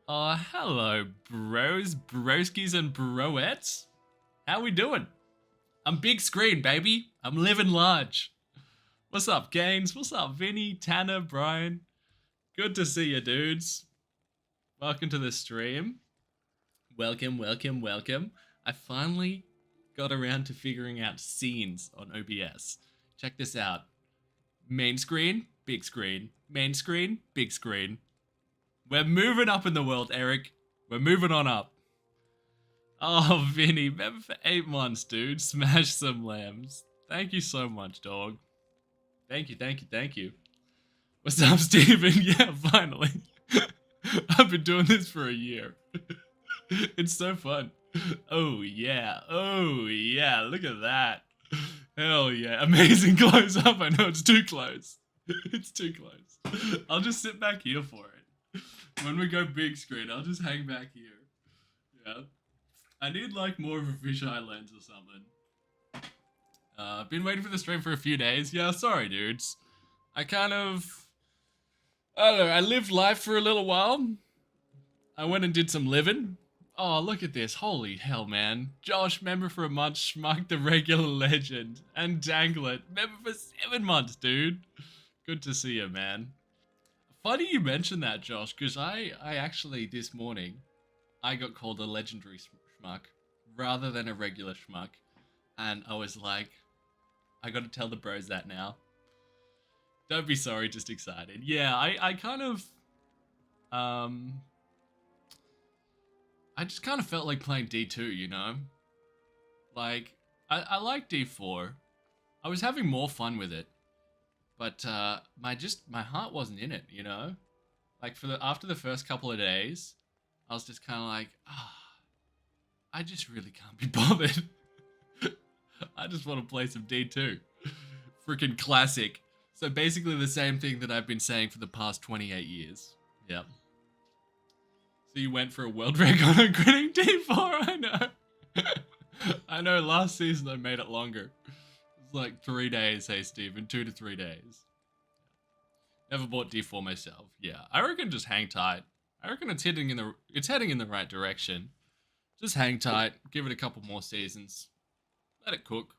Oh, hello, bros, broskies, and broettes. How we doing? I'm big screen, baby. I'm living large. What's up, Gaines? What's up, Vinny, Tanner, Brian? Good to see you, dudes. Welcome to the stream. Welcome, welcome, welcome. I finally got around to figuring out scenes on OBS. Check this out. Main screen, big screen. Main screen, big screen. We're moving up in the world, Eric. We're moving on up. Oh, Vinny, member for 8 months, dude. Smash some lambs. Thank you so much, dog. Thank you, thank you, thank you. What's up, Steven? Yeah, finally. I've been doing this for a year. It's so fun. Oh, yeah. Oh, yeah. Look at that. Hell yeah. Amazing close up. I know it's too close. It's too close. I'll just sit back here for it. When we go big screen, I'll just hang back here. Yeah. I need like more of a fisheye lens or something. Been waiting for the stream for a few days. Yeah, sorry, dudes. I don't know, I lived life for a little while. I went and did some living. Oh, look at this. Holy hell, man. Josh, member for a month. Schmuck, the regular legend. And Danglet, member for 7 months, dude. Good to see you, man. Funny you mentioned that, Josh, because I actually, this morning, I got called a legendary schmuck rather than a regular schmuck. And I was like, I gotta tell the bros that now. Don't be sorry, just excited. Yeah, I kind of, I just kind of felt like playing D2, you know? Like, I like D4. I was having more fun with it. But, my heart wasn't in it, you know? Like, after the first couple of days, I was just kind of like, I just really can't be bothered. I just want to play some D2. Freaking classic. So basically the same thing that I've been saying for the past 28 years. Yep. So you went for a world record on grinning D4, I know. I know, last season I made it longer. It's like 3 days, hey Steven, 2 to 3 days. Never bought D4 myself. Yeah, I reckon just hang tight. I reckon it's heading in the right direction. Just hang tight, give it a couple more seasons. Let it cook.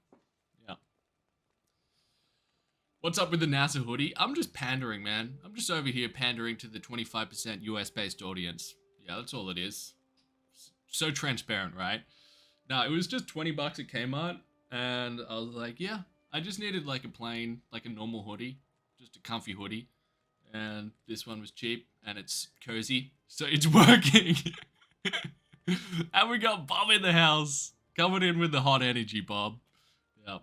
Yeah. What's up with the NASA hoodie? I'm just pandering, man. I'm just over here pandering to the 25% US-based audience. Yeah, that's all it is. So transparent, right? No, it was just 20 bucks at Kmart, and I was like, yeah, I just needed like a plain, like a normal hoodie, just a comfy hoodie, and this one was cheap, and it's cozy, so it's working. And we got Bob in the house. Coming in with the hot energy, Bob. Yeah.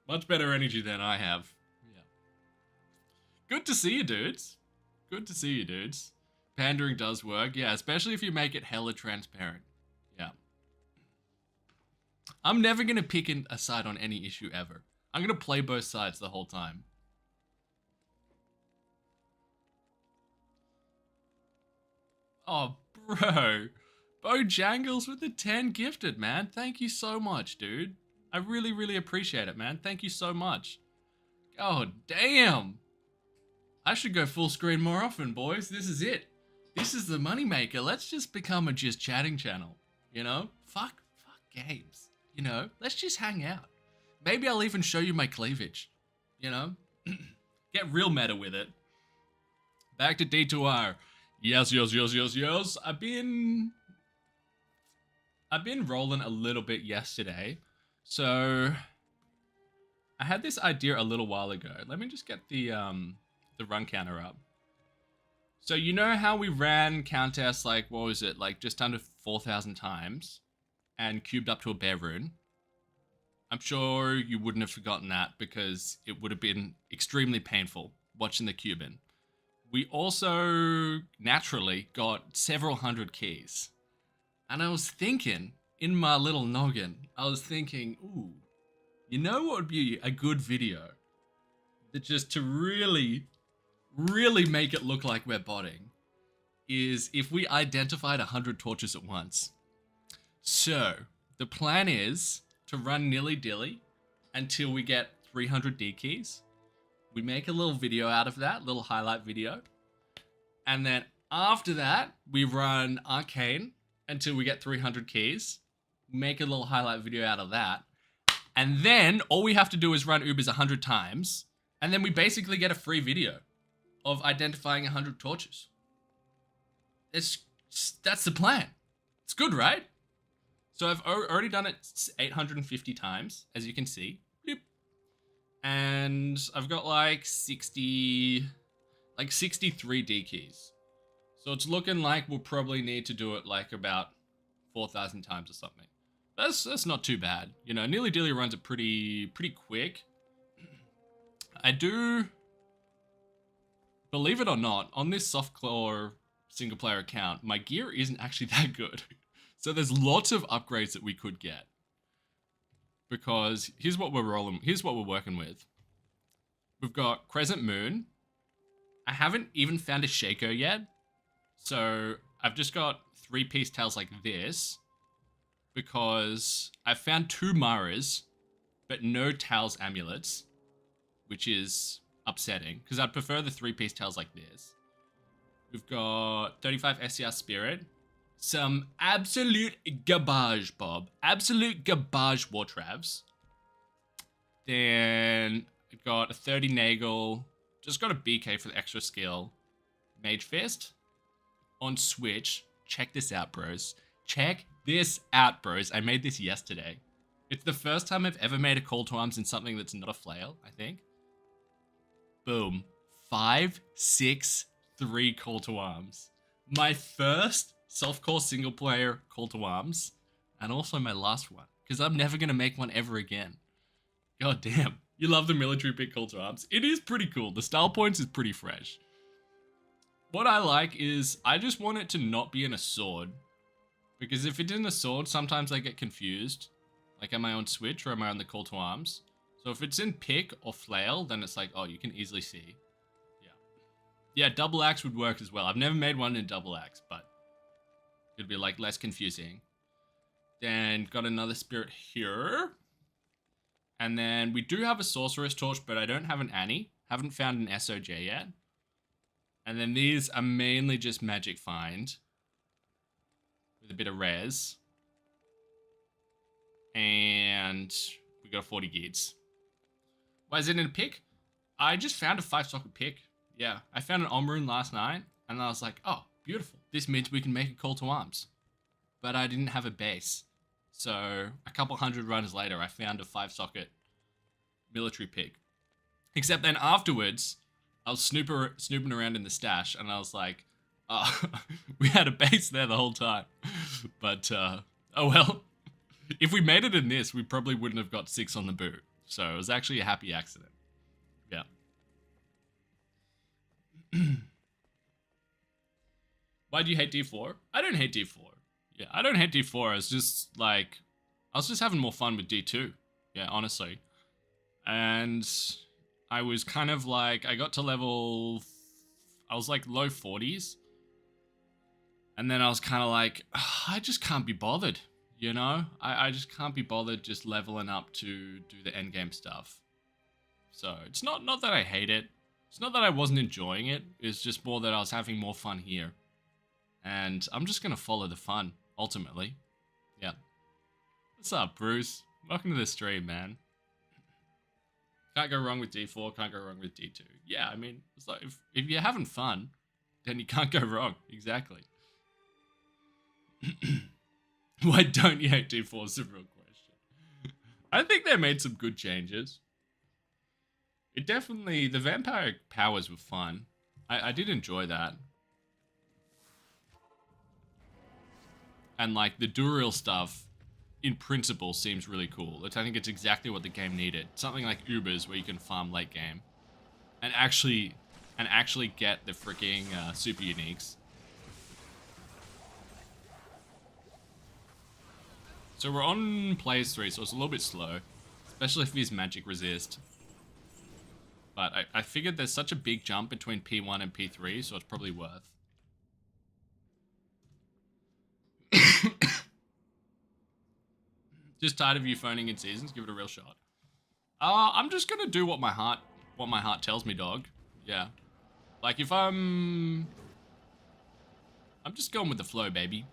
Much better energy than I have. Yeah. Good to see you, dudes. Good to see you, dudes. Pandering does work. Yeah, especially if you make it hella transparent. Yeah. I'm never going to pick a side on any issue ever. I'm going to play both sides the whole time. Oh, bro. Bojangles with the 10 gifted, man. Thank you so much, dude. I really, really appreciate it, man. Thank you so much. Oh, damn. I should go full screen more often, boys. This is it. This is the moneymaker. Let's just become a just chatting channel. You know? Fuck games. You know? Let's just hang out. Maybe I'll even show you my cleavage. You know? Get real meta with it. Back to D2R. Yes. I've been rolling a little bit yesterday, so I had this idea a little while ago. Let me just get the run counter up. So you know how we ran contests like, what was it, like just under 4,000 times and cubed up to a bear rune? I'm sure you wouldn't have forgotten that because it would have been extremely painful watching the cubing. We also naturally got several hundred keys. And I was thinking, in my little noggin, I was thinking, ooh, you know what would be a good video? That just to really, really make it look like we're botting, is if we identified 100 torches at once. So, the plan is to run nilly-dilly until we get 300 D keys. We make a little video out of that, little highlight video. And then After that, we run Arcane until we get 300 keys. Make a little highlight video out of that. And then all we have to do is run Ubers 100 times. And then we basically get a free video of identifying 100 torches. That's the plan. It's good, right? So I've already done it 850 times, as you can see. And I've got like 63 D keys. So it's looking like we'll probably need to do it like about 4,000 times or something. That's not too bad. You know, Nearly Dilly runs it pretty quick. I do, believe it or not, on this Softclaw single player account, my gear isn't actually that good. So there's lots of upgrades that we could get. Because here's what we're working with. We've got Crescent Moon. I haven't even found a Shaco yet. So I've just got 3-piece tails like this. Because I found 2 Maras, but no Tails amulets. Which is upsetting. Because I'd prefer the 3-piece tails like this. We've got 35 SCR Spirit. Some absolute garbage, Bob. Absolute garbage Wartravs. Then I got a 30 Nagel. Just got a BK for the extra skill. Mage Fist. On Switch. Check this out, bros. Check this out, bros. I made this yesterday. It's the first time I've ever made a call to arms in something that's not a flail, I think. Boom. 5, 6, 3 call to arms. My first softcore single player call to arms, and also my last one, because I'm never going to make one ever again. God damn. You love the military pick call to arms. It is pretty cool. The style points is pretty fresh. What I like is I just want it to not be in a sword, because if it's in a sword, sometimes I get confused. Like, am I on Switch or am I on the call to arms? So if it's in pick or flail, then it's like, oh, you can easily see. Yeah, double axe would work as well. I've never made one in double axe, but it'd be like less confusing. Then got another spirit here. And then we do have a sorceress torch, but I don't have an Annie. Haven't found an SOJ yet. And then these are mainly just magic find. With a bit of res. And we got 40 gears. Why is it in a pick? I just found a 5-socket pick. Yeah, I found an Omrune last night, and I was like, oh, beautiful. This means we can make a call to arms. But I didn't have a base. So a couple hundred runs later, I found a 5-socket military pick. Except then afterwards, I was snooping around in the stash, and I was like, oh, we had a base there the whole time. But, oh well. If we made it in this, we probably wouldn't have got 6 on the boot. So it was actually a happy accident. Yeah. Why do you hate D4? I don't hate D4. Yeah, I don't hate D4. It's just like, I was just having more fun with D2. Yeah, honestly. And I was kind of like, I got to level, I was like low 40s. And then I was kind of like, I just can't be bothered. You know? I just can't be bothered just leveling up to do the endgame stuff. So it's not that I hate it. It's not that I wasn't enjoying it. It's just more that I was having more fun here. And I'm just going to follow the fun, ultimately. Yeah. What's up, Bruce? Welcome to the stream, man. Can't go wrong with D4, can't go wrong with D2. Yeah, I mean, it's like if you're having fun, then you can't go wrong. Exactly. Why don't you hate D4 is the real question. I think they made some good changes. It definitely, the vampire powers were fun. I did enjoy that. And like the Duril stuff, in principle, seems really cool. I think it's exactly what the game needed. Something like Ubers where you can farm late game. And actually get the freaking super uniques. So we're on plays 3, so it's a little bit slow. Especially if he's magic resist. But I figured there's such a big jump between P1 and P3, so it's probably worth. Just tired of you phoning in seasons, give it a real shot. I'm just gonna do what my heart tells me, dog. Yeah. Like if I'm I'm just going with the flow, baby.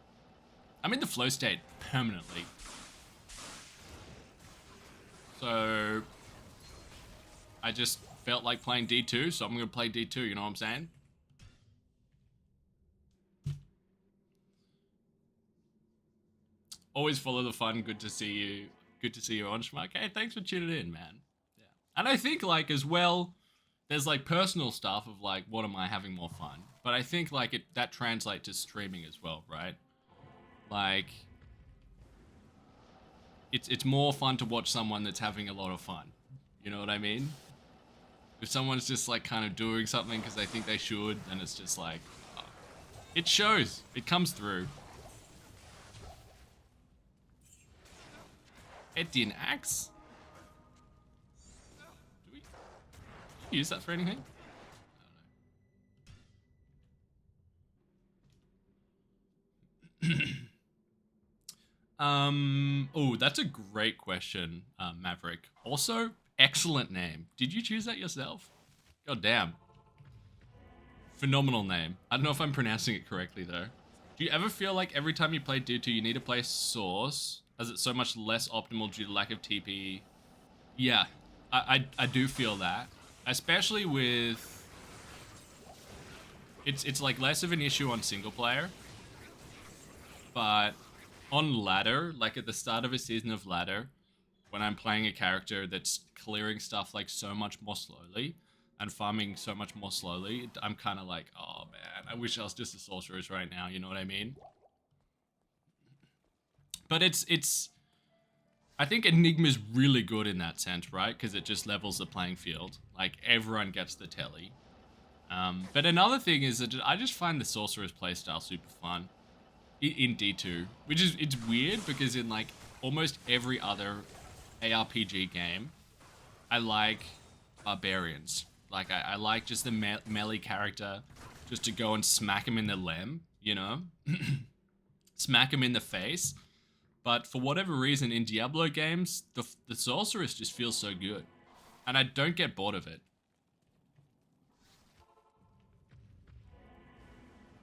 I'm in the flow state permanently. So I just felt like playing D2, so I'm going to play D2, you know what I'm saying? Always follow the fun. Good to see you. Good to see you on Schmuck. Hey, thanks for tuning in, man. Yeah. And I think, like, as well, there's, like, personal stuff of, like, what am I having more fun? But I think, like, that translates to streaming as well, right? Like, it's more fun to watch someone that's having a lot of fun. You know what I mean? If someone's just, like, kind of doing something because they think they should, then it's just like, it shows. It comes through. Edian axe? Do we use that for anything? I don't know. Oh, that's a great question, Maverick. Also, excellent name. Did you choose that yourself? God damn. Phenomenal name. I don't know if I'm pronouncing it correctly, though. Do you ever feel like every time you play D2, you need to play Source, as it's so much less optimal due to lack of TP? Yeah, I do feel that. Especially with... It's like less of an issue on single player. But on ladder, like at the start of a season of ladder, when I'm playing a character that's clearing stuff like so much more slowly and farming so much more slowly, I'm kind of like, oh man, I wish I was just a sorceress right now, you know what I mean? But it's I think Enigma's really good in that sense, right? Because it just levels the playing field. Like, everyone gets the telly. But another thing is that I just find the Sorceress playstyle super fun in D2. Which is, it's weird because in, like, almost every other ARPG game, I like barbarians. Like, I like just the melee character just to go and smack him in the limb, you know? Smack him in the face. But for whatever reason, in Diablo games, the Sorceress just feels so good. And I don't get bored of it.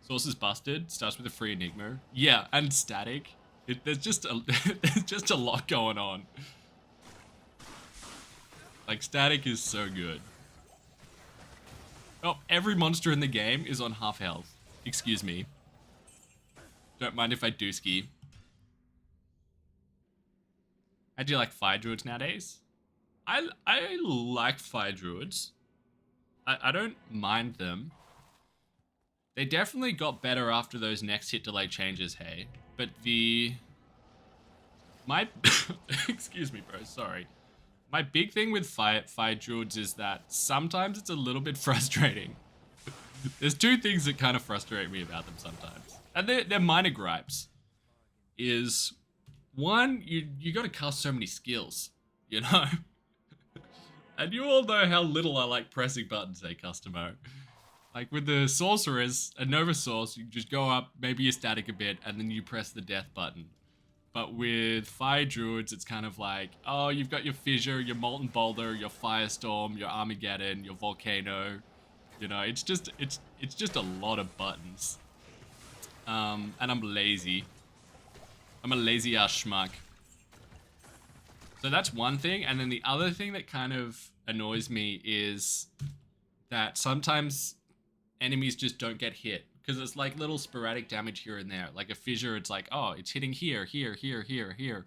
Source is busted, starts with a free Enigma. Yeah, and static. There's just a lot going on. Like, static is so good. Oh, every monster in the game is on half health. Excuse me. Don't mind if I do ski. How do you like fire druids nowadays? I like fire druids. I don't mind them. They definitely got better after those next hit delay changes, hey. But excuse me, bro, sorry. My big thing with fire druids is that sometimes it's a little bit frustrating. There's two things that kind of frustrate me about them sometimes. And they're minor gripes. Is... one, you gotta cast so many skills, you know? And you all know how little I like pressing buttons, hey, Customo. Like with the Sorceress, a Nova Source, you just go up, maybe you static a bit, and then you press the death button. But with Fire Druids, it's kind of like, oh, you've got your Fissure, your Molten Boulder, your Firestorm, your Armageddon, your Volcano. You know, it's just a lot of buttons. And I'm lazy. I'm a lazy ass schmuck. So that's one thing, and then the other thing that kind of annoys me is that sometimes enemies just don't get hit. Because it's like little sporadic damage here and there. Like a Fissure, it's like, oh, it's hitting here, here, here, here, here.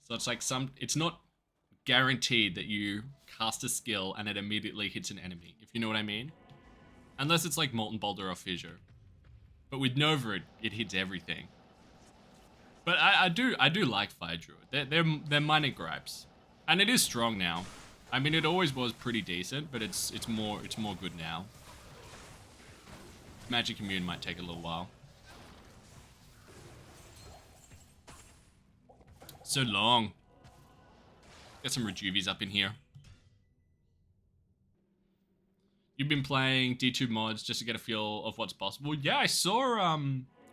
So it's like it's not guaranteed that you cast a skill and it immediately hits an enemy, if you know what I mean. Unless it's like Molten Boulder or Fissure. But with Nova, it hits everything. But I do like Fire Druid. They're minor gripes, and it is strong now. I mean, it always was pretty decent, but it's more good now. Magic Immune might take a little while. So long. Get some Rejuvies up in here. You've been playing D2 mods just to get a feel of what's possible. Yeah, I saw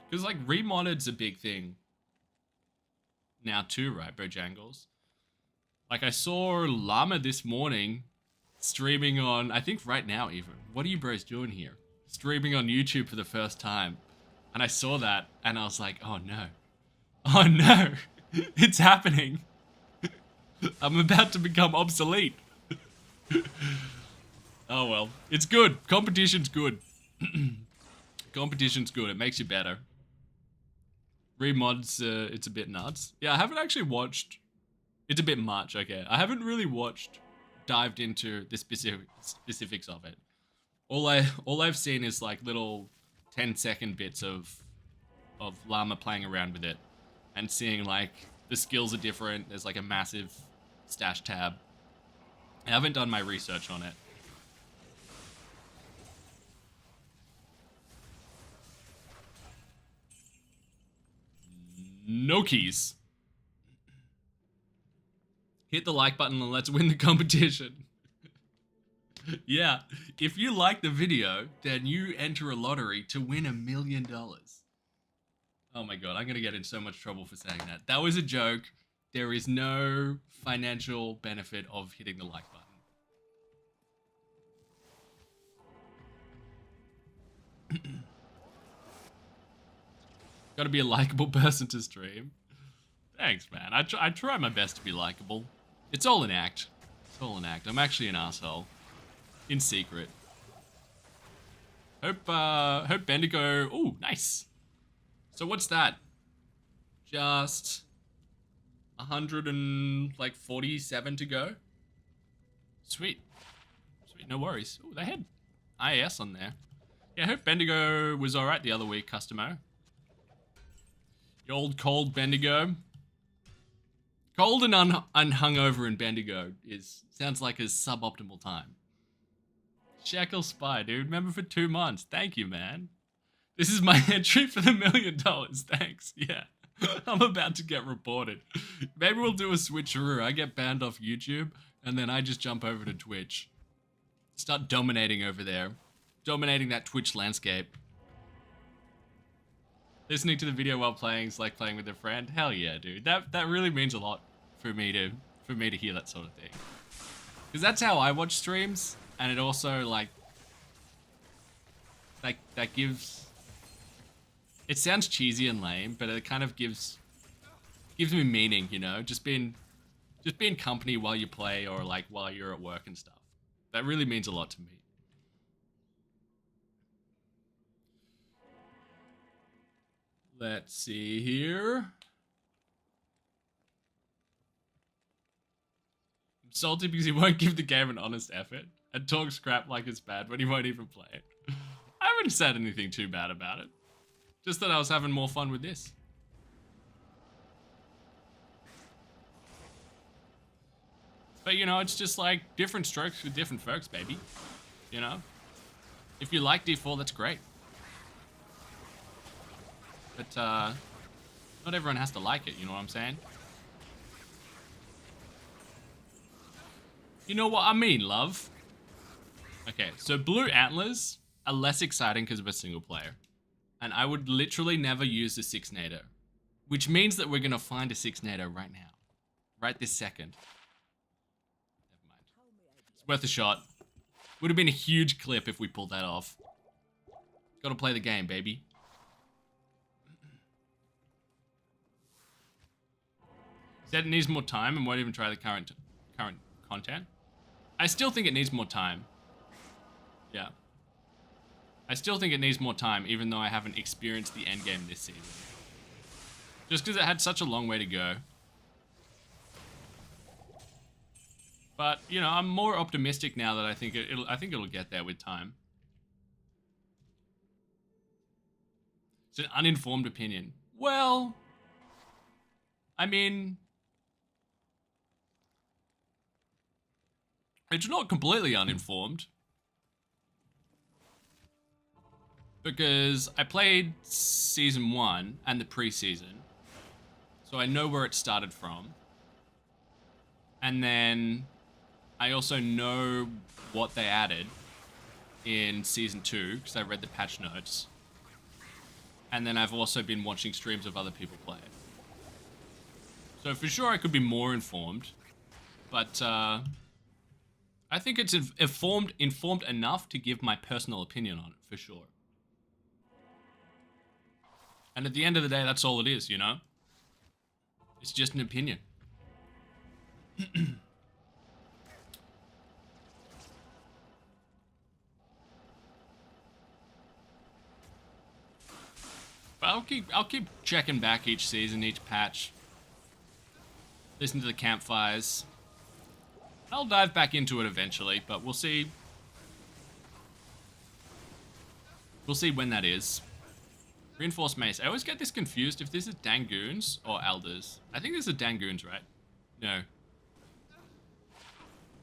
because like remodded's a big thing. Now too, right, Bojangles? Like, I saw Llama this morning streaming on, I think right now even. What are you bros doing here? Streaming on YouTube for the first time. And I saw that and I was like, oh no. Oh no. It's happening. I'm about to become obsolete. Oh well. It's good. Competition's good. Competition's good. It makes you better. Remods, it's a bit nuts. Yeah, I haven't actually watched... It's a bit much, okay. I haven't really dived into the specifics of it. All I've seen is like little 10-second bits of Llama playing around with it and seeing like the skills are different. There's like a massive stash tab. I haven't done my research on it. No keys. Hit the like button and let's win the competition. Yeah, if you like the video, then you enter a lottery to win $1 million. Oh my god, I'm gonna get in so much trouble for saying that. That was a joke. There is no financial benefit of hitting the like button. Gotta be a likable person to stream. Thanks, man. I try my best to be likable. It's all an act. It's all an act. I'm actually an asshole. In secret. Hope Bendigo... Ooh, nice. So what's that? Just 147 to go? Sweet. Sweet, no worries. Ooh, they had IAS on there. Yeah, I hope Bendigo was alright the other week, Customo. The old cold Bendigo. Cold and unhungover in Bendigo sounds like a suboptimal time. Shekel Spy, dude. Remember for 2 months. Thank you, man. This is my entry for the $1 million. Thanks. Yeah. I'm about to get reported. Maybe we'll do a switcheroo. I get banned off YouTube, and then I just jump over to Twitch. Start dominating over there. Dominating that Twitch landscape. Listening to the video while playing is like playing with a friend. Hell yeah, dude. That really means a lot for me to hear that sort of thing. Because that's how I watch streams, and it also like that gives... It sounds cheesy and lame, but it kind of gives me meaning, you know? Just being company while you play or like while you're at work and stuff. That really means a lot to me. Let's see here. I'm salty because he won't give the game an honest effort and talks crap like it's bad when he won't even play it. I haven't said anything too bad about it. Just that I was having more fun with this. But you know, it's just like different strokes with different folks, baby. You know? If you like D4, that's great. But, not everyone has to like it, you know what I'm saying? You know what I mean, love? Okay, so Blue Antlers are less exciting because of a single player. And I would literally never use the 6 NATO. Which means that we're going to find a 6 NATO right now. Right this second. Never mind. It's worth a shot. Would have been a huge clip if we pulled that off. Gotta play the game, baby. Said it needs more time and won't even try the current content. I still think it needs more time. Yeah. I still think it needs more time, even though I haven't experienced the endgame this season. Just because it had such a long way to go. But, you know, I'm more optimistic now that I think it'll get there with time. It's an uninformed opinion. Well, I mean... It's not completely uninformed. Because I played Season 1 and the pre-season. So I know where it started from. And then I also know what they added in Season 2, because I read the patch notes. And then I've also been watching streams of other people play it. So for sure I could be more informed. But I think it's informed enough to give my personal opinion on it, for sure. And at the end of the day, that's all it is, you know? It's just an opinion. But I'll keep checking back each season, each patch. Listen to the campfires. I'll dive back into it eventually, but we'll see. We'll see when that is. Reinforced mace. I always get this confused if this is Dangoons or Elders. I think this is Dangoons, right? No.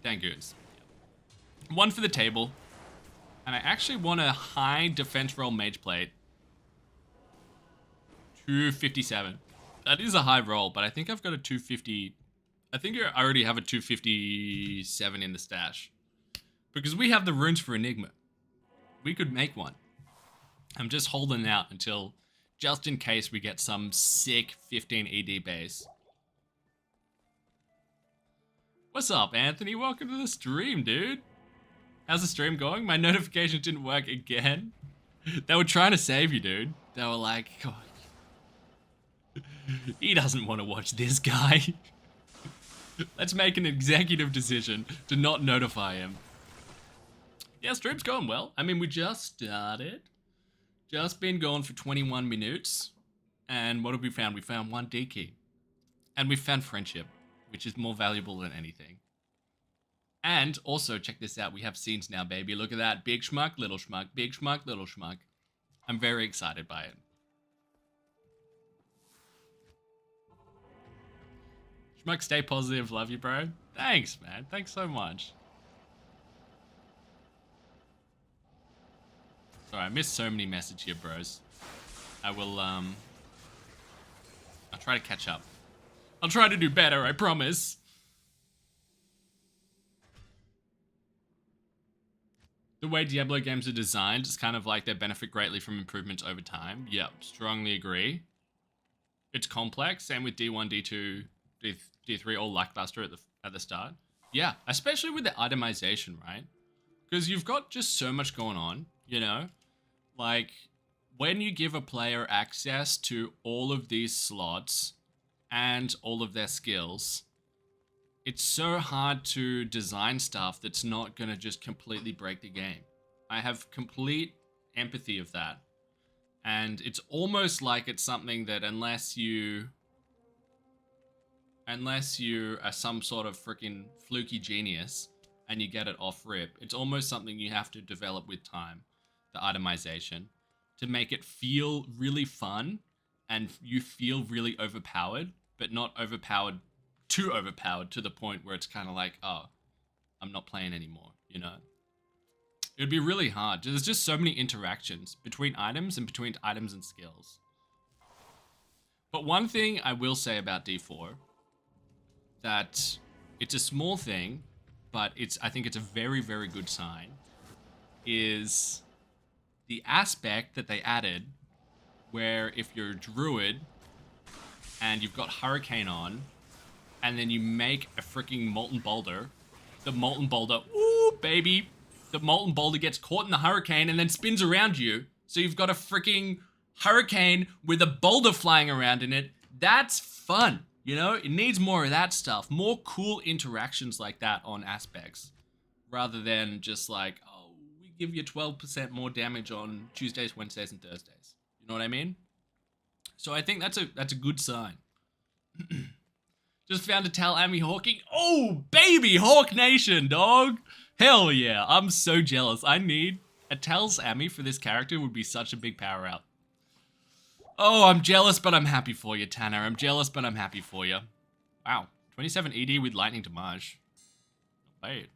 Dangoons. One for the table. And I actually want a high defense roll mage plate. 257. That is a high roll, but I think I've got a 250. I think I already have a 257 in the stash. Because we have the runes for Enigma. We could make one. I'm just holding out until, just in case we get some sick 15 ED base. What's up, Anthony? Welcome to the stream, dude. How's the stream going? My notifications didn't work again. They were trying to save you, dude. They were like, God, he doesn't want to watch this guy. Let's make an executive decision to not notify him. Yeah, stream's going well. I mean, we just started. Just been going for 21 minutes. And what have we found? We found 1 D key. And we found friendship, which is more valuable than anything. And also, check this out. We have scenes now, baby. Look at that. Big schmuck, little schmuck. Big schmuck, little schmuck. I'm very excited by it. Schmuck, stay positive. Love you, bro. Thanks, man. Thanks so much. Sorry, I missed so many messages here, bros. I will, I'll try to catch up. I'll try to do better, I promise. The way Diablo games are designed, it's kind of like they benefit greatly from improvements over time. Yep, strongly agree. It's complex, same with D1, D2, D3, all lackluster at the start. Yeah, especially with the itemization, right? Because you've got just so much going on, you know? Like, when you give a player access to all of these slots and all of their skills, it's so hard to design stuff that's not going to just completely break the game. I have complete empathy of that. And it's almost like it's something that unless you are some sort of freaking fluky genius and you get it off rip, it's almost something you have to develop with time, the itemization, to make it feel really fun and you feel really overpowered, but not overpowered to the point where it's kind of like, oh, I'm not playing anymore, you know? It would be really hard. There's just so many interactions between items and between items and skills. But one thing I will say about D4, that it's a small thing, but I think it's a very, very good sign, is the aspect that they added where if you're a druid and you've got Hurricane on, and then you make a freaking Molten Boulder, the Molten Boulder, ooh, baby, the Molten Boulder gets caught in the Hurricane and then spins around you, so you've got a freaking Hurricane with a boulder flying around in it. That's fun, you know? It needs more of that stuff, more cool interactions like that on aspects, rather than just like, oh, we give you 12% more damage on Tuesdays, Wednesdays, and Thursdays. You know what I mean? So I think that's a good sign. Just found a Tal Amy Hawking. Oh, baby, Hawk Nation, dog. Hell yeah, I'm so jealous. I need a Tal's Amy for this character would be such a big power out. Oh, I'm jealous, but I'm happy for you, Tanner. I'm jealous, but I'm happy for you. Wow, 27 ED with lightning damage. Wait.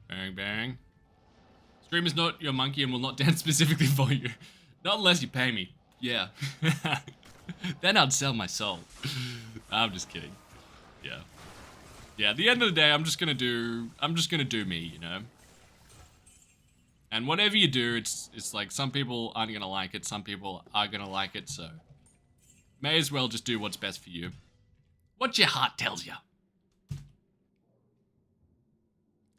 Bang, bang. Stream is not your monkey and will not dance specifically for you. Not unless you pay me. Yeah. Then I'd sell my soul. I'm just kidding. Yeah. Yeah, at the end of the day, I'm just gonna do me, you know? And whatever you do, it's like some people aren't gonna like it, some people are gonna like it, so may as well just do what's best for you. What your heart tells you.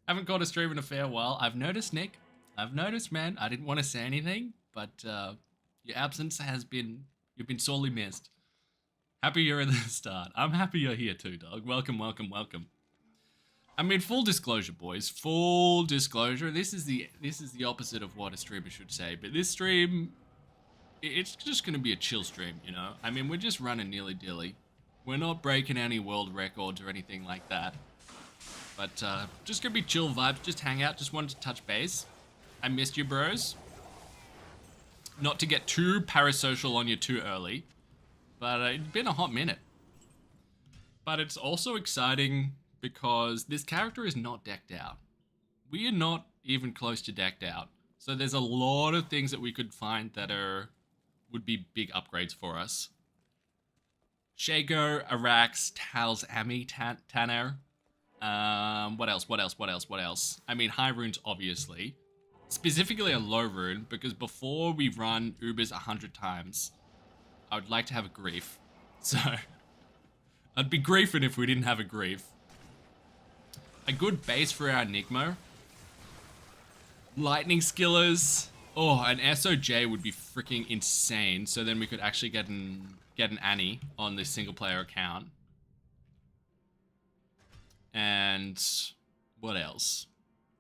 Haven't caught a stream in a fair while. I've noticed, Nick. I've noticed, man. I didn't want to say anything, but your absence has been... You've been sorely missed. Happy you're at the start. I'm happy you're here too, dog. Welcome, welcome, welcome. I mean, full disclosure, boys. Full disclosure. This is the opposite of what a streamer should say. But this stream, it's just going to be a chill stream, you know? I mean, we're just running nilly-dilly. We're not breaking any world records or anything like that. But just going to be chill vibes. Just hang out. Just wanted to touch base. I missed you, bros. Not to get too parasocial on you too early. But it's been a hot minute. But it's also exciting because this character is not decked out. We are not even close to decked out. So there's a lot of things that we could find that would be big upgrades for us. Shago, Arax, Tal's Ami, Tanner. What else? I mean, high runes, obviously. Specifically a low rune, because before we run Ubers 100 times, I would like to have a grief. So, I'd be griefing if we didn't have a grief. A good base for our Enigma. Lightning skillers. Oh, an SOJ would be freaking insane. So then we could actually get an Annie on this single player account. And what else?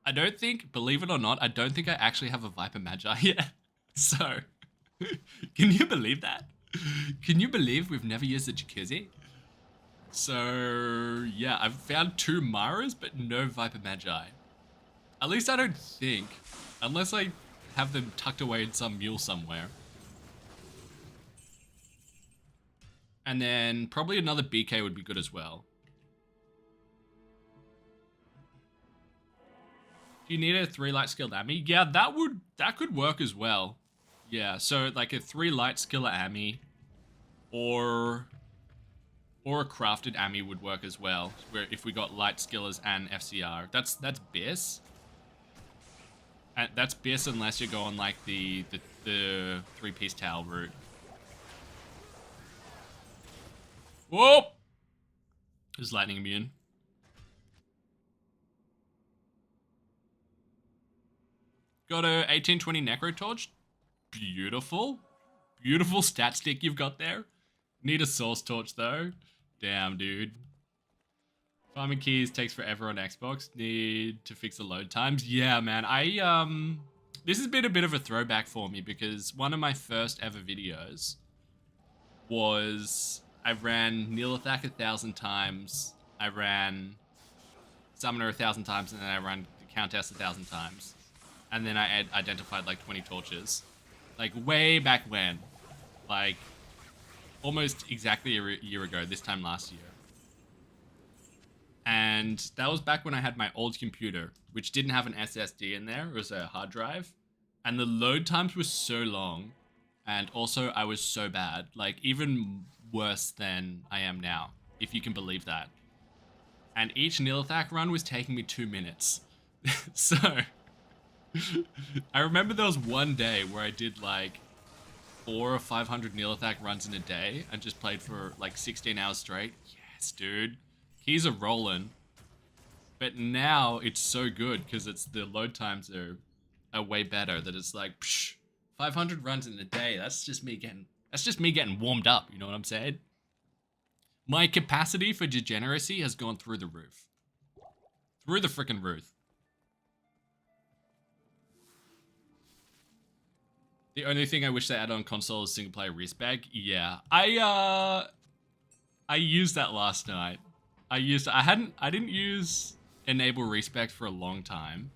I don't think, believe it or not, I don't think I actually have a Viper Magi yet. So, can you believe that? Can you believe we've never used a Jacuzzi? So, yeah, I've found 2 Maras, but no Viper Magi. At least I don't think. Unless I have them tucked away in some mule somewhere. And then probably another BK would be good as well. Do you need a 3 light skilled Ami? Yeah, that could work as well. Yeah, so like a 3 light skiller Ami or a crafted Ami would work as well. Where if we got light skillers and FCR. That's BIS. And that's BIS unless you go on like the 3-piece towel route. Whoa! Is lightning immune? Got a 1820 Necro Torch. Beautiful. Beautiful stat stick you've got there. Need a Source Torch though. Damn, dude. Farming keys takes forever on Xbox. Need to fix the load times. Yeah, man. This has been a bit of a throwback for me because one of my first ever videos was I ran Nilithak 1,000 times. I ran Summoner 1,000 times, and then I ran the Countess 1,000 times. And then I identified like 20 torches. Like way back when. Like almost exactly a year ago, this time last year. And that was back when I had my old computer, which didn't have an SSD in there. It was a hard drive. And the load times were so long. And also I was so bad. Like even worse than I am now, if you can believe that. And each Nilithak run was taking me 2 minutes. So I remember there was one day where I did like 400 or 500 Nilithak runs in a day and just played for like 16 hours straight. Yes, dude. Keys are rolling. But now it's so good because the load times are way better. That it's like 500 runs in a day. That's just me getting warmed up. You know what I'm saying? My capacity for degeneracy has gone through the roof. Through the freaking roof. The only thing I wish they added on console is single player respec. Yeah, I used that last night. I didn't use enable respec for a long time,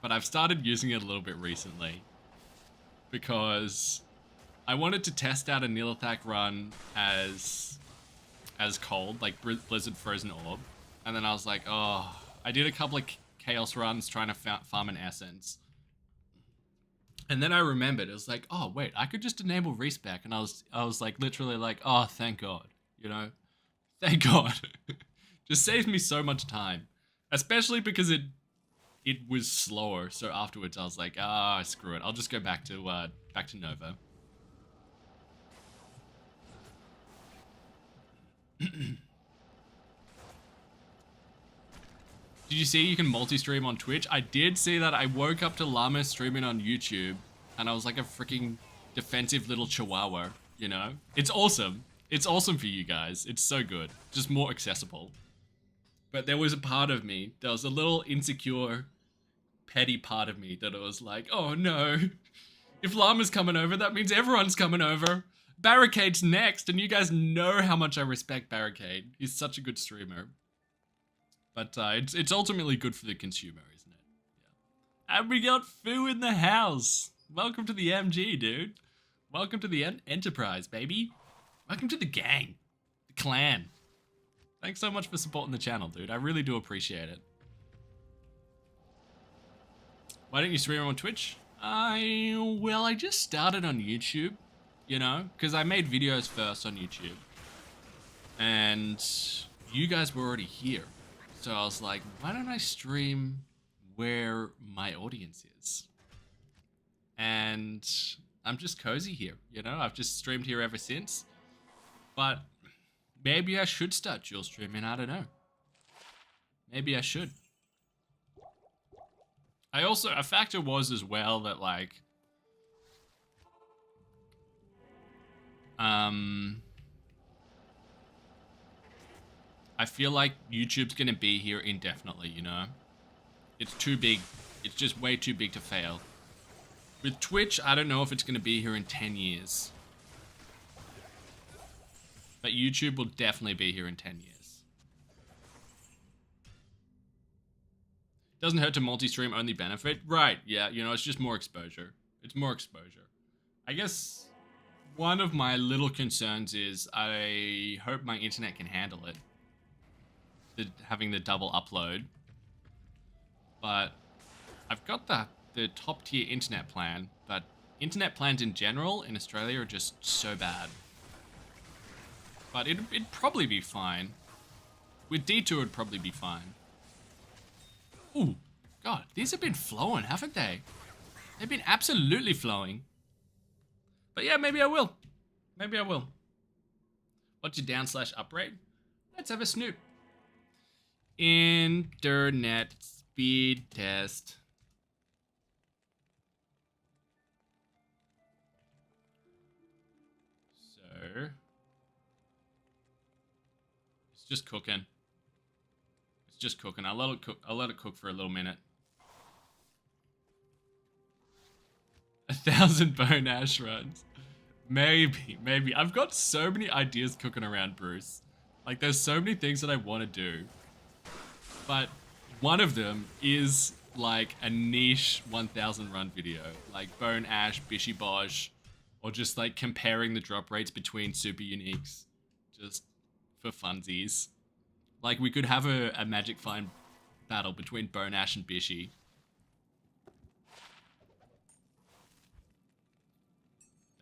but I've started using it a little bit recently because I wanted to test out a Nilithak run as cold, like Blizzard Frozen Orb, and then I was like, oh, I did a couple of Chaos runs trying to farm an Essence. And then I remembered, it was like, oh wait, I could just enable respec, and I was like literally like, oh thank God, you know, thank God, just saves me so much time, especially because it was slower. So afterwards I was like, ah, screw it, I'll just go back to Nova. Did you see you can multi-stream on Twitch? I did see that. I woke up to Llama streaming on YouTube, and I was like a freaking defensive little chihuahua, you know? It's awesome. It's awesome for you guys. It's so good. Just more accessible. But there was a part of me, there was a little insecure, petty part of me that was like, oh no, if Llama's coming over, that means everyone's coming over. Barricade's next, and you guys know how much I respect Barricade. He's such a good streamer. But it's ultimately good for the consumer, isn't it? Yeah. And we got Foo in the house. Welcome to the MG, dude. Welcome to the Enterprise, baby. Welcome to the gang. The clan. Thanks so much for supporting the channel, dude. I really do appreciate it. Why don't you stream on Twitch? Well, I just started on YouTube, you know, because I made videos first on YouTube. And you guys were already here. So I was like, why don't I stream where my audience is? And I'm just cozy here, you know? I've just streamed here ever since. But maybe I should start dual streaming, I don't know. Maybe I should. A factor was as well that like, I feel like YouTube's gonna be here indefinitely, you know? It's too big. It's just way too big to fail. With Twitch, I don't know if it's gonna be here in 10 years. But YouTube will definitely be here in 10 years. Doesn't hurt to multi-stream, only benefit. Right, yeah, you know, it's just more exposure. It's more exposure. I guess one of my little concerns is I hope my internet can handle it. Having the double upload. But I've got the top tier internet plan, but internet plans in general in Australia are just so bad. But it'd probably be fine. With D2 it'd probably be fine. Ooh, God, these have been flowing, haven't they? They've been absolutely flowing. But yeah, maybe I will. Maybe I will. What's your down/up rate? Let's have a snoop. Internet speed test. So it's just cooking. It's just cooking. I'll let it cook for a little minute. 1,000 bone ash runs. Maybe. I've got so many ideas cooking around, Bruce. Like, there's so many things that I want to do. But one of them is like a niche 1,000 run video, like Bone Ash, Bishy Bosh, or just like comparing the drop rates between super uniques, just for funsies. Like we could have a magic find battle between Bone Ash and Bishy.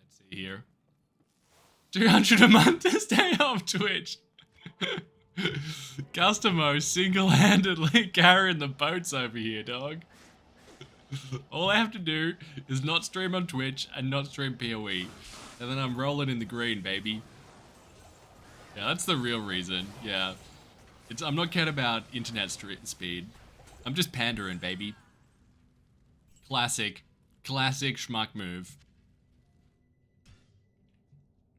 Let's see here. 200 a month to stay off Twitch. Customo single-handedly carrying the boats over here, dog. All I have to do is not stream on Twitch and not stream PoE. And then I'm rolling in the green, baby. Yeah, that's the real reason. Yeah. I'm not caring about internet speed. I'm just pandering, baby. Classic schmuck move.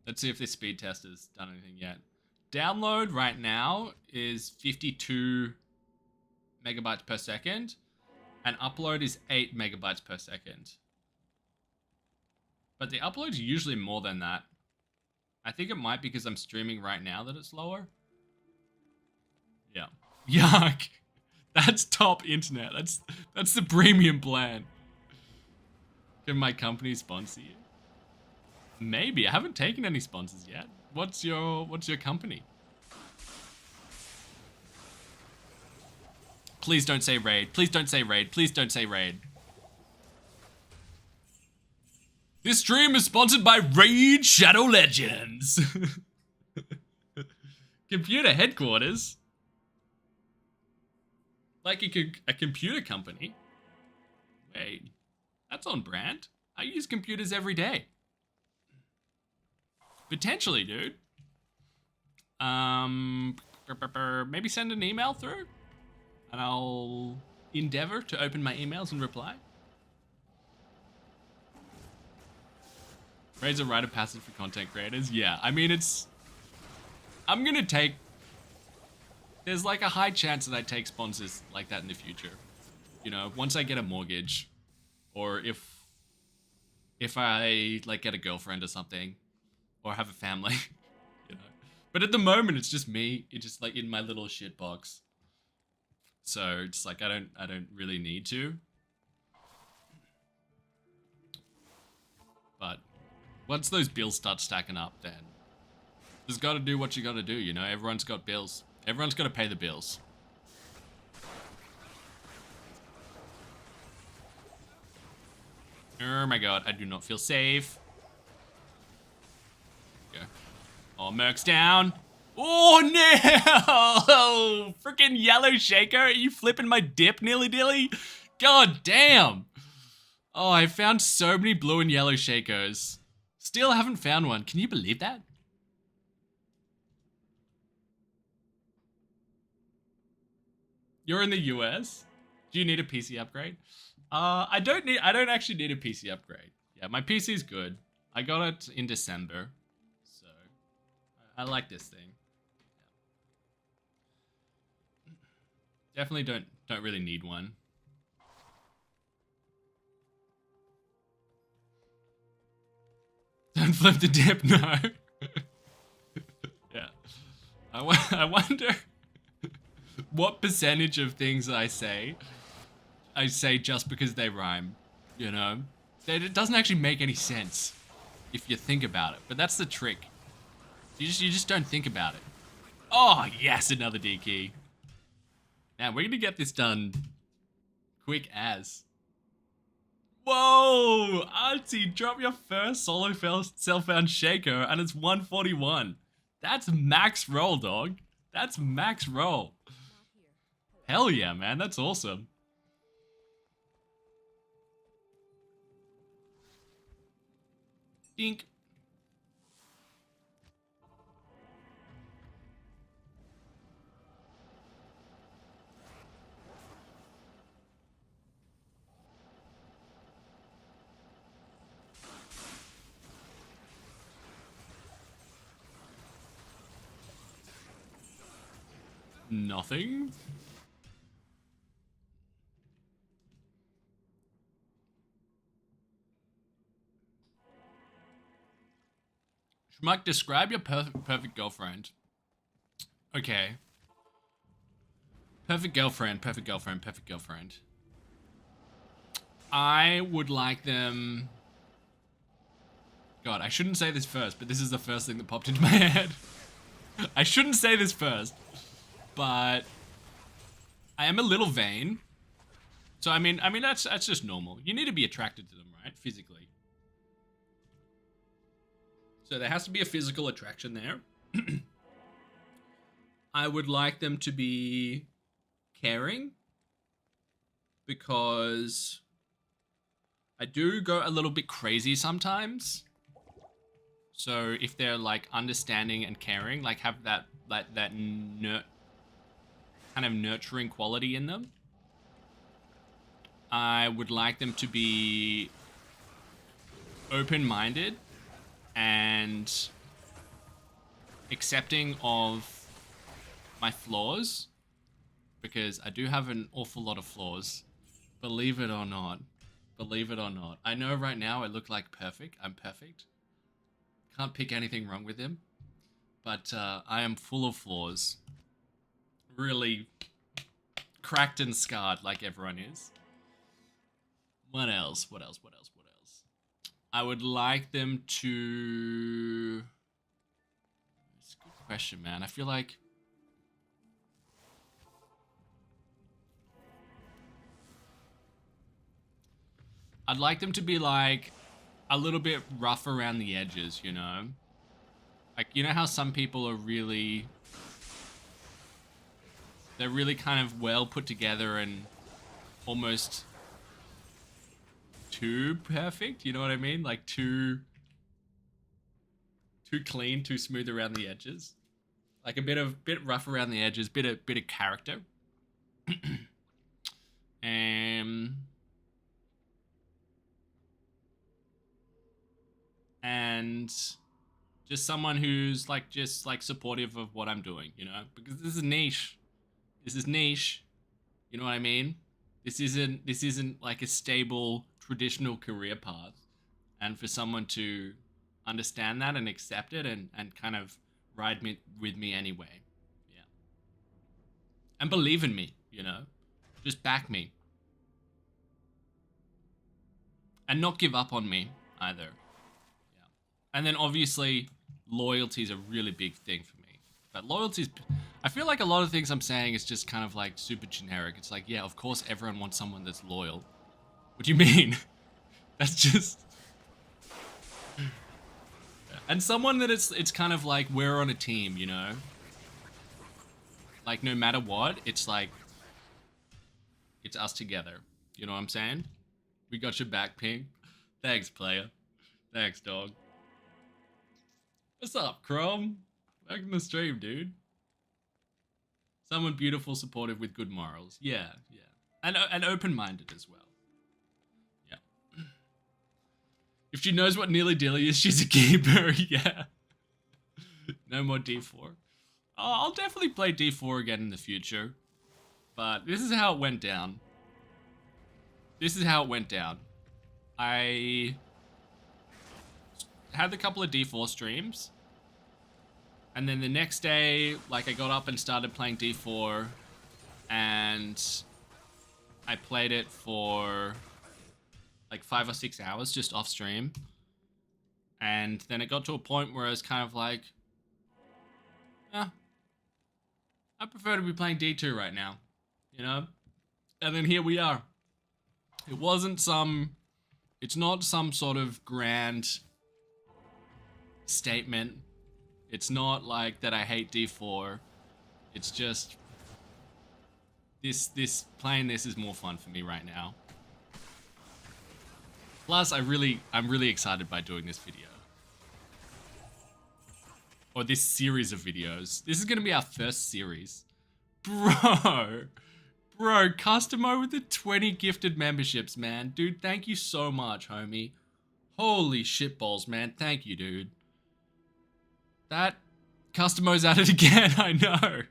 Let's see if this speed test has done anything yet. Download right now is 52 megabytes per second, and upload is 8 megabytes per second. But the upload's usually more than that. I think it might be because I'm streaming right now that it's lower. Yeah. Yuck. That's top internet. That's the premium plan. Can my company sponsor you? Maybe. I haven't taken any sponsors yet. What's your company? Please don't say raid. Please don't say raid. Please don't say raid. This stream is sponsored by Raid Shadow Legends. Computer headquarters? Like a computer company? Wait, that's on brand. I use computers every day. Potentially, dude. Maybe send an email through? and I'll endeavor to open my emails and reply. Raise a rite of passage for content creators. Yeah, I mean, I'm gonna take... There's like a high chance that I take sponsors like that in the future. You know, once I get a mortgage, or if I like get a girlfriend or something, or have a family, you know. But at the moment, it's just me. It's just like in my little shit box. So it's like I don't really need to. But once those bills start stacking up, then just got to do what you got to do. You know, everyone's got bills. Everyone's got to pay the bills. Oh my god, I do not feel safe. Okay. Oh, Merc's down. Oh no! Freaking yellow shaker, are you flipping my dip, nilly dilly? God damn! Oh, I found so many blue and yellow shakers. Still haven't found one. Can you believe that? You're in the US? Do you need a PC upgrade? I don't actually need a PC upgrade. Yeah, my PC's good. I got it in December. So I like this thing. Yeah. Definitely don't really need one. Don't flip the dip, no. Yeah. I wonder what percentage of things I say just because they rhyme, you know? It doesn't actually make any sense if you think about it, but that's the trick. You just don't think about it. Oh, yes, another D key. Now, we're gonna get this done quick as. Whoa! Auntie, drop your first solo self-found shaker, and it's 141. That's max roll, dog. That's max roll. Hell yeah, man. That's awesome. Dink. Nothing. Schmuck, describe your perfect girlfriend. Okay. Perfect girlfriend, perfect girlfriend, perfect girlfriend. I would like them... God, I shouldn't say this first, but this is the first thing that popped into my head. I shouldn't say this first, but I am a little vain. So I mean that's just normal. You need to be attracted to them, right? Physically. So there has to be a physical attraction there. I would like them to be caring, because I do go a little bit crazy sometimes. So if they're like understanding and caring, like have that kind of nurturing quality in them. I would like them to be open-minded and accepting of my flaws, because I do have an awful lot of flaws. Believe it or not. Believe it or not. I know right now I look like perfect. I'm perfect. Can't pick anything wrong with him. But I am full of flaws. Really cracked and scarred like everyone is. What else? What else? What else? What else? I would like them to... It's a good question, man. I feel like... I'd like them to be like a little bit rough around the edges, you know? Like, you know how some people are really... They're really kind of well put together and almost too perfect, you know what I mean? Like too clean, too smooth around the edges. Like a bit rough around the edges, bit of character. And just someone who's like just like supportive of what I'm doing, you know, because this is niche. This is niche. You know what I mean? This isn't like a stable traditional career path. And for someone to understand that and accept it and kind of ride with me anyway. Yeah. And believe in me, you know? Just back me. And not give up on me either. Yeah. And then obviously loyalty is a really big thing for me. But loyalty, I feel like a lot of things I'm saying is just kind of like super generic. It's like, yeah, of course everyone wants someone that's loyal. What do you mean? That's just... And someone that it's kind of like we're on a team, you know? Like no matter what, it's like, it's us together. You know what I'm saying? We got your back, Pink. Thanks, player. Thanks, dog. What's up, Chrome? Back in the stream, dude. Someone beautiful, supportive, with good morals. Yeah, yeah. And open-minded as well. Yeah. If she knows what Neely Dilly is, she's a keeper. Yeah. No more D4. Oh, I'll definitely play D4 again in the future. But this is how it went down. This is how it went down. I had a couple of D4 streams. And then the next day, like, I got up and started playing D4. And I played it for like 5 or 6 hours just off stream. And then it got to a point where I was kind of like, I prefer to be playing D2 right now, you know? And then here we are. It wasn't it's not some sort of grand statement. It's not like that I hate D4. It's just, playing this is more fun for me right now. Plus, I'm really excited by doing this video. Or this series of videos. This is gonna be our first series. Bro, Customo with the 20 gifted memberships, man. Dude, thank you so much, homie. Holy shitballs, man. Thank you, dude. That Customo's at it again, I know.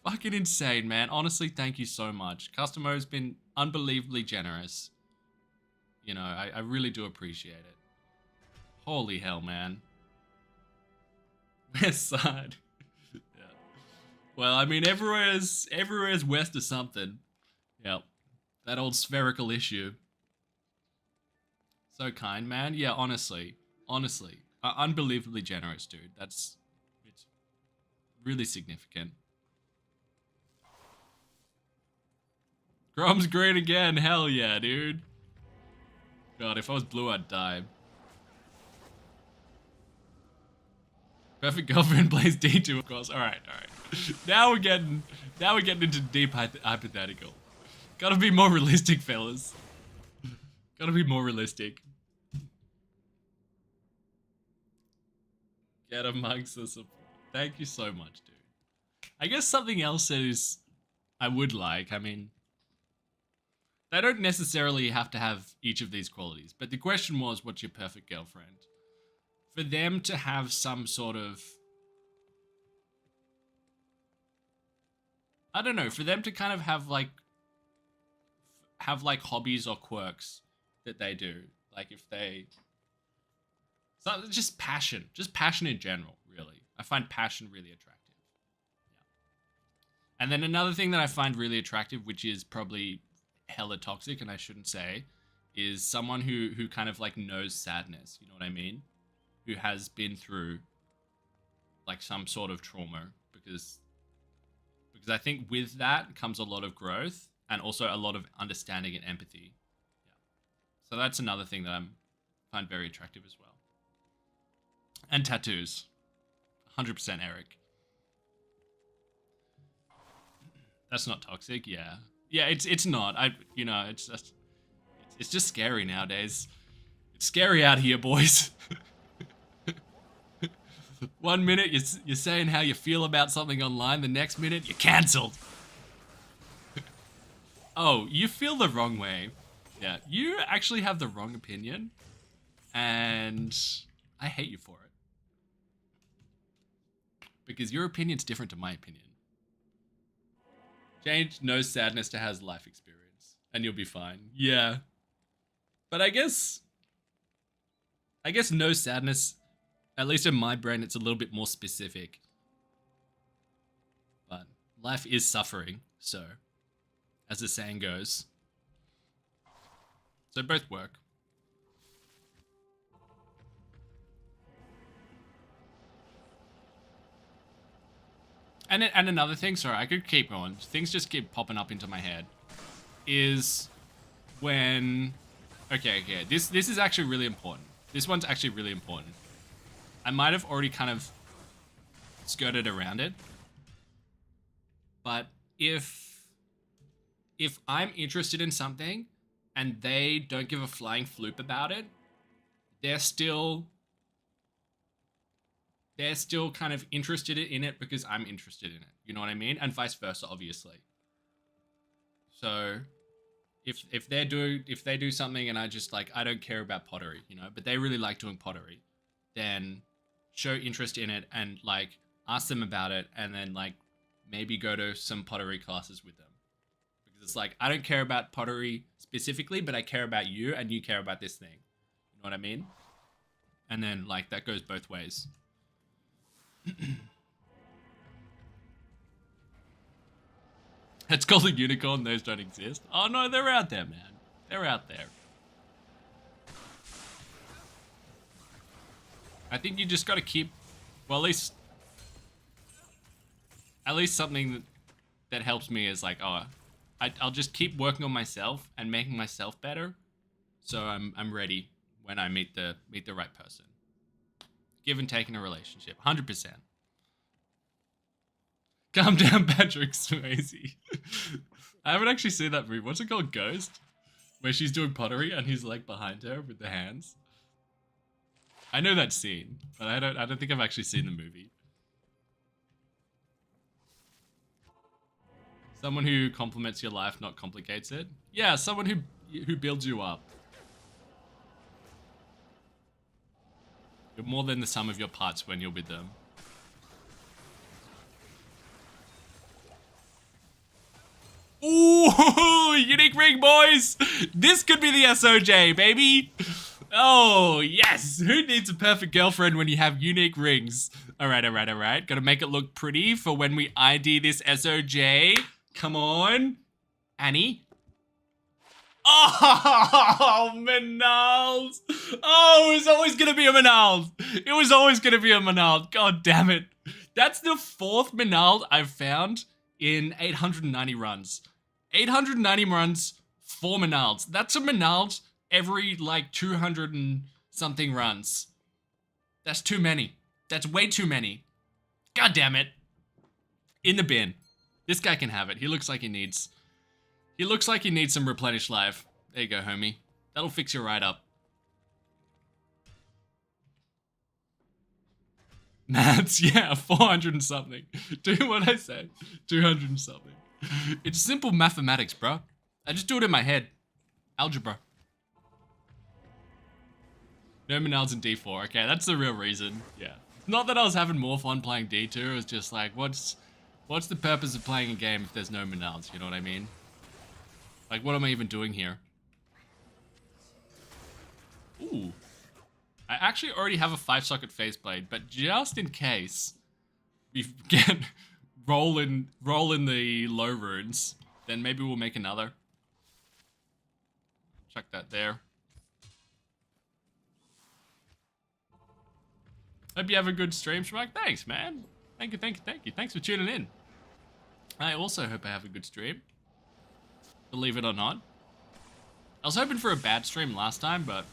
Fucking insane, man. Honestly, thank you so much. Customo's been unbelievably generous. You know, I really do appreciate it. Holy hell, man. West side. Yeah. Well, I mean, everywhere's west of something. Yep. That old spherical issue. So kind, man. Yeah, honestly. Unbelievably generous, dude. It's really significant. Grom's green again. Hell yeah, dude. God, if I was blue, I'd die. Perfect girlfriend plays D2, of course. All right. Now we're getting into deep hypothetical. Gotta be more realistic, fellas. Gotta be more realistic. Get amongst the support. Thank you so much, dude. I guess something else is I would like. I mean, they don't necessarily have to have each of these qualities, but the question was, what's your perfect girlfriend? For them to have some sort of, I don't know, for them to kind of have like hobbies or quirks that they do. Like if they, just passion in general, really. I find passion really attractive. Yeah. And then another thing that I find really attractive, which is probably hella toxic and I shouldn't say, is someone who kind of like knows sadness. You know what I mean? Who has been through like some sort of trauma, because I think with that comes a lot of growth and also a lot of understanding and empathy. Yeah. So that's another thing that I find very attractive as well. And tattoos. 100% Eric. That's not toxic, yeah. Yeah, it's not. It's just scary nowadays. It's scary out here, boys. 1 minute you're saying how you feel about something online, the next minute you're cancelled. Oh, you feel the wrong way. Yeah, you actually have the wrong opinion. And I hate you for it. Because your opinion's different to my opinion. Change no sadness to has life experience. And you'll be fine. Yeah. But I guess no sadness, at least in my brain, it's a little bit more specific. But life is suffering, so, as the saying goes. So both work. And another thing, sorry, I could keep going. Things just keep popping up into my head. Is when... Okay. This is actually really important. This one's actually really important. I might have already kind of skirted around it. But if I'm interested in something and they don't give a flying floop about it, they're still kind of interested in it because I'm interested in it. You know what I mean? And vice versa, obviously. So if they do something and I just like, I don't care about pottery, you know, but they really like doing pottery, then show interest in it and like ask them about it and then like maybe go to some pottery classes with them. Because it's like, I don't care about pottery specifically, but I care about you and you care about this thing. You know what I mean? And then like that goes both ways. It's called a unicorn. Those don't exist. Oh no, they're out there, man. They're out there. I think you just got to keep, well, at least something that helps me is like, oh, I'll just keep working on myself and making myself better, so I'm ready when I meet the right person. Give and take in a relationship, 100%. Calm down, Patrick Swayze. I haven't actually seen that movie. What's it called? Ghost? Where she's doing pottery and he's like behind her with the hands. I know that scene, but I don't think I've actually seen the movie. Someone who complements your life, not complicates it. Yeah, someone who builds you up. You're more than the sum of your parts when you're with them. Ooh, unique ring, boys! This could be the SOJ, baby! Oh, yes! Who needs a perfect girlfriend when you have unique rings? Alright. Gotta make it look pretty for when we ID this SOJ. Come on. Annie? Oh, Manals! Oh, it was always gonna be a Manal! It was always gonna be a Manal. God damn it. That's the 4th Manal I've found in 890 runs. 890 runs, 4 Manals. That's a Manal every like 200 and something runs. That's too many. That's way too many. God damn it. In the bin. This guy can have it. He looks like he needs some replenished life. There you go, homie. That'll fix you right up. Maths, yeah, 400 and something. Do what I say. 200 and something. It's simple mathematics, bro. I just do it in my head. Algebra. No Manals in D4. Okay, that's the real reason. Yeah. Not that I was having more fun playing D2. It was just like, what's the purpose of playing a game if there's no Manals? You know what I mean? Like, what am I even doing here? Ooh. I actually already have a 5-socket faceplate, but just in case we get roll in the low runes, then maybe we'll make another. Chuck that there. Hope you have a good stream, Schmuck. Thanks, man. Thank you. Thanks for tuning in. I also hope I have a good stream. Believe it or not. I was hoping for a bad stream last time, but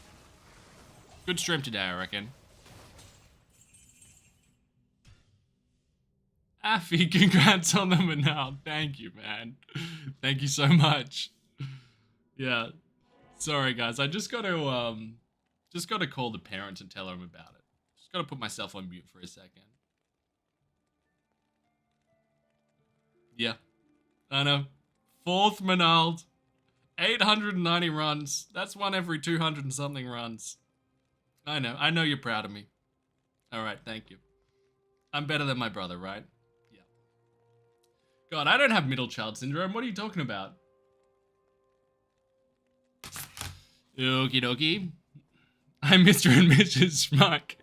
good stream today, I reckon. Affy, congrats on the Manal. Thank you, man. Thank you so much. Yeah. Sorry, guys. I just got to call the parents and tell them about it. Just got to put myself on mute for a second. Yeah. I know. 4th Manal. 890 runs. That's one every 200 and something runs. I know you're proud of me. Alright, thank you. I'm better than my brother, right? Yeah. God, I don't have middle child syndrome. What are you talking about? Okie dokie. I'm Mr. and Mrs. Schmuck.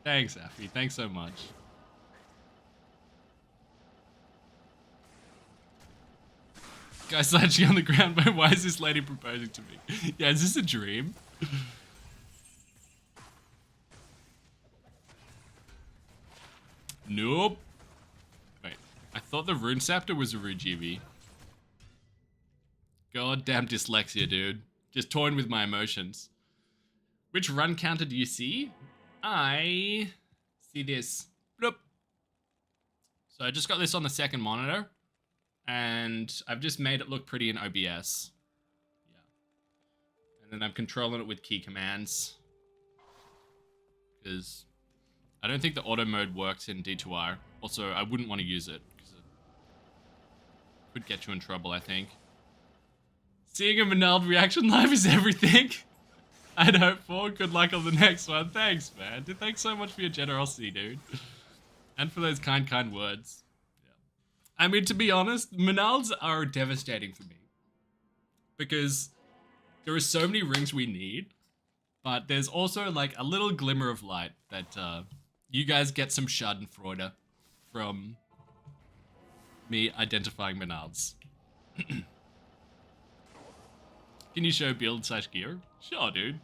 Thanks, Affy. Thanks so much. Guy slouching on the ground, but why is this lady proposing to me? Yeah, is this a dream? Nope. Wait, I thought the Rune Scepter was a Rujibi. Goddamn dyslexia, dude. Just toying with my emotions. Which run counter do you see? I see this. Bloop. So I just got this on the second monitor. And I've just made it look pretty in OBS. Yeah. And then I'm controlling it with key commands. Because I don't think the auto mode works in D2R. Also, I wouldn't want to use it. Because it could get you in trouble, I think. Seeing a Manald reaction live is everything I'd hope for. Good luck on the next one. Thanks, man. Thanks so much for your generosity, dude. And for those kind words. Yeah. I mean, to be honest, Manalds are devastating for me. Because there are so many rings we need. But there's also, like, a little glimmer of light that you guys get some schadenfreude from me identifying Manalds. Can you show build/gear? Sure, dude.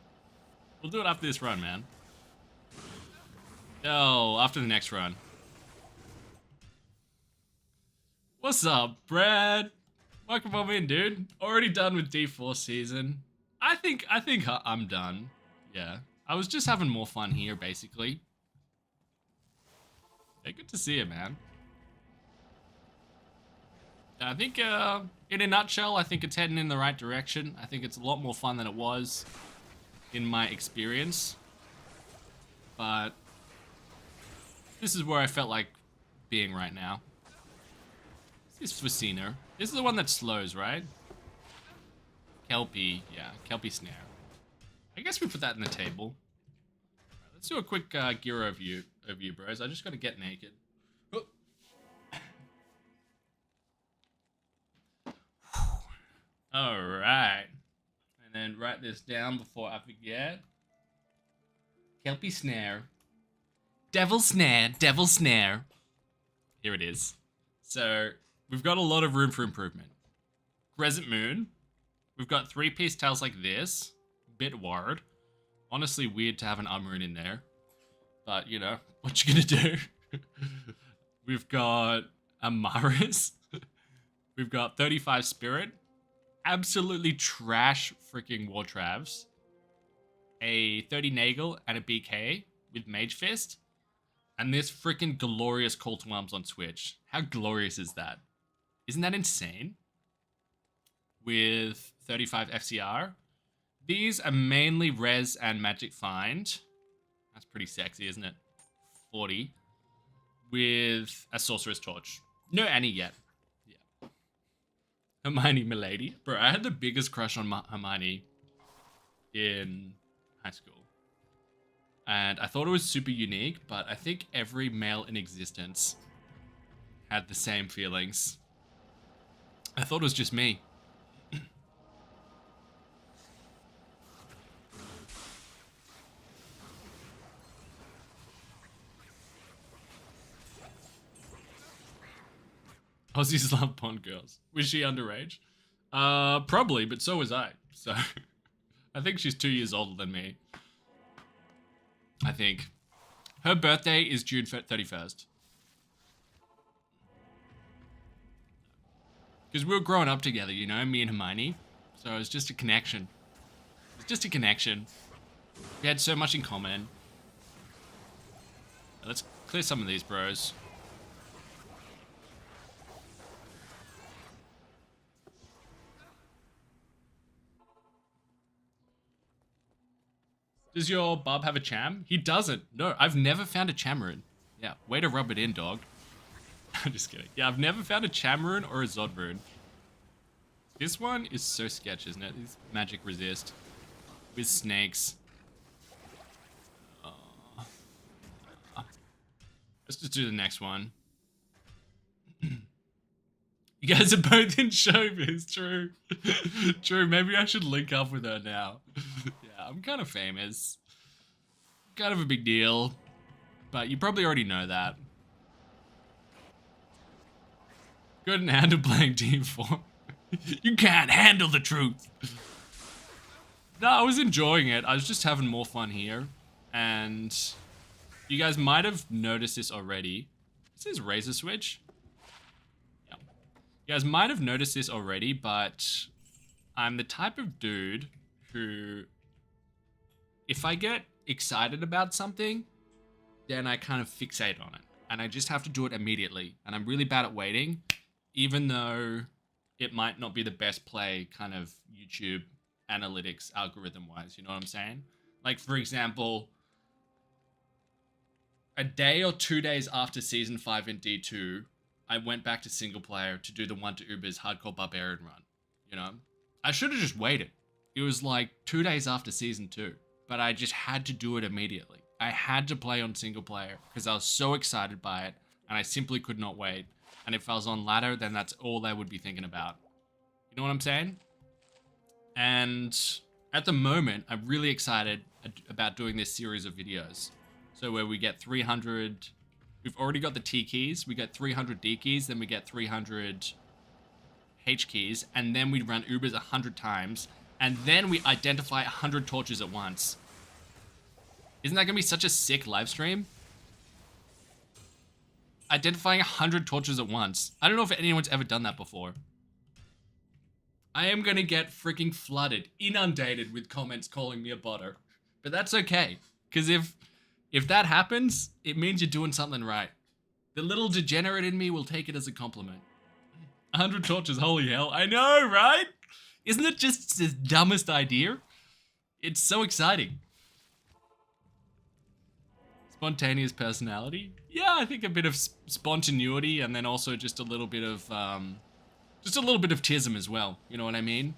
We'll do it after this run, man. Oh, after the next run. What's up, Brad? Welcome on in, dude. Already done with D4 season. I think I'm done. Yeah. I was just having more fun here, basically. Yeah, good to see you, man. I think, in a nutshell, I think it's heading in the right direction. I think it's a lot more fun than it was in my experience. But this is where I felt like being right now. This is Facino. This is the one that slows, right? Kelpie, yeah, Kelpie Snare. I guess we put that in the table. Right, let's do a quick gear overview, bros. I just gotta get naked. Oh. Alright. And then write this down before I forget. Kelpie Snare. Devil Snare, Devil Snare. Here it is. So, we've got a lot of room for improvement. Crescent Moon. We've got 3-piece tails like this. Bit wired. Honestly weird to have an Unrune in there. But, you know, what you gonna do? We've got a Maris. We've got 35 Spirit. Absolutely trash freaking Wartravs. A 30 Nagel and a BK with Mage Fist. And this freaking glorious Call to Arms on Switch. How glorious is that? Isn't that insane? With 35 FCR. These are mainly Res and Magic Find. That's pretty sexy, isn't it? 40. With a Sorceress Torch. No Annie yet. Yeah. Hermione Milady. Bro, I had the biggest crush on Hermione in high school. And I thought it was super unique, but I think every male in existence had the same feelings. I thought it was just me. Aussies love Bond girls. Was she underage? Probably, but so was I. So, I think she's 2 years older than me. I think. Her birthday is June 31st. Because we were growing up together, you know, me and Hermione. So it was just a connection. It was just a connection. We had so much in common. Let's clear some of these, bros. Does your bub have a cham? He doesn't. No, I've never found a Chamarin. Yeah, way to rub it in, dog. I'm just kidding. Yeah, I've never found a Chamrune or a Zod rune. This one is so sketch, isn't it? This magic resist with snakes. Let's just do the next one. You guys are both in showbiz, true. True, maybe I should link up with her now. Yeah, I'm kind of famous. Kind of a big deal. But you probably already know that. Couldn't handle playing Team 4. You can't handle the truth. No, I was enjoying it. I was just having more fun here. And you guys might have noticed this already. This is Razor Switch. Yeah. You guys might have noticed this already, but I'm the type of dude who, if I get excited about something, then I kind of fixate on it. And I just have to do it immediately. And I'm really bad at waiting, even though it might not be the best play kind of YouTube analytics algorithm-wise. You know what I'm saying? Like, for example, a day or 2 days after Season 5 in D2, I went back to single player to do the 1 to Uber's Hardcore Barbarian run. You know? I should have just waited. It was like 2 days after Season 2. But I just had to do it immediately. I had to play on single player because I was so excited by it. And I simply could not wait. And if I was on ladder, then that's all I would be thinking about. You know what I'm saying? And at the moment, I'm really excited about doing this series of videos. So where we get 300, we've already got the T keys, we get 300 D keys, then we get 300 H keys, and then we run Ubers 100 times, and then we identify 100 torches at once. Isn't that gonna be such a sick live stream? Identifying 100 torches at once. I don't know if anyone's ever done that before. I am gonna get freaking flooded, inundated with comments calling me a botter. But that's okay, because if that happens, it means you're doing something right. The little degenerate in me will take it as a compliment. 100 torches, holy hell. I know, right? Isn't it just the dumbest idea? It's so exciting. Spontaneous personality? Yeah, I think a bit of spontaneity and then also just a little bit of tism as well. You know what I mean?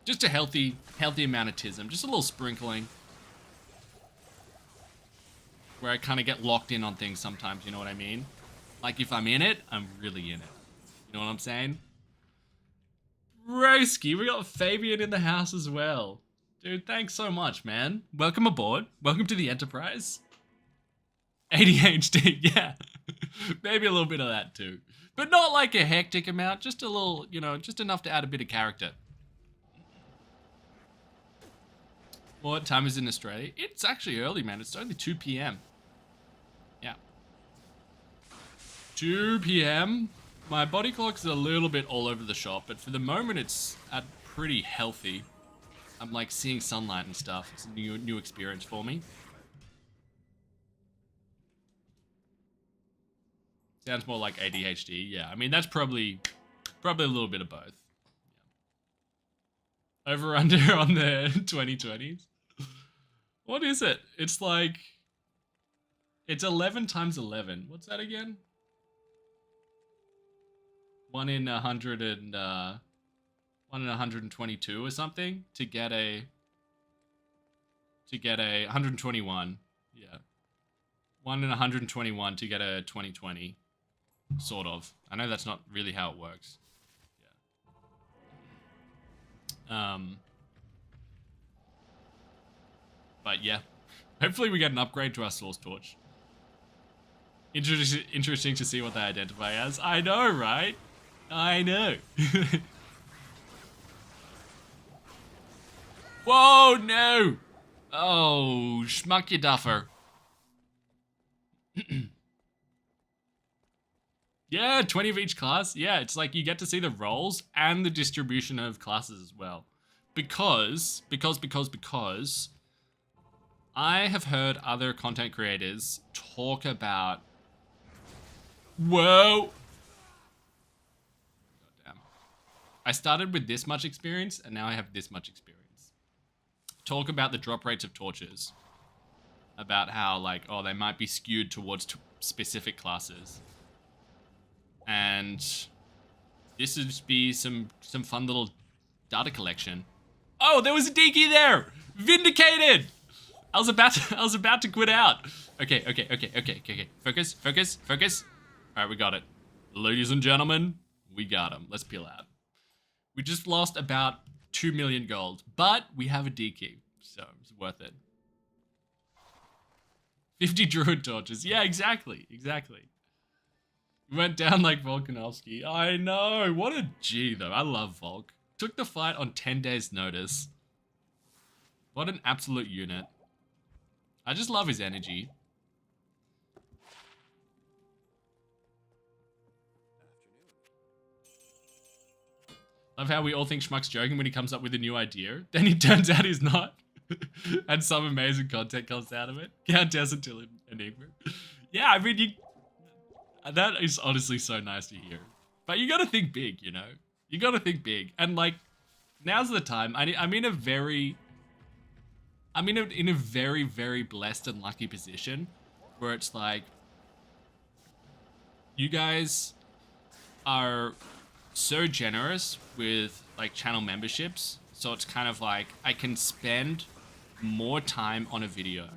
Just a healthy amount of tism. Just a little sprinkling. Where I kind of get locked in on things sometimes, you know what I mean? Like if I'm in it, I'm really in it. You know what I'm saying? Broski, we got Fabian in the house as well. Dude, thanks so much, man. Welcome aboard. Welcome to the Enterprise. ADHD, yeah. Maybe a little bit of that too. But not like a hectic amount, just a little, you know, just enough to add a bit of character. What time is it in Australia? It's actually early, man. It's only 2 p.m. Yeah. 2 p.m. My body clock's a little bit all over the shop, but for the moment it's at pretty healthy. I'm like seeing sunlight and stuff. It's a new experience for me. Sounds more like ADHD. Yeah, I mean that's probably a little bit of both. Yeah. Over under on the 2020s. What is it? It's like it's 11 times 11. What's that again? 1 in 100 and 1 in 122 or something to get a 121. Yeah. 1 in 121 to get a 2020. Sort of. I know that's not really how it works. Yeah. But yeah. Hopefully we get an upgrade to our source torch. Interesting to see what they identify as. I know, right? I know. Whoa, no! Oh, schmuck you duffer. Yeah, 20 of each class. Yeah, it's like you get to see the roles and the distribution of classes as well. Because I have heard other content creators talk about... Whoa! Goddamn. I started with this much experience and now I have this much experience. Talk about the drop rates of torches. About how, like, oh, they might be skewed towards specific classes. And this would be some fun little data collection. Oh, there was a DK there! Vindicated! I was about to quit out. Okay. Focus. Alright, we got it. Ladies and gentlemen, we got him. Let's peel out. We just lost about 2 million gold, but we have a D key, so it's worth it. 50 druid torches. Yeah, exactly. We went down like Volkanovski. I know. What a G, though. I love Volk. Took the fight on 10 days' notice. What an absolute unit. I just love his energy. Love how we all think Schmuck's joking when he comes up with a new idea. Then he turns out he's not. And some amazing content comes out of it. Countess until Enigma. Yeah, I mean, that is honestly so nice to hear. But you gotta think big, you know? You gotta think big. And like, now's the time. I'm in a very, very blessed and lucky position where it's like, you guys are so generous with like channel memberships, so it's kind of like I can spend more time on a video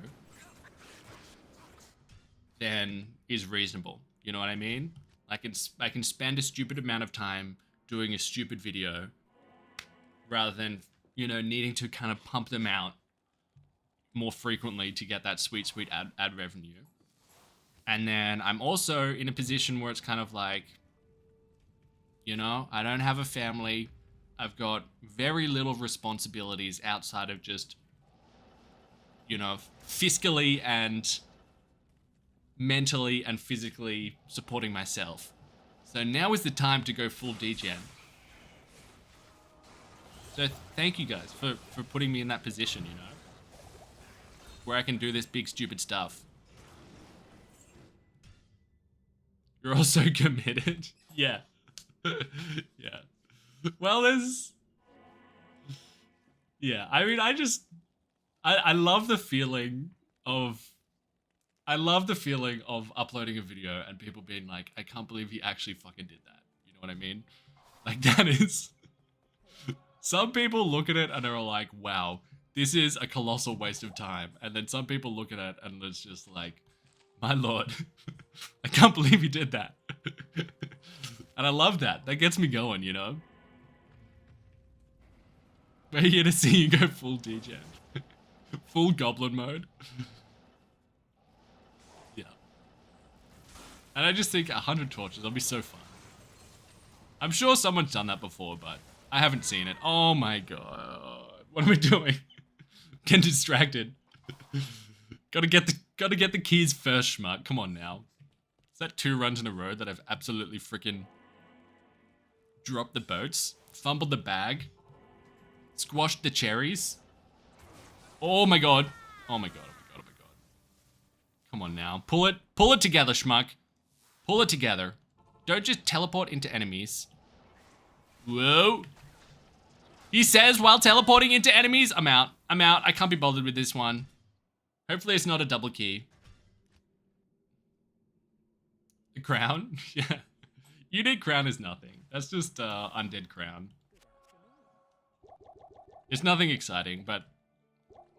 than is reasonable. You know what I mean? I can spend a stupid amount of time doing a stupid video rather than, you know, needing to kind of pump them out more frequently to get that sweet ad revenue. And then I'm also in a position where it's kind of like, you know, I don't have a family. I've got very little responsibilities outside of just, you know, fiscally and mentally and physically supporting myself. So now is the time to go full degen. So thank you guys for putting me in that position, you know, where I can do this big stupid stuff. You're all so committed. Yeah. Yeah. Well, yeah, I mean, I love the feeling of uploading a video and people being like, I can't believe he actually fucking did that. You know what I mean? Like, that is, some people look at it and are like, wow, this is a colossal waste of time. And then some people look at it and it's just like, my lord, I can't believe he did that. And I love that. That gets me going, you know? We're here to see you go full degen. Full goblin mode. Yeah. And I just think 100 torches, that'll be so fun. I'm sure someone's done that before, but I haven't seen it. Oh my god. What am I doing? Getting distracted. Gotta get the keys first, Schmuck. Come on now. Is that 2 runs in a row that I've absolutely freaking dropped the boats, fumbled the bag, squashed the cherries? Oh my god. Oh my god, oh my god, oh my god. Come on now. Pull it together, Schmuck. Pull it together. Don't just teleport into enemies. Whoa. He says while teleporting into enemies, I'm out. I can't be bothered with this one. Hopefully it's not a double key. The crown? Yeah. Unique crown is nothing. That's just undead crown. It's nothing exciting, but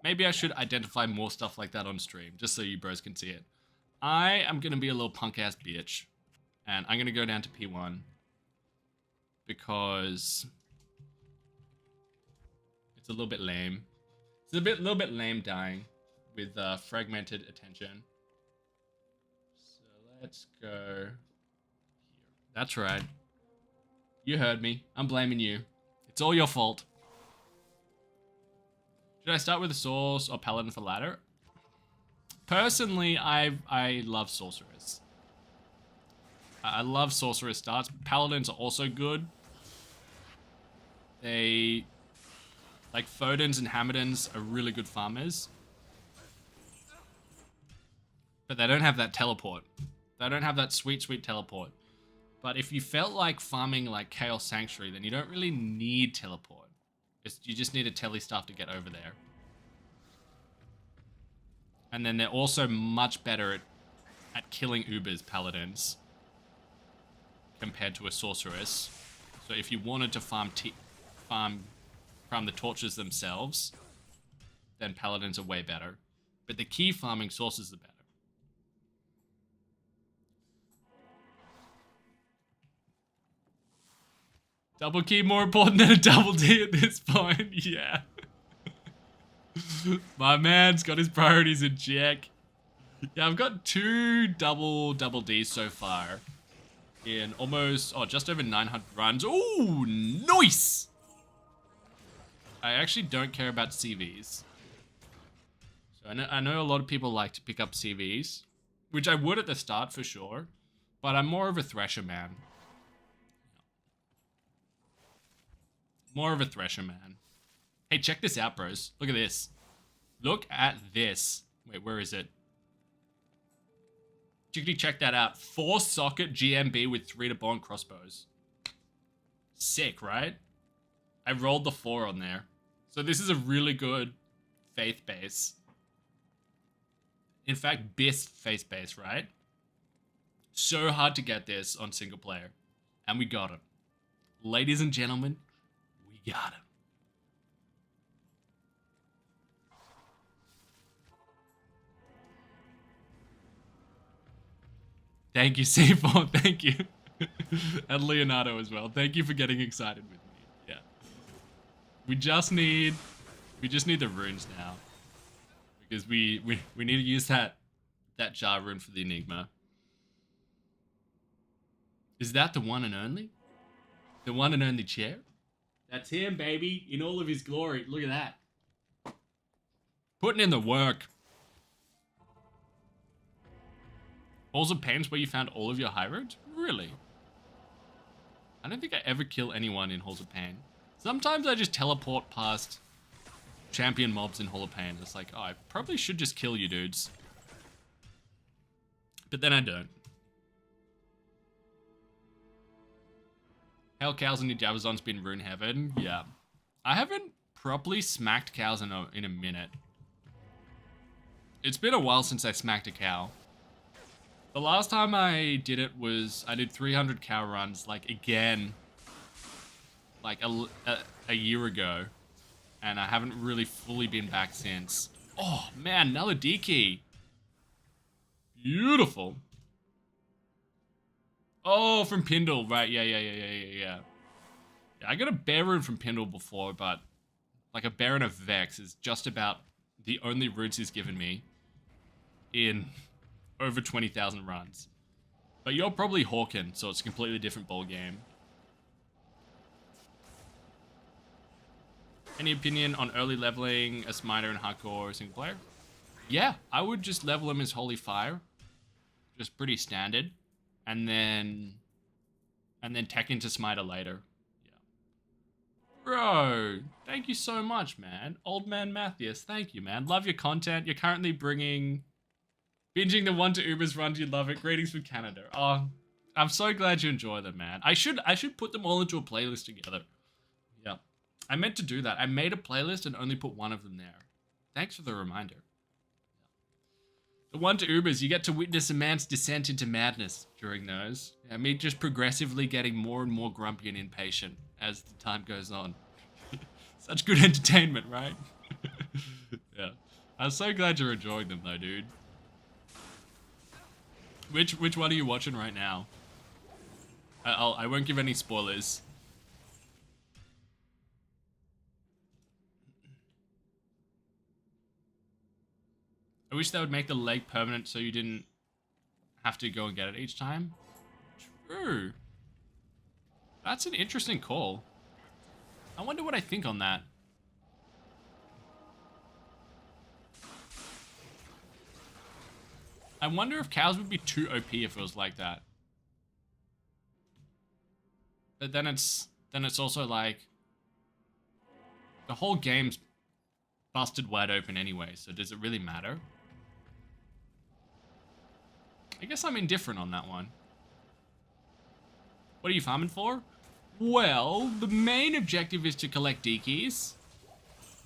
maybe I should identify more stuff like that on stream, just so you bros can see it. I am going to be a little punk-ass bitch, and I'm going to go down to P1, because it's a little bit lame. It's a little bit lame dying with fragmented attention. So let's go here. That's right. You heard me. I'm blaming you. It's all your fault. Should I start with a source or paladin for ladder? Personally, I love sorceress. I love sorceress starts. Paladins are also good. They, like Fodens and Hammerdens, are really good farmers. But they don't have that teleport. They don't have that sweet, sweet teleport. But if you felt like farming like Chaos Sanctuary, then you don't really need teleport. You just need a tele staff to get over there. And then they're also much better at killing Ubers, Paladins. compared to a sorceress. So if you wanted to farm the torches themselves, then paladins are way better. But the key farming sources are better. Double key more important than a double D at this point. Yeah. My man's got his priorities in check. Yeah, I've got 2 double Ds so far. In almost, just over 900 runs. Ooh, nice! I actually don't care about CVs. So I know a lot of people like to pick up CVs, which I would at the start for sure, but I'm more of a Thresher man. More of a Thresher man. Hey, check this out, bros. Look at this. Look at this. Wait, where is it? Chickadee, check that out. 4-socket GMB with 3-to-bone crossbows. Sick, right? I rolled the 4 on there. So this is a really good faith base. In fact, best faith base, right? So hard to get this on single player. And we got him. Ladies and gentlemen, we got him. Thank you, C4. Thank you. And Leonardo as well. Thank you for getting excited with me. Yeah. We just need the runes now. Because we need to use that jar rune for the Enigma. Is that the one and only? The one and only chair? That's him, baby, in all of his glory. Look at that. Putting in the work. Halls of Pain's where you found all of your high roads? Really? I don't think I ever kill anyone in Halls of Pain. Sometimes I just teleport past champion mobs in Hall of Pain. It's like, oh, I probably should just kill you dudes. But then I don't. Hell, cows in the Jabazon's been rune heaven. Yeah. I haven't properly smacked cows in a minute. It's been a while since I smacked a cow. The last time I did it was, I did 300 cow runs, like, again, like, a year ago. And I haven't really fully been back since. Oh, man, another D key. Beautiful. Oh, from Pindle, right, yeah. Yeah, I got a bear rune from Pindle before, but, like, a Baron of Vex is just about the only runes he's given me in over 20,000 runs. But you're probably Hawken, so it's a completely different ball game. Any opinion on early leveling a smiter in hardcore or single player? Yeah, I would just level him as Holy Fire. Just pretty standard. And then tech into smiter later. Yeah. Bro, thank you so much, man. Old man Matthias, thank you, man. Love your content. You're currently binging the 1 to Ubers run. You love it. Greetings from Canada. Oh, I'm so glad you enjoy them, man. I should put them all into a playlist together. Yeah. I meant to do that. I made a playlist and only put one of them there. Thanks for the reminder. The 1 to Ubers, you get to witness a man's descent into madness during those. Yeah, me just progressively getting more and more grumpy and impatient as the time goes on. Such good entertainment, right? Yeah. I'm so glad you're enjoying them though, dude. Which one are you watching right now? I won't give any spoilers. I wish they would make the leg permanent so you didn't have to go and get it each time. True. That's an interesting call. I wonder what I think on that. I wonder if cows would be too OP if it was like that. But then it's also like the whole game's busted wide open anyway, so does it really matter? I guess I'm indifferent on that one. What are you farming for? Well, the main objective is to collect D keys.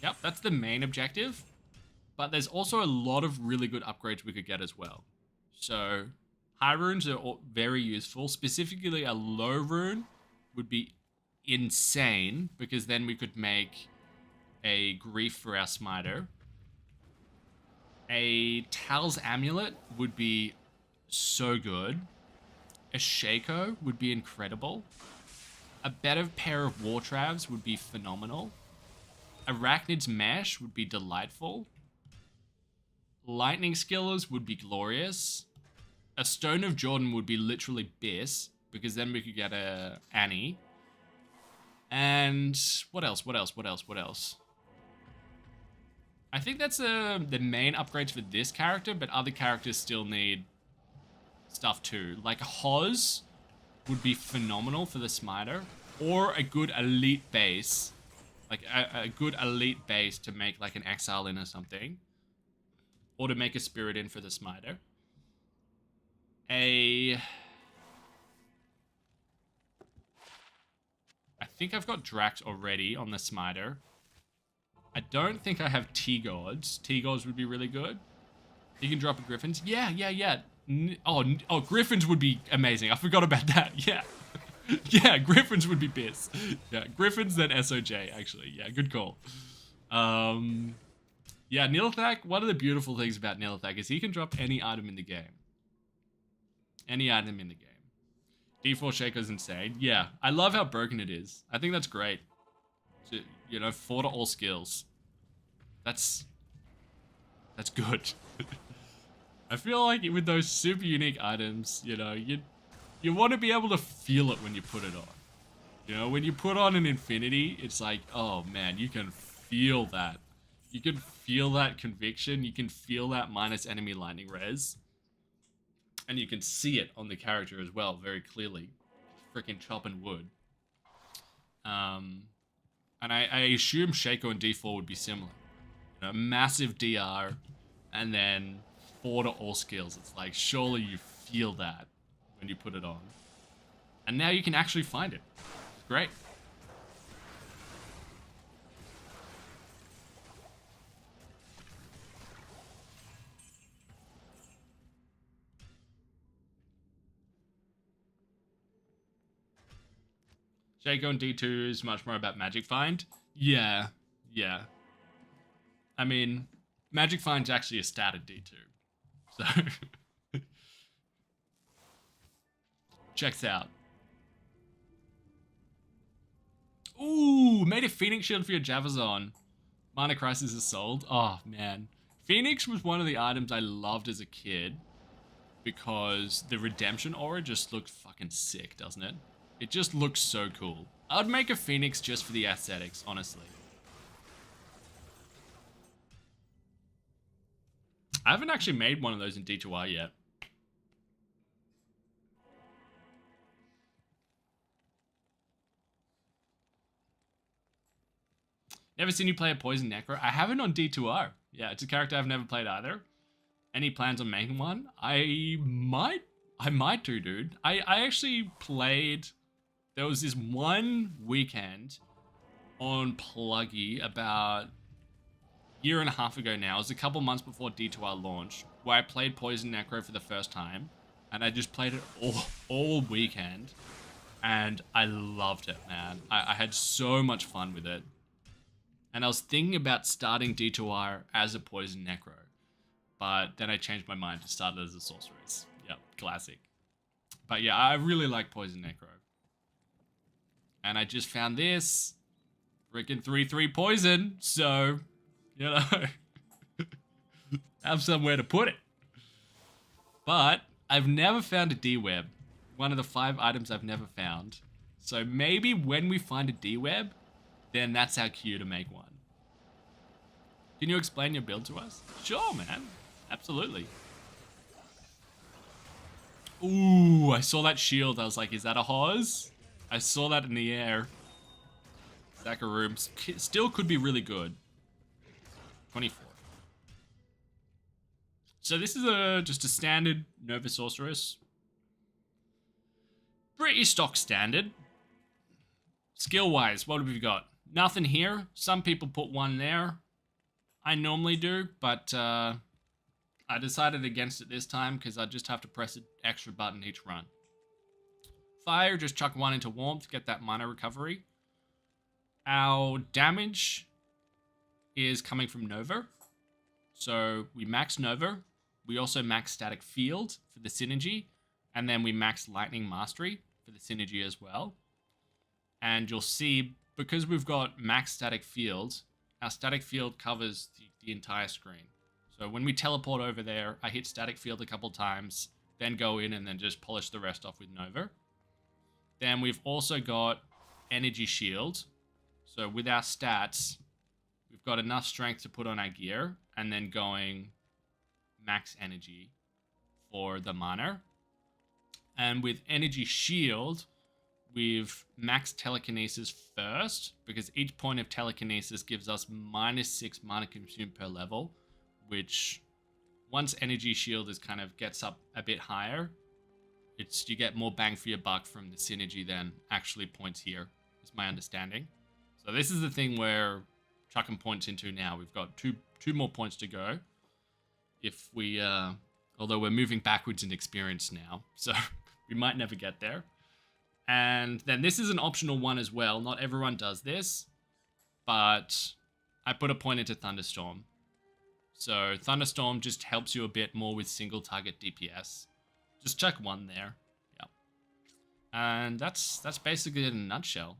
Yep, that's the main objective. But there's also a lot of really good upgrades we could get as well. So, High runes are very useful. Specifically, a low rune would be insane because then we could make a grief for our smiter. A Tal's amulet would be so good. A Shaco would be incredible. A better pair of war travs would be phenomenal. Arachnid's mesh would be delightful. Lightning skillers would be glorious. A Stone of Jordan would be literally bliss, because then we could get a Annie. And what else? I think that's the main upgrades for this character, but other characters still need stuff too. Like Hoz would be phenomenal for the smiter, or a good elite base. Like a good elite base to make like an exile in or something. Or to make a spirit in for the smiter. I think I've got Drax already on the smiter. I don't think I have T-Gods. T-Gods would be really good. You can drop a Griffins. Yeah. Oh, Griffins would be amazing. I forgot about that. Yeah. Yeah, Griffins would be piss. Yeah, Griffins then SOJ, actually. Yeah, good call. Yeah, Nilithak, one of the beautiful things about Nilithak is he can drop any item in the game. Any item in the game. D4 Shaco's insane. Yeah, I love how broken it is. I think that's great. So, you know, 4 to all skills. That's good. I feel like with those super unique items, you know, you want to be able to feel it when you put it on. You know, when you put on an Infinity, it's like, oh man, you can feel that. You can feel that conviction. You can feel that minus enemy lightning res. And you can see it on the character as well, very clearly. Freaking chopping wood. And I assume Shaco and D4 would be similar. You know, massive DR, and then 4 to all skills. It's like, surely you feel that when you put it on. And now you can actually find it. It's great. Shaco and D2 is much more about Magic Find. Yeah. I mean, Magic Find's actually a stat at D2. So, checks out. Ooh, made a Phoenix Shield for your Javazon. Mana Crisis is sold. Oh, man. Phoenix was one of the items I loved as a kid because the Redemption Aura just looked fucking sick, doesn't it? It just looks so cool. I'd make a Phoenix just for the aesthetics, honestly. I haven't actually made one of those in D2R yet. Never seen you play a Poison Necro. I haven't on D2R. Yeah, it's a character I've never played either. Any plans on making one? I might do, dude. I actually played... There was this one weekend on Pluggy about a year and a half ago now. It was a couple months before D2R launched, where I played Poison Necro for the first time. And I just played it all weekend. And I loved it, man. I had so much fun with it. And I was thinking about starting D2R as a Poison Necro. But then I changed my mind to start it as a Sorceress. Yep, classic. But yeah, I really like Poison Necro. And I just found this. Freaking 3/3 poison. So, you know. Have somewhere to put it. But I've never found a D-Web. One of the 5 items I've never found. So maybe when we find a D-Web, then that's our cue to make one. Can you explain your build to us? Sure, man. Absolutely. Ooh, I saw that shield. I was like, is that a Hoz? I saw that in the air. Zakaroom still could be really good. 24. So this is just a standard Nova Sorceress. Pretty stock standard. Skill-wise, what have we got? Nothing here. Some people put one there. I normally do, but I decided against it this time because I just have to press an extra button each run. Fire, just chuck 1 into warmth, get that mana recovery. Our damage is coming from Nova. So we max Nova. We also max Static Field for the synergy. And then we max Lightning Mastery for the synergy as well. And you'll see, because we've got max Static Field, our Static Field covers the entire screen. So when we teleport over there, I hit Static Field a couple times, then go in and then just polish the rest off with Nova. Then we've also got Energy Shield. So with our stats, we've got enough strength to put on our gear, and then going max energy for the mana. And with Energy Shield, we've maxed Telekinesis first, because each point of Telekinesis gives us -6 mana consumed per level, which once Energy Shield is kind of gets up a bit higher, you get more bang for your buck from the synergy than actually points here, is my understanding. So this is the thing where chucking points into now. We've got two more points to go. If we, although we're moving backwards in experience now, so we might never get there. And then this is an optional one as well. Not everyone does this, but I put a point into Thunderstorm. So Thunderstorm just helps you a bit more with single target DPS. Just chuck 1 there. Yeah. And that's basically it in a nutshell.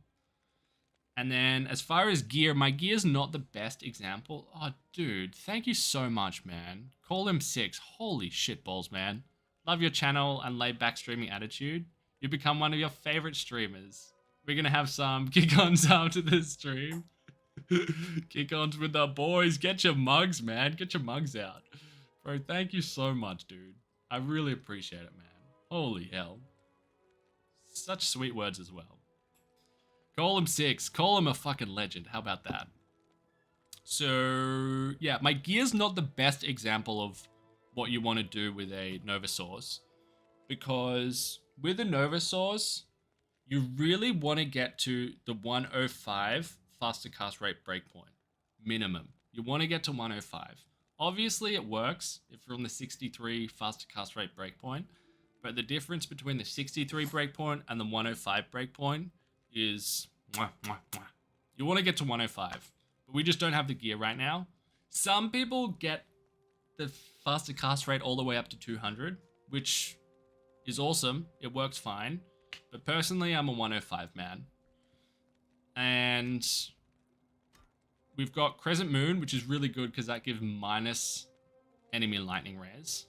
And then as far as gear, my gear's not the best example. Oh, dude, thank you so much, man. Call him 6. Holy shitballs, man. Love your channel and laid back streaming attitude. You become one of your favorite streamers. We're gonna have some kick-ons after this stream. Kick-ons with the boys. Get your mugs, man. Get your mugs out. Bro, thank you so much, dude. I really appreciate it, man. Holy hell. Such sweet words as well. Call him 6. Call him a fucking legend. How about that? So, yeah, my gear's not the best example of what you want to do with a Nova Source. Because with a Nova Source, you really want to get to the 105 faster cast rate breakpoint. Minimum. You want to get to 105. Obviously, it works if you're on the 63 faster cast rate breakpoint. But the difference between the 63 breakpoint and the 105 breakpoint is you want to get to 105, but we just don't have the gear right now. Some people get the faster cast rate all the way up to 200, which is awesome. It works fine, but personally, I'm a 105 man. And we've got Crescent Moon, which is really good because that gives minus enemy lightning rays.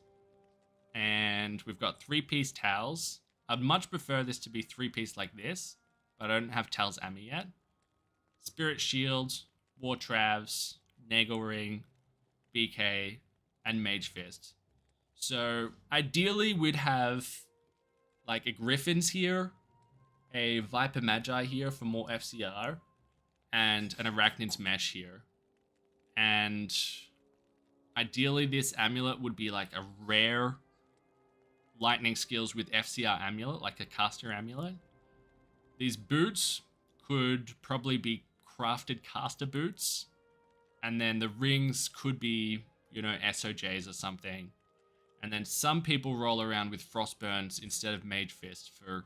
And we've got 3-piece towels. I'd much prefer this to be 3-piece like this, but I don't have Tal's Ammy yet. Spirit Shield, War Travs, Nagel Ring, BK, and Mage Fist. So ideally we'd have like a Griffin's here, a Viper Magi here for more FCR, and an Arachnid's Mesh here. And ideally this amulet would be like a rare lightning skills with FCR amulet, like a caster amulet. These boots could probably be crafted caster boots. And then the rings could be, you know, SOJs or something. And then some people roll around with Frostburns instead of Mage Fist for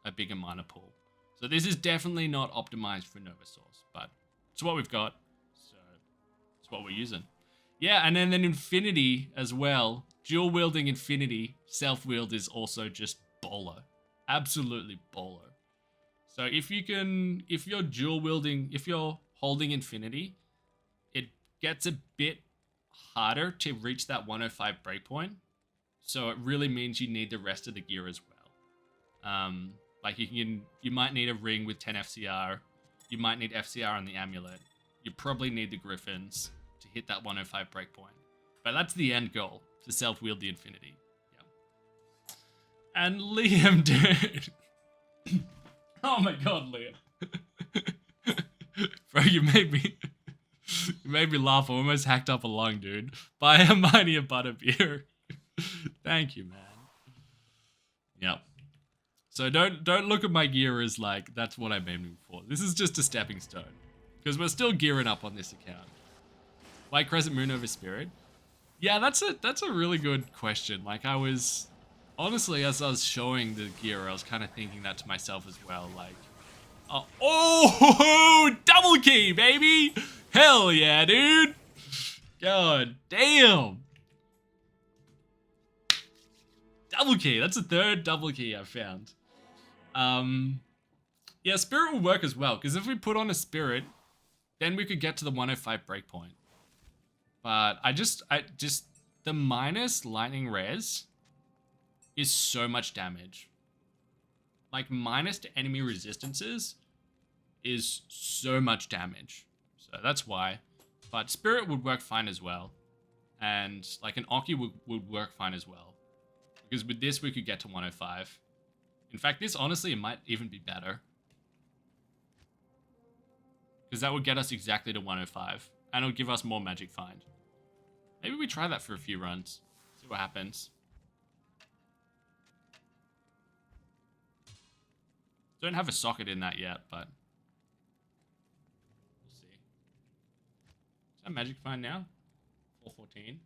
a bigger mana pool. So this is definitely not optimized for Nova Source, but it's what we've got. So it's what we're using. Yeah, and then Infinity as well. Dual wielding Infinity, self-wield is also just bowler. Absolutely bowler. So if you're dual wielding, if you're holding Infinity, it gets a bit harder to reach that 105 breakpoint. So it really means you need the rest of the gear as well. Like you might need a ring with 10 FCR. You might need FCR on the amulet. You probably need the Griffins to hit that 105 breakpoint. But that's the end goal, to self-wield the Infinity. Yeah. And Liam, dude. Oh my god, Liam. Bro, you made me laugh. I almost hacked up a lung, dude. Buy Hermione a butterbeer. Thank you, man. Yep. So don't look at my gear as like, that's what I'm aiming for. This is just a stepping stone. Because we're still gearing up on this account. White Crescent Moon over Spirit. Yeah, that's a really good question. Like I was honestly, as I was showing the gear, I was kind of thinking that to myself as well. Like, oh, double key, baby! Hell yeah, dude! God damn! Double key. That's the third double key I've found. Yeah, spirit will work as well because if we put on a spirit, then we could get to the 105 breakpoint. But I just the minus lightning res is so much damage. Like minus to enemy resistances is so much damage. So that's why. But spirit would work fine as well. And like an Oki would work fine as well. Because with this we could get to 105. In fact, this honestly, it might even be better. Because that would get us exactly to 105. And it'll give us more magic find. Maybe we try that for a few runs. See what happens. Don't have a socket in that yet, but we'll see. Is that magic find now? 414.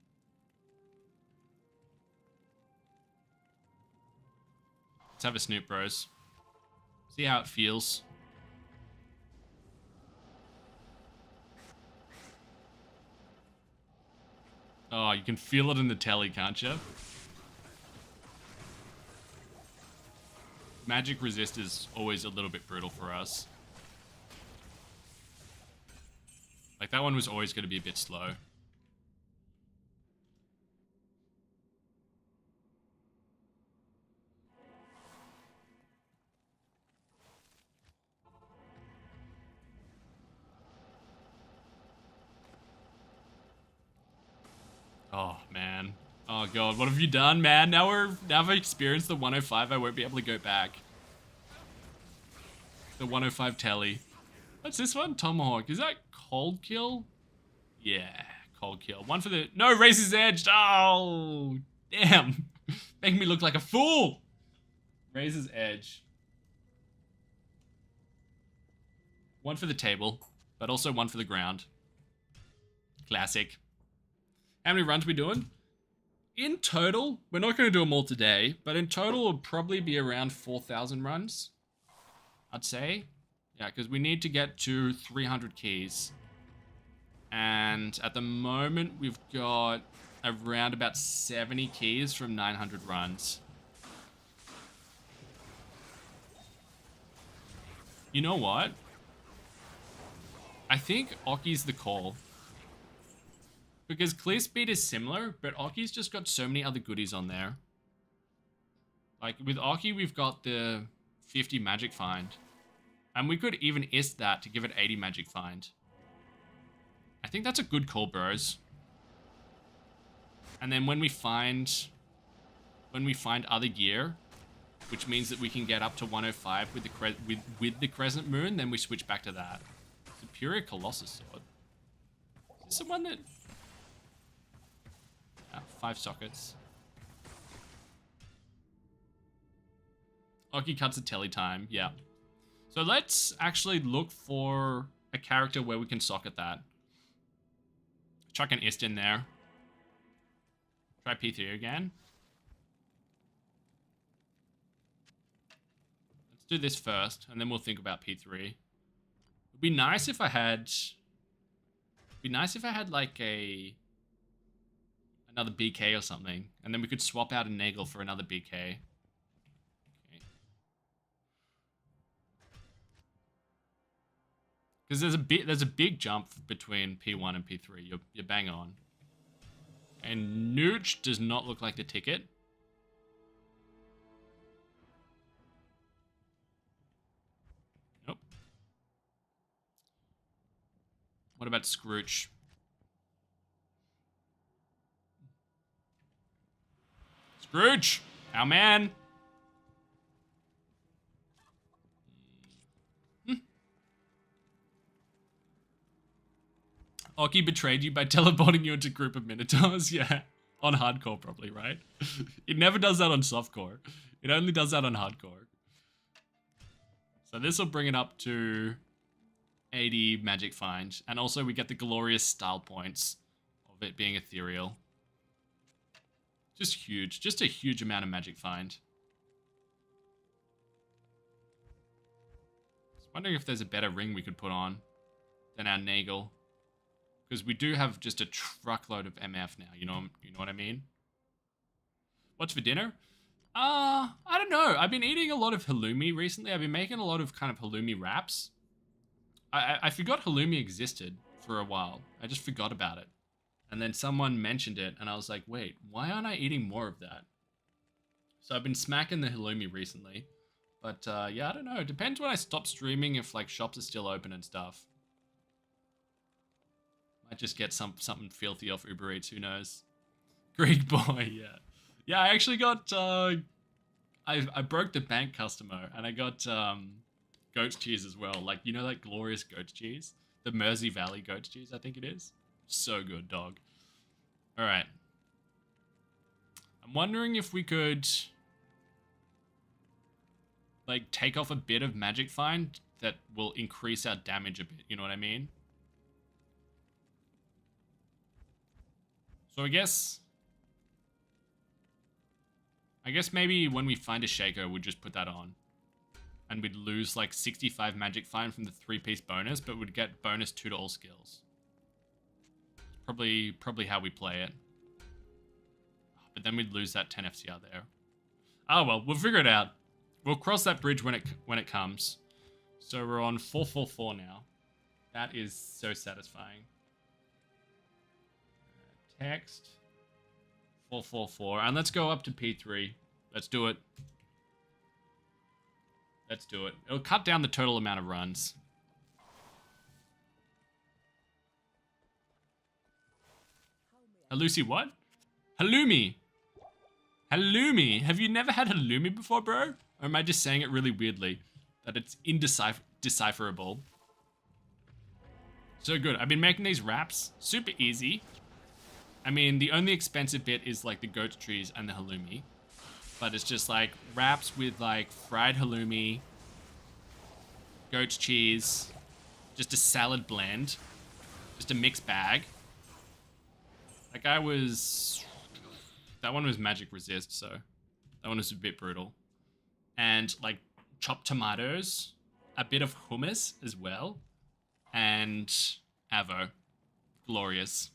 Let's have a snoop, bros. See how it feels. Oh, you can feel it in the telly, can't you? Magic resist is always a little bit brutal for us. Like, that one was always going to be a bit slow. Oh, man. Oh, God. What have you done, man? Now I've experienced the 105. I won't be able to go back. The 105 telly. What's this one? Tomahawk. Is that cold kill? Yeah, cold kill. One for the... No, Razor's Edge. Oh, damn. Making me look like a fool. Razor's Edge. One for the table, but also one for the ground. Classic. How many runs we doing? In total, we're not going to do them all today, but in total it'll probably be around 4,000 runs, I'd say. Yeah, because we need to get to 300 keys. And at the moment, we've got around about 70 keys from 900 runs. You know what? I think Oki's the call. Because clear speed is similar, but Oki's just got so many other goodies on there. Like, with Oki, we've got the 50 magic find. And we could even ist that to give it 80 magic find. I think that's a good call, bros. And then when we find other gear, which means that we can get up to 105 with the Crescent Moon, then we switch back to that. Superior Colossus Sword. Is this the one that... 5 sockets. Oki cuts a telly time, yeah. So let's actually look for a character where we can socket that. Chuck an ist in there. Try P3 again. Let's do this first, and then we'll think about P3. It'd be nice if I had... like another BK or something, and then we could swap out a Nagel for another BK. Okay. Because there's a big jump between P1 and P3. You're bang on. And Nooch does not look like the ticket. Nope. What about Scrooge? Scrooge! Our man! Oki betrayed you by teleporting you into a group of Minotaurs? Yeah. On hardcore, probably, right? It never does that on softcore. It only does that on hardcore. So this will bring it up to 80 magic find. And also we get the glorious style points of it being ethereal. Just huge. Just a huge amount of magic find. Just wondering if there's a better ring we could put on than our Nagel. Because we do have just a truckload of MF now, you know what I mean? What's for dinner? I don't know. I've been eating a lot of halloumi recently. I've been making a lot of kind of halloumi wraps. I forgot halloumi existed for a while. I just forgot about it. And then someone mentioned it, and I was like, wait, why aren't I eating more of that? So I've been smacking the halloumi recently. But yeah, I don't know. It depends when I stop streaming if like shops are still open and stuff. Might just get something filthy off Uber Eats, who knows? Greek boy, yeah. Yeah, I actually got, I broke the bank customer, and I got goat's cheese as well. Like, you know that glorious goat's cheese? The Mersey Valley goat's cheese, I think it is. So good, dog. Alright. I'm wondering if we could, like, take off a bit of magic find that will increase our damage a bit, you know what I mean? So I guess maybe when we find a shaker, we'd just put that on. And we'd lose like 65 magic find from the 3-piece bonus, but we'd get bonus 2 to all skills. Probably how we play it. But then we'd lose that 10 FCR there. Oh well, we'll figure it out. We'll cross that bridge when it comes. So we're on 444 now. That is so satisfying. Text. 444. And let's go up to P3. Let's do it. Let's do it. It'll cut down the total amount of runs. Halluci what? Halloumi. Halloumi. Have you never had halloumi before, bro? Or am I just saying it really weirdly? That it's indecipherable. So good. I've been making these wraps. Super easy. I mean, the only expensive bit is like the goat trees and the halloumi. But it's just like wraps with like fried halloumi, goat's cheese, just a salad blend, just a mixed bag. That one was magic resist, so that one was a bit brutal. And like chopped tomatoes, a bit of hummus as well, and avo. Glorious.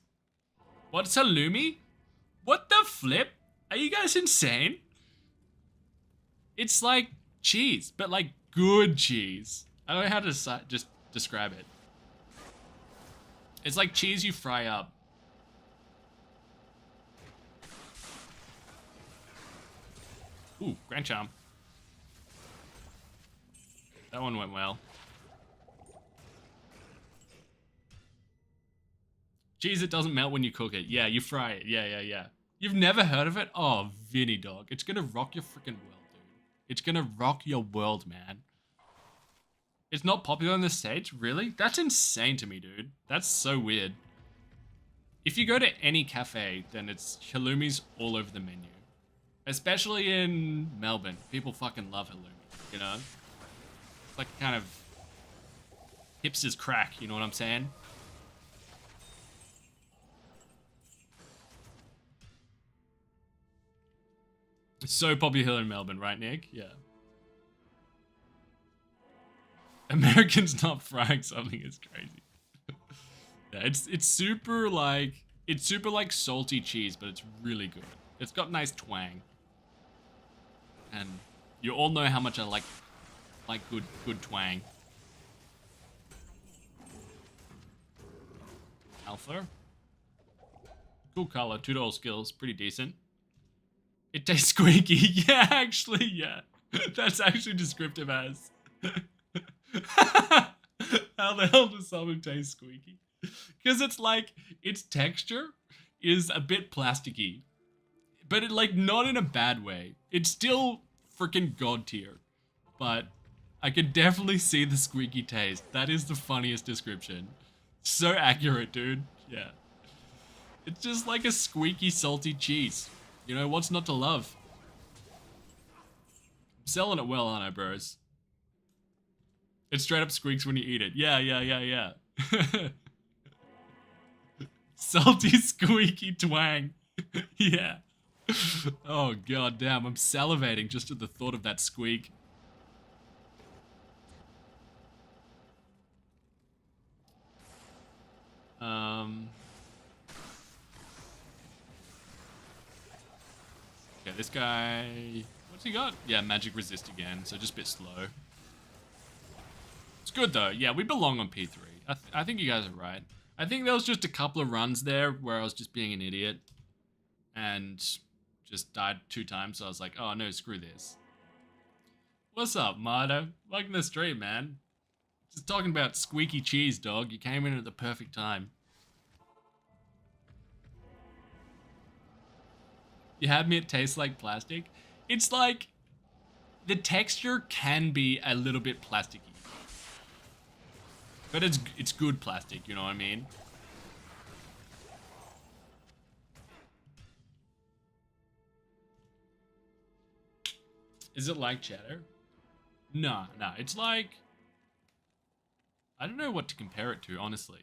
What's halloumi? What the flip? Are you guys insane? It's like cheese, but like good cheese. I don't know how to just describe it. It's like cheese you fry up. Ooh, Grand Charm. That one went well. Cheese that doesn't melt when you cook it. Yeah, you fry it. Yeah. You've never heard of it? Oh, Vinny dog. It's gonna rock your freaking world, dude. It's gonna rock your world, man. It's not popular in the States? Really? That's insane to me, dude. That's so weird. If you go to any cafe, then it's halloumis all over the menu. Especially in Melbourne. People fucking love halloumi, you know? It's like kind of hipsters crack, you know what I'm saying? It's so popular in Melbourne, right, Nick? Yeah. Americans not frying something is crazy. Yeah, it's super like salty cheese, but it's really good. It's got nice twang. And you all know how much I like good twang. Alpha. Cool color, $2 skills, pretty decent. It tastes squeaky. Yeah, actually, yeah. That's actually descriptive as. How the hell does something taste squeaky? Because it's like, its texture is a bit plasticky. But it like, not in a bad way. It's still freaking god tier. But I can definitely see the squeaky taste. That is the funniest description. So accurate, dude. Yeah. It's just like a squeaky, salty cheese. You know, what's not to love? I'm selling it well, aren't I, bros? It straight up squeaks when you eat it. Yeah. Salty, squeaky twang. Yeah. Oh god damn, I'm salivating just at the thought of that squeak. Okay, this guy, what's he got? Yeah, magic resist again, so just a bit slow. It's good though. Yeah, we belong on P3. I think you guys are right. I think there was just a couple of runs there where I was just being an idiot and just died 2 times. So I was like, oh no, screw this. What's up, Marta? Welcome to the stream, man. Just talking about squeaky cheese, dog. You came in at the perfect time. You had me, it tastes like plastic. It's like, the texture can be a little bit plasticky. But it's good plastic, you know what I mean? Is it like cheddar? No, it's like... I don't know what to compare it to, honestly.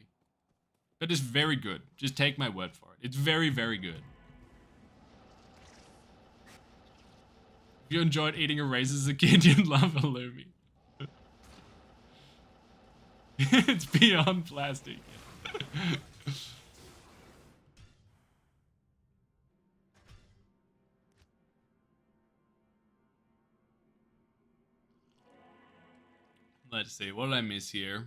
But it's very good. Just take my word for it. It's very, very good. If you enjoyed eating a raisin as a kid, you'd love halloumi. It's beyond plastic. Let's see, what did I miss here?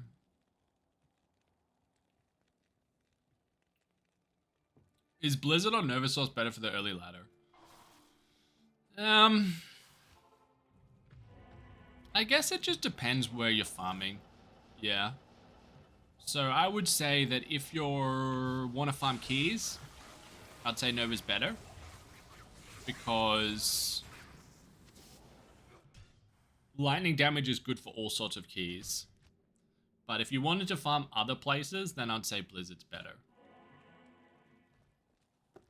Is Blizzard or Novasource better for the early ladder? I guess it just depends where you're farming. Yeah. So I would say that if you're want to farm keys, I'd say Nova's better. Because lightning damage is good for all sorts of keys. But if you wanted to farm other places, then I'd say Blizzard's better.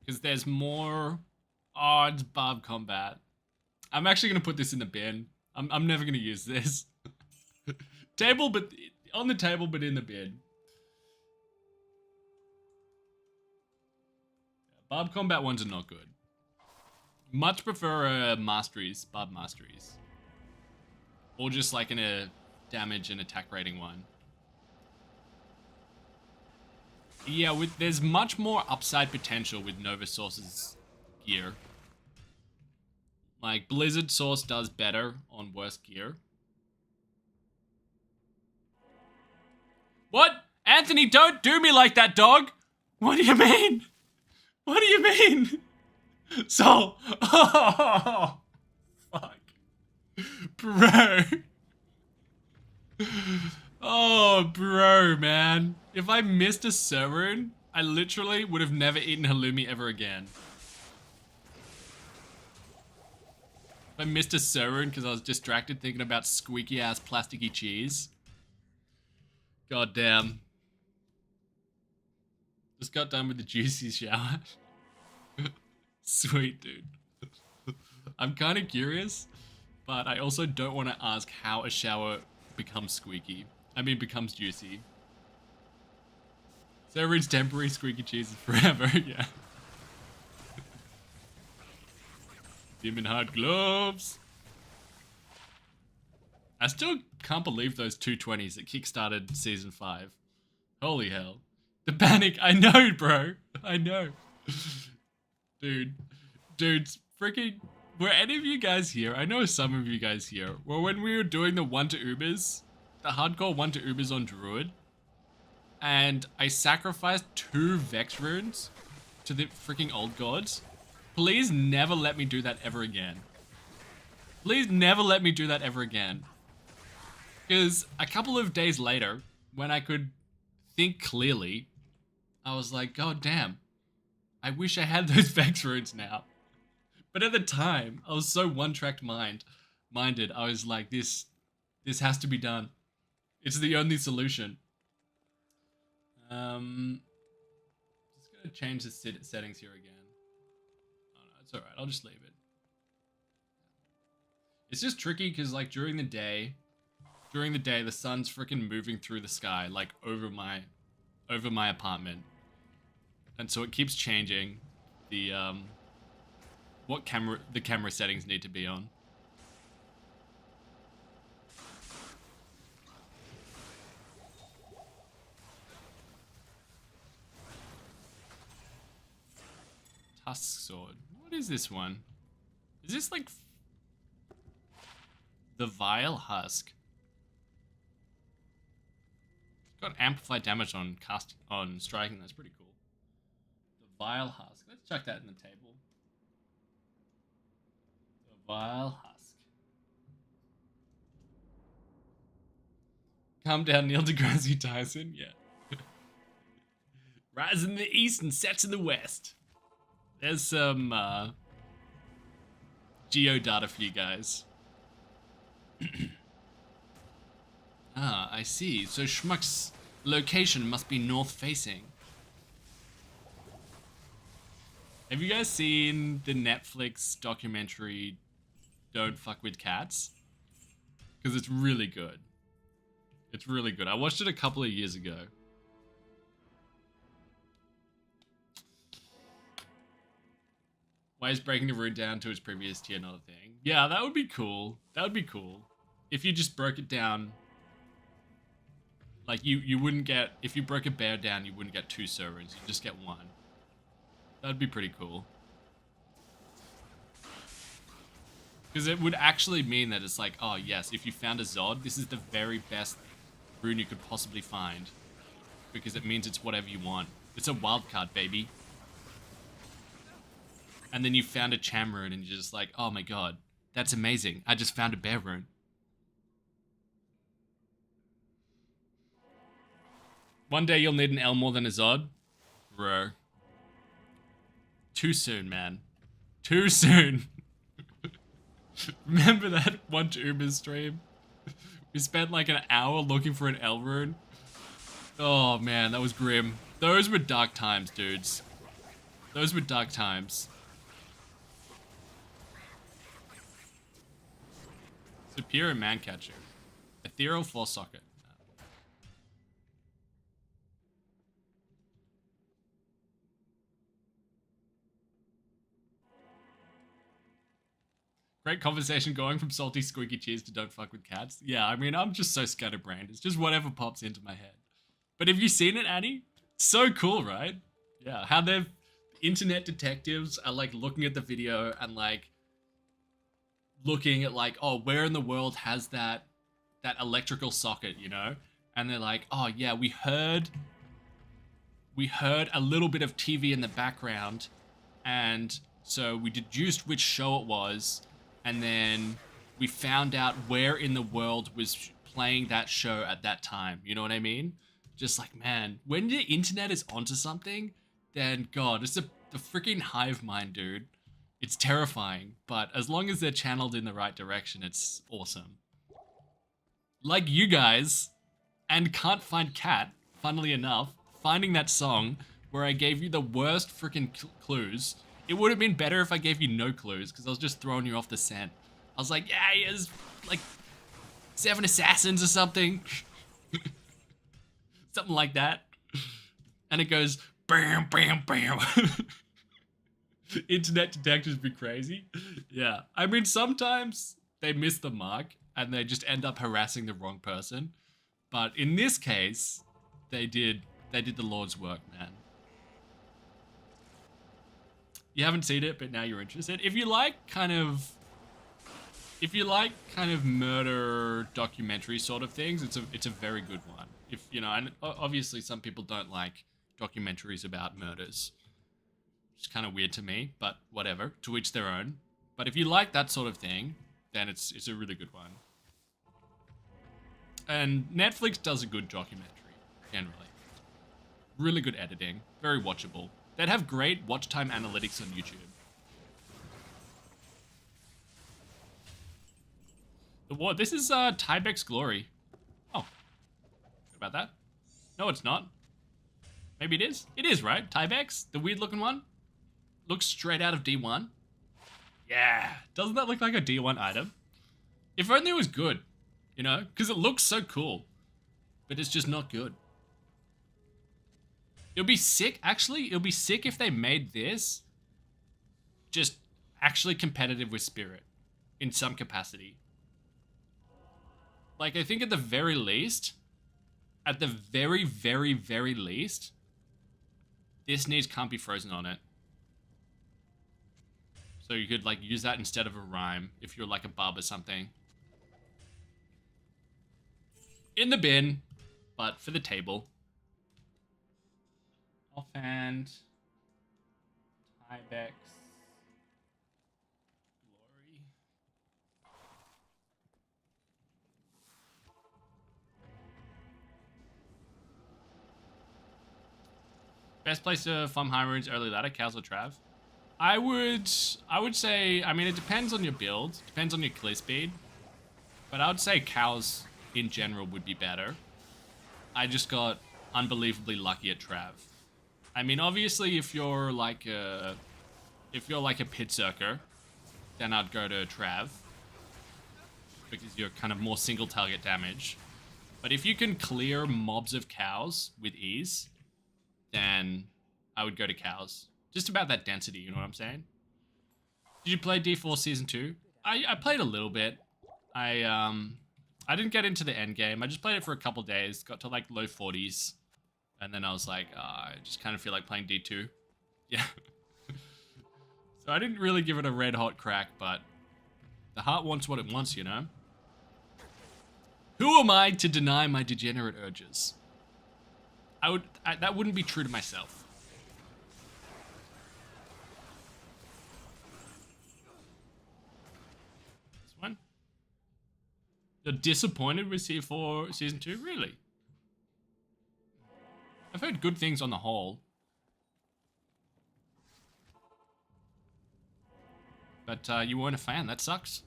Because there's more... Oh, it's Barb Combat. I'm actually going to put this in the bin. I'm never going to use this. Table, but... On the table, but in the bin. Barb Combat ones are not good. Much prefer Masteries, Barb Masteries. Or just like in a damage and attack rating one. Yeah, there's much more upside potential with Novasource's gear. Like, Blizzard Source does better on worse gear. What? Anthony, don't do me like that, dog! What do you mean? What do you mean? So, oh, fuck. Bro. Oh, bro, man. If I missed a Serene, I literally would have never eaten halloumi ever again. If I missed a Serene because I was distracted thinking about squeaky ass plasticky cheese. God damn. Just got done with the juicy shower. Sweet, dude. I'm kind of curious, but I also don't want to ask how a shower becomes squeaky. I mean, becomes juicy. Severene's temporary, squeaky cheese is forever, yeah. Demon Heart gloves. I still can't believe those 220s that kickstarted season 5. Holy hell. The panic, I know, bro. I know. Dude, freaking, were any of you guys here? I know some of you guys here. Well, when we were doing the 1-to-Ubers, the hardcore 1-to-Ubers on Druid, and I sacrificed 2 Vex runes to the freaking old gods. Please never let me do that ever again. Please never let me do that ever again. Because a couple of days later, when I could think clearly, I was like, God damn, I wish I had those Vex runes now. But at the time, I was so one-tracked minded. I was like, this has to be done. It's the only solution. Just gonna change the settings here again. Oh no, it's alright, I'll just leave it. It's just tricky because like during the day, the sun's freaking moving through the sky, like over my apartment. And so it keeps changing the what the camera settings need to be on. Tusk sword. What is this one? Is this like the Vile Husk? Got amplified damage on striking. That's pretty cool. The Vile Husk. Let's chuck that in the table. The Vile Husk. Calm down, Neil deGrasse Tyson. Yeah. Rise in the east and sets in the west. There's some geodata for you guys. Ah, I see. So Schmuck's location must be north facing. Have you guys seen the Netflix documentary Don't Fuck with Cats? Because it's really good. It's really good. I watched it a couple of years ago. Why is breaking the rune down to its previous tier not a thing? Yeah, that would be cool. That would be cool. If you just broke it down. Like, you wouldn't get... If you broke a bear down, you wouldn't get 2 runes. You'd just get 1. That'd be pretty cool. Because it would actually mean that it's like, oh yes, if you found a Zod, this is the very best rune you could possibly find. Because it means it's whatever you want. It's a wildcard, baby. And then you found a Cham rune and you're just like, oh my god, that's amazing. I just found a bear rune. One day you'll need an L more than a Zod. Bro. Too soon, man. Too soon. Remember that one Uber stream? We spent like an hour looking for an L rune. Oh man, that was grim. Those were dark times, dudes. Those were dark times. Superior Mancatcher. Ethereal Force Socket. Great conversation going from salty squeaky cheers to don't fuck with cats. Yeah, I mean, I'm just so scatterbrained. It's just whatever pops into my head. But have you seen it, Annie? So cool, right? Yeah, how they've... Internet detectives are like looking at the video and like... looking at like, oh, where in the world has that electrical socket, you know? And they're like, oh yeah, we heard a little bit of TV in the background, and so we deduced which show it was, and then we found out where in the world was playing that show at that time. You know what I mean? Just like, man, when the internet is onto something, then God, it's the freaking hive mind, dude. It's terrifying, but as long as they're channeled in the right direction, it's awesome. Like you guys, and Can't Find Cat, funnily enough, finding that song where I gave you the worst freaking clues. It would have been better if I gave you no clues, because I was just throwing you off the scent. I was like, yeah, he has like 7 assassins or something. Something like that. And it goes, bam, bam, bam. Internet detectives be crazy. Yeah. I mean, sometimes they miss the mark and they just end up harassing the wrong person. But in this case, they did the Lord's work, man. You haven't seen it, but now you're interested. If you like kind of murder documentary sort of things, it's a very good one. If you know, and obviously some people don't like documentaries about murders. It's kind of weird to me, but whatever. To each their own. But if you like that sort of thing, then it's a really good one. And Netflix does a good documentary, generally. Really good editing, very watchable. They'd have great watch time analytics on YouTube. This is Tybeck's Glory. Oh. What about that? No, it's not. Maybe it is. It is, right? Tybeck's? The weird looking one? Looks straight out of D1. Yeah. Doesn't that look like a D1 item? If only it was good. You know? Because it looks so cool. But it's just not good. It'll be sick. Actually, it'll be sick if they made this just actually competitive with Spirit in some capacity. Like, I think at the very least, at the very, very, very least, this needs can't be frozen on it. So you could, like, use that instead of a rhyme if you're, like, a bub or something. In the bin, but for the table. Offhand. Tybex. Glory. Best place to farm high runes early ladder, cows or Trav? I would say, I mean, it depends on your build, depends on your clear speed, but I would say cows in general would be better. I just got unbelievably lucky at Trav. I mean, obviously, if you're like a pit circer, then I'd go to Trav because you're kind of more single target damage. But if you can clear mobs of cows with ease, then I would go to cows. Just about that density, you know what I'm saying? Did you play D4 Season 2? I played a little bit. I didn't get into the end game. I just played it for a couple days, got to like low 40s, and then I was like, I just kind of feel like playing D2. Yeah. So I didn't really give it a red hot crack, but the heart wants what it wants, you know? Who am I to deny my degenerate urges? That wouldn't be true to myself. This one? You're disappointed with C4 Season 2? Really? I've heard good things on the whole. But you weren't a fan, that sucks.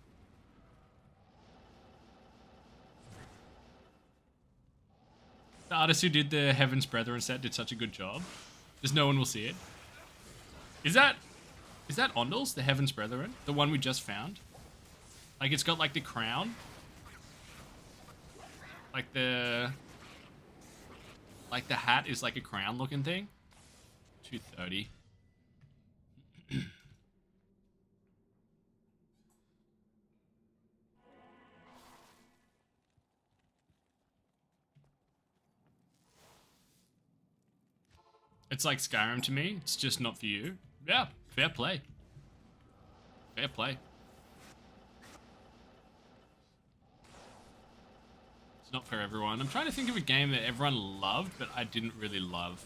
The artist who did the Heaven's Brethren set did such a good job. Just no one will see it. Is that Ondals, the Heaven's Brethren? The one we just found? Like, it's got, like, the crown. Like, the hat is, like, a crown-looking thing. 230. It's like Skyrim to me. It's just not for you. Yeah, fair play. Fair play. It's not for everyone. I'm trying to think of a game that everyone loved, but I didn't really love.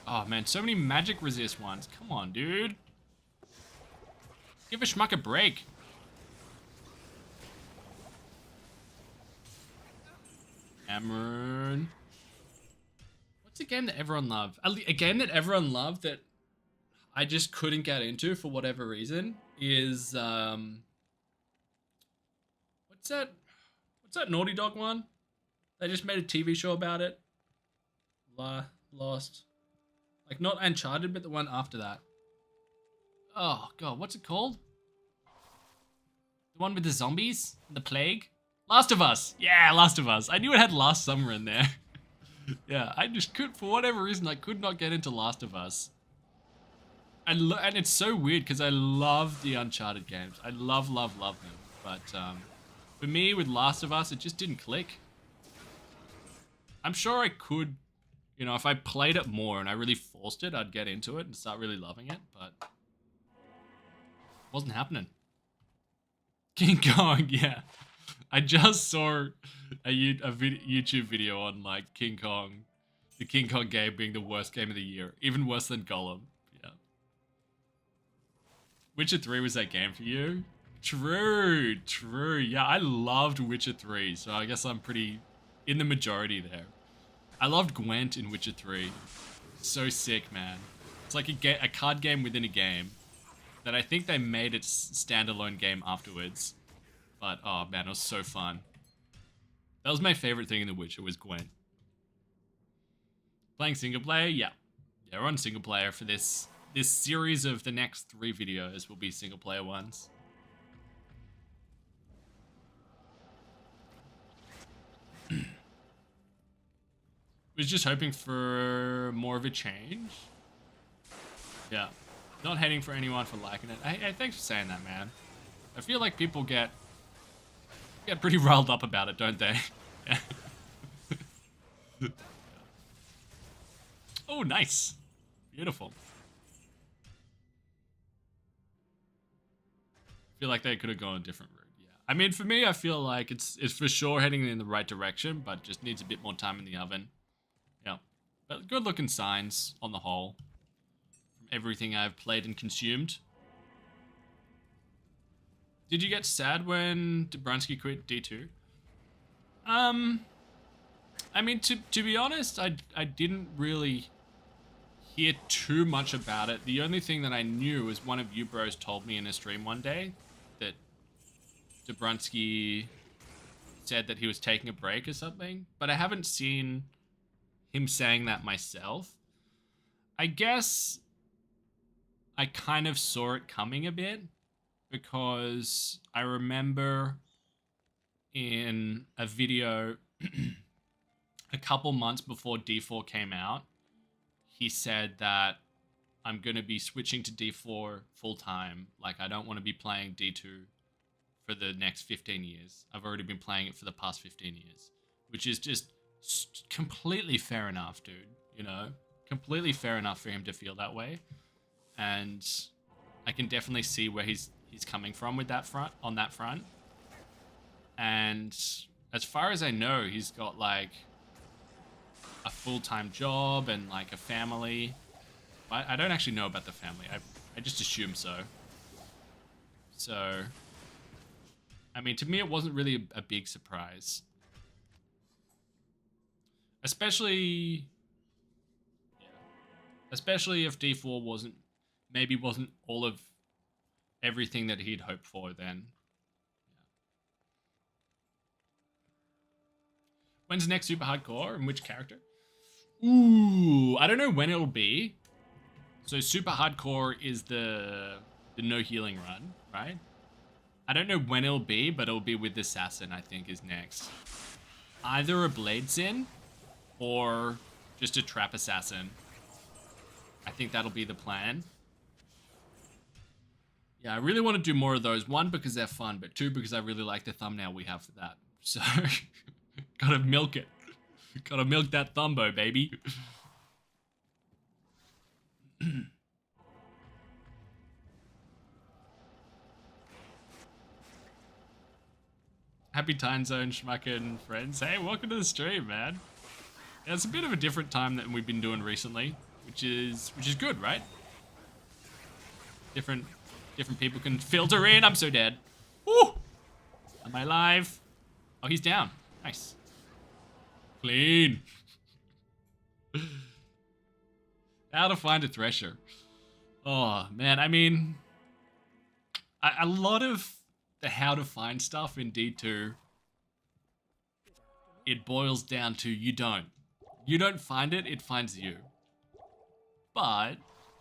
Oh man, so many magic resist ones. Come on, dude. Give a schmuck a break. Cameron. What's a game that everyone loved? A game that everyone loved that I just couldn't get into for whatever reason is what's that Naughty Dog one? They just made a TV show about it. Lost. Like not Uncharted, but the one after that. Oh god, what's it called? The one with the zombies? The plague? Last of Us! Yeah, Last of Us. I knew it had Last Summer in there. Yeah, I just could, for whatever reason, I could not get into Last of Us. And it's so weird because I love the Uncharted games. I love them. But for me, with Last of Us, it just didn't click. I'm sure I could, you know, if I played it more and I really forced it, I'd get into it and start really loving it, but it wasn't happening. King Kong, yeah. I just saw a YouTube video on, like, King Kong. The King Kong game being the worst game of the year. Even worse than Gollum. Yeah. Witcher 3 was that game for you? True. Yeah, I loved Witcher 3, so I guess I'm pretty in the majority there. I loved Gwent in Witcher 3. So sick, man. It's like a card game within a game that I think they made its standalone game afterwards. But, oh man, it was so fun. That was my favorite thing in The Witcher, was Gwent. Playing single player? Yeah. Yeah, we're on single player for this series of the next 3 videos will be single player ones. Was just hoping for more of a change. Yeah. Not hating for anyone for liking it. Hey, thanks for saying that, man. I feel like people get pretty riled up about it, don't they? Yeah. Oh, nice. Beautiful. I feel like they could have gone a different route. Yeah. I mean, for me, I feel like it's for sure heading in the right direction, but just needs a bit more time in the oven. Yeah. But good looking signs on the whole. From everything I've played and consumed. Did you get sad when Dabrowski quit D2? I mean, to be honest, I didn't really hear too much about it. The only thing that I knew is one of you bros told me in a stream one day that Dabrowski said that he was taking a break or something, but I haven't seen him saying that myself. I guess I kind of saw it coming a bit because I remember in a video a couple months before D4 came out, he said that I'm going to be switching to D4 full time. Like, I don't want to be playing D2 for the next 15 years. I've already been playing it for the past 15 years, which is just completely fair enough, dude. You know, completely fair enough for him to feel that way. And I can definitely see where he's coming from with that on that front. And as far as I know, he's got like a full-time job and like a family. I don't actually know about the family. I just assume so. So, I mean, to me, it wasn't really a big surprise. Especially if D4 wasn't all of everything that he'd hoped for then. Yeah. When's the next Super Hardcore and which character? Ooh, I don't know when it'll be. So Super Hardcore is the no healing run, right? I don't know when it'll be, but it'll be with the Assassin, I think, is next. Either a Blade Sin or just a Trap Assassin. I think that'll be the plan. Yeah, I really want to do more of those. One, because they're fun, but two, because I really like the thumbnail we have for that. So, gotta milk it. Gotta milk that thumbo, baby. Happy time zone, schmuckin' friends. Hey, welcome to the stream, man. Yeah, it's a bit of a different time than we've been doing recently, which is good, right? Different people can filter in. I'm so dead. Woo! Am I alive? Oh, he's down. Nice. Clean. How to find a Thresher. Oh, man. I mean, a lot of the how to find stuff in D2, it boils down to you don't find it, it finds you. But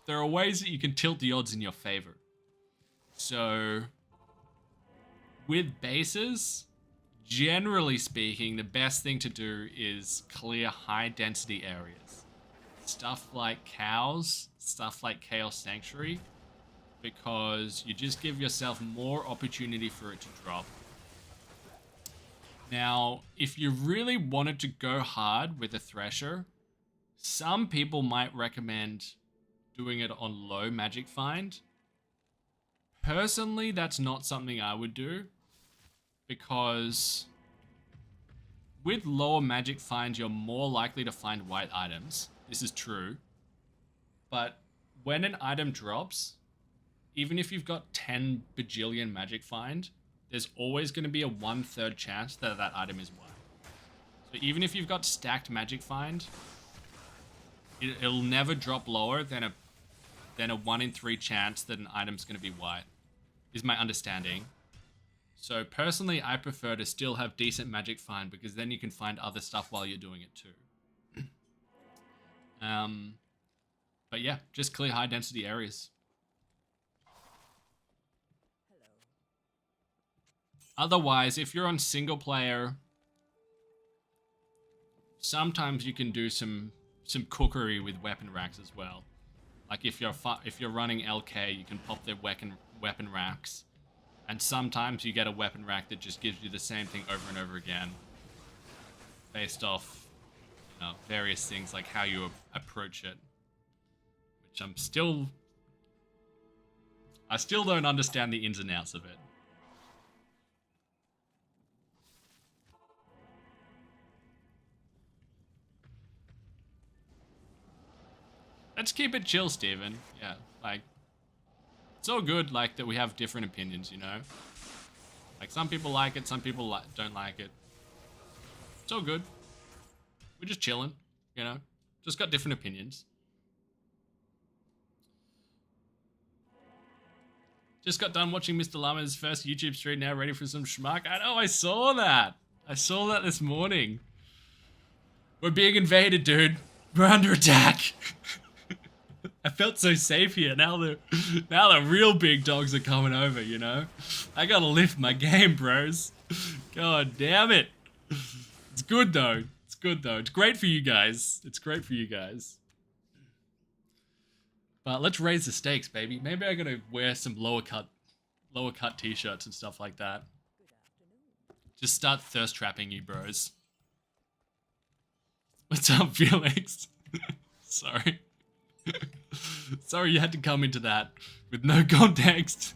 there are ways that you can tilt the odds in your favor. So with bases, generally speaking, the best thing to do is clear high density areas. Stuff like cows, stuff like Chaos Sanctuary, because you just give yourself more opportunity for it to drop. Now, if you really wanted to go hard with a Thresher, some people might recommend doing it on low magic find. Personally, that's not something I would do, because with lower magic find, you're more likely to find white items. This is true. But when an item drops, even if you've got 10 bajillion magic find, there's always going to be a 1/3 chance that that item is white. So even if you've got stacked magic find, it'll never drop lower than a 1 in 3 chance that an item's going to be white, is my understanding. So personally, I prefer to still have decent magic find, because then you can find other stuff while you're doing it too. But yeah, just clear high density areas. Otherwise, if you're on single player, sometimes you can do some cookery with weapon racks as well. Like if you're running LK, you can pop their weapon racks, and sometimes you get a weapon rack that just gives you the same thing over and over again, based off, you know, various things like how you approach it, which I still don't understand the ins and outs of it. Let's keep it chill, Steven. Yeah, like, it's all good, like, that we have different opinions, you know? Like, some people like it, some people don't like it. It's all good. We're just chilling, you know? Just got different opinions. Just got done watching Mr. Llama's first YouTube stream, now ready for some schmuck. I know, I saw that. I saw that this morning. We're being invaded, dude. We're under attack. I felt so safe here. Now the real big dogs are coming over, you know? I gotta lift my game, bros. God damn it. It's good though. It's good though. It's great for you guys. It's great for you guys. But let's raise the stakes, baby. Maybe I gotta wear some lower cut t-shirts and stuff like that. Just start thirst trapping you, bros. What's up, Felix? Sorry. Sorry you had to come into that with no context.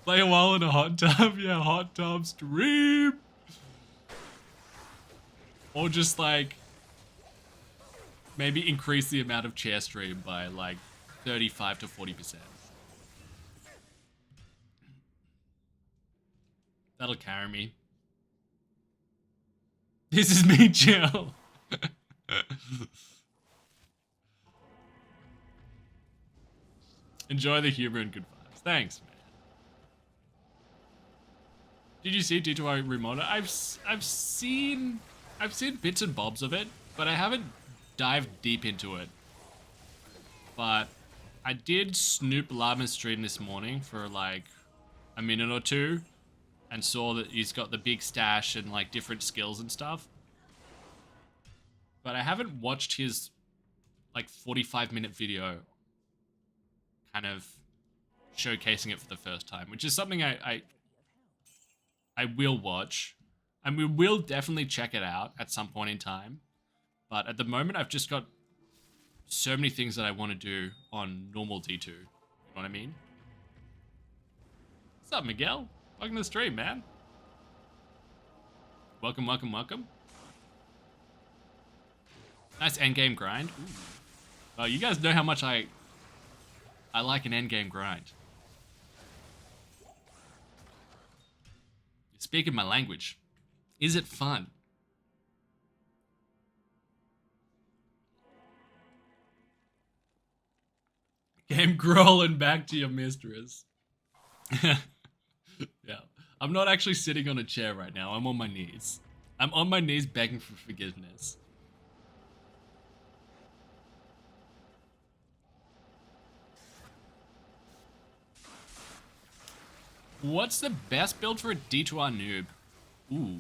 Play a while in a hot tub. Yeah, hot tub stream. Or just like maybe increase the amount of chair stream by like 35 to 40%. That'll carry me. This is me, chill. Enjoy the humor and good vibes. Thanks, man. Did you see D2R remoder? I've seen bits and bobs of it, but I haven't dived deep into it. But I did snoop Llama's stream this morning for like a minute or two, and saw that he's got the big stash and like different skills and stuff. But I haven't watched his like 45-minute video kind of showcasing it for the first time, which is something I will watch, and we will definitely check it out at some point in time. But at the moment, I've just got so many things that I want to do on normal D2. You know what I mean? What's up, Miguel? Welcome to the stream, man. Welcome, welcome, welcome. Nice endgame grind. Ooh. Well, you guys know how much I like an endgame grind. You're speaking my language. Is it fun? Game crawling back to your mistress. Yeah. I'm not actually sitting on a chair right now. I'm on my knees. I'm on my knees begging for forgiveness. What's the best build for a D2R noob? Ooh,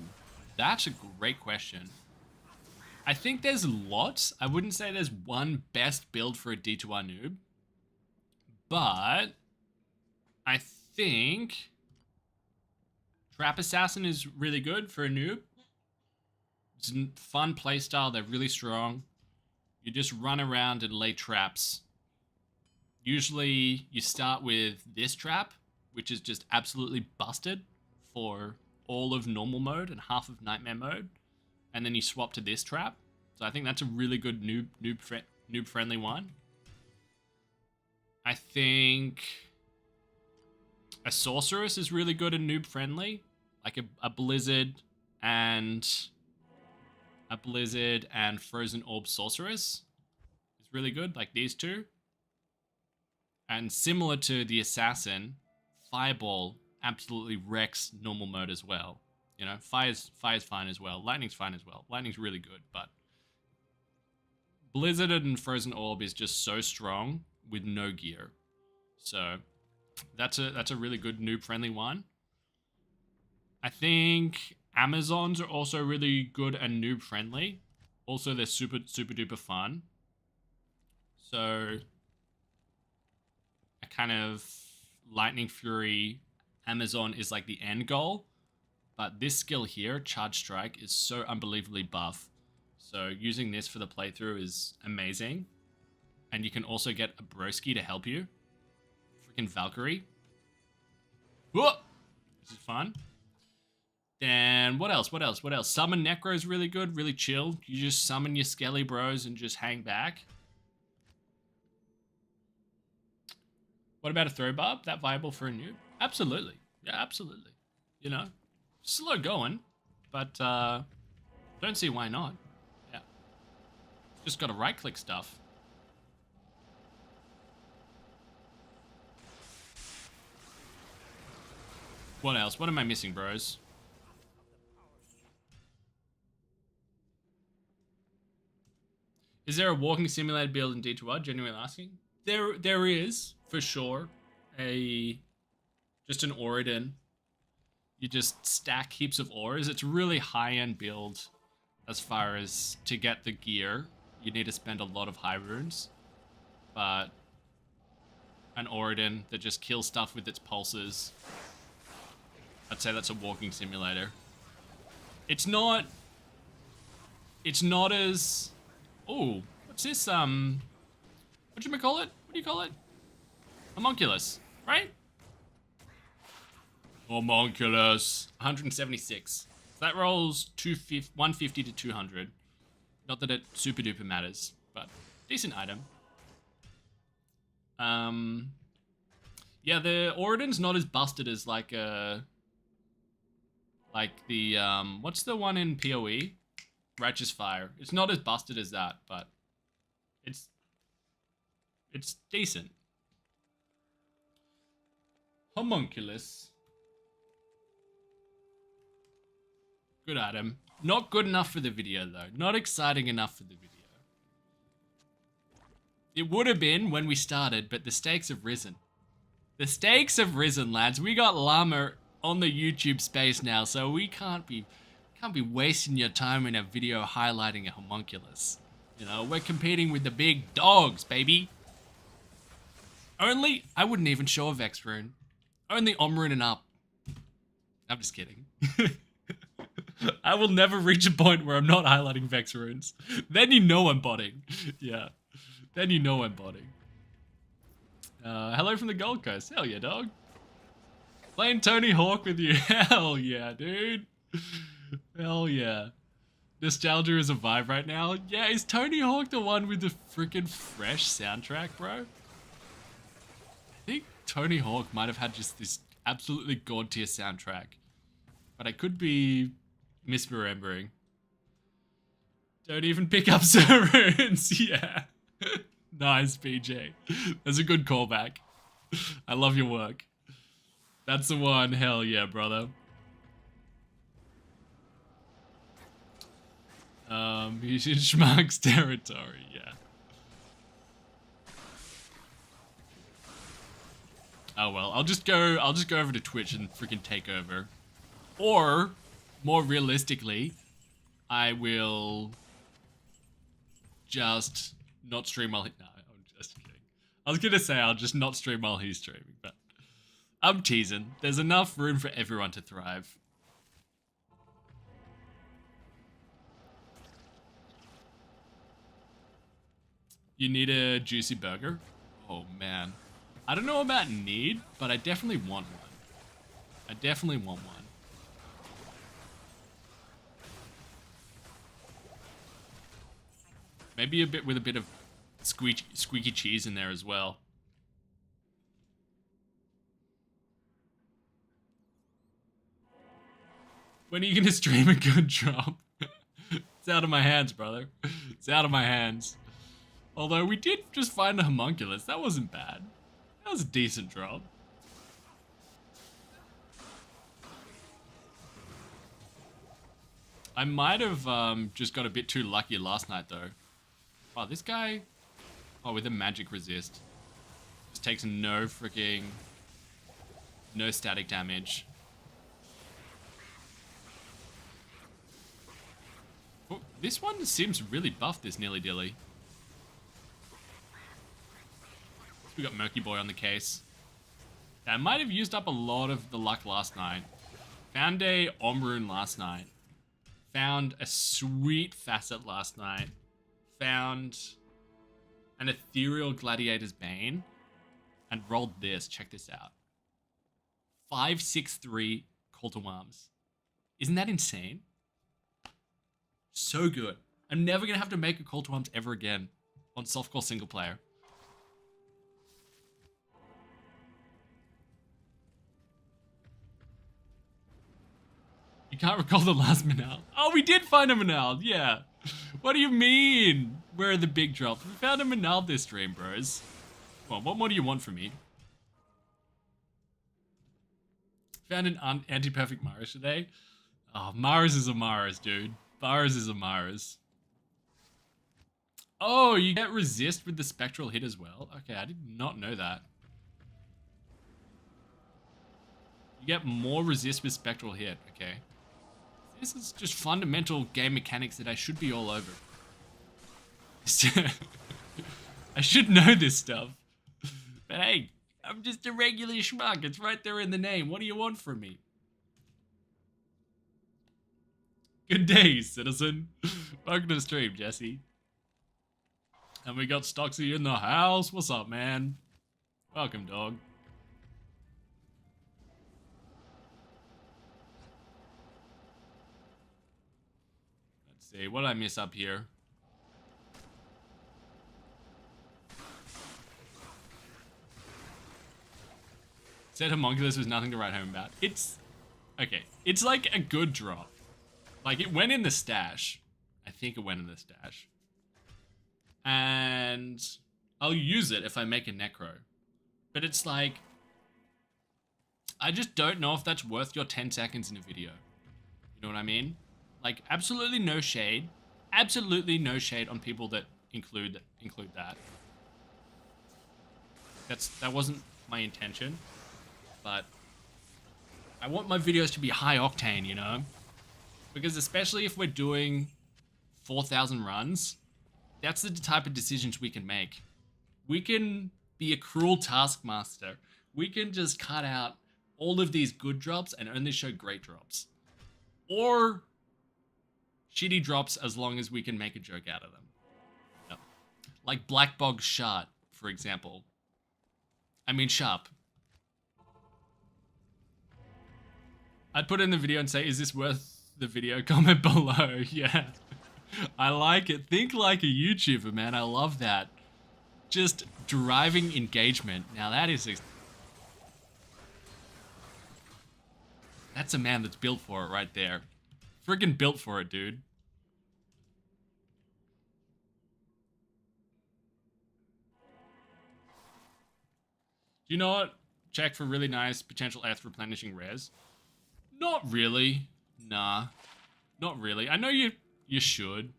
that's a great question. I think there's lots. I wouldn't say there's one best build for a D2R noob. But I think Trap Assassin is really good for a noob. It's a fun playstyle. They're really strong. You just run around and lay traps. Usually you start with this trap, which is just absolutely busted for all of normal mode and half of nightmare mode. And then you swap to this trap. So I think that's a really good noob friendly one. I think a Sorceress is really good and noob friendly. Like a Blizzard and Frozen Orb Sorceress is really good, like these two. And similar to the Assassin, Fireball absolutely wrecks normal mode as well. You know, fire's fine as well. Lightning's fine as well. Lightning's really good, but Blizzard and Frozen Orb is just so strong with no gear. So that's a really good noob friendly one. I think Amazons are also really good and noob friendly. Also, they're super duper fun. So a kind of Lightning Fury Amazon is like the end goal. But this skill here, Charge Strike, is so unbelievably buff. So using this for the playthrough is amazing. And you can also get a broski to help you. Freaking Valkyrie. Whoa! This is fun. Then what else? What else? What else? Summon Necro is really good, really chill. You just summon your Skelly bros and just hang back. What about a throw barb? That viable for a noob? Absolutely. Yeah, absolutely. You know, slow going, but don't see why not. Yeah. Just gotta right click stuff. What else? What am I missing, bros? Is there a walking simulator build in D2R? Genuinely asking. There is, for sure. Just an Oridon. You just stack heaps of ores. It's a really high-end build as far as to get the gear. You need to spend a lot of high runes. But an Oridon that just kills stuff with its pulses. I'd say that's a walking simulator. It's not as... Oh, what's this? Whatchamacallit? What do you call it? Homunculus, right? Homunculus. 176. So that rolls 150 to 200. Not that it super duper matters, but decent item. Yeah, the Oridon's not as busted as like the what's the one in PoE? Righteous Fire. It's not as busted as that, but it's decent. Homunculus. Good item. Not good enough for the video though. Not exciting enough for the video. It would have been when we started, but the stakes have risen. The stakes have risen, lads. We got Llama on the YouTube space now, so we can't be wasting your time in a video highlighting a homunculus. You know, we're competing with the big dogs, baby. Only, I wouldn't even show a Vex rune. Only Omrune and up. I'm just kidding. I will never reach a point where I'm not highlighting Vex runes. Then you know I'm botting. Yeah. Then you know I'm botting. Hello from the Gold Coast. Hell yeah, dog. Playing Tony Hawk with you. Hell yeah, dude. Hell yeah. Nostalgia is a vibe right now. Yeah, is Tony Hawk the one with the freaking fresh soundtrack, bro? I think Tony Hawk might have had just this absolutely god tier soundtrack. But I could be misremembering. Don't even pick up runes. Yeah. Nice, PJ. That's a good callback. I love your work. That's the one. Hell yeah, brother. He's in Schmuck's territory, yeah. Oh well, I'll just go over to Twitch and freaking take over. Or, more realistically, I will just not stream while no, I'm just kidding. I was gonna say I'll just not stream while he's streaming, but I'm teasing. There's enough room for everyone to thrive. You need a juicy burger? Oh man. I don't know about need, but I definitely want one. I definitely want one. Maybe a bit with a bit of squeaky cheese in there as well. When are you gonna stream a good drop? It's out of my hands, brother. It's out of my hands. Although we did just find a homunculus. That wasn't bad. That was a decent drop. I might have just got a bit too lucky last night though. Wow, this guy... Oh, with a magic resist. Just takes no static damage. Oh, this one seems really buff, this Nilly Dilly. We got Murky Boy on the case. I might have used up a lot of the luck last night. Found a Omrune last night. Found a sweet facet last night. Found an Ethereal Gladiator's Bane. And rolled this. Check this out. 563 Call to Arms. Isn't that insane? So good. I'm never going to have to make a Call to Arms ever again on softcore single player. You can't recall the last Manal. Oh, we did find a Manal. Yeah. What do you mean? Where are the big drops? We found a Manal this stream, bros. Well, what more do you want from me? Found an anti-perfect Mars today. Oh, Mars is a Mars, dude. Mars is a Mars. Oh, you get resist with the spectral hit as well? Okay, I did not know that. You get more resist with spectral hit, okay. This is just fundamental game mechanics that I should be all over. I should know this stuff. But hey, I'm just a regular schmuck. It's right there in the name. What do you want from me? Good day, citizen. Welcome to the stream, Jesse. And we got Stoxy in the house. What's up, man? Welcome, dog. Let's see. What did I miss up here? Said Homunculus was nothing to write home about. It's... okay. It's like a good drop. Like, it went in the stash. I think it went in the stash. And I'll use it if I make a Necro. But it's like... I just don't know if that's worth your 10 seconds in a video. You know what I mean? Like, absolutely no shade. Absolutely no shade on people that include that. That wasn't my intention. But I want my videos to be high octane, you know? Because especially if we're doing 4,000 runs, that's the type of decisions we can make. We can be a cruel taskmaster. We can just cut out all of these good drops and only show great drops. Or shitty drops as long as we can make a joke out of them. Yep. Like Black Bog Shard, for example. I mean Sharp. I'd put in the video and say, is this worth the video? Comment below. Yeah. I like it. Think like a YouTuber, man. I love that. Just driving engagement. Now that is... that's a man that's built for it right there. Friggin' built for it, dude. You know what? Check for really nice potential earth replenishing rares. Not really. Nah. Not really. I know you should.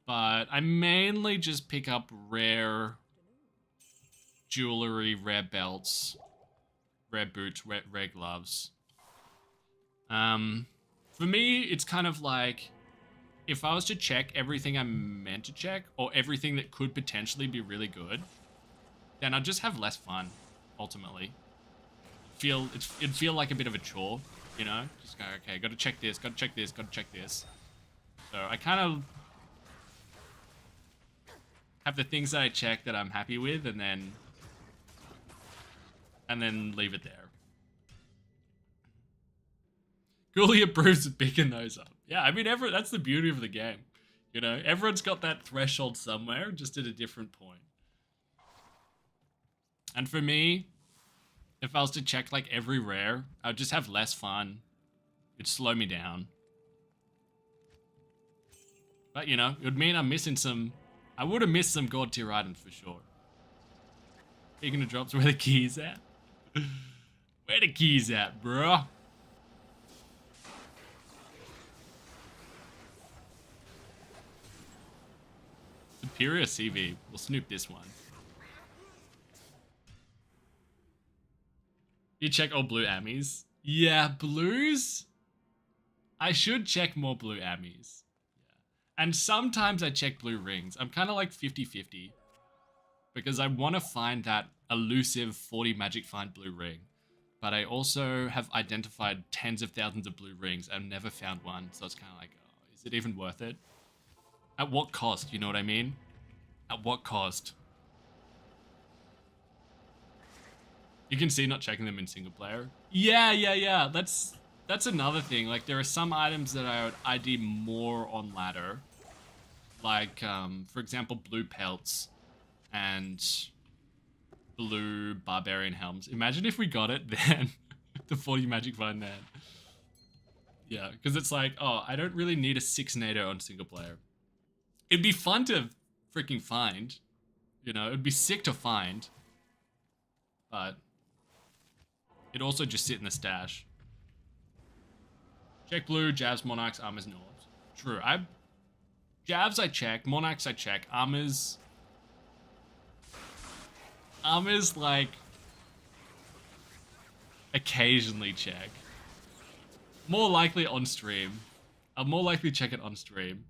But I mainly just pick up rare jewelry, rare belts, rare boots, rare gloves. For me, it's kind of like, if I was to check everything I'm meant to check, or everything that could potentially be really good, then I'd just have less fun, ultimately. It'd feel like a bit of a chore, you know? Just go, okay, gotta check this, gotta check this, gotta check this. So I kind of have the things that I check that I'm happy with, and then leave it there. Ghoulie approves of picking those up. Yeah, I mean, that's the beauty of the game. You know, everyone's got that threshold somewhere, just at a different point. And for me, if I was to check like every rare, I'd just have less fun. It'd slow me down. But, you know, it would mean I'm missing some... I would have missed some god tier items for sure. Speaking of drops, where the keys at? Where the keys at, bro? Superior CV. We'll snoop this one. You check all blue ammies? Yeah, blues? I should check more blue ammies. And sometimes I check blue rings. I'm kind of like 50-50. Because I want to find that elusive 40 magic find blue ring. But I also have identified tens of thousands of blue rings and never found one. So it's kind of like, oh, is it even worth it? At what cost? You know what I mean? At what cost? You can see not checking them in single player. Yeah. That's another thing. Like, there are some items that I would ID more on ladder. Like, for example, blue pelts and blue barbarian helms. Imagine if we got it then. The 40 magic find then. Yeah, because it's like, oh, I don't really need a 6 NATO on single player. It'd be fun to freaking find. You know, it'd be sick to find. But it'd also just sit in the stash. Check blue, Javs, Monarchs, Armors, and Orbs. True. Javs I check, Monarchs I check, Armors, like, occasionally check. More likely on stream. I'll more likely check it on stream.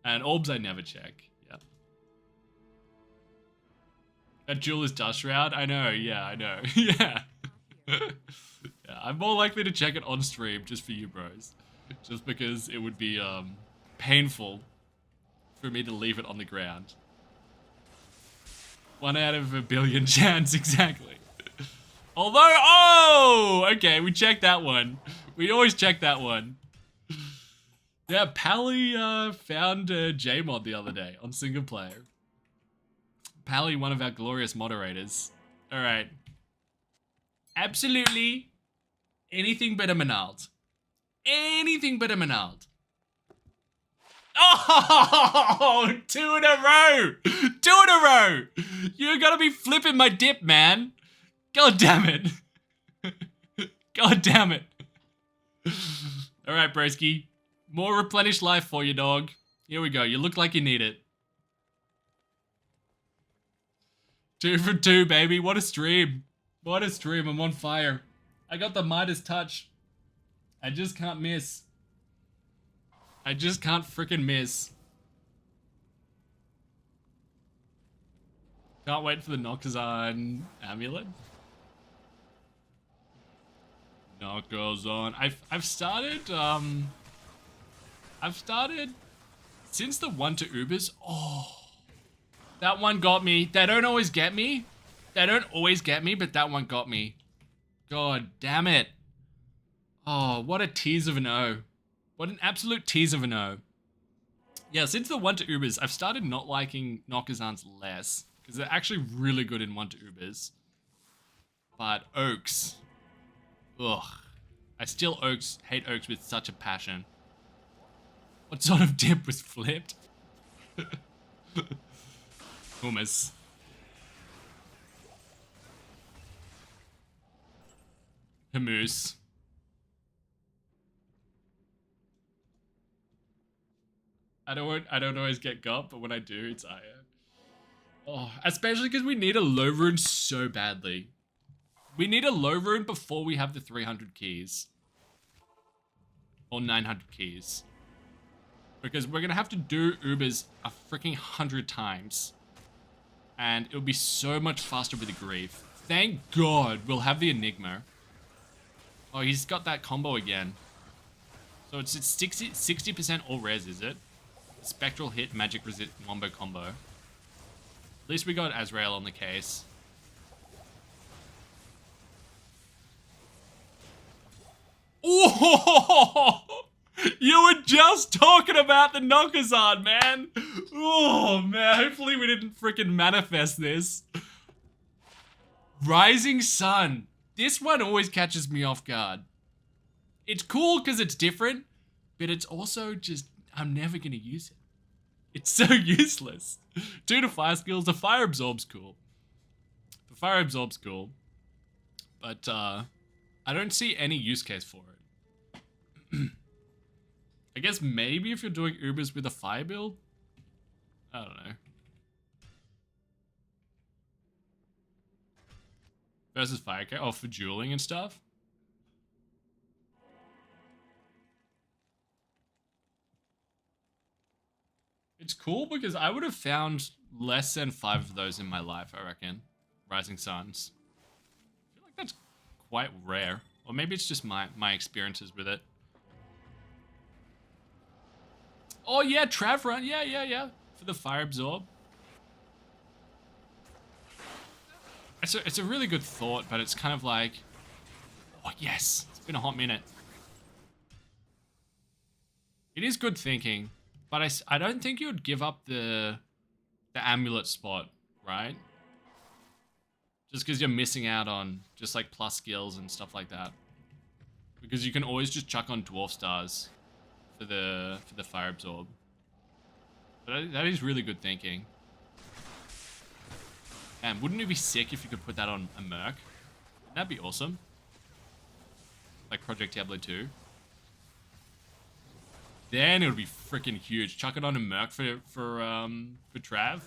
And Orbs I never check. Yeah. That jewel is Dust Shroud? I know, yeah, I know. Yeah. Yeah, I'm more likely to check it on stream just for you bros. Just because it would be painful for me to leave it on the ground. 1 out of a billion chance, exactly. Although, oh! Okay, we checked that one. We always check that one. Yeah, Pally found a J-mod the other day on single player. Pally, one of our glorious moderators. Alright. Absolutely anything but a Menald. Anything but a Menald. Oh, 2 in a row. 2 in a row. You're gonna be flipping my dip, man. God damn it. God damn it. All right, broski. More replenished life for you, dog. Here we go. You look like you need it. 2 for 2, baby. What a stream. What a stream. I'm on fire. I got the Midas touch. I just can't miss. I just can't freaking miss. Can't wait for the Noctazon amulet. Noctazon. I've started since the 1 to Ubers. Oh, that one got me. They don't always get me. They don't always get me, but that one got me. God damn it. Oh, what a tease of an O. What an absolute tease of an O. Yeah, since the 1 to Ubers, I've started not liking Noctazons less. Because they're actually really good in 1 to Ubers. But Oaks. Ugh. I still hate Oaks with such a passion. What sort of dip was flipped? Hummus. Hummus. I don't always get got, but when I do, it's Aya. Oh, especially because we need a low rune so badly. We need a low rune before we have the 300 keys. Or 900 keys. Because we're gonna have to do Ubers a freaking 100 times. And it'll be so much faster with the Grief. Thank God we'll have the Enigma. Oh, he's got that combo again. So it's 60% all res, is it? Spectral hit, magic resist, wombo combo. At least we got Azrael on the case. Oh! You were just talking about the Noctazon, man! Oh, man, hopefully we didn't freaking manifest this. Rising Sun. This one always catches me off guard. It's cool because it's different, but it's also just, I'm never going to use it. It's so useless. 2 to fire skills. The fire absorb's cool. The fire absorb's cool. But I don't see any use case for it. I guess maybe if you're doing Ubers with a fire build? I don't know. Versus fire care? Oh, for dueling and stuff? It's cool because I would have found less than 5 of those in my life, I reckon. Rising Suns. I feel like that's quite rare. Or maybe it's just my experiences with it. Oh yeah, Trav run. Yeah. For the fire absorb. It's a really good thought, but it's kind of like, oh yes, it's been a hot minute. It is good thinking, but I don't think you would give up the amulet spot, right? Just because you're missing out on just like plus skills and stuff like that. Because you can always just chuck on dwarf stars for the fire absorb. But that is really good thinking. And wouldn't it be sick if you could put that on a merc? That'd be awesome. Like Project Diablo 2. Then it would be freaking huge. Chuck it on a merc for Trav.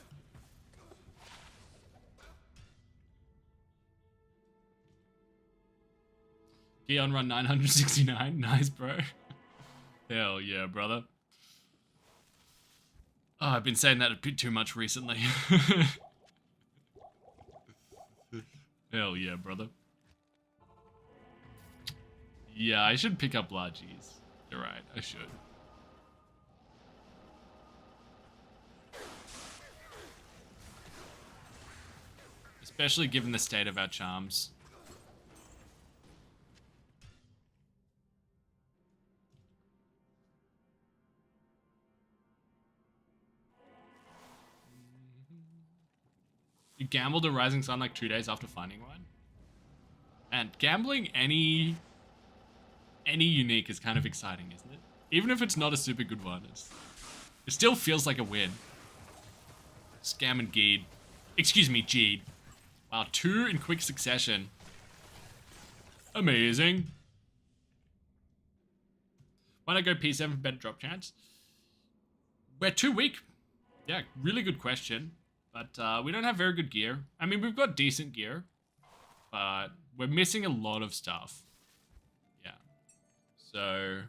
Geon run 969. Nice, bro. Hell yeah, brother. Oh, I've been saying that a bit too much recently. Hell yeah, brother. Yeah, I should pick up largies. You're right, I should. Especially given the state of our charms. You gambled a Rising Sun like 2 days after finding one? And gambling any unique is kind of exciting, isn't it? Even if it's not a super good one, it still feels like a win. Scam and Geed. Excuse me, Geed. Wow, 2 in quick succession. Amazing. Why not go P7 for better drop chance? We're too weak. Yeah, really good question. But we don't have very good gear. I mean, we've got decent gear, but we're missing a lot of stuff. Yeah. So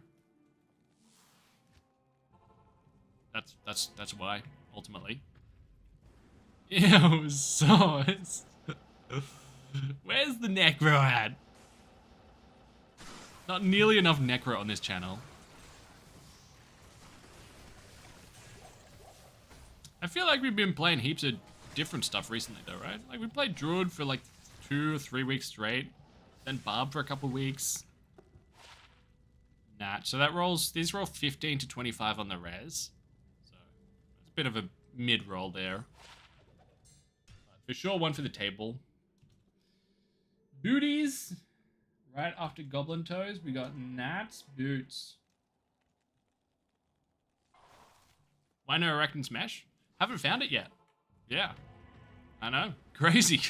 that's why, ultimately. Ew, sauce. Where's the necro at? Not nearly enough necro on this channel. I feel like we've been playing heaps of different stuff recently though, right? Like we played Druid for like 2 or 3 weeks straight. Then Barb for a couple weeks. Nat. So these roll 15 to 25 on the res. So it's a bit of a mid-roll there. But for sure, one for the table. Booties. Right after Goblin Toes, we got Nat's Boots. Why no Arachnid Smash? Haven't found it yet. Yeah. I know. Crazy.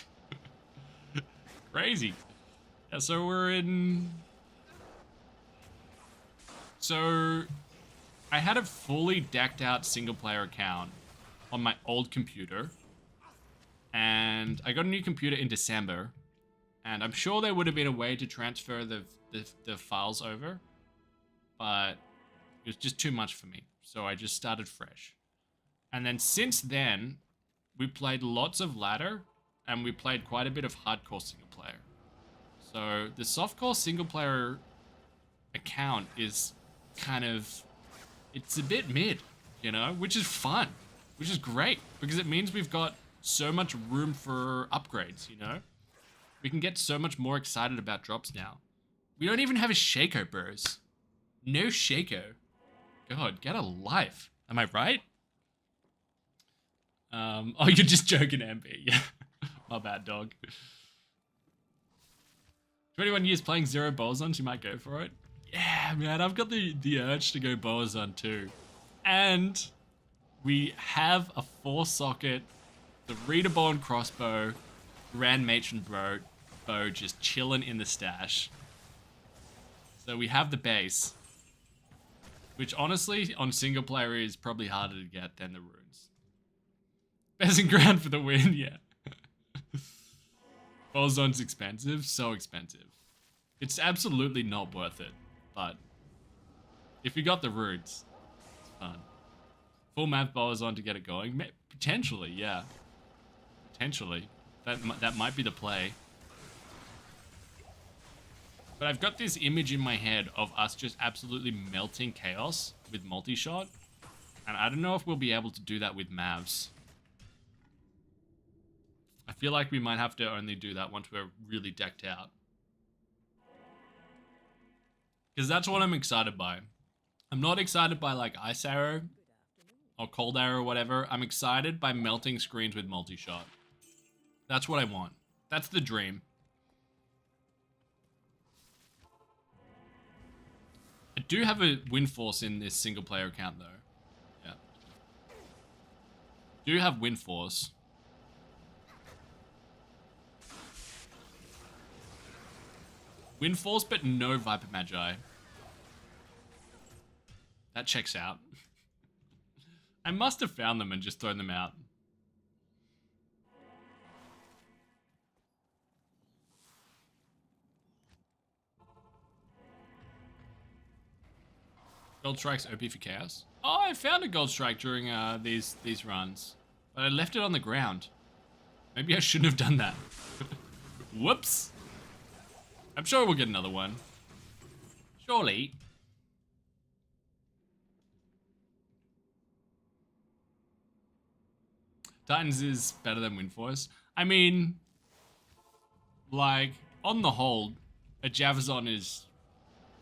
Crazy. Yeah, so we're in... So I had a fully decked out single player account on my old computer. And I got a new computer in December. And I'm sure there would have been a way to transfer the files over. But it was just too much for me. So I just started fresh. And then since then, we played lots of ladder, and we played quite a bit of hardcore single player. So the softcore single player account is kind of, it's a bit mid, you know, which is fun, which is great, because it means we've got so much room for upgrades, you know? We can get so much more excited about drops now. We don't even have a Shaco, bros. No Shaco. God, get a life. Am I right? Oh, you're just joking, MB. Yeah. My bad, dog. 21 years playing 0 Bolzons, you might go for it. Yeah, man, I've got the urge to go Bolzon too. And we have a 4-socket, the Readerborn crossbow, Grand Matron bow just chilling in the stash. So we have the base, which honestly, on single player is probably harder to get than the runes. Pheasant ground for the win, yeah. Bolzon's expensive, so expensive. It's absolutely not worth it, but if you got the runes, it's fun. Full math Bolzon to get it going? Potentially, yeah. Potentially. That might be the play. But I've got this image in my head of us just absolutely melting chaos with multi-shot. And I don't know if we'll be able to do that with Mavs. I feel like we might have to only do that once we're really decked out. Because that's what I'm excited by. I'm not excited by like Ice Arrow or Cold Arrow or whatever. I'm excited by melting screens with multi-shot. That's what I want. That's the dream. I do have a win force in this single player account though. Yeah. Do have win force. Win force, but no Viper Magi. That checks out. I must have found them and just thrown them out. Gold Strike's OP for Chaos. Oh, I found a Gold Strike during these runs. But I left it on the ground. Maybe I shouldn't have done that. Whoops. I'm sure we'll get another one. Surely. Titans is better than Windforce. I mean, like, on the whole, a Javazon is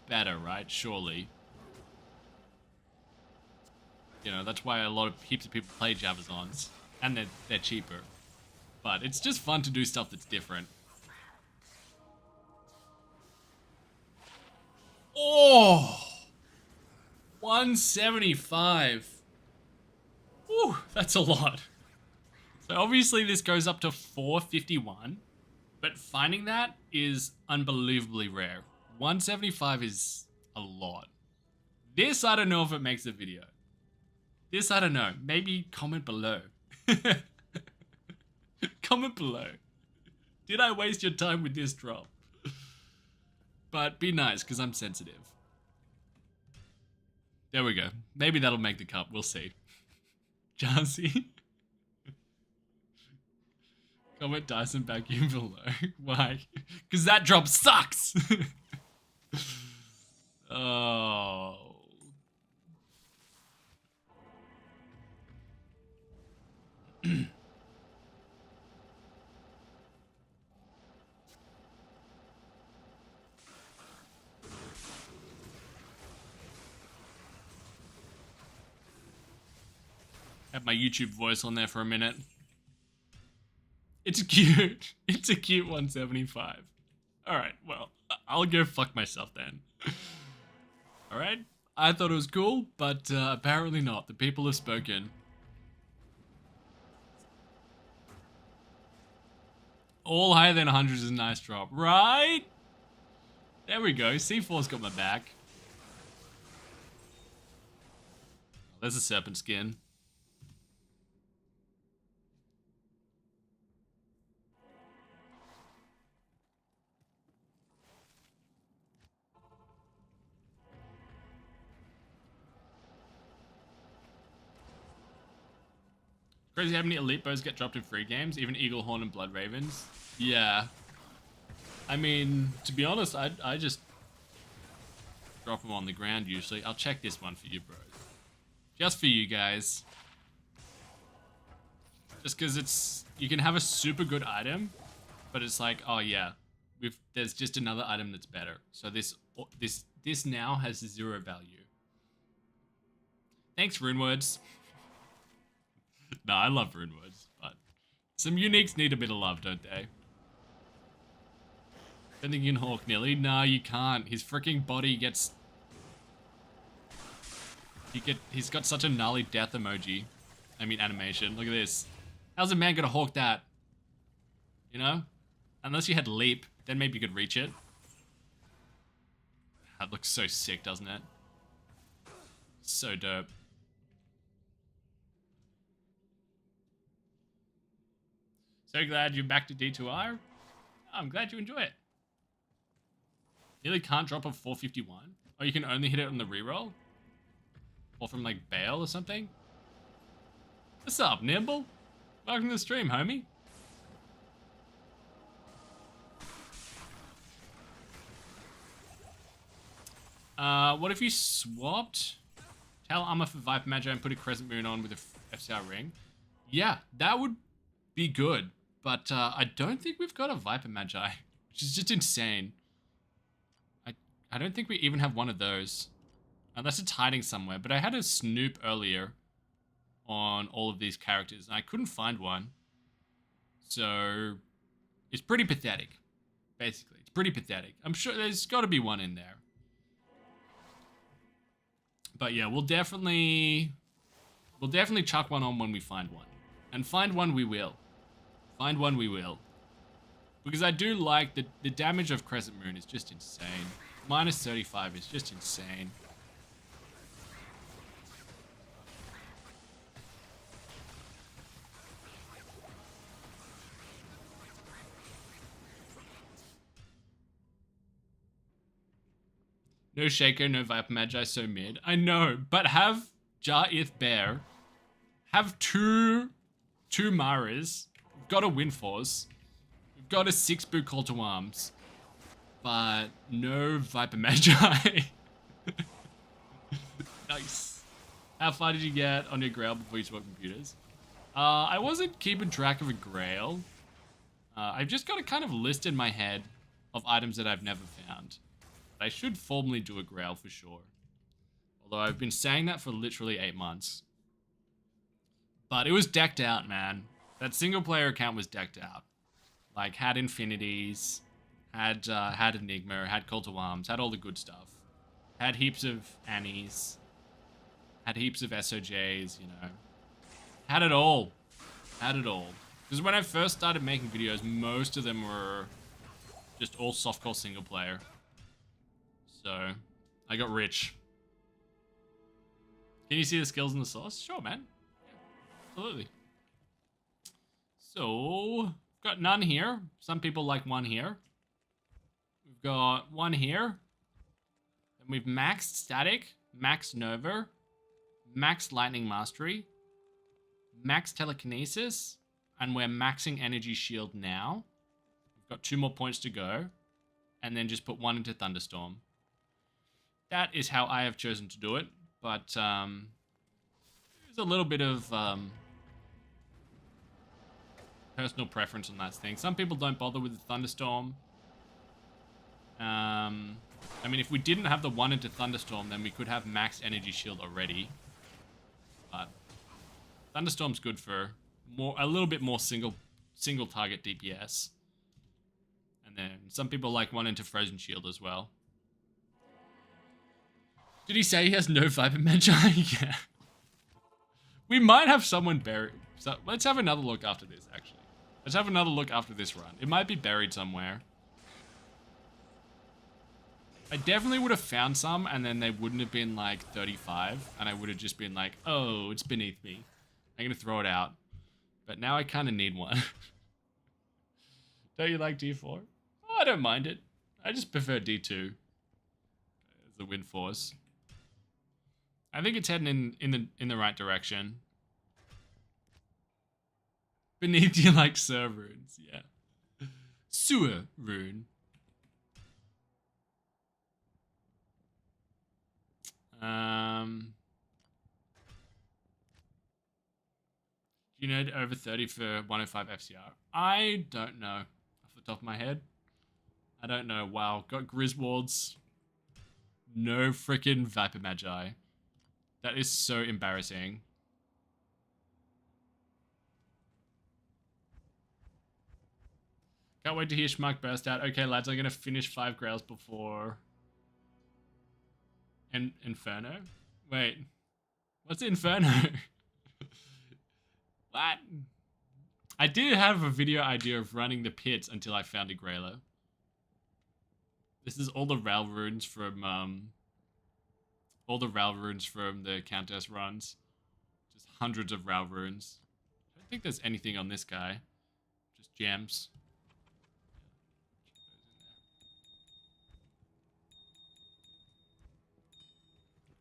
better, right? Surely. You know, that's why heaps of people play Javazons. And they're cheaper. But it's just fun to do stuff that's different. Oh! 175. Whew, that's a lot. So obviously this goes up to 451. But finding that is unbelievably rare. 175 is a lot. This, I don't know if it makes a video. This, I don't know. Maybe comment below. Comment below. Did I waste your time with this drop? But be nice, because I'm sensitive. There we go. Maybe that'll make the cup. We'll see. Jancy. Comment Dyson back in below. Why? Because that drop sucks! Oh... Have my YouTube voice on there for a minute. It's cute. It's a cute 175. Alright, well, I'll go fuck myself then. Alright, I thought it was cool, but apparently not. The people have spoken. All higher than 100 is a nice drop, right? There we go. C4's got my back. There's a serpent skin. Crazy how many elite bows get dropped in free games, even Eaglehorn and Blood Ravens. Yeah. I mean, to be honest, I just drop them on the ground usually. I'll check this one for you, bros. Just for you guys. Just because it's... You can have a super good item, but it's like, oh yeah, there's just another item that's better. So this now has 0 value. Thanks, Runewords. No, I love Runewords, but some uniques need a bit of love, don't they? Don't think you can Hawk Nilly? No, you can't. His freaking body gets... He's got such a gnarly death emoji. I mean animation. Look at this. How's a man gonna Hawk that? You know? Unless you had Leap, then maybe you could reach it. That looks so sick, doesn't it? So dope. So glad you're back to D2R. I'm glad you enjoy it. Nearly can't drop a 451. Oh, you can only hit it on the reroll? Or from like Bale or something? What's up, Nimble? Welcome to the stream, homie. What if you swapped Tail Armor for Viper Magi and put a Crescent Moon on with a FCR ring? Yeah, that would be good. But I don't think we've got a Viper Magi, which is just insane. I don't think we even have one of those. Unless it's hiding somewhere. But I had a snoop earlier on all of these characters, and I couldn't find one. So it's pretty pathetic, basically. It's pretty pathetic. I'm sure there's got to be one in there. But yeah, we'll definitely chuck one on when we find one. And find one we will. Find one we will. Because I do like the damage of Crescent Moon is just insane. Minus 35 is just insane. No Shaco, no Viper Magi, so mid. I know, but have Jar-Ith Bear, have two Maras, we've got a Windforce, we've got a 6-boot Call to Arms, but no Viper Magi. Nice. How far did you get on your Grail before you swapped computers? I wasn't keeping track of a Grail. I've just got a kind of list in my head of items that I've never found. I should formally do a Grail for sure. Although I've been saying that for literally 8 months. But it was decked out, man. That single player account was decked out. Like, had Infinities, had Enigma, had Call to Arms, had all the good stuff. Had heaps of Annies. Had heaps of SOJs, you know. Had it all. Had it all. Because when I first started making videos, most of them were just all softcore single player. So, I got rich. Can you see the skills in the sauce? Sure, man. Yeah, absolutely. So, got none here. Some people like one here. We've got one here. Then we've maxed Static, maxed Nova, maxed Lightning Mastery, maxed Telekinesis, and we're maxing Energy Shield now. We've got 2 more points to go. And then just put 1 into Thunderstorm. That is how I have chosen to do it, but there's a little bit of personal preference on that thing. Some people don't bother with the Thunderstorm. I mean, if we didn't have the 1 into Thunderstorm, then we could have max Energy Shield already. But Thunderstorm's good for a little bit more single target DPS. And then some people like 1 into Frozen Shield as well. Did he say he has no Viper Magi? Yeah. We might have someone buried. So let's have another look after this, actually. Let's have another look after this run. It might be buried somewhere. I definitely would have found some, and then they wouldn't have been like 35, and I would have just been like, oh, it's beneath me. I'm going to throw it out. But now I kind of need one. Don't you like D4? Oh, I don't mind it. I just prefer D2 as the Windforce. I think it's heading in the right direction. Beneath you like Sir runes, yeah. Sewer rune. Do you know over 30 for 105 FCR? I don't know off the top of my head. I don't know. Wow, got Griswolds. No freaking Viper Magi. That is so embarrassing. Can't wait to hear Schmuck burst out. Okay, lads, I'm going to finish 5 Grails before... Inferno? Wait. What's Inferno? What? I did have a video idea of running the pits until I found a Grailer. This is all the Rail runes from, the Countess runs. Just hundreds of Rail runes. I don't think there's anything on this guy. Just gems.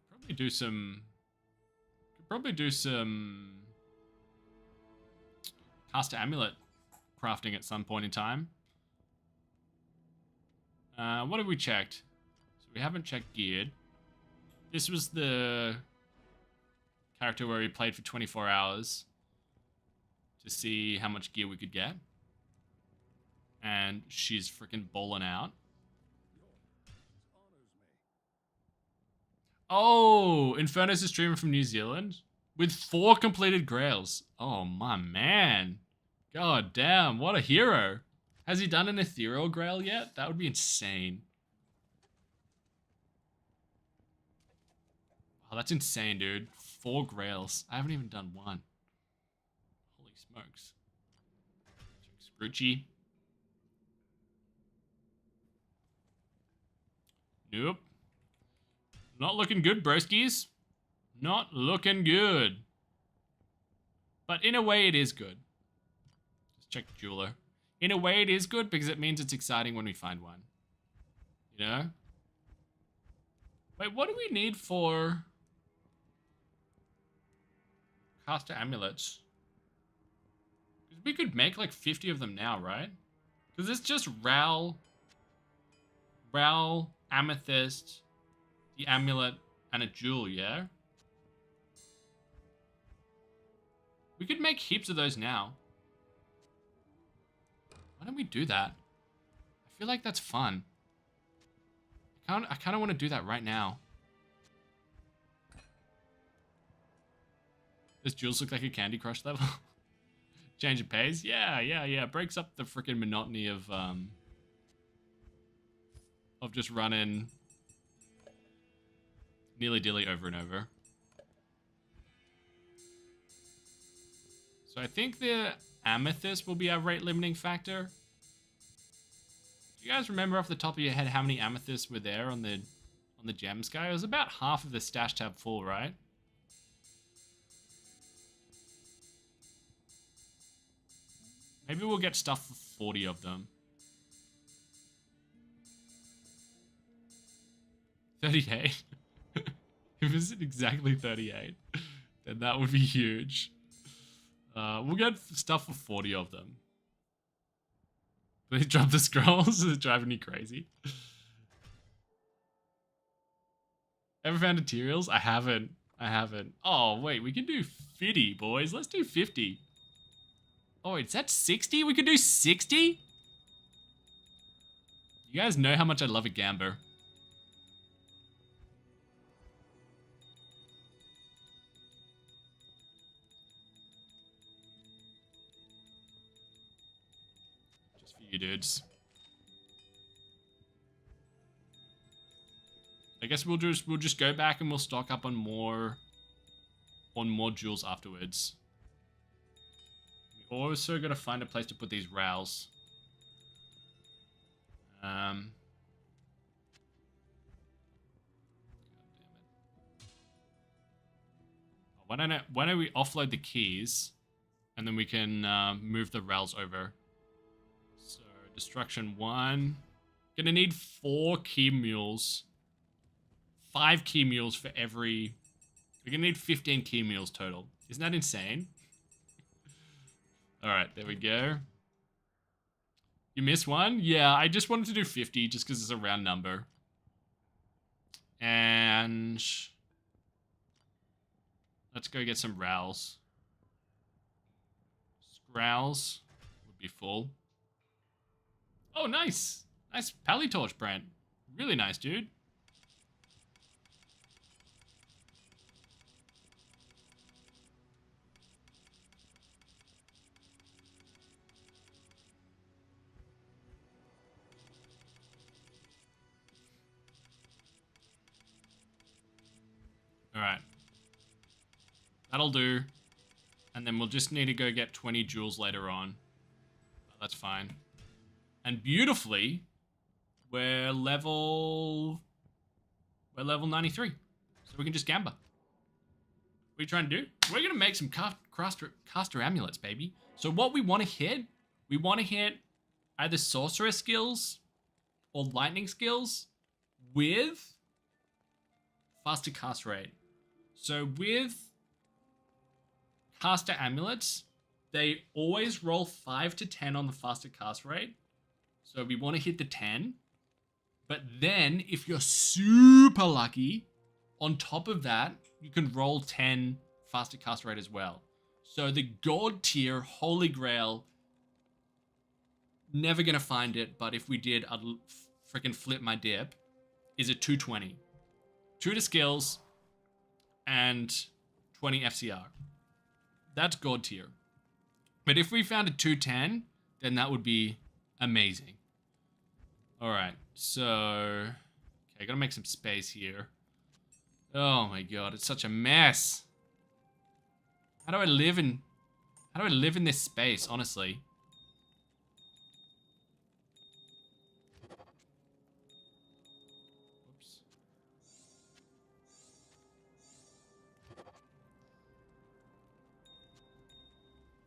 Probably do some... Could probably do some... Caster Amulet crafting at some point in time. What have we checked? So we haven't checked geared. This was the character where we played for 24 hours to see how much gear we could get. And she's freaking balling out. Oh, Inferno's a streamer from New Zealand with 4 completed grails. Oh, my man. God damn, what a hero. Has he done an ethereal grail yet? That would be insane. Oh, that's insane, dude. 4 grails. I haven't even done 1. Holy smokes. Scroochy. Nope. Not looking good, broskies. Not looking good. But in a way, it is good. Just check the jeweler. In a way, it is good because it means it's exciting when we find one. You know? Wait, what do we need for caster amulets? Because we could make like 50 of them now, right? Because it's just Ral, Amethyst, the amulet, and a jewel, yeah? We could make heaps of those now. Why don't we do that? I feel like that's fun. I kind of want to do that right now. Does Jules look like a Candy Crush level? Change of pace? Yeah. Breaks up the freaking monotony of just running nilly-dilly over and over. So I think the amethyst will be our rate limiting factor. Do you guys remember off the top of your head how many amethysts were there on the gems guy? It was about half of the stash tab full, right? Maybe we'll get stuff for 40 of them. 38. If it's exactly 38, then that would be huge. We'll get stuff for 40 of them. Please drop the scrolls. It's driving me crazy. Ever found materials? I haven't. Oh, wait. We can do 50, boys. Let's do 50. Oh, wait. Is that 60? We could do 60? You guys know how much I love a gamber. You dudes. I guess we'll just go back and we'll stock up on more jewels afterwards. We also gotta find a place to put these rails. God damn it. Why don't we offload the keys and then we can move the rails over. Destruction 1. Gonna need 4 key mules. 5 key mules for every... We're gonna need 15 key mules total. Isn't that insane? Alright, there we go. You missed one? Yeah, I just wanted to do 50 just because it's a round number. And... let's go get some rowls. Scrowls would be full. Oh, nice. Nice pally torch, Brent. Really nice, dude. All right. That'll do. And then we'll just need to go get 20 jewels later on. That's fine. And beautifully, we're level 93. So we can just gamba. What are you trying to do? We're going to make some caster amulets, baby. So what we want to hit either Sorceress skills or lightning skills with faster cast rate. So with caster amulets, they always roll 5 to 10 on the faster cast rate. So we want to hit the 10. But then, if you're super lucky, on top of that, you can roll 10 faster cast rate as well. So the God tier, Holy Grail, never going to find it, but if we did, I'd freaking flip my dip, is a 220. 2 to skills and 20 FCR. That's God tier. But if we found a 210, then that would be amazing. Alright, so... okay, I gotta make some space here. Oh my god, it's such a mess. How do I live in this space, honestly? Oops.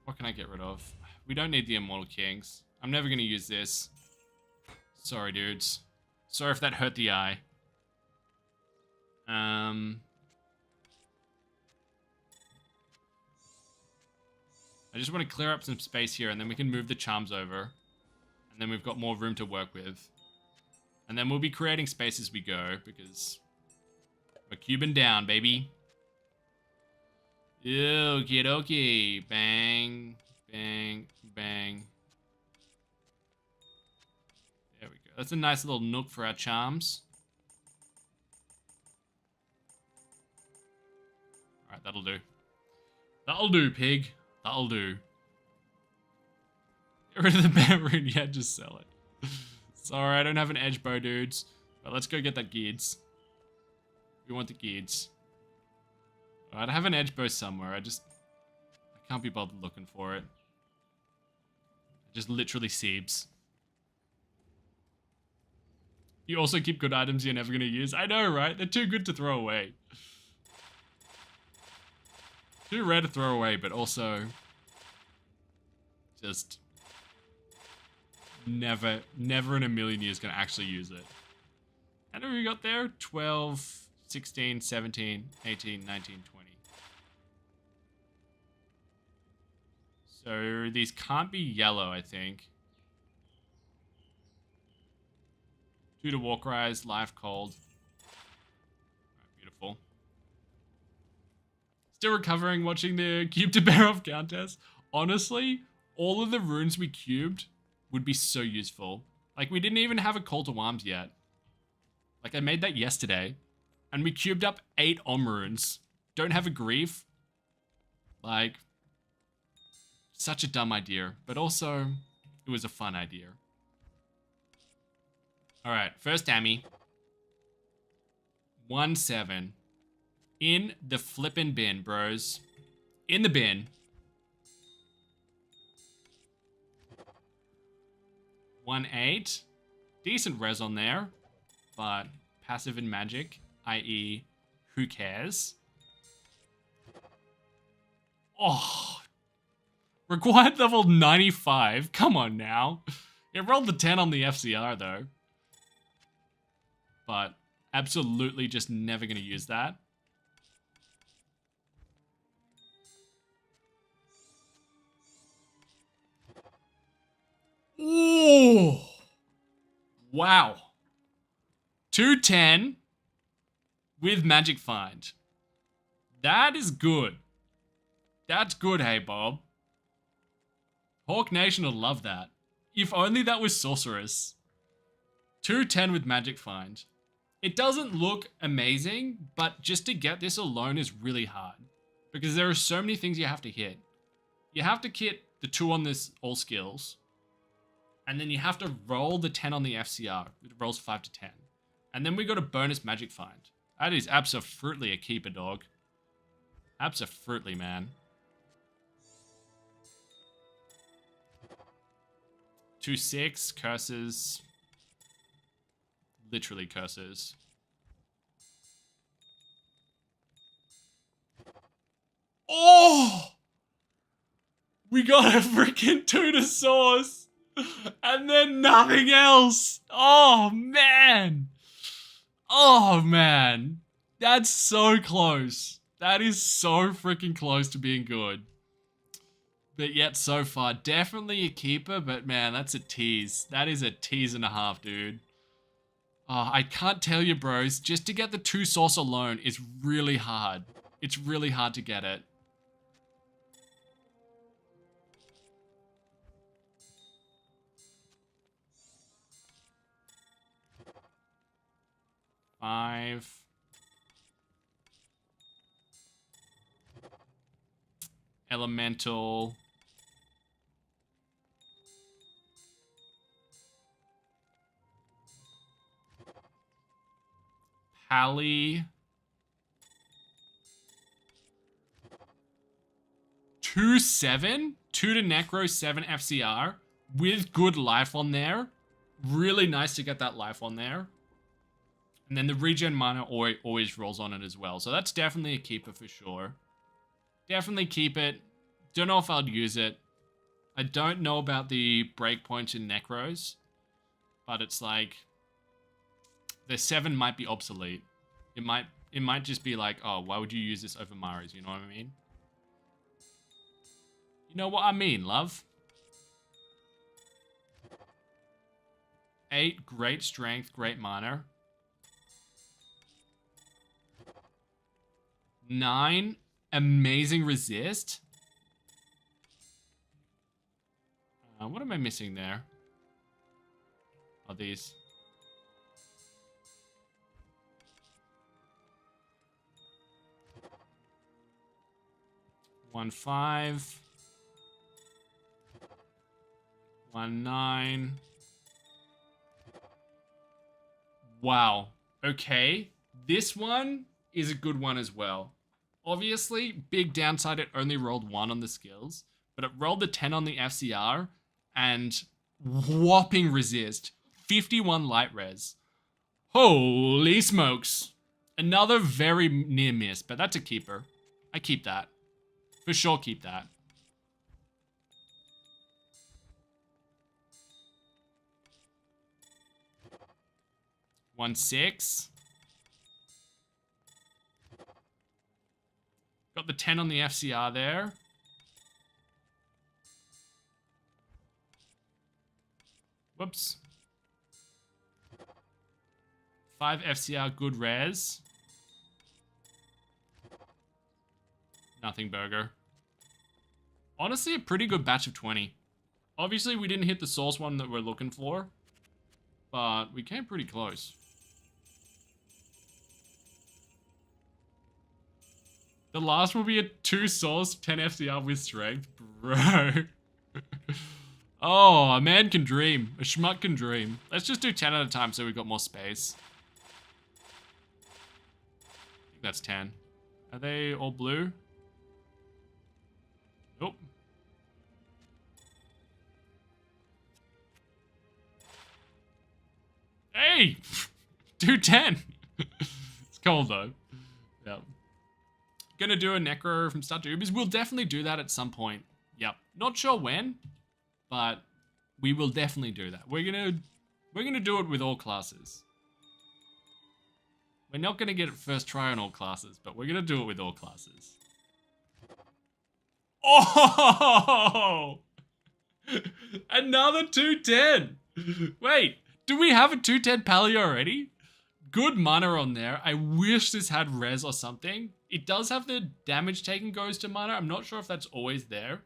What can I get rid of? We don't need the Immortal Kings. I'm never gonna use this. Sorry, dudes. Sorry if that hurt the eye. I just want to clear up some space here, and then we can move the charms over. And then we've got more room to work with. And then we'll be creating space as we go, because we're cubing down, baby. Okie dokie. Bang, bang, bang. There we go. That's a nice little nook for our charms. Alright, that'll do. That'll do, pig. That'll do. Get rid of the bear rune. Yeah, just sell it. Sorry, I don't have an edge bow, dudes. But let's go get that geeds. We want the geeds. Alright, I have an edge bow somewhere. I can't be bothered looking for it. It just literally seeps. You also keep good items you're never going to use. I know, right? They're too good to throw away. Too rare to throw away, but also just never in a million years gonna actually use it. How many we got there? 12, 16, 17, 18, 19, 20. So these can't be yellow, I think. 2 to Walk Rise, Life Cold. Right, beautiful. Still recovering watching the cube to bear off countess. Honestly, all of the runes we cubed would be so useful. Like, we didn't even have a call to arms yet. Like, I made that yesterday. And we cubed up 8 runes. Don't have a grief. Like, such a dumb idea. But also, it was a fun idea. Alright, first Ammy. 1-7. In the flippin' bin, bros. In the bin. 1-8. Decent res on there. But passive in magic, i.e. who cares? Oh. Required level 95. Come on now. It rolled the 10 on the FCR though. But absolutely just never going to use that. Ooh. Wow. 210 with Magic Find. That is good. That's good, hey Bob. Hawk Nation will love that. If only that was Sorceress. 210 with Magic Find. It doesn't look amazing, but just to get this alone is really hard. Because there are so many things you have to hit. You have to hit the 2 on this all skills. And then you have to roll the 10 on the FCR. It rolls 5 to 10. And then we got a bonus Magic Find. That is abso-fruitly a keeper, dog. Abso-fruitly, man. 2-6, curses. Literally curses. Oh! We got a freaking 2 to source. And then nothing else. Oh, man. Oh, man. That's so close. That is so freaking close to being good. But yet so far, definitely a keeper, but man, that's a tease. That is a tease and a half, dude. Oh, I can't tell you, bros. Just to get the 2 sauce alone is really hard. It's really hard to get it. Five. Elemental. Pally. 2-7. 2 to Necro, 7 FCR. With good life on there. Really nice to get that life on there. And then the regen mana always rolls on it as well. So that's definitely a keeper for sure. Definitely keep it. Don't know if I'd use it. I don't know about the breakpoints in Necros. But it's like... the 7 might be obsolete. It might just be like, oh, why would you use this over Mari's? You know what I mean? You know what I mean, love? 8, great strength, great mana. 9, amazing resist. What am I missing there? Oh, these. One 5. 1 9. Wow. Okay. This one is a good one as well. Obviously, big downside, it only rolled 1 on the skills, but it rolled the 10 on the FCR and whopping resist. 51 light res. Holy smokes. Another very near miss, but that's a keeper. I keep that. For sure keep that. One 6. Got the 10 on the FCR there. Whoops. 5 FCR, good res. Nothing burger. Honestly, a pretty good batch of 20. Obviously, we didn't hit the source one that we're looking for. But we came pretty close. The last will be a 2 source, 10 FCR with strength. Bro. Oh, a man can dream. A schmuck can dream. Let's just do 10 at a time so we've got more space. I think that's 10. Are they all blue? Nope. Hey! Do 10! It's cold though. Yep. Gonna do a Necro from start to Ubers. We'll definitely do that at some point. Yep. Not sure when, but we will definitely do that. We're gonna do it with all classes. We're not gonna get it first try on all classes, but we're gonna do it with all classes. Oh! Another 210! Wait, do we have a 210 Pally already? Good mana on there. I wish this had res or something. It does have the damage taken goes to mana. I'm not sure if that's always there.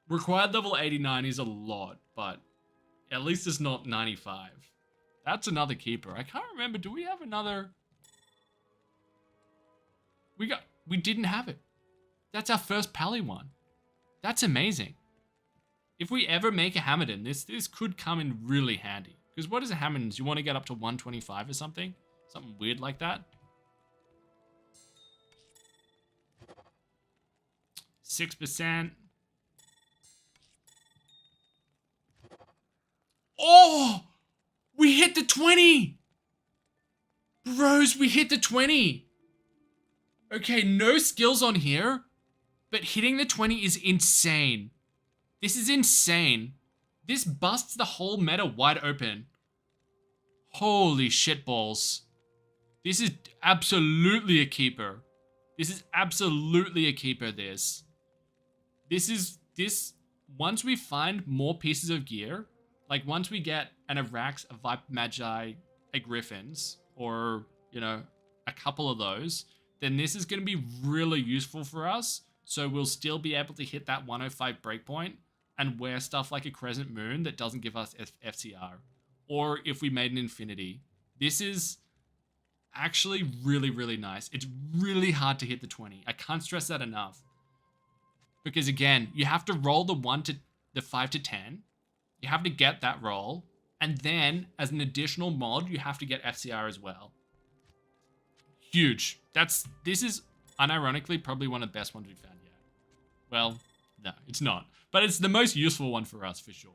Required level 89 is a lot, but at least it's not 95. That's another keeper. I can't remember. Do we have another? We didn't have it. That's our first Pally one. That's amazing. If we ever make a Hammerden, this could come in really handy. Because what is a Hammerden? You want to get up to 125 or something? Something weird like that. 6%. Oh! We hit the 20! Bros, we hit the 20! Okay, no skills on here, but hitting the 20 is insane. This is insane. This busts the whole meta wide open. Holy shitballs. This is absolutely a keeper. This is absolutely a keeper, this. Once we find more pieces of gear, like once we get an Arax, a Viper Magi, a Griffin's or, you know, a couple of those, then this is going to be really useful for us. So we'll still be able to hit that 105 breakpoint and wear stuff like a Crescent Moon that doesn't give us FCR. Or if we made an Infinity. This is actually really, really nice. It's really hard to hit the 20. I can't stress that enough. Because again, you have to roll the 5 to 10. You have to get that roll. And then, as an additional mod, you have to get FCR as well. Huge. This is, unironically, probably one of the best ones we've found yet. Well, no, it's not. But it's the most useful one for us, for sure.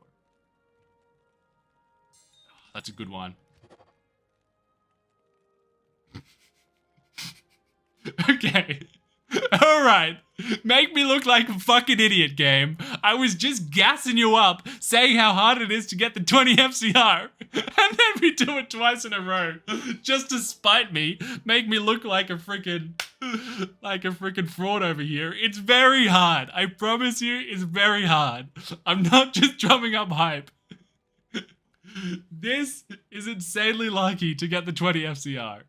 Oh, that's a good one. Okay. Alright. Make me look like a fucking idiot, game. I was just gassing you up, saying how hard it is to get the 20 FCR. And then we do it twice in a row. Just to spite me. Make me look like a freaking fraud over here. It's very hard. I promise you, it's very hard. I'm not just drumming up hype. This is insanely lucky to get the 20 FCR.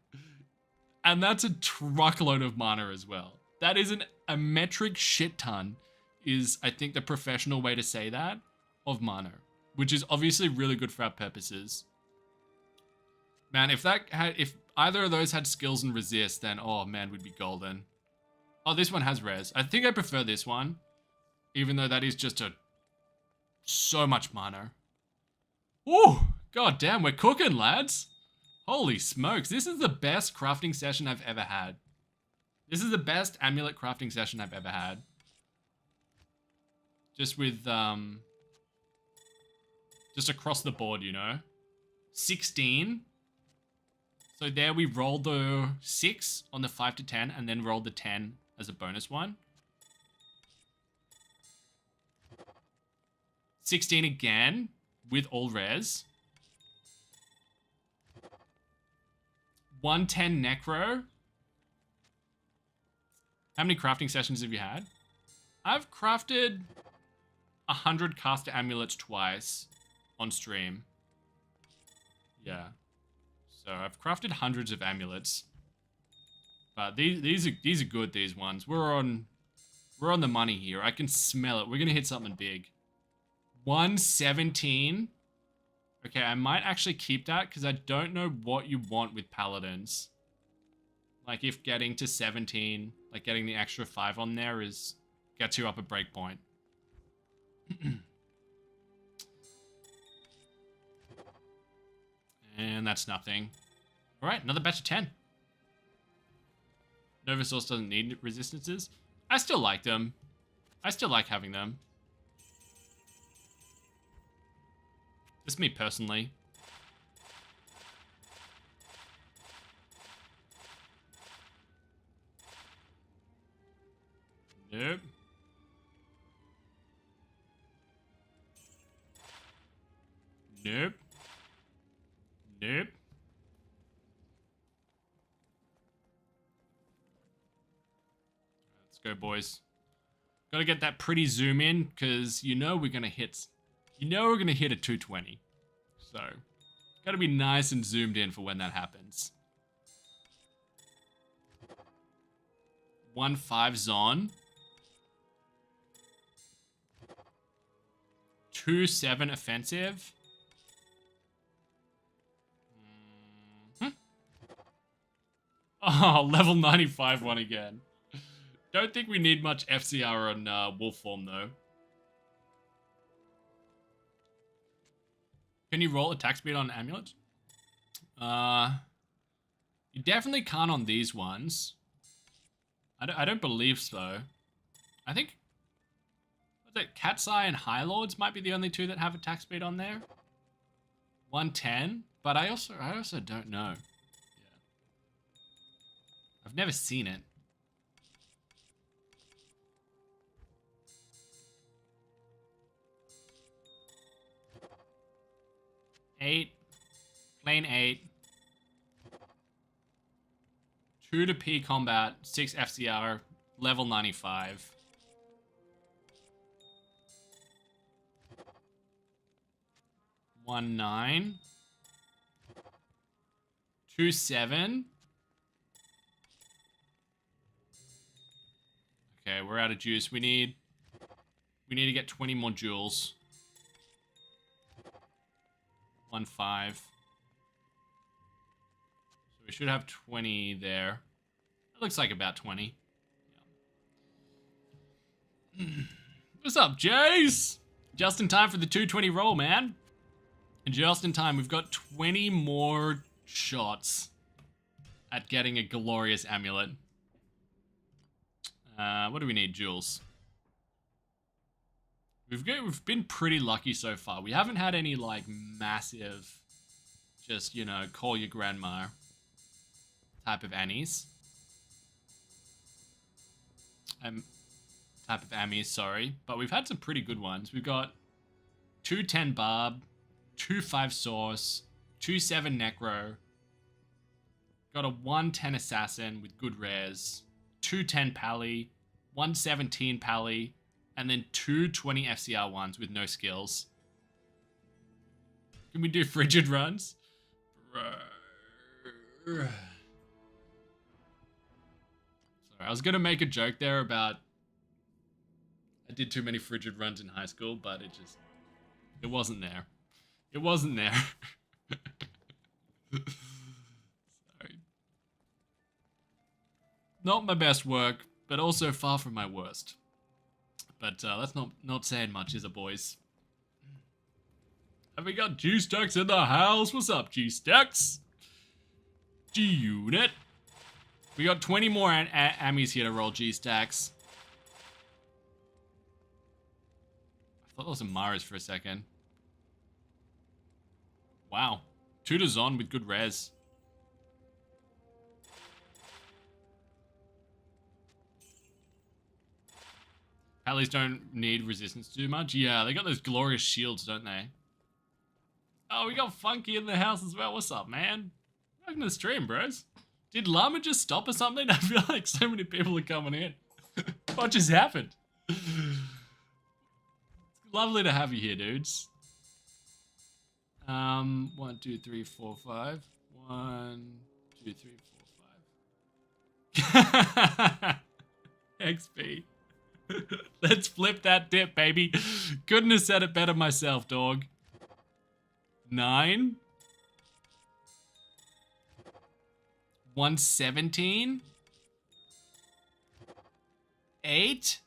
And that's a truckload of mana as well. That isn't a metric shit ton is, I think, the professional way to say that, of mana. Which is obviously really good for our purposes. Man, if either of those had skills and resist, then, oh man, we'd be golden. Oh, this one has res. I think I prefer this one. Even though that is just so much mana. Ooh, god damn, we're cooking, lads. Holy smokes, this is the best crafting session I've ever had. This is the best amulet crafting session I've ever had. Just with, just across the board, you know. 16. So there we rolled the 6 on the 5 to 10 and then rolled the 10 as a bonus one. 16 again with all res. 110 necro. How many crafting sessions have you had? I've crafted 100 caster amulets twice on stream. Yeah. So I've crafted hundreds of amulets. But these are good, these ones. We're on the money here. I can smell it. We're gonna hit something big. 117. Okay, I might actually keep that because I don't know what you want with paladins. Like if getting to 17, like getting the extra 5 on there gets you up a breakpoint. And that's nothing. All right, another batch of 10. Nova Source doesn't need resistances. I still like them. I still like having them. Just me personally. Nope. Nope. Nope. Let's go, boys. Gotta get that pretty zoom in, because you know we're gonna hit... You know we're gonna hit a 220. So, gotta be nice and zoomed in for when that happens. 1-5 Zon. 2-7 offensive. Oh, level 95 one again. Don't think we need much FCR on wolf form though. Can you roll attack speed on amulet? You definitely can't on these ones. I don't believe so. I think Cat's Eye and High Lords might be the only two that have attack speed on there. 110, but I also don't know. Yeah. I've never seen it. Eight, plain 8. 2 to P combat, 6 FCR, level 95. One 9. 2-7. Okay, we're out of juice. We need to get 20 more jewels. 1-5. So we should have 20 there. It looks like about 20. Yeah. What's up, Jace? Just in time for the 220 roll, man. Just in time. We've got 20 more shots at getting a glorious amulet. What do we need? Jewels. We've been pretty lucky so far. We haven't had any, like, massive, just, you know, call your grandma type of Annies. Type of Ammies, sorry. But we've had some pretty good ones. We've got 2-10 Barb, 2-5 Source, 2-7 Necro. Got a 1-10 Assassin with good rares, 2-10 Pally, 1-17 Pally, and then 2-20 FCR ones with no skills. Can we do frigid runs? Sorry, I was gonna make a joke there about I did too many frigid runs in high school, but it wasn't there. It wasn't there. Sorry. Not my best work, but also far from my worst. But that's not saying much, is it, boys? Have we got G-Stacks in the house? What's up, G-Stacks? G-Unit. We got 20 more Ammies here to roll G-Stacks. I thought those were Maras for a second. Wow. 2 to Zon with good res. Pallies don't need resistance too much. Yeah, they got those glorious shields, don't they? Oh, we got Funky in the house as well. What's up, man? Welcome to the stream, bros. Did Llama just stop or something? I feel like so many people are coming in. What just happened? It's lovely to have you here, dudes. 1, 2, 3, 4, 5. 1, 2, 3, 4, 5. XP. Let's flip that dip, baby. Couldn't have said it better myself, dog. 9. 117. 8.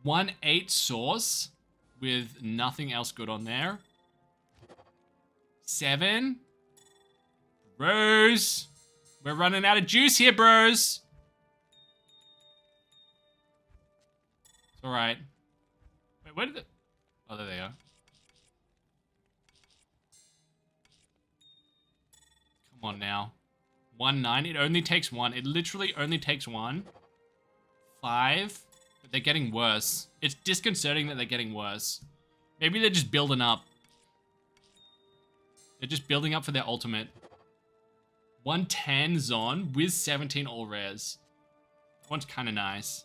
1-8 Source with nothing else good on there. 7. Bros. We're running out of juice here, bros. It's alright. Wait, where did it... Oh, there they are. Come on now. 1-9. It only takes 1. It literally only takes 1. 5. But they're getting worse. It's disconcerting that they're getting worse. Maybe they're just building up. They're just building up for their ultimate. 110 Zon with 17 all rares. That one's kind of nice.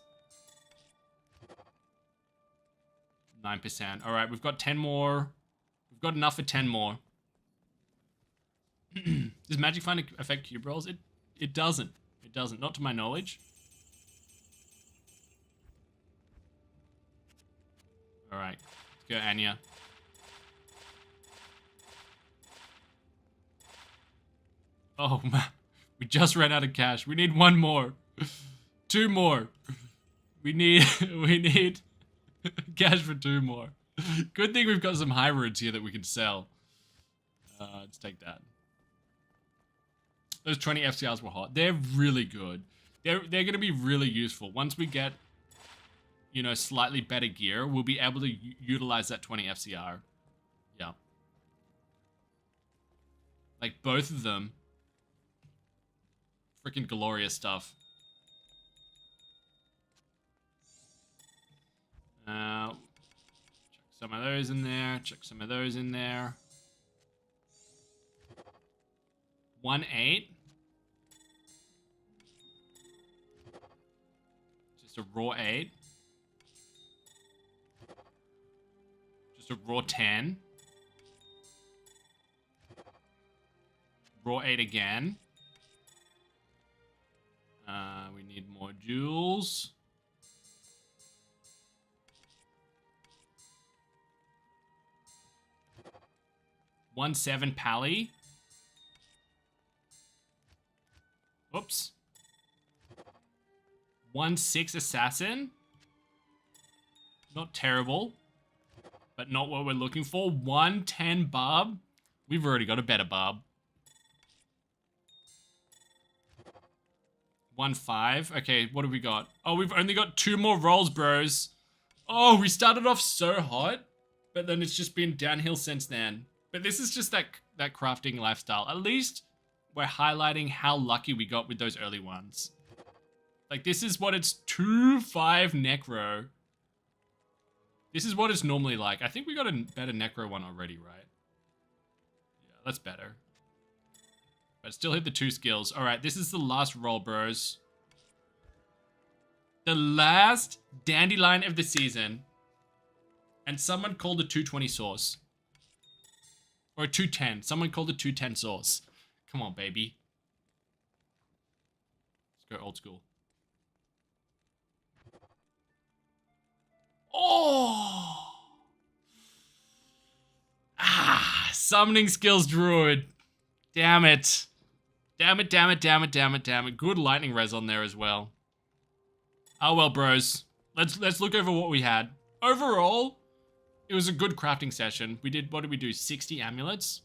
9%. Alright, we've got 10 more. We've got enough for 10 more. Does Magic Find affect cube rolls? It doesn't. It doesn't. Not to my knowledge. Alright. Let's go, Anya. Oh, man. We just ran out of cash. We need 1 more. 2 more. We need cash for 2 more. Good thing we've got some hybrids here that we can sell. Let's take that. Those 20 FCRs were hot. They're really good. They're going to be really useful. Once we get, you know, slightly better gear, we'll be able to utilize that 20 FCR. Yeah. Like, both of them. Freaking glorious stuff. Chuck some of those in there. Chuck some of those in there. 1-8. Just a raw 8. Just a raw 10. Raw 8 again. We need more jewels. $1.7 pally. Oops. 1.6 assassin. Not terrible, but not what we're looking for. 1.10 barb. We've already got a better barb. 1.5. Okay, what have we got? Oh, we've only got 2 more rolls, bros. Oh, we started off so hot, but then it's just been downhill since then. But this is just that crafting lifestyle. At least we're highlighting how lucky we got with those early ones. Like, this is what it's 2.5 necro. This is what it's normally like. I think we got a better necro one already, right? Yeah, that's better. But still hit the 2 skills. All right, this is the last roll, bros. The last dandelion of the season. And someone called a 220 sauce. Or a 210. Someone called a 210 sauce. Come on, baby. Let's go old school. Oh! Ah, summoning skills druid. Damn it. Damn it, damn it, damn it, damn it, damn it. Good lightning res on there as well. Oh well, bros. Let's look over what we had. Overall, it was a good crafting session. We did, what did we do? 60 amulets?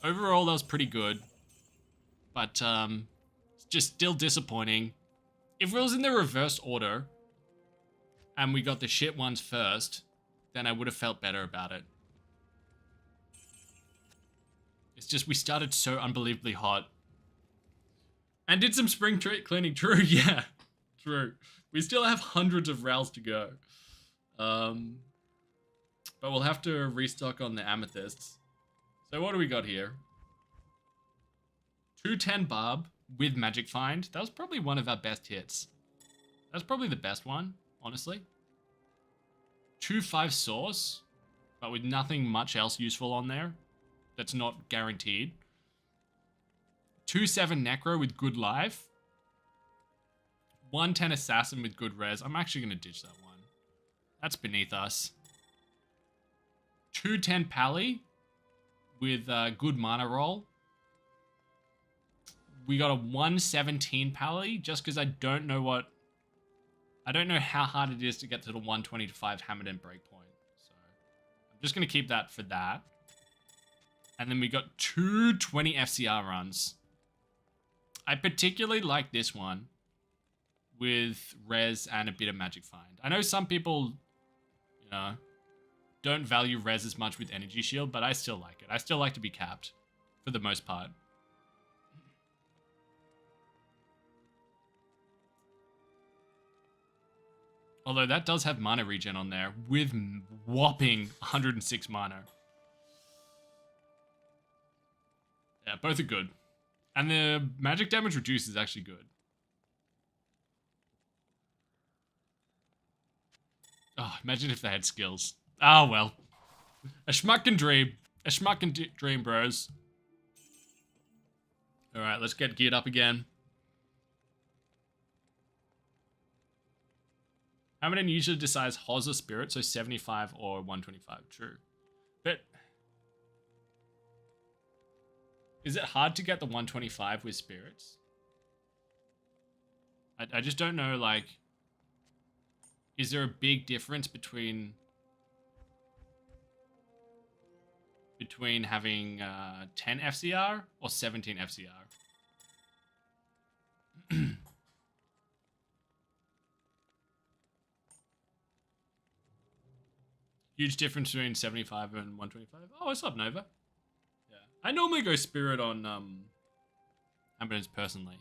Overall, that was pretty good. But, just still disappointing. If it was in the reverse order, and we got the shit ones first, then I would have felt better about it. It's just we started so unbelievably hot. And did some spring cleaning. True, yeah. True. We still have hundreds of rails to go. But we'll have to restock on the amethysts. So what do we got here? 210 barb with magic find. That was probably one of our best hits. That's probably the best one, honestly. 2.5 source, but with nothing much else useful on there. That's not guaranteed. 2.7 necro with good life. 1.10 assassin with good res. I'm actually going to ditch that one. That's beneath us. 2.10 pally with good mana roll. We got a 1.17 pally just because I don't know how hard it is to get to the 125 hammered in breakpoint. So I'm just going to keep that for that. And then we got 220 FCR runs. I particularly like this one with res and a bit of magic find. I know some people, you know, don't value res as much with energy shield, but I still like it. I still like to be capped for the most part. Although that does have mana regen on there with whopping 106 mana. Yeah, both are good. And the magic damage reduced is actually good. Oh, imagine if they had skills. Oh, well. A schmuck can dream. A schmuck can dream, bros. Alright, let's get geared up again. Hammerden usually decides Hos or Spirit, so 75 or 125. True. But is it hard to get the 125 with Spirits? I just don't know, like, is there a big difference between having 10 FCR or 17 FCR? Huge difference between 75 and 125. Oh, what's up, Nova? Yeah, I normally go Spirit on Ambulance personally,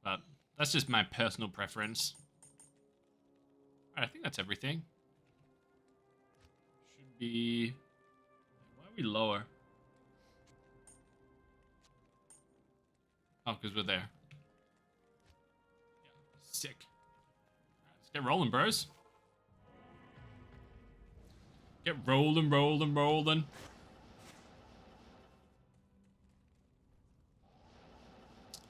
but that's just my personal preference. All right, I think that's everything. Should be. Why are we lower? Oh, because we're there. Yeah, sick. Let's get rolling, bros. Get rolling, rolling, rolling.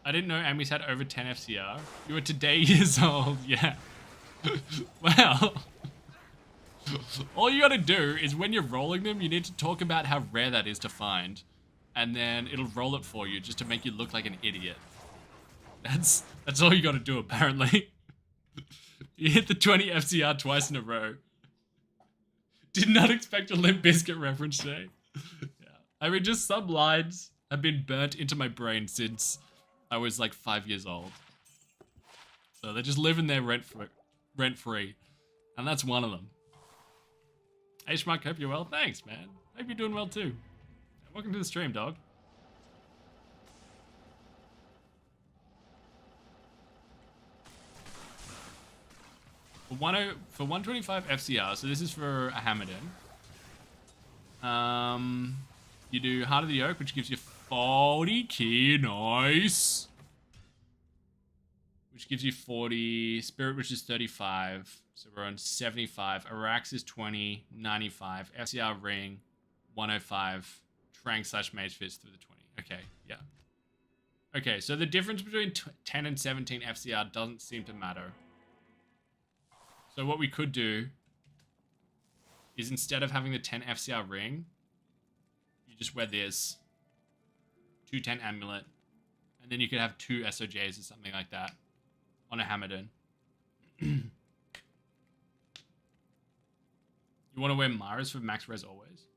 I didn't know Amy's had over 10 FCR. You were today years old, yeah. Well, all you gotta do is when you're rolling them, you need to talk about how rare that is to find. And then it'll roll it for you just to make you look like an idiot. That's all you gotta do, apparently. You hit the 20 FCR twice in a row. Did not expect a Limp Bizkit reference today. Yeah. I mean, just some lines have been burnt into my brain since I was like 5 years old. So they're just living there rent-free. And that's one of them. Hey, Schmuck, hope you're well. Thanks, man. Hope you're doing well, too. Welcome to the stream, dog. For 125 FCR, so this is for a Hammerden. You do Heart of the Oak, which gives you 40 key, nice. Which gives you 40. Spirit, which is 35. So we're on 75. Arax is 20, 95. FCR Ring, 105. Trank / Mage Fist through the 20. Okay, yeah. Okay, so the difference between 10 and 17 FCR doesn't seem to matter. So what we could do is instead of having the 10 FCR ring, you just wear this 210 amulet, and then you could have 2 SOJs or something like that on a Hammerden. You want to wear Mara's for max res always?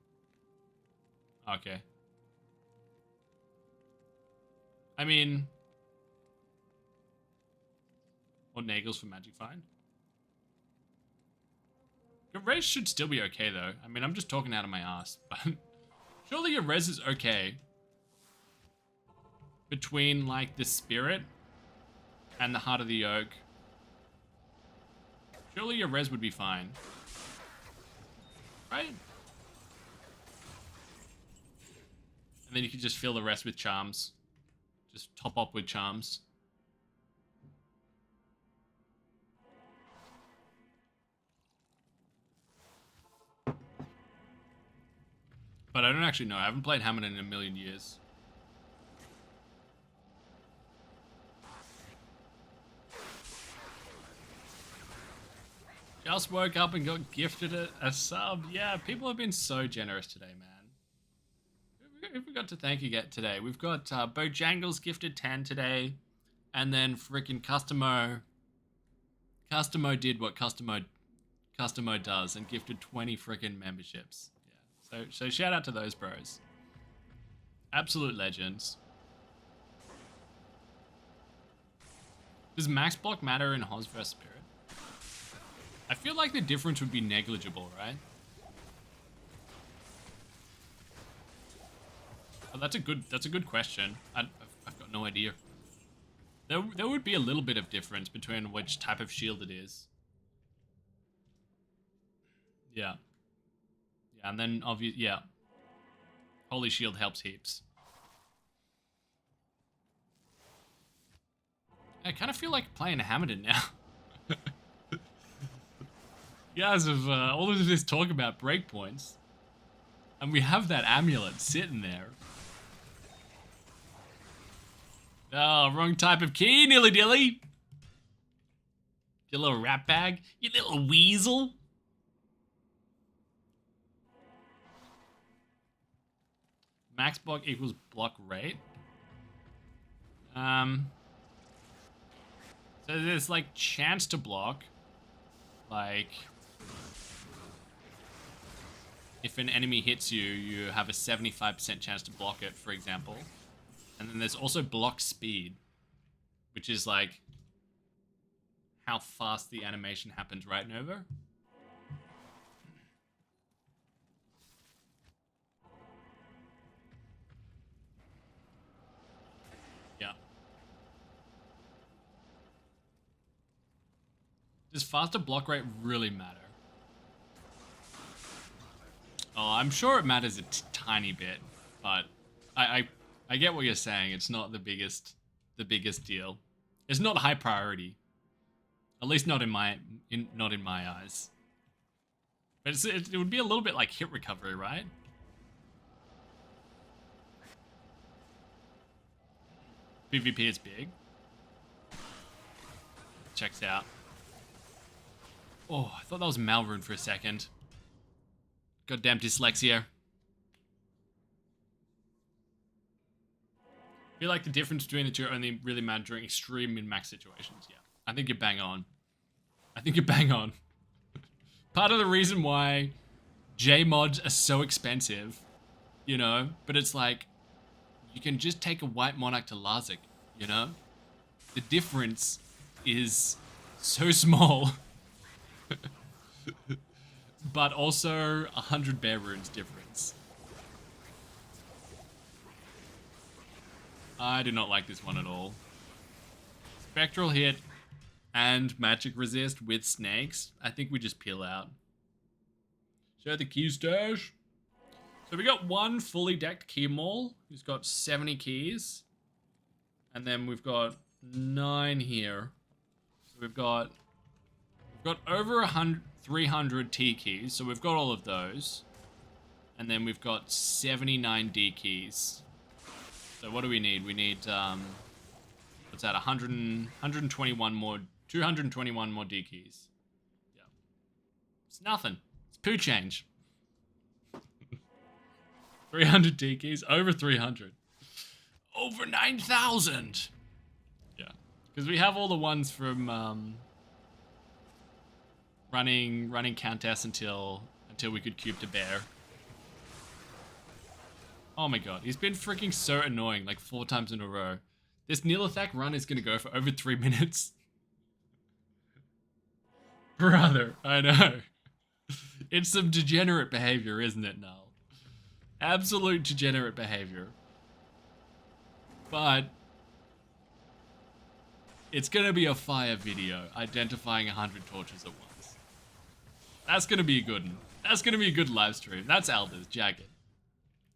Okay. I mean, or Nagels for Magic Find. Your res should still be okay, though. I mean, I'm just talking out of my ass, but surely your res is okay. Between, like, the Spirit and the Heart of the Oak. Surely your res would be fine. Right? And then you can just fill the rest with charms. Just top up with charms. But I don't actually know. I haven't played Hammerden in a million years. Just woke up and got gifted a sub. Yeah, people have been so generous today, man. Who we got to thank you today? We've got Bojangles gifted 10 today. And then freaking Customo. Customo did what Customo does and gifted 20 freaking memberships. So shout out to those bros. Absolute legends. Does max block matter in Hoz vs Spirit? I feel like the difference would be negligible, right? Oh, that's a good question. I've got no idea. There would be a little bit of difference between which type of shield it is. Yeah. Yeah, and then obviously, yeah. Holy Shield helps heaps. I kind of feel like playing a Hammerden now. You guys have all of this talk about breakpoints. And we have that amulet sitting there. Oh, wrong type of key, Nilly Dilly. You little rat bag. You little weasel. Max block equals block rate. So there's like chance to block. Like if an enemy hits you, you have a 75% chance to block it, for example. And then there's also block speed, which is like how fast the animation happens, right, Nova? Yeah. Does faster block rate really matter? Oh, I'm sure it matters a tiny bit, but I get what you're saying. It's not the biggest deal. It's not high priority. At least not in my eyes. But it would be a little bit like hit recovery, right? PvP is big. Checks out. Oh, I thought that was Malrune for a second. Goddamn dyslexia. I feel like the difference between the two only really matter during extreme min-max situations. Yeah, I think you're bang on. I think you're bang on. Part of the reason why J mods are so expensive, you know, but it's like, you can just take a white monarch to Larzik, you know? The difference is so small. But also 100 bear runes difference. I do not like this one at all. Spectral hit and magic resist with snakes. I think we just peel out. Show the key stash. So we got one fully decked key mall who's got 70 keys. And then we've got 9 here. So we've got over 300 T keys. So we've got all of those. And then we've got 79 D keys. So what do we need? We need, what's that, 121 more, 221 more D keys. Yeah. It's nothing. It's poo change. 300 D keys, over 300. Over 9,000! Yeah. Because we have all the ones from, running Countess until we could cube to bear. Oh my god, he's been freaking so annoying, like 4 times in a row. This Nilithak run is gonna go for over 3 minutes. Brother, I know. It's some degenerate behavior, isn't it, Null? Absolute degenerate behavior. But it's gonna be a fire video, identifying 100 torches at once. That's gonna be a good one. That's gonna be a good live stream. That's Elders, Jagged.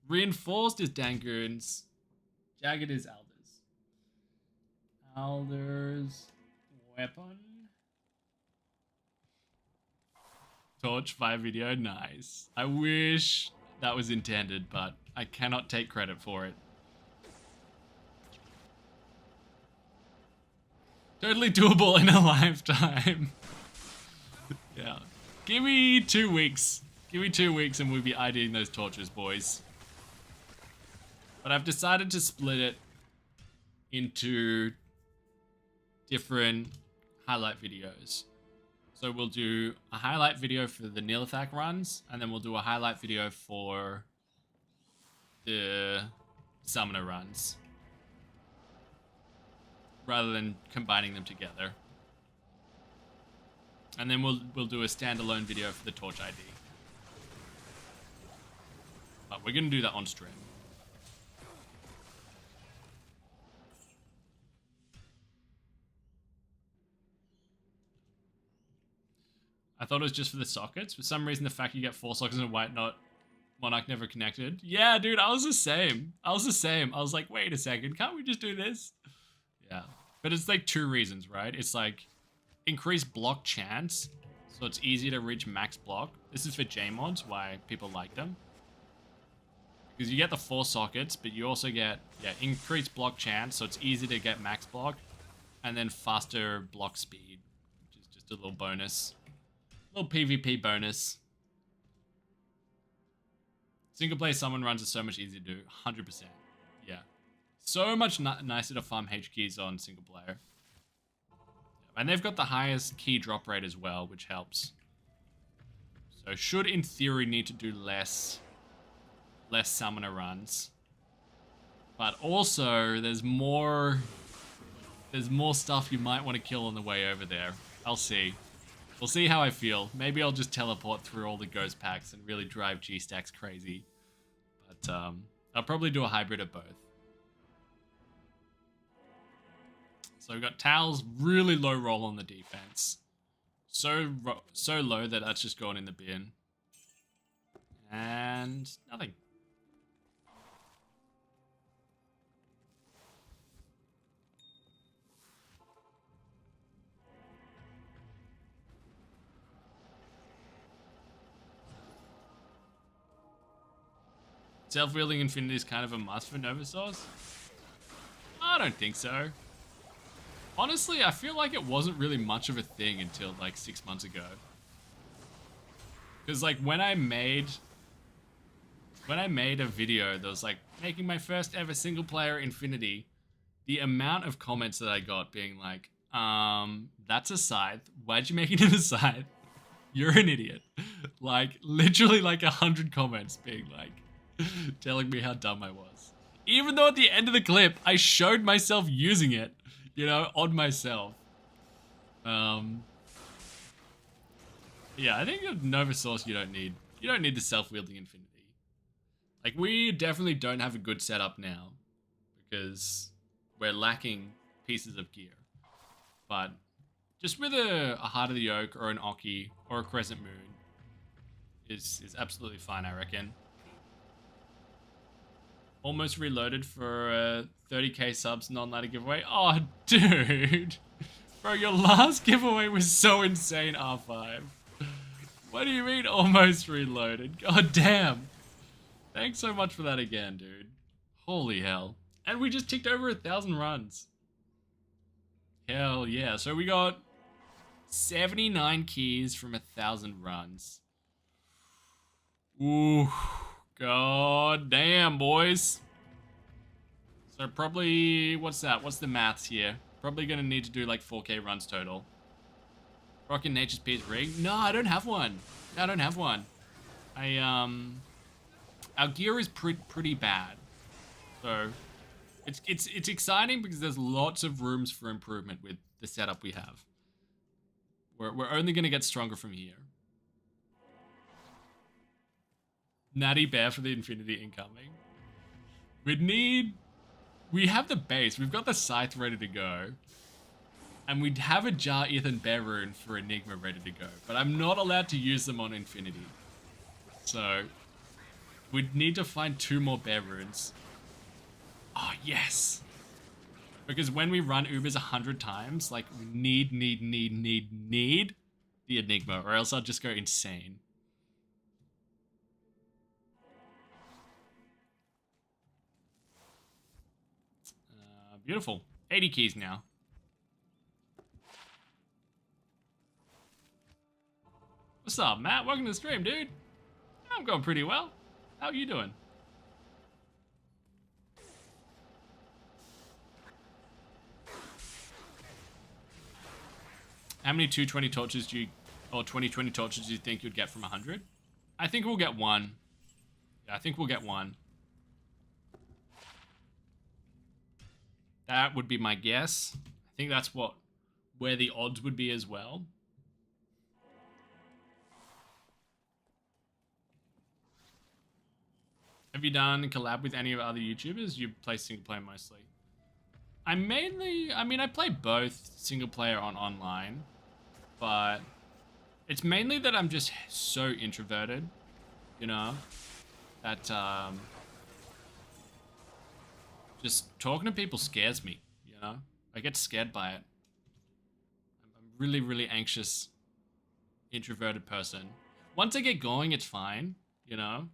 Reinforced is Dangoons. Jagged is Elders. Elders. Weapon. Torch fire video, nice. I wish that was intended, but I cannot take credit for it. Totally doable in a lifetime. Yeah. Give me 2 weeks. Give me 2 weeks and we'll be IDing those torches, boys. But I've decided to split it into different highlight videos. So we'll do a highlight video for the Nilithak runs, and then we'll do a highlight video for the Summoner runs. Rather than combining them together. And then we'll do a standalone video for the Torch ID. But we're gonna do that on stream. I thought it was just for the sockets. For some reason, the fact you get 4 sockets and a white knot Monarch never connected. Yeah, dude, I was the same. I was like, wait a second, can't we just do this? Yeah. But it's like 2 reasons, right? It's like increased block chance, so it's easier to reach max block. This is for J mods, why people like them. Because you get the 4 sockets, but you also get, increased block chance, so it's easy to get max block. And then faster block speed, which is just a little bonus. Little PvP bonus. Single player summon runs are so much easier to do. 100%. Yeah. So much nicer to farm H keys on single player. And they've got the highest key drop rate as well, which helps. So should in theory need to do less summoner runs. But also there's more stuff you might want to kill on the way over there. I'll see. We'll see how I feel. Maybe I'll just teleport through all the ghost packs and really drive G-stacks crazy. But I'll probably do a hybrid of both. So we've got Tal's really low roll on the defense. So low that that's just gone in the bin. And nothing. Self-wielding infinity is kind of a must for Nova Source? I don't think so. Honestly, I feel like it wasn't really much of a thing until like 6 months ago. Because like when I made a video that was like making my first ever single player Infinity, the amount of comments that I got being like, that's a scythe. Why'd you make it into a scythe? You're an idiot. Like literally like 100 comments being like, telling me how dumb I was. Even though at the end of the clip, I showed myself using it, you know, on myself. Yeah, I think with Nova Source you don't need the self-wielding infinity. Like we definitely don't have a good setup now because we're lacking pieces of gear. But just with a Heart of the Oak or an Oki or a Crescent Moon is absolutely fine, I reckon. Almost reloaded for 30k subs non-ladder giveaway. Oh, dude. Bro, your last giveaway was so insane, R5. What do you mean almost reloaded? God damn. Thanks so much for that again, dude. Holy hell. And we just ticked over 1,000 runs. Hell yeah. So we got 79 keys from 1,000 runs. Ooh. God damn, boys. So probably, what's that? What's the maths here? Probably gonna need to do like 4k runs total. Rockin' Nature's Peace rig? No, I don't have one. I don't have one. Our gear is pretty bad. So it's exciting because there's lots of rooms for improvement with the setup we have. We're only gonna get stronger from here. Natty Bear for the Infinity incoming. We have the base. We've got the Scythe ready to go. And we'd have a Jar Ethan Bear rune for Enigma ready to go. But I'm not allowed to use them on Infinity. So we'd need to find 2 more Bear runes. Oh, yes. Because when we run Ubers 100 times, like, we need the Enigma, or else I'll just go insane. Beautiful. 80 keys now. What's up, Matt? Welcome to the stream, dude. I'm going pretty well. How are you doing? How many 220 torches do you, or 2020 torches do you think you'd get from 100? I think we'll get 1. Yeah, I think we'll get 1. That would be my guess. I think that's where the odds would be as well. Have you done a collab with any of other YouTubers? You play single player mostly. I play both single player and online, but it's mainly that I'm just so introverted, you know, that just talking to people scares me, you know? I get scared by it. I'm a really, really anxious, introverted person. Once I get going, it's fine, you know?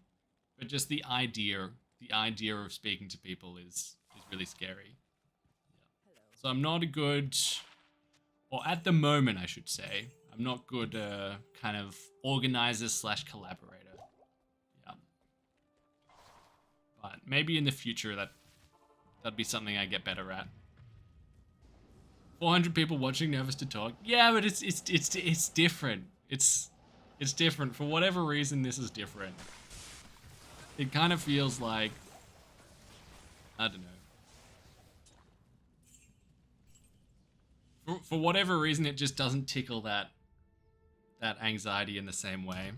But just the idea of speaking to people is really scary. Yeah. So I'm not a good, or at the moment I should say, I'm not good kind of organizer / collaborator. Yeah. But maybe in the future that'd be something I get better at. 400 people watching, nervous to talk. Yeah, but it's different. It's different. For whatever reason, this is different. It kind of feels like, I don't know. For whatever reason, it just doesn't tickle that anxiety in the same way.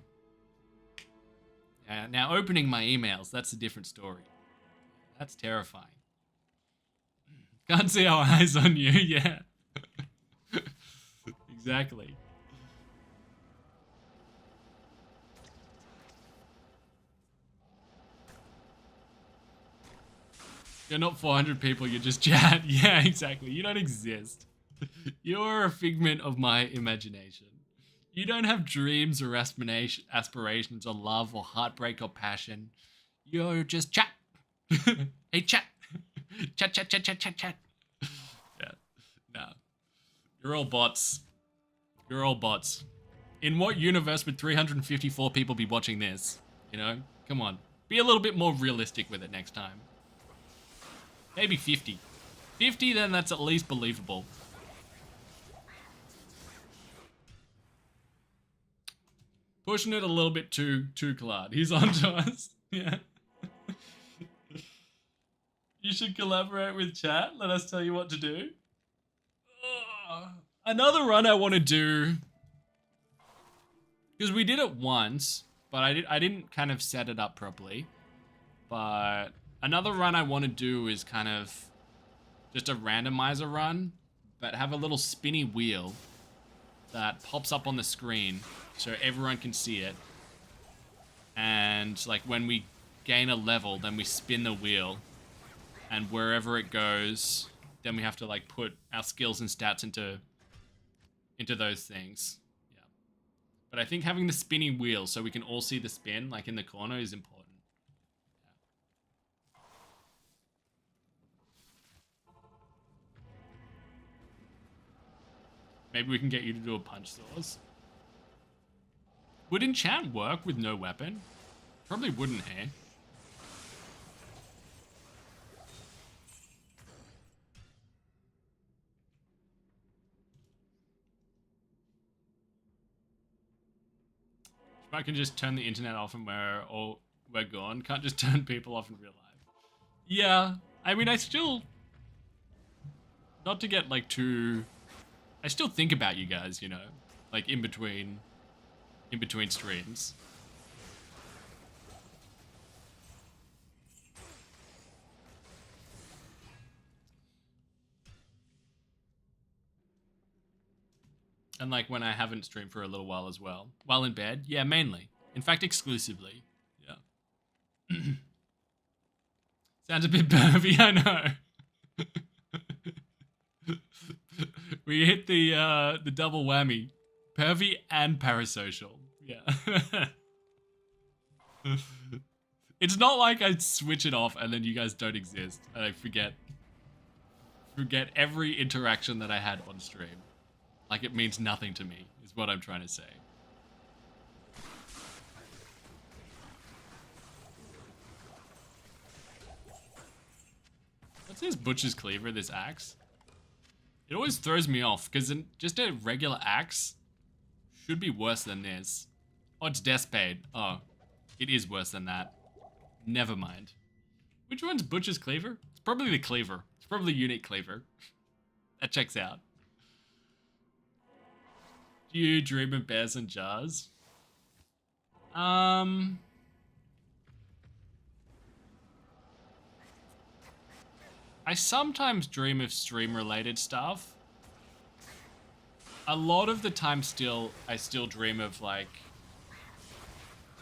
Now, opening my emails, that's a different story. That's terrifying. Can't see our eyes on you, yeah. Exactly. You're not 400 people, you're just chat. Yeah, exactly. You don't exist. You're a figment of my imagination. You don't have dreams or aspirations or love or heartbreak or passion. You're just chat. Hey, chat. Chat, chat, chat, chat, chat, chat. Yeah. No. You're all bots. You're all bots. In what universe would 354 people be watching this? You know? Come on. Be a little bit more realistic with it next time. Maybe 50. 50, then that's at least believable. Pushing it a little bit too Claude. He's onto us. Yeah. You should collaborate with chat. Let us tell you what to do. Another run I want to do, because we did it once, but I didn't kind of set it up properly. But another run I want to do is kind of just a randomizer run, but have a little spinny wheel that pops up on the screen so everyone can see it. And like when we gain a level, then we spin the wheel, and wherever it goes, then we have to like put our skills and stats into those things. Yeah. But I think having the spinning wheel so we can all see the spin like in the corner is important. Maybe we can get you to do a punch source. Would enchant work with no weapon? Probably wouldn't, hey? If I can just turn the internet off and we're gone. Can't just turn people off in real life. Yeah, I mean, I still... Not to get like too... I still think about you guys, you know, like in between streams. And like when I haven't streamed for a little while as well. While in bed, yeah, mainly. In fact, exclusively. Yeah. Sounds a bit pervy, I know. We hit the double whammy. Pervy and parasocial. Yeah. It's not like I switch it off and then you guys don't exist and I forget every interaction that I had on stream. Like it means nothing to me, is what I'm trying to say. What's this Butcher's Cleaver, this axe? It always throws me off, because just a regular axe should be worse than this. Oh, it's Despade. Oh, it is worse than that. Never mind. Which one's Butcher's Cleaver? It's probably the Cleaver. It's probably Unique Cleaver. That checks out. Do you dream of bears and jars? I sometimes dream of stream-related stuff. A lot of the time I still dream of, like,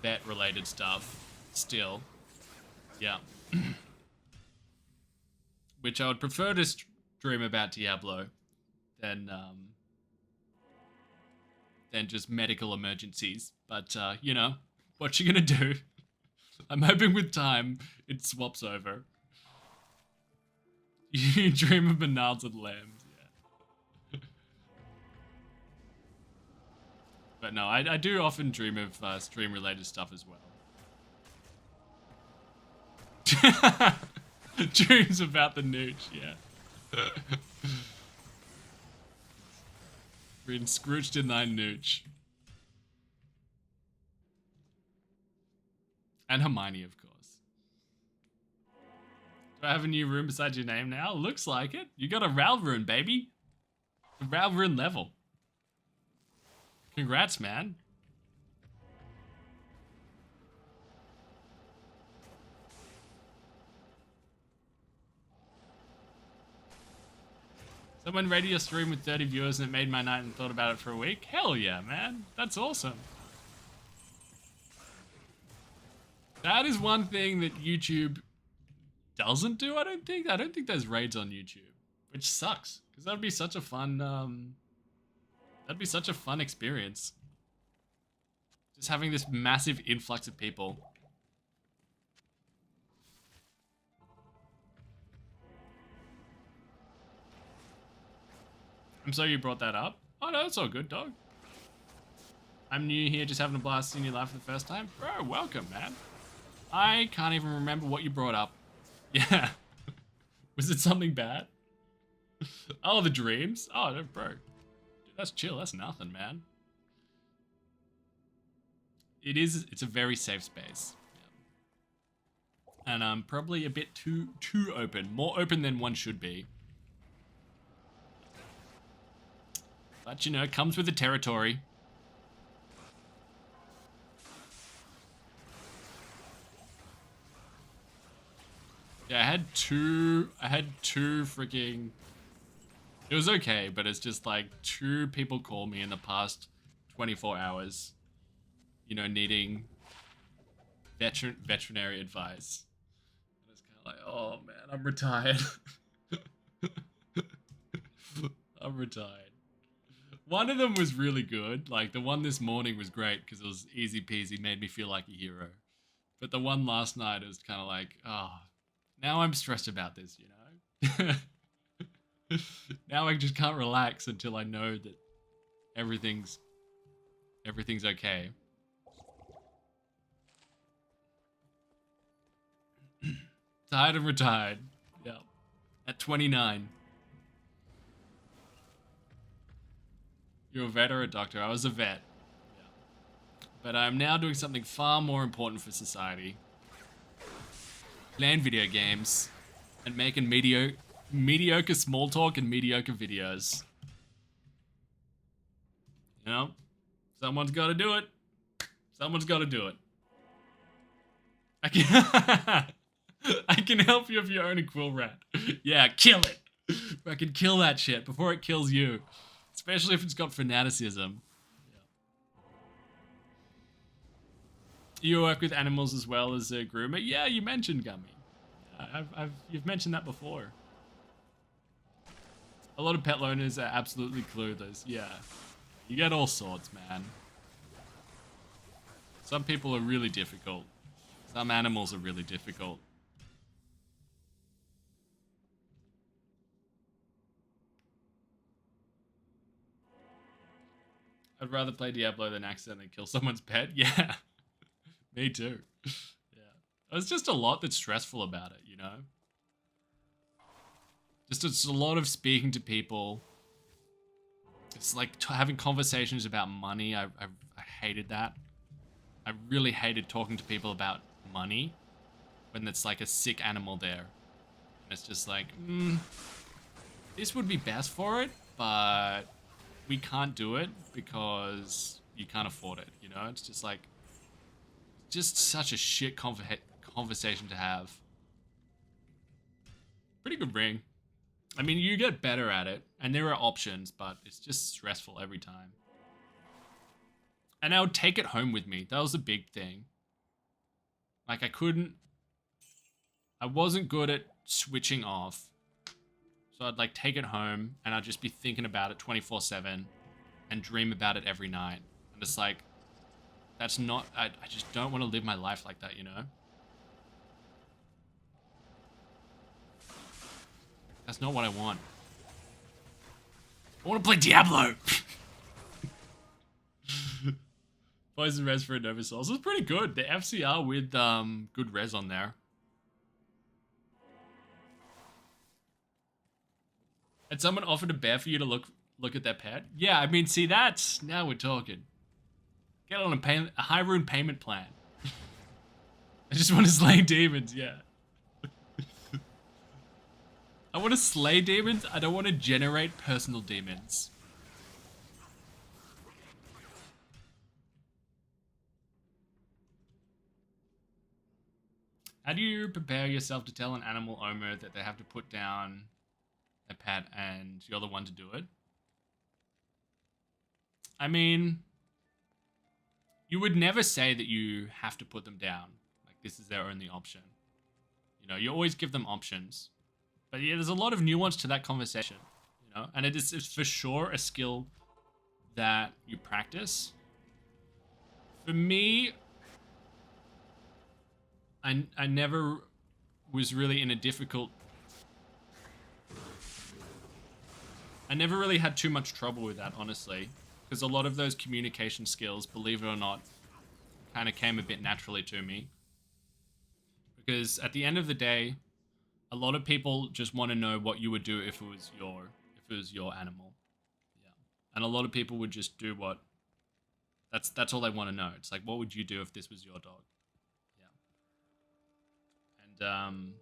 bet-related stuff. Still. Yeah. Which I would prefer to dream about Diablo than just medical emergencies. But, you know, what you gonna do? I'm hoping with time it swaps over. You dream of Bernards and lambs, yeah. But no, I do often dream of stream-related stuff as well. Dreams about the nooch, yeah. Been scrooched in thy nooch. And Hermione, of course. Do I have a new rune beside your name now? Looks like it. You got a Ral rune, baby. A Ral rune level. Congrats, man. Someone rated your stream with 30 viewers and it made my night and thought about it for a week? Hell yeah, man. That's awesome. That is one thing that YouTube doesn't do, I don't think. I don't think there's raids on YouTube, which sucks, because that'd be such a fun, experience. Just having this massive influx of people. I'm sorry you brought that up. Oh no, it's all good, dog. I'm new here, just having a blast seeing you live for the first time. Bro, welcome, man. I can't even remember what you brought up. Yeah. Was it something bad? Oh, the dreams? Oh, no, bro. Dude, that's chill. That's nothing, man. It's a very safe space. Yeah. And I'm probably a bit too open. More open than one should be. But, you know, it comes with the territory. Yeah, I had two freaking... It was okay, but it's just like 2 people called me in the past 24 hours, you know, needing veterinary advice. And it's kind of like, oh man, I'm retired. I'm retired. One of them was really good. Like the one this morning was great because it was easy peasy, made me feel like a hero. But the one last night, it was kind of like, oh, now I'm stressed about this, you know? Now I just can't relax until I know that everything's okay. Tired and retired. Yeah. At 29. You're a vet or a doctor? I was a vet. Yeah. But I'm now doing something far more important for society. Playing video games and making mediocre small talk and mediocre videos. You know? Someone's got to do it. Someone's got to do it. I can help you if you own a quill rat. Yeah, kill it. I can kill that shit before it kills you. Especially if it's got fanaticism. Yeah. You work with animals as well as a groomer? Yeah, you mentioned Gummy. You've mentioned that before. A lot of pet owners are absolutely clueless. Yeah. You get all sorts, man. Some people are really difficult. Some animals are really difficult. I'd rather play Diablo than accidentally kill someone's pet. Yeah. Me too. Yeah. There's just a lot that's stressful about it, you know? Just it's a lot of speaking to people. It's like having conversations about money. I hated that. I really hated talking to people about money when it's like a sick animal there. And it's just like, this would be best for it, but we can't do it because you can't afford it, you know? It's just like, just such a shit conversation to have. Pretty good ring. I mean, you get better at it, and there are options, but it's just stressful every time. And I would take it home with me. That was a big thing. Like, I wasn't good at switching off. So I'd like take it home and I'd just be thinking about it 24/7 and dream about it every night. And it's like, that's not, I just don't want to live my life like that, you know? That's not what I want. I want to play Diablo! Poison res for a Nova Souls. It was pretty good. The FCR with good res on there. Had someone offered a bear for you to look at their pet? Yeah, I mean, see, that's... Now we're talking. Get on a high rune payment plan. I just want to slay demons, yeah. I want to slay demons. I don't want to generate personal demons. How do you prepare yourself to tell an animal owner that they have to put down a pet and you're the one to do it? I mean, you would never say that you have to put them down. Like, this is their only option. You know, you always give them options. But yeah, there's a lot of nuance to that conversation, you know? And it's for sure a skill that you practice. For me, I never was really in a difficult... I never really had too much trouble with that, honestly, because a lot of those communication skills, believe it or not, kind of came a bit naturally to me. Because at the end of the day, a lot of people just want to know what you would do if it was your animal. Yeah. And a lot of people would just do what that's all they want to know. It's like, what would you do if this was your dog? Yeah. And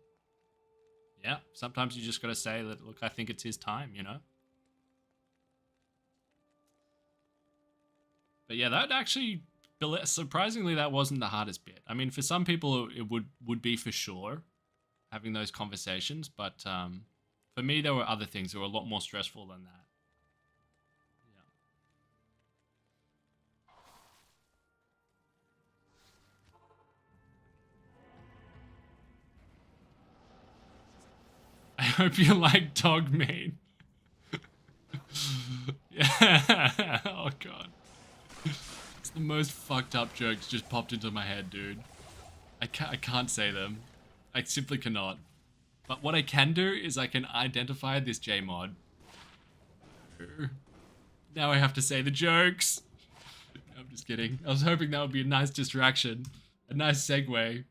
yeah, sometimes you just got to say that, look, I think it's his time, you know? But yeah, that actually, surprisingly, that wasn't the hardest bit. I mean, for some people, it would be for sure, having those conversations. But for me, there were other things that were a lot more stressful than that. Yeah. I hope you like dog meat. Yeah. Oh, God. It's the most fucked up jokes just popped into my head, dude. I can't say them. I simply cannot. But what I can do is I can identify this J-mod. Now I have to say the jokes. No, I'm just kidding. I was hoping that would be a nice distraction. A nice segue.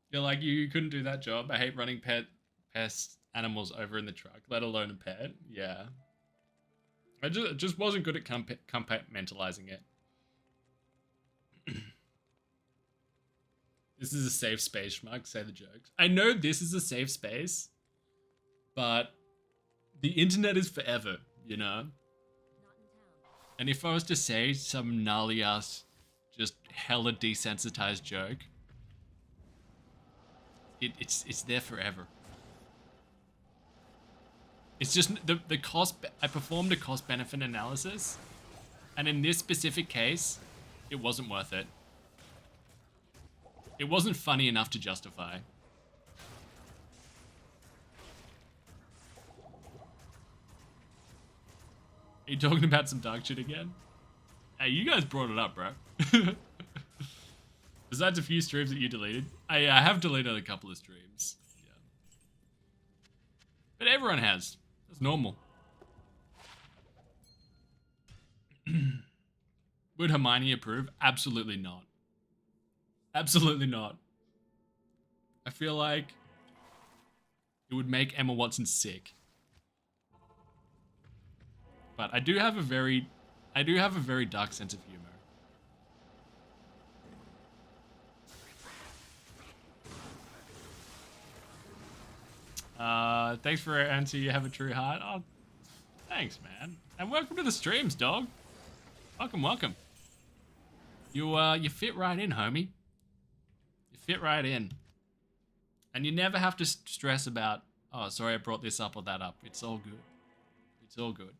You're like, you couldn't do that job. I hate running pest animals over in the truck, let alone a pet. Yeah. I just wasn't good at compartmentalizing it. This is a safe space, Schmuck. Say the jokes. I know this is a safe space, but the internet is forever, you know? And if I was to say some gnarly ass, just hella desensitized joke, it's there forever. It's just the cost. I performed a cost benefit analysis, and in this specific case, it wasn't worth it. It wasn't funny enough to justify. Are you talking about some dark shit again? Hey, you guys brought it up, bro. Besides a few streams that you deleted, I have deleted a couple of streams. Yeah. But everyone has. That's normal. Would Hermione approve? Absolutely not. Absolutely not. I feel like it would make Emma Watson sick. But I do have a very dark sense of humor. Thanks for your answer. You have a true heart. Oh, thanks, man. And welcome to the streams, dog. Welcome, welcome. You fit right in, homie. You fit right in. And you never have to stress about, oh, sorry, I brought this up or that up. It's all good. It's all good.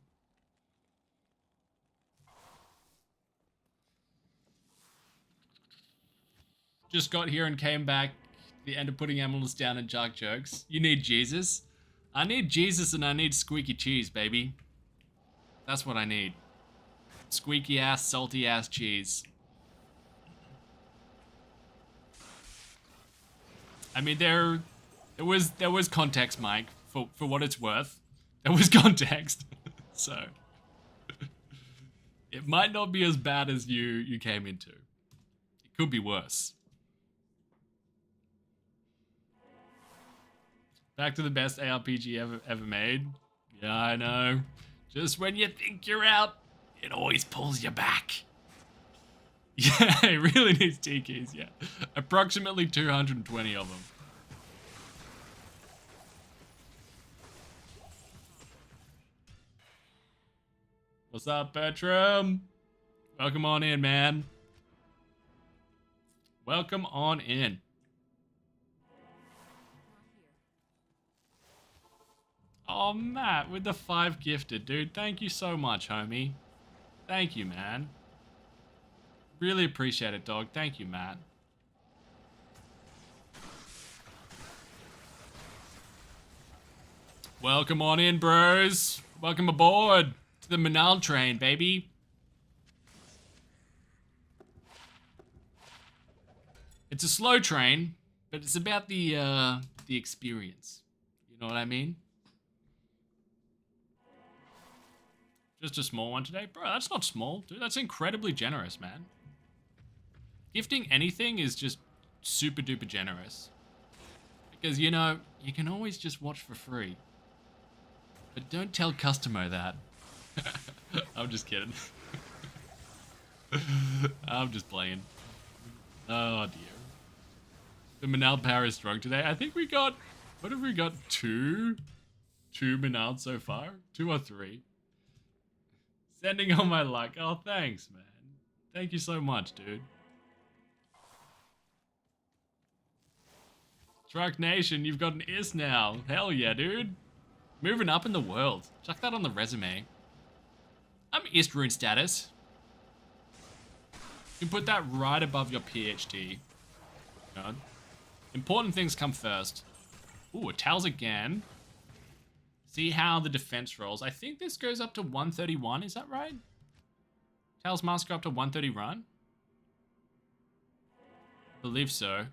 Just got here and came back. The end of putting animals down and jark jokes. You need Jesus. I need Jesus and I need squeaky cheese, baby. That's what I need. Squeaky ass, salty ass cheese. I mean, there was context, Mike, for what it's worth. There was context. So it might not be as bad as you came into. It could be worse. Back to the best ARPG ever made. Yeah, I know. Just when you think you're out, it always pulls you back. Yeah, it really needs T-keys, yeah. Approximately 220 of them. What's up, Bertram? Welcome on in, man. Welcome on in. Oh, Matt, with the 5 gifted, dude. Thank you so much, homie. Thank you, man. Really appreciate it, dog. Thank you, Matt. Welcome on in, bros. Welcome aboard to the Manal train, baby. It's a slow train, But it's about the experience. You know what I mean? Just a small one today? Bro, that's not small, dude. That's incredibly generous, man. Gifting anything is just super duper generous. Because, you know, you can always just watch for free. But don't tell Customo that. I'm just kidding. I'm just playing. Oh, dear. The Menard power is strong today. I think we got... What have we got? Two Menards so far? 2 or 3? Sending all my luck. Oh, thanks, man. Thank you so much, dude. Truck Nation, you've got an IS now. Hell yeah, dude. Moving up in the world. Chuck that on the resume. I'm IS rune status. You can put that right above your PhD. You know? Important things come first. Ooh, Tals again. See how the defense rolls. I think this goes up to 131, is that right? Tails Mask go up to 130 run? I believe so.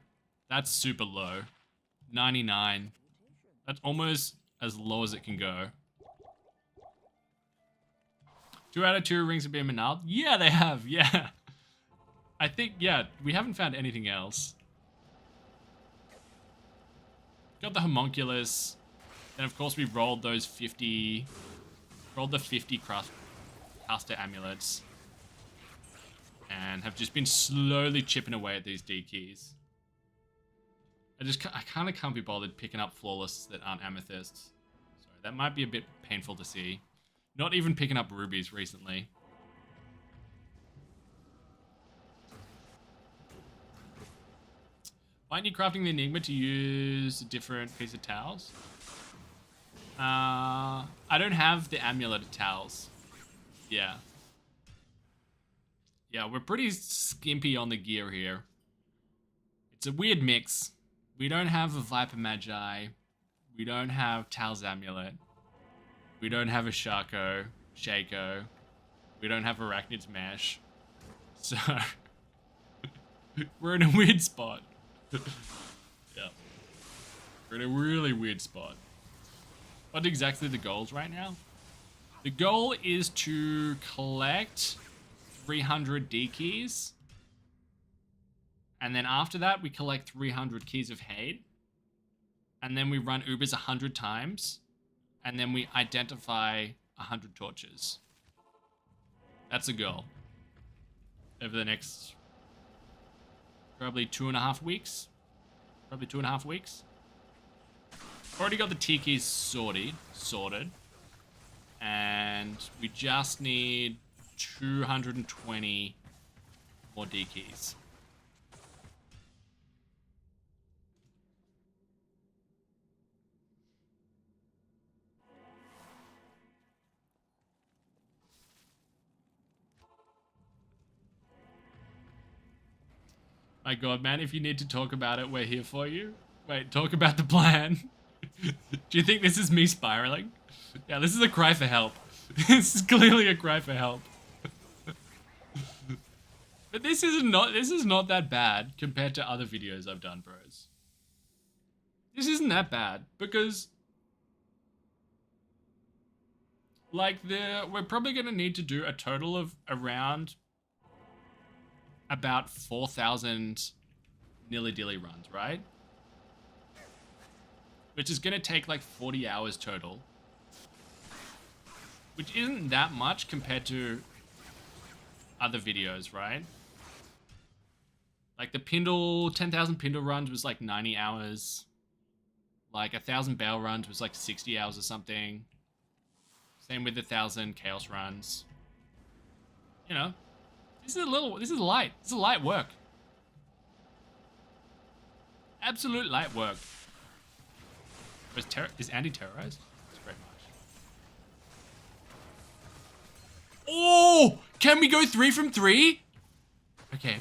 That's super low. 99. That's almost as low as it can go. 2 out of 2 rings have been Menard? Yeah, they have, yeah. I think, yeah, we haven't found anything else. Got the homunculus. Then of course we rolled those 50... Rolled the 50 caster amulets. And have just been slowly chipping away at these D keys. I kind of can't be bothered picking up flawless that aren't amethysts. Sorry, that might be a bit painful to see. Not even picking up rubies recently. Why aren't you crafting the Enigma to use a different piece of towels? I don't have the amulet of towels. Yeah. Yeah, we're pretty skimpy on the gear here. It's a weird mix. We don't have a Viper Magi. We don't have Tal's Amulet. We don't have a Shaco. We don't have Arachnid's Mesh. So, we're in a weird spot. Yeah. We're in a really weird spot. What exactly the goals right now? The goal is to collect 300 D keys. And then after that, we collect 300 keys of hate. And then we run Ubers 100 times. And then we identify 100 torches. That's a goal. Over the next probably 2.5 weeks. Probably 2.5 weeks. Already got the T keys sorted. And we just need 220 more D keys. My god, man, if you need to talk about it, we're here for you. Wait, talk about the plan. Do you think this is me spiraling? Yeah, this is a cry for help. This is clearly a cry for help. But this is not that bad compared to other videos I've done, bros. This isn't that bad because like we're probably gonna need to do a total of around about 4,000 nilly-dilly runs, right? Which is gonna take like 40 hours total. Which isn't that much compared to other videos, right? Like the Pindle, 10,000 Pindle runs was like 90 hours. Like 1,000 Bale runs was like 60 hours or something. Same with 1,000 Chaos runs. You know, this is light. This is light work. Absolute light work. Is Andy terrorized? That's very much. Oh! Can we go 3 from 3? Okay.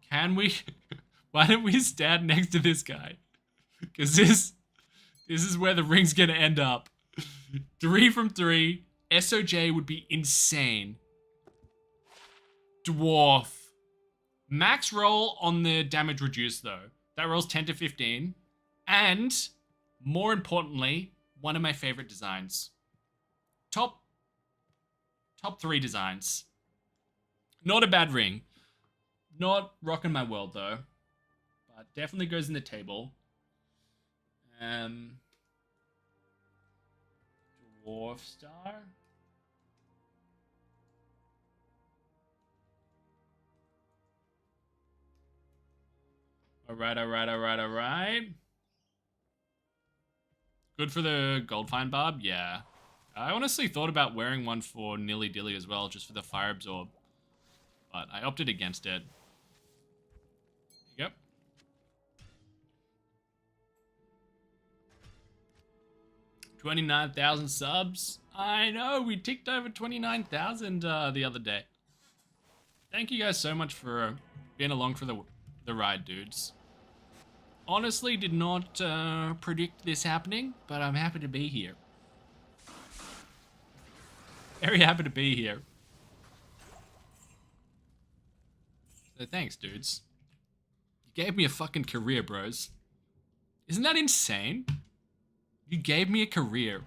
Can we? Why don't we stand next to this guy? Because this is where the ring's gonna end up. 3 from 3. SOJ would be insane. Dwarf. Max roll on the damage reduced though. That rolls 10 to 15. And more importantly, one of my favorite designs. Top 3 designs. Not a bad ring. Not rocking my world though. But definitely goes in the table. Dwarf Star. Alright. Good for the gold fine barb? Yeah. I honestly thought about wearing one for Nilly Dilly as well, just for the fire absorb. But I opted against it. Yep. $29,000 subs. I know, we ticked over 29,000 the other day. Thank you guys so much for being along for the ride, dudes. Honestly, did not predict this happening, but I'm happy to be here. Very happy to be here. So thanks, dudes. You gave me a fucking career, bros. Isn't that insane? You gave me a career.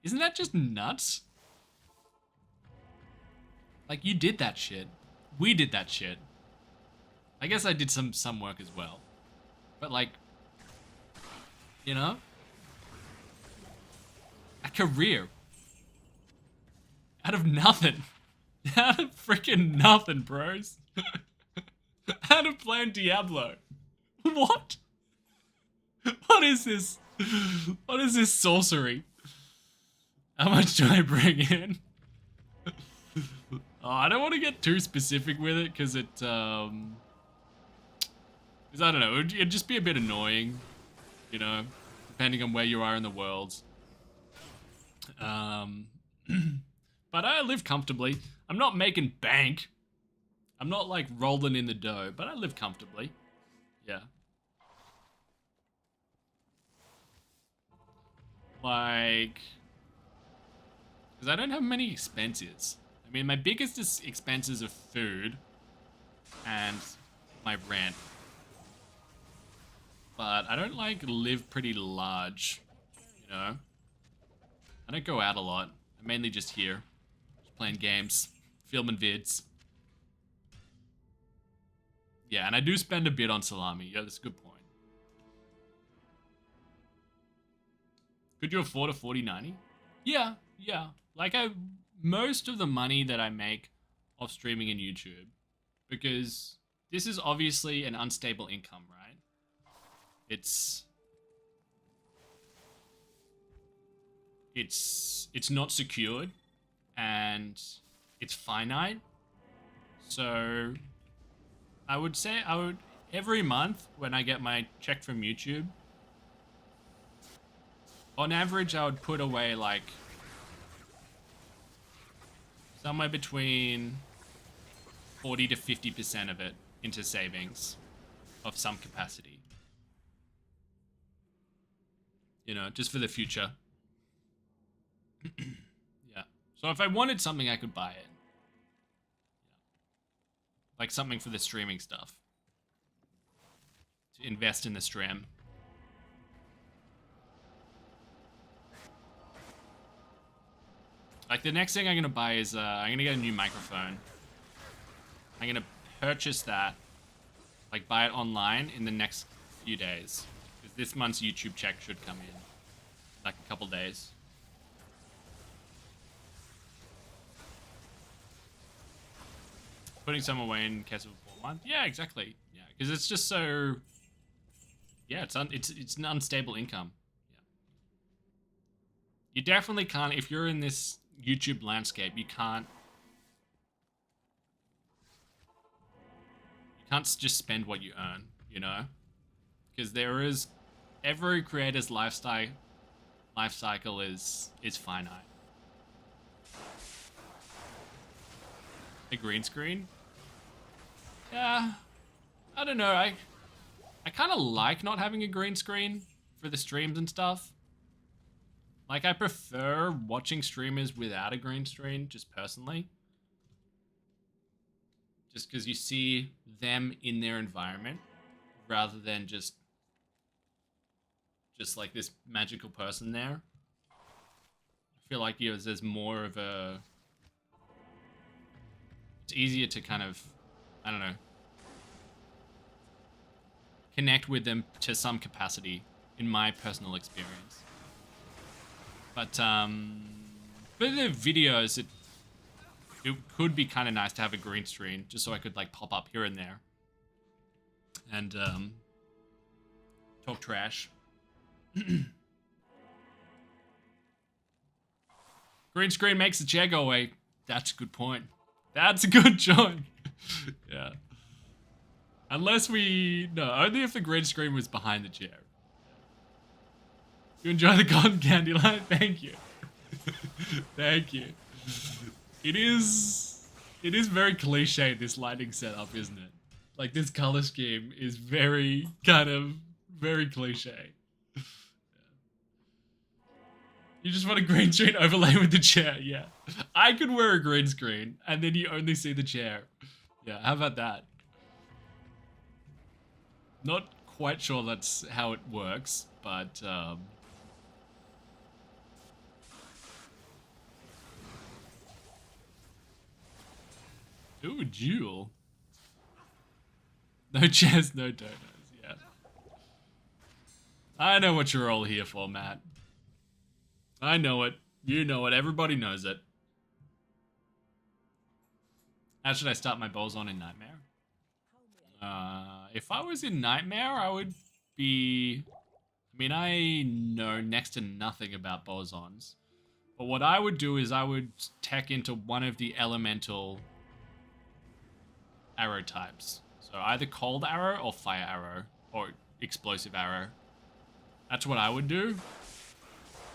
Isn't that just nuts? Like, you did that shit. We did that shit. I guess I did some work as well. But like, you know? A career. Out of nothing. Out of freaking nothing, bros. Out of playing Diablo. What? What is this? What is this sorcery? How much do I bring in? Oh, I don't want to get too specific with it because it, because I don't know, it'd just be a bit annoying, you know, depending on where you are in the world. But I live comfortably. I'm not making bank. I'm not like rolling in the dough, but I live comfortably. Yeah. Like, because I don't have many expenses. I mean, my biggest expenses are food and my rent. But I don't like live pretty large, you know? I don't go out a lot. I'm mainly just here, just playing games, filming vids. Yeah, and I do spend a bit on salami. Yeah, that's a good point. Could you afford a 4090? Yeah. Like, most of the money that I make off streaming and YouTube, because this is obviously an unstable income, right? It's not secured, and it's finite. So I would say every month when I get my check from YouTube, on average I would put away like somewhere between 40 to 50% of it into savings of some capacity. You know, just for the future. Yeah. So if I wanted something, I could buy it. Like something for the streaming stuff. To invest in the stream. Like the next thing I'm going to buy is, I'm going to get a new microphone. I'm going to purchase that. Like buy it online in the next few days. Because this month's YouTube check should come in. Like a couple days. Putting some away in case of a poor month. Yeah, exactly. Yeah, because it's just so. Yeah, it's an unstable income. Yeah. You definitely can't, if you're in this YouTube landscape, you can't just spend what you earn, you know, because there is every creator's life cycle is finite. A green screen? Yeah, I don't know. I kind of like not having a green screen for the streams and stuff. Like, I prefer watching streamers without a green screen, just personally. Just because you see them in their environment rather than just like this magical person there. I feel like there's more of a... It's easier to kind of, I don't know, connect with them to some capacity in my personal experience. But for the videos, it could be kind of nice to have a green screen just so I could like pop up here and there and talk trash. Green screen makes the chair go away. That's a good point. That's a good joint. Yeah. Unless we... No, only if the green screen was behind the chair. You enjoy the cotton candy line? Thank you. Thank you. It is very cliche, this lighting setup, isn't it? Like, this color scheme is very cliche. You just want a green screen overlay with the chair, yeah. I could wear a green screen, and then you only see the chair. Yeah, how about that? Not quite sure that's how it works, but... Ooh, a duel. No chairs, no donuts, yeah. I know what you're all here for, Matt. I know it. You know it. Everybody knows it. How should I start my bowls on in Nightmare? If I was in Nightmare, I would be... I mean, I know next to nothing about bosons. But what I would do is I would tech into one of the elemental arrow types. So either cold arrow or fire arrow. Or explosive arrow. That's what I would do.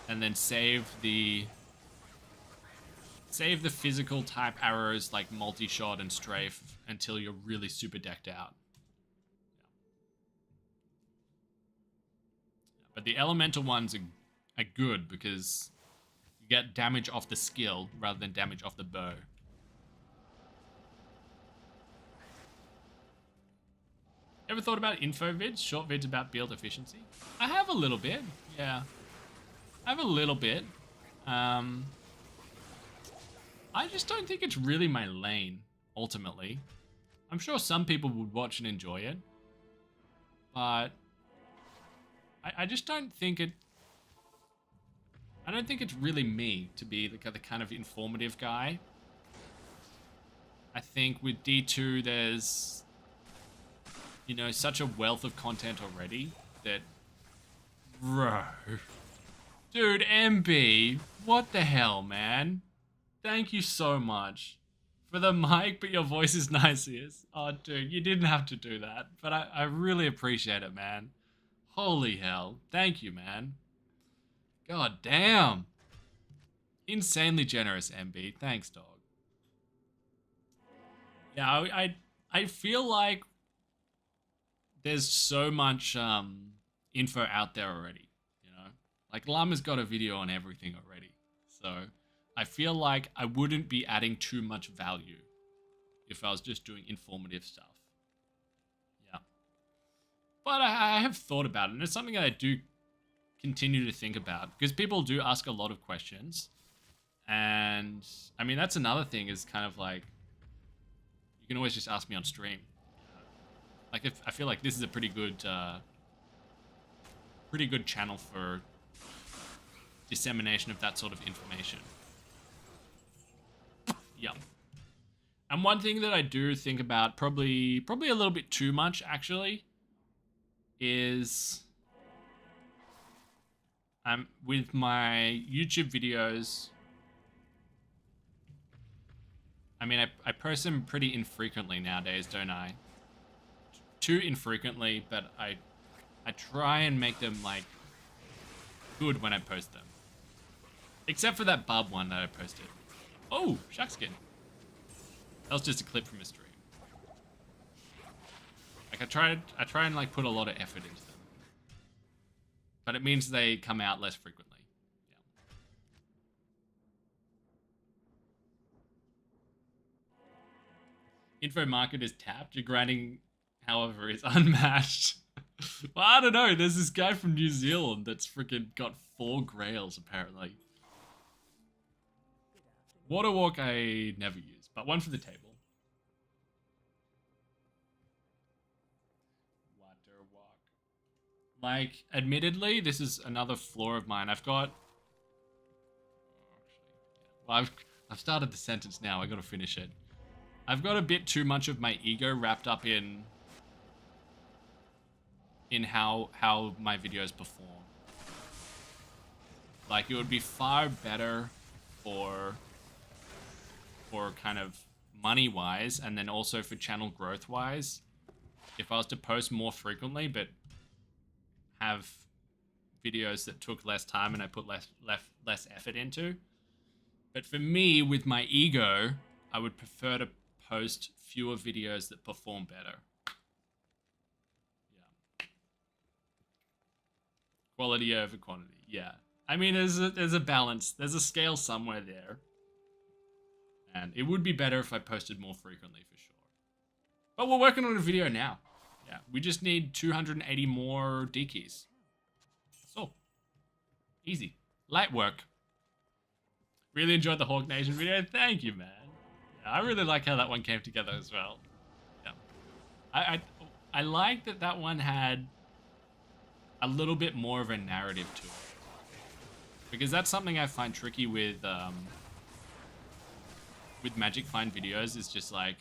And then save the physical type arrows like multi-shot and strafe until you're really super decked out. But the elemental ones are good because you get damage off the skill rather than damage off the bow. Ever thought about info vids, short vids about build efficiency? I have a little bit, yeah. I have a little bit. I just don't think it's really my lane, ultimately. I'm sure some people would watch and enjoy it. But I just don't think it... I don't think it's really me to be the kind of informative guy. I think with D2 there's, you know, such a wealth of content already that... Bro... Dude, MB, what the hell, man? Thank you so much for the mic, but your voice is nice, yes. Oh, dude, you didn't have to do that, but I really appreciate it, man. Holy hell. Thank you, man. God damn. Insanely generous, MB. Thanks, dog. Yeah, I feel like there's so much info out there already. Like, Llama's got a video on everything already. So, I feel like I wouldn't be adding too much value if I was just doing informative stuff. Yeah. But I have thought about it, and it's something that I do continue to think about. Because people do ask a lot of questions. And, I mean, that's another thing is kind of like... You can always just ask me on stream. Like, I feel like this is a pretty good channel for... dissemination of that sort of information. Yep. And one thing that I do think about, probably a little bit too much actually, is with my YouTube videos, I mean, I post them pretty infrequently nowadays, don't I? Too infrequently, but I try and make them like good when I post them. Except for that Barb one that I posted. Oh, shark skin. That was just a clip from a stream. Like I try and like put a lot of effort into them. But it means they come out less frequently. Info market is tapped. Your grinding, however, is unmatched. Well, I don't know. There's this guy from New Zealand that's freaking got 4 grails, apparently. Water walk I never use, but one for the table. Water walk. Like, admittedly, this is another flaw of mine. I've got... Well, I've started the sentence now. I gotta finish it. I've got a bit too much of my ego wrapped up in how my videos perform. Like, it would be far better for kind of money-wise, and then also for channel growth-wise, if I was to post more frequently, but have videos that took less time and I put less effort into. But for me, with my ego, I would prefer to post fewer videos that perform better. Yeah. Quality over quantity. Yeah. I mean, there's a balance. There's a scale somewhere there. And it would be better if I posted more frequently, for sure. But we're working on a video now. Yeah, we just need 280 more D keys. So, easy. Light work. Really enjoyed the Hawk Nation video. Thank you, man. Yeah, I really like how that one came together as well. Yeah. I like that one had a little bit more of a narrative to it. Because that's something I find tricky with Magic Find videos, is just like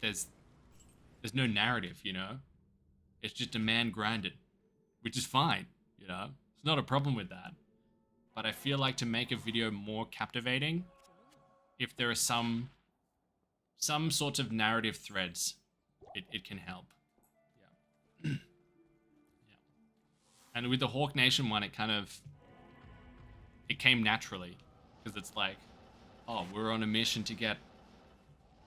there's no narrative, you know? It's just a man grinded, which is fine, you know? It's not a problem with that. But I feel like to make a video more captivating, if there are some sorts of narrative threads, it can help. Yeah. Yeah. And with the Hawk Nation one, it came naturally. Because it's like, oh, we're on a mission to get,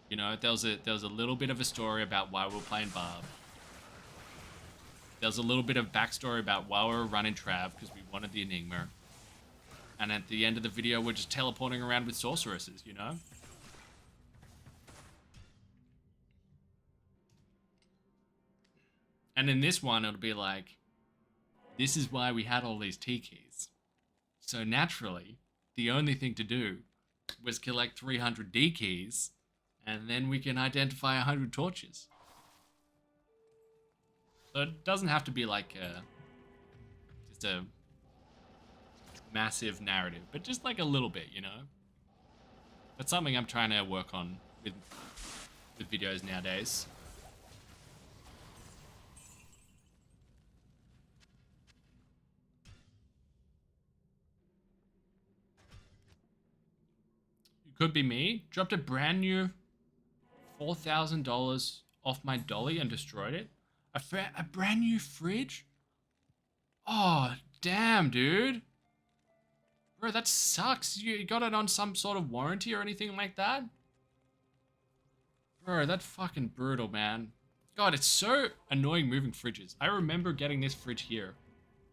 you know, there was a little bit of a story about why we're playing Barb. There was a little bit of backstory about why we were running Trav, because we wanted the Enigma. And at the end of the video, we're just teleporting around with sorceresses, you know? And in this one, it'll be like, this is why we had all these T keys. So naturally, the only thing to do was collect 300 D keys, and then we can identify 100 torches. So it doesn't have to be like just a massive narrative, but just like a little bit, you know? That's something I'm trying to work on with videos nowadays. Could be me. Dropped a brand new $4,000 off my dolly and destroyed it. A brand new fridge? Oh, damn, dude. Bro, that sucks. You got it on some sort of warranty or anything like that? Bro, that's fucking brutal, man. God, it's so annoying moving fridges. I remember getting this fridge here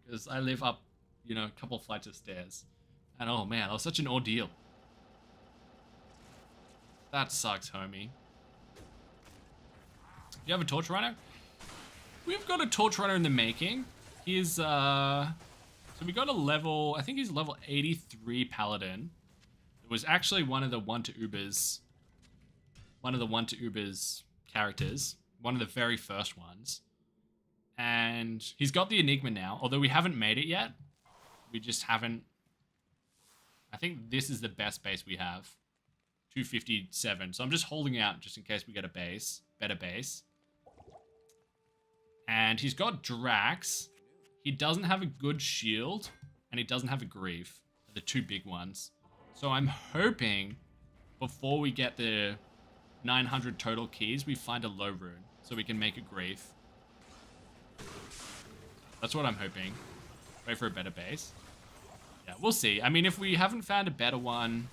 because I live up, you know, a couple flights of stairs. And oh man, that was such an ordeal. That sucks, homie. Do you have a torch runner? We've got a torch runner in the making. He's, so we got a level, I think he's level 83 paladin. It was actually one of the 1-to-Ubers characters. One of the very first ones. And he's got the Enigma now, although we haven't made it yet. We just haven't. I think this is the best base we have. 257. So I'm just holding out just in case we get a better base. And he's got Drax. He doesn't have a good shield, and he doesn't have a Grief. The two big ones. So I'm hoping before we get the 900 total keys, we find a low rune so we can make a Grief. That's what I'm hoping. Wait for a better base. Yeah, we'll see. I mean, if we haven't found a better one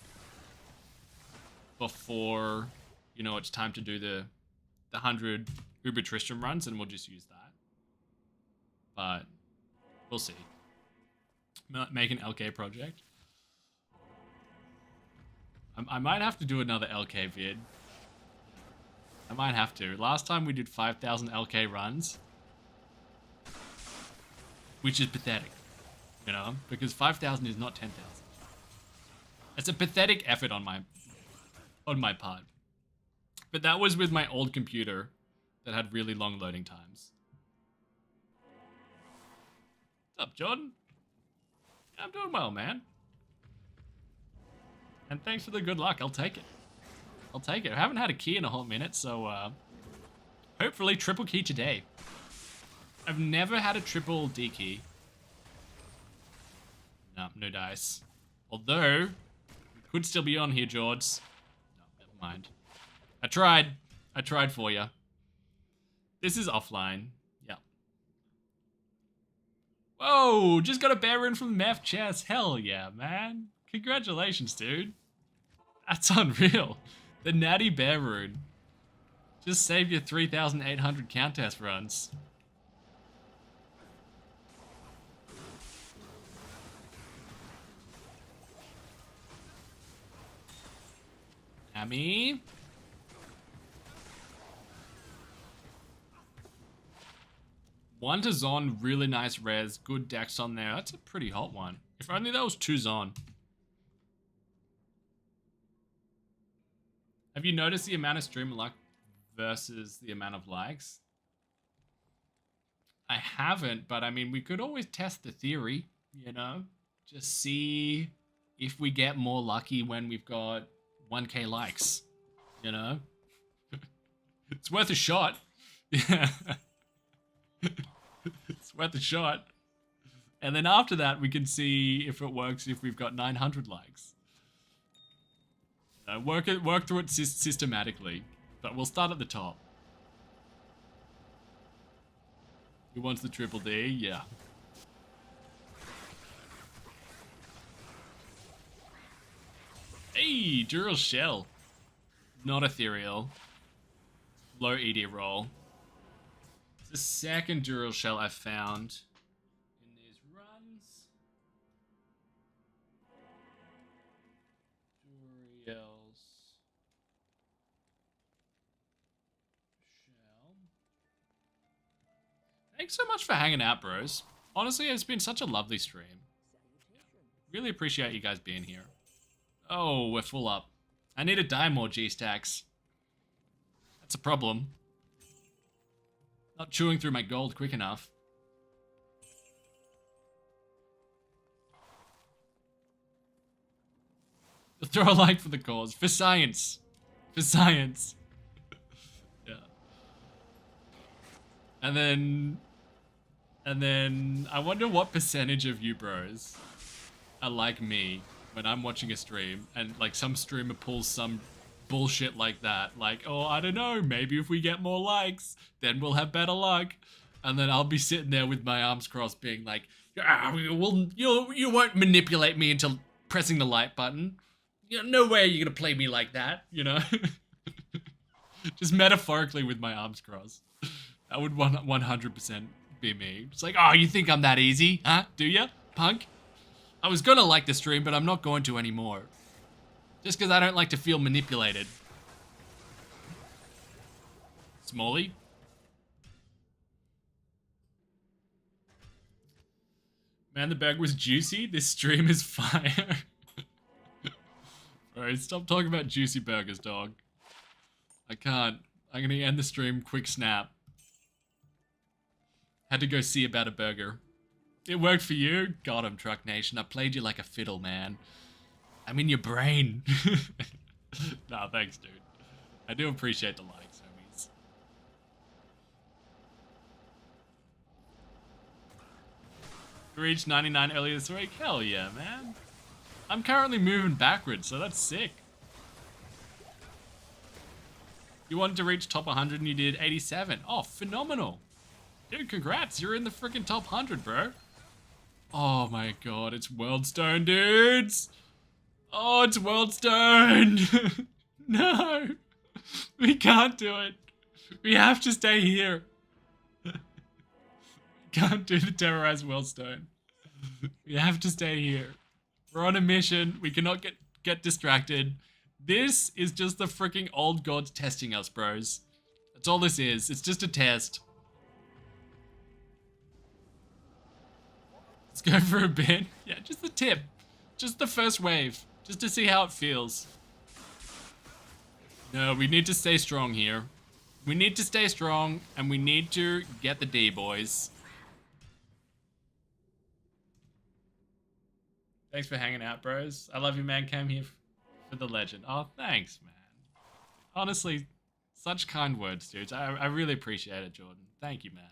before, you know, it's time to do the 100 Uber Tristram runs, and we'll just use that. But we'll see. Make an LK project. I might have to do another LK vid. I might have to. Last time we did 5,000 LK runs, which is pathetic, you know, because 5,000 is not 10,000. It's a pathetic effort on my part. But that was with my old computer that had really long loading times. What's up, Jordan? Yeah, I'm doing well, man. And thanks for the good luck. I'll take it. I'll take it. I haven't had a key in a whole minute, so hopefully triple key today. I've never had a triple D key. No, no dice. Although, it could still be on here, George. No, never mind. I tried for you. This is offline. Yeah. Whoa, just got a bear rune from the Meth chest. Hell yeah, man. Congratulations, dude. That's unreal. The natty bear rune. Just save your 3,800 count test runs. Amy? One to Zon, really nice res, good dex on there. That's a pretty hot one. If only that was 2 Zon. Have you noticed the amount of streamer luck versus the amount of likes? I haven't, but I mean, we could always test the theory, you know? Just see if we get more lucky when we've got 1k likes, you know? It's worth a shot. Yeah. It's worth a shot. And then after that, we can see if it works if we've got 900 likes. Work through it systematically, but we'll start at the top. Who wants the triple D? Yeah. Hey, Dural Shell. Not ethereal. Low ED roll. It's the second Dural Shell I've found in these runs. Duriel's Shell. Thanks so much for hanging out, bros. Honestly, it's been such a lovely stream. Really appreciate you guys being here. Oh, we're full up. I need to die more G-stacks. That's a problem. Not chewing through my gold quick enough. Throw a like for the cause. For science. For science. Yeah. And then I wonder what percentage of you bros are like me when I'm watching a stream and like some streamer pulls some bullshit like that. Like, oh, I don't know, maybe if we get more likes, then we'll have better luck. And then I'll be sitting there with my arms crossed being like, well, you won't manipulate me into pressing the like button. You know, no way you're gonna play me like that, you know? Just metaphorically with my arms crossed. That would 100% be me. It's like, oh, you think I'm that easy? Huh? Do ya, punk? I was gonna like the stream, but I'm not going to anymore. Just because I don't like to feel manipulated. Smalley? Man, the burger was juicy. This stream is fire. Alright, stop talking about juicy burgers, dog. I can't. I'm gonna end the stream quick snap. Had to go see about a burger. It worked for you? Got him, Truck Nation. I played you like a fiddle, man. I'm in your brain. Nah, thanks, dude. I do appreciate the likes, homies. Reached 99 earlier this week? Hell yeah, man. I'm currently moving backwards, so that's sick. You wanted to reach top 100 and you did 87. Oh, phenomenal. Dude, congrats. You're in the freaking top 100, bro. Oh my god, it's Worldstone, dudes. Oh, it's Worldstone. No. We can't do it. We have to stay here. Can't do the terrorized Worldstone. We have to stay here. We're on a mission. We cannot get distracted. This is just the freaking old gods testing us, bros. That's all this is. It's just a test. Let's go for a bit. Yeah, just the tip. Just the first wave. Just to see how it feels. No, we need to stay strong here. We need to stay strong, and we need to get the D, boys. Thanks for hanging out, bros. I love you, man. Came here for the legend. Oh, thanks, man. Honestly, such kind words, dudes. I really appreciate it, Jordan. Thank you, man.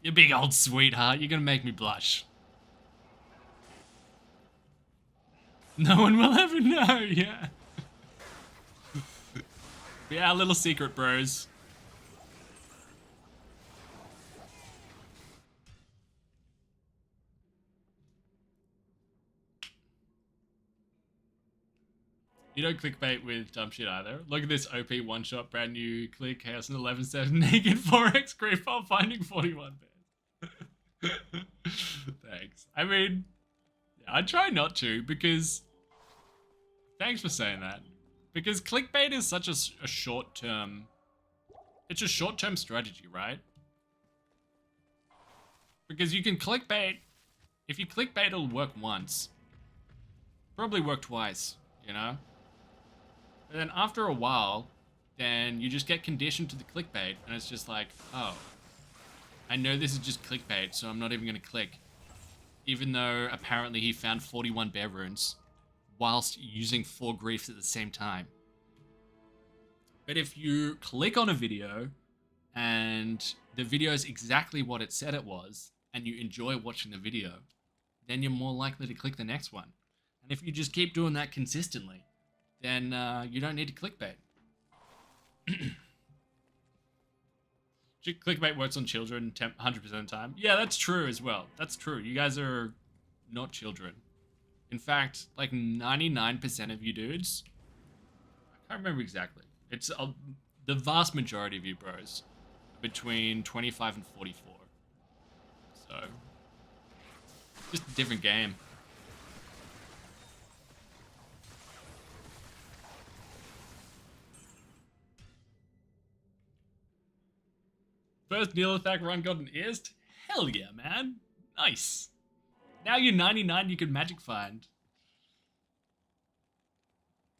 You big old sweetheart. You're gonna make me blush. No one will ever know, yeah. Yeah, a little secret, bros. You don't clickbait with dumb shit either. Look at this OP one-shot, brand new click, chaos and 11-7 naked 4x grief while finding 41 bears. Thanks. I mean, I try not to because... Thanks for saying that. Because clickbait is such a short-term... It's a short-term strategy, right? Because you can clickbait... If you clickbait, it'll work once. Probably work twice, you know? And then after a while, then you just get conditioned to the clickbait, and it's just like, oh, I know this is just clickbait, so I'm not even going to click. Even though apparently he found 41 bear runes whilst using 4 griefs at the same time. But if you click on a video and the video is exactly what it said it was, and you enjoy watching the video, then you're more likely to click the next one. And if you just keep doing that consistently, then you don't need to clickbait. Clickbait works on children 100% of the time. Yeah, that's true as well. That's true. You guys are not children. In fact, like 99% of you dudes, I can't remember exactly. It's the vast majority of you bros between 25 and 44. So, just a different game. First Neolithic run got an ist? Hell yeah, man. Nice. Now you're 99, you can magic find.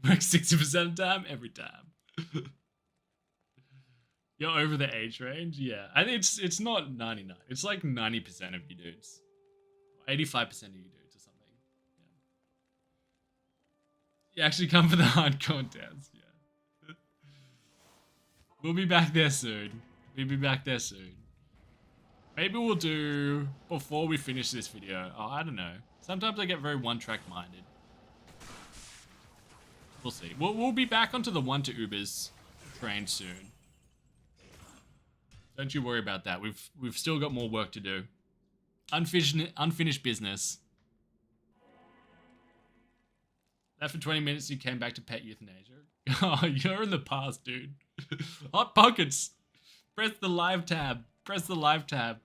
Works 60% of the time, every time. You're over the age range? Yeah. I think it's not 99. It's like 90% of you dudes. 85% of you dudes or something. Yeah. You actually come for the hard contest. Yeah. We'll be back there soon. We'll be back there soon. Maybe we'll do before we finish this video. Oh, I don't know. Sometimes I get very one-track minded. We'll see. We'll be back onto the 1 to Ubers train soon. Don't you worry about that. We've still got more work to do. Unfinished business. Left for 20 minutes, you came back to pet euthanasia. Oh, you're in the past, dude. Hot pockets. Press the live tab. Press the live tab.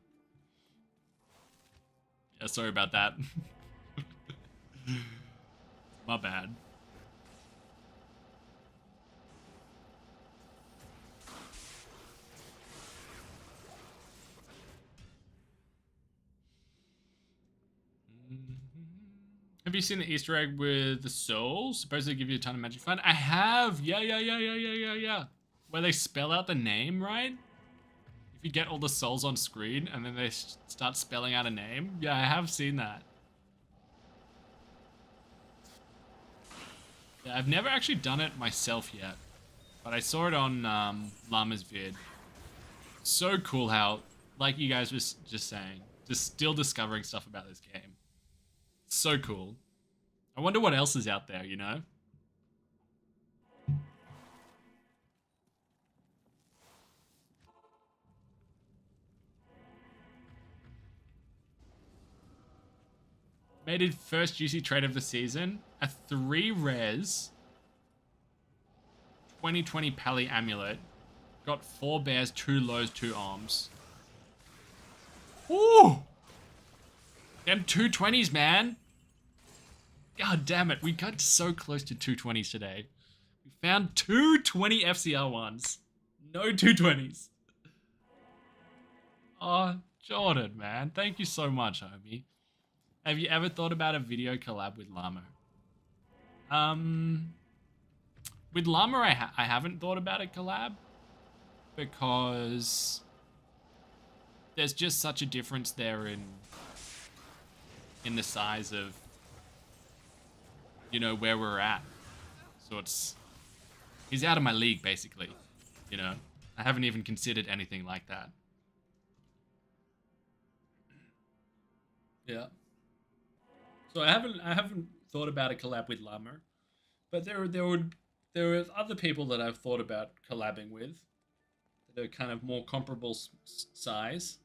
Yeah, sorry about that. My bad. Have you seen the Easter egg with the souls? Supposedly give you a ton of magic fun. I have. Yeah. Where they spell out the name, right? If you get all the souls on screen and then they start spelling out a name. Yeah, I have seen that. Yeah, I've never actually done it myself yet. But I saw it on Llama's vid. So cool how, like you guys were just saying, just still discovering stuff about this game. So cool. I wonder what else is out there, you know? Made it first juicy trade of the season. A 3 res 2020 Pally Amulet. Got 4 bears, 2 lows, 2 arms. Ooh! Them 220s, man. God damn it, we got so close to 220s today. We found 220 FCR ones. No 220s. Oh, Jordan, man. Thank you so much, homie. Have you ever thought about a video collab with Llamo? With Llamo, I haven't thought about a collab. Because there's just such a difference there in the size of, you know, where we're at. So he's out of my league, basically. You know, I haven't even considered anything like that. Yeah. So I haven't thought about a collab with Llamo, but there are other people that I've thought about collabing with that are kind of more comparable size.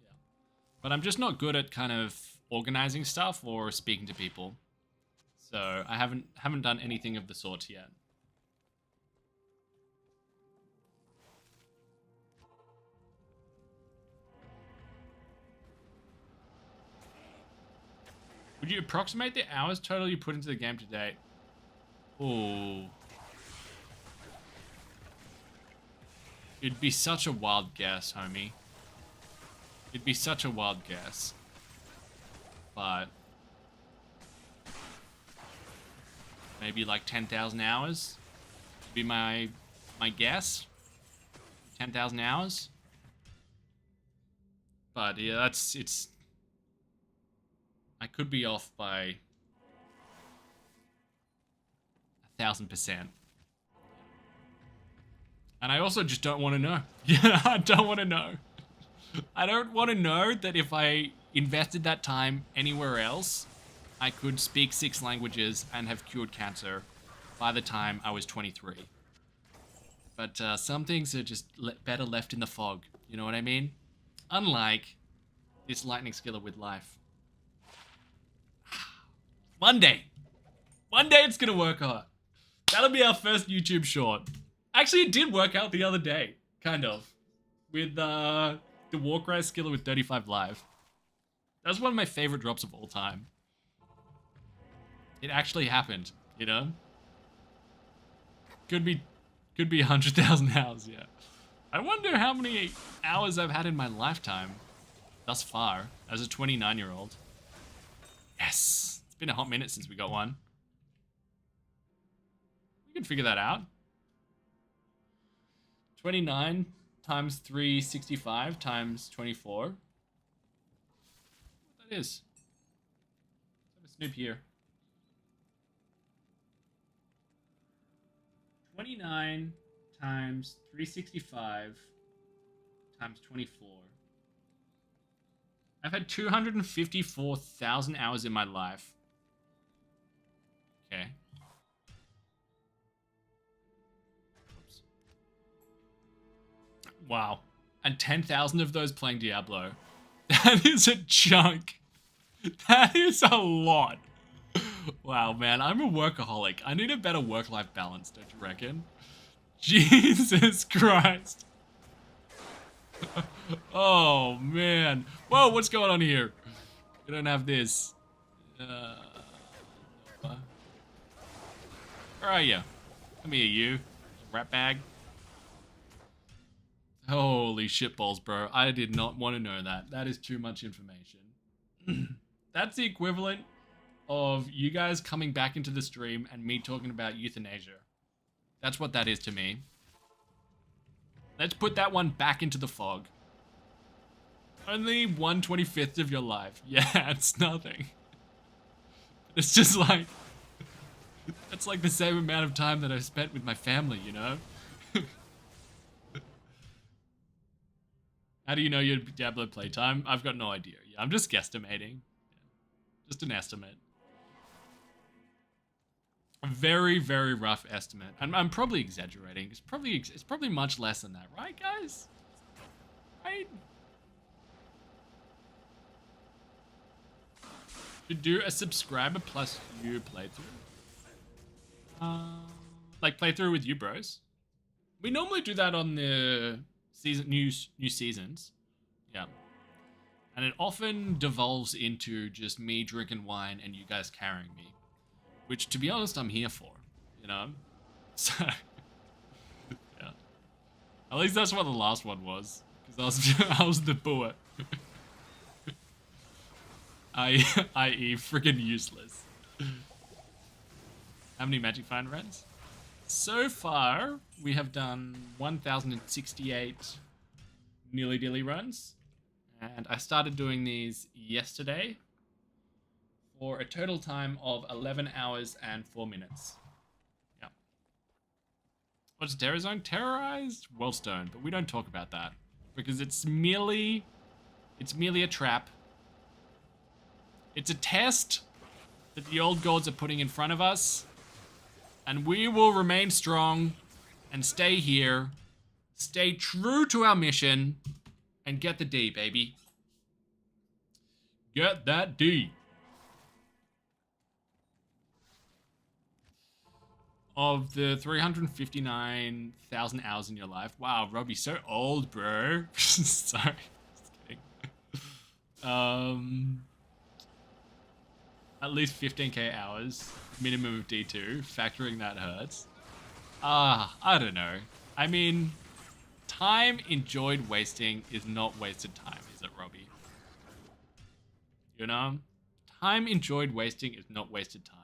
Yeah. But I'm just not good at kind of organizing stuff or speaking to people. So I haven't done anything of the sort yet. Would you approximate the hours total you put into the game to date? Oh. It'd be such a wild guess, homie. It'd be such a wild guess. But maybe like 10,000 hours would be my guess. 10,000 hours. But yeah, it's I could be off by 1,000%. And I also just don't want to know. Yeah, I don't want to know. I don't want to know that if I invested that time anywhere else, I could speak 6 languages and have cured cancer by the time I was 23. But some things are just better left in the fog. You know what I mean? Unlike this lightning skiller with life. One day it's gonna work out. That'll be our first YouTube short. Actually, it did work out the other day, kind of, with the Warcry skiller with 35 live. That's one of my favorite drops of all time. It actually happened, you know. Could be 100,000 hours, yeah. I wonder how many hours I've had in my lifetime thus far as a 29-year-old. Yes. Been a hot minute since we got one. We can figure that out. 29 times 365 times 24. What that is. Let's have a snoop here. 29 times 365 times 24. I've had 254,000 hours in my life. Okay. Oops. Wow. And 10,000 of those playing Diablo. That is a chunk. That is a lot. Wow, man. I'm a workaholic. I need a better work-life balance, don't you reckon? Jesus Christ. Oh, man. Whoa, what's going on here? We don't have this. Where are you? Come here, you. Rat bag. Holy shitballs, bro. I did not want to know that. That is too much information. That's the equivalent of you guys coming back into the stream and me talking about euthanasia. That's what that is to me. Let's put that one back into the fog. Only 1/25th of your life. Yeah, it's nothing. It's just like... That's like the same amount of time that I've spent with my family, you know? How do you know your Diablo playtime? I've got no idea. Yeah, I'm just guesstimating. Yeah. Just an estimate. A very, very rough estimate. And I'm probably exaggerating. It's probably much less than that, right, guys? Right? To do a subscriber plus you playthrough. Like playthrough with you bros. We normally do that on the new seasons. Yeah. And it often devolves into just me drinking wine and you guys carrying me. Which, to be honest, I'm here for, you know? So, yeah. At least that's what the last one was. Because I was the poet. I.e. freaking useless. How many Magic Find runs? So far, we have done 1,068 Nearly Dilly runs. And I started doing these yesterday for a total time of 11 hours and 4 minutes. Yeah. What's Terror Zone? Terrorized Wellstone, but we don't talk about that because it's merely a trap. It's a test that the old gods are putting in front of us, and we will remain strong and stay here, stay true to our mission, and get the D, baby. Get that D. Of the 359,000 hours in your life. Wow, Robbie, so old, bro. Sorry, just kidding. At least 15k hours, minimum of D2, factoring that hurts. I don't know. I mean, time enjoyed wasting is not wasted time, is it, Robbie? You know? Time enjoyed wasting is not wasted time.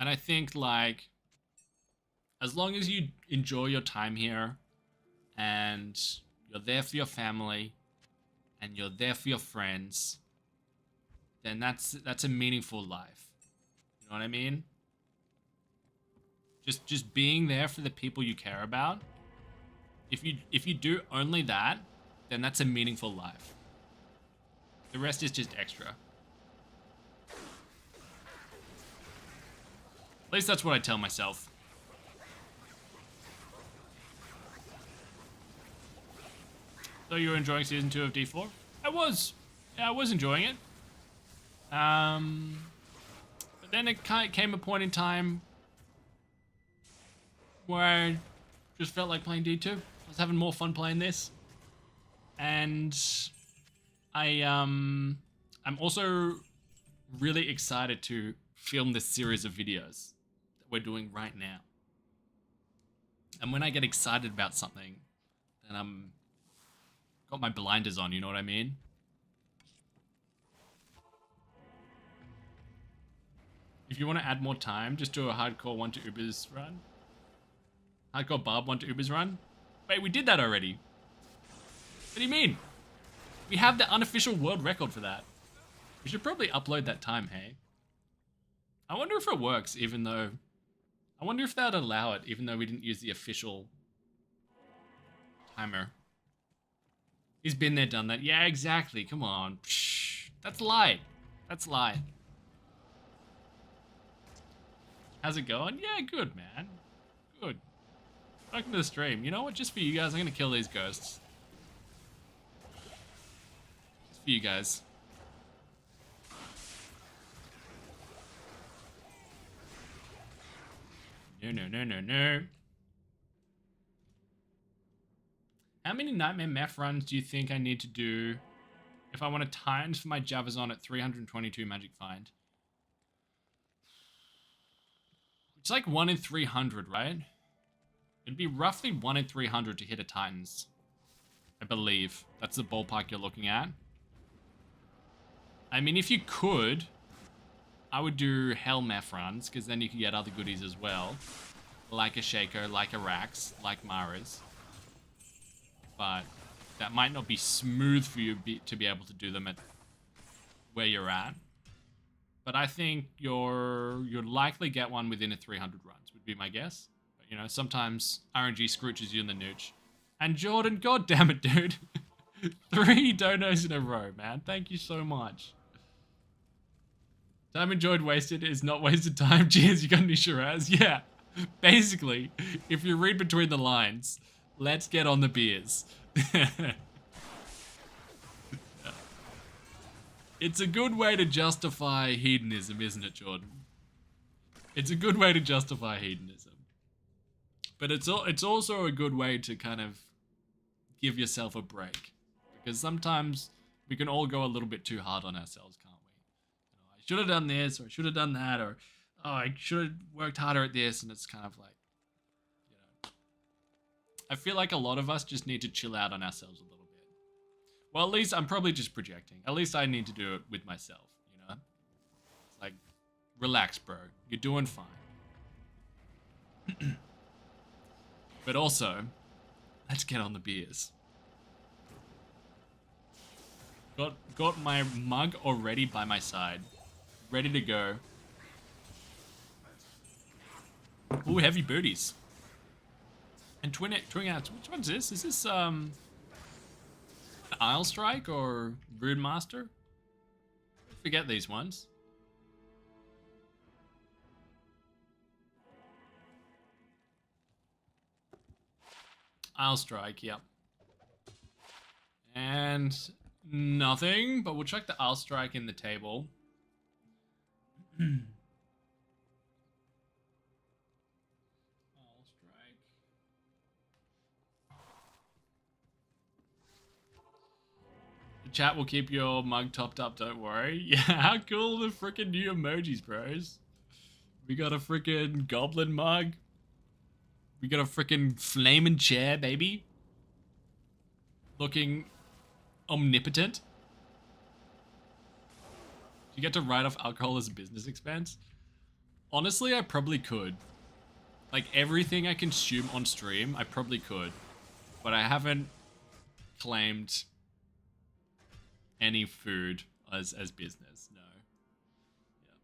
And I think, like, as long as you enjoy your time here and you're there for your family and you're there for your friends, then that's a meaningful life. You know what I mean? Just being there for the people you care about. If you do only that, then that's a meaningful life. The rest is just extra. At least that's what I tell myself. So you were enjoying season 2 of D4? I was. Yeah, I was enjoying it. But then it came a point in time where I just felt like playing D2. I was having more fun playing this. And I'm also really excited to film this series of videos that we're doing right now. And when I get excited about something, then I'm got my blinders on, you know what I mean? If you want to add more time, just do a hardcore 1 to Ubers run. Hardcore Barb 1 to Ubers run. Wait, we did that already. What do you mean? We have the unofficial world record for that. We should probably upload that time, hey? I wonder if it works, even though... I wonder if that would allow it, even though we didn't use the official timer. He's been there, done that. Yeah, exactly. Come on. Psh, that's light. That's light. How's it going? Yeah, good, man. Good. Welcome to the stream. You know what? Just for you guys, I'm going to kill these ghosts. Just for you guys. No. How many Nightmare Meth runs do you think I need to do if I want to times for my Javazon at 322 Magic Find? It's like 1 in 300, right? It'd be roughly 1 in 300 to hit a Titans. I believe. That's the ballpark you're looking at. I mean, if you could, I would do Hell Meth runs, because then you can get other goodies as well. Like a Shaco, like a Rax, like Mara's. But that might not be smooth for you to be able to do them at where you're at. But I think you'll likely get one within a 300 runs, would be my guess. But, you know, sometimes RNG scrooches you in the nooch. And Jordan, god damn it, dude. 3 donos in a row, man. Thank you so much. Time enjoyed wasted is not wasted time. Cheers, you got any Shiraz? Yeah. Basically, if you read between the lines, let's get on the beers. It's a good way to justify hedonism, isn't it, Jordan? It's a good way to justify hedonism. But it's also a good way to kind of give yourself a break. Because sometimes we can all go a little bit too hard on ourselves, can't we? You know, I should have done this, or I should have done that, or oh, I should have worked harder at this, and it's kind of like, you know, I feel like a lot of us just need to chill out on ourselves a little bit. Well, at least I'm probably just projecting. At least I need to do it with myself, you know? It's like, relax, bro. You're doing fine. But also, let's get on the beers. Got my mug already by my side. Ready to go. Ooh, heavy booties. And twin outs. Which one's this? Is this Isle Strike or Rude Master? Forget these ones. Isle Strike, yep. And nothing, but we'll check the Isle Strike in the table. Isle Strike. The chat will keep your mug topped up, don't worry. Yeah, how cool are the freaking new emojis, bros? We got a freaking goblin mug. We got a freaking flaming chair, baby. Looking omnipotent. You get to write off alcohol as a business expense? Honestly, I probably could. Like, everything I consume on stream, I probably could. But I haven't claimed any food as business, no. Yeah.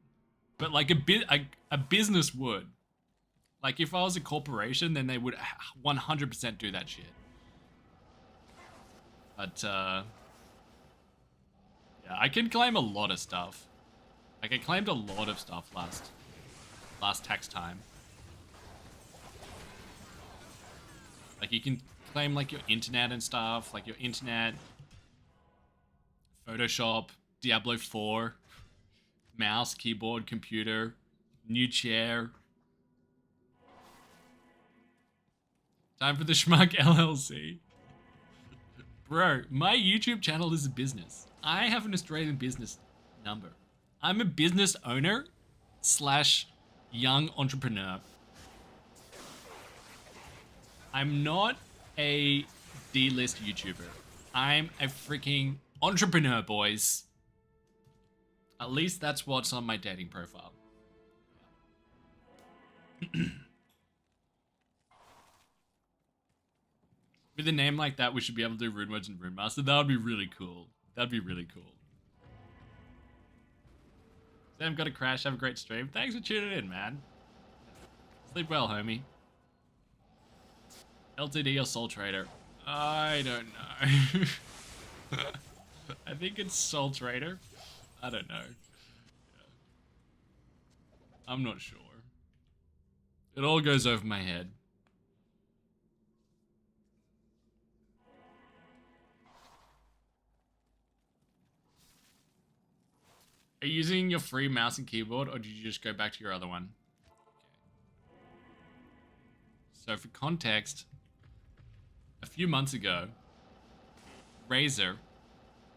But like a business would. Like, if I was a corporation, then they would 100% do that shit. But, yeah, I can claim a lot of stuff. Like, I claimed a lot of stuff last tax time. Like, you can claim, like, your internet and stuff. Like, your internet, Photoshop, Diablo 4, mouse, keyboard, computer, new chair. Time for the Schmuck LLC. Bro, my YouTube channel is a business. I have an Australian business number. I'm a business owner / young entrepreneur. I'm not a D-list YouTuber. I'm a freaking entrepreneur, boys. At least that's what's on my dating profile. With a name like that, we should be able to do Rune Words and Rune Master. That would be really cool. That'd be really cool. Sam, got a crash. Have a great stream. Thanks for tuning in, man. Sleep well, homie. LTD or Soul Trader? I don't know. I think it's Soul Trader. I don't know. Yeah. I'm not sure. It all goes over my head. Are you using your free mouse and keyboard, or did you just go back to your other one? Okay. So for context, a few months ago, Razor,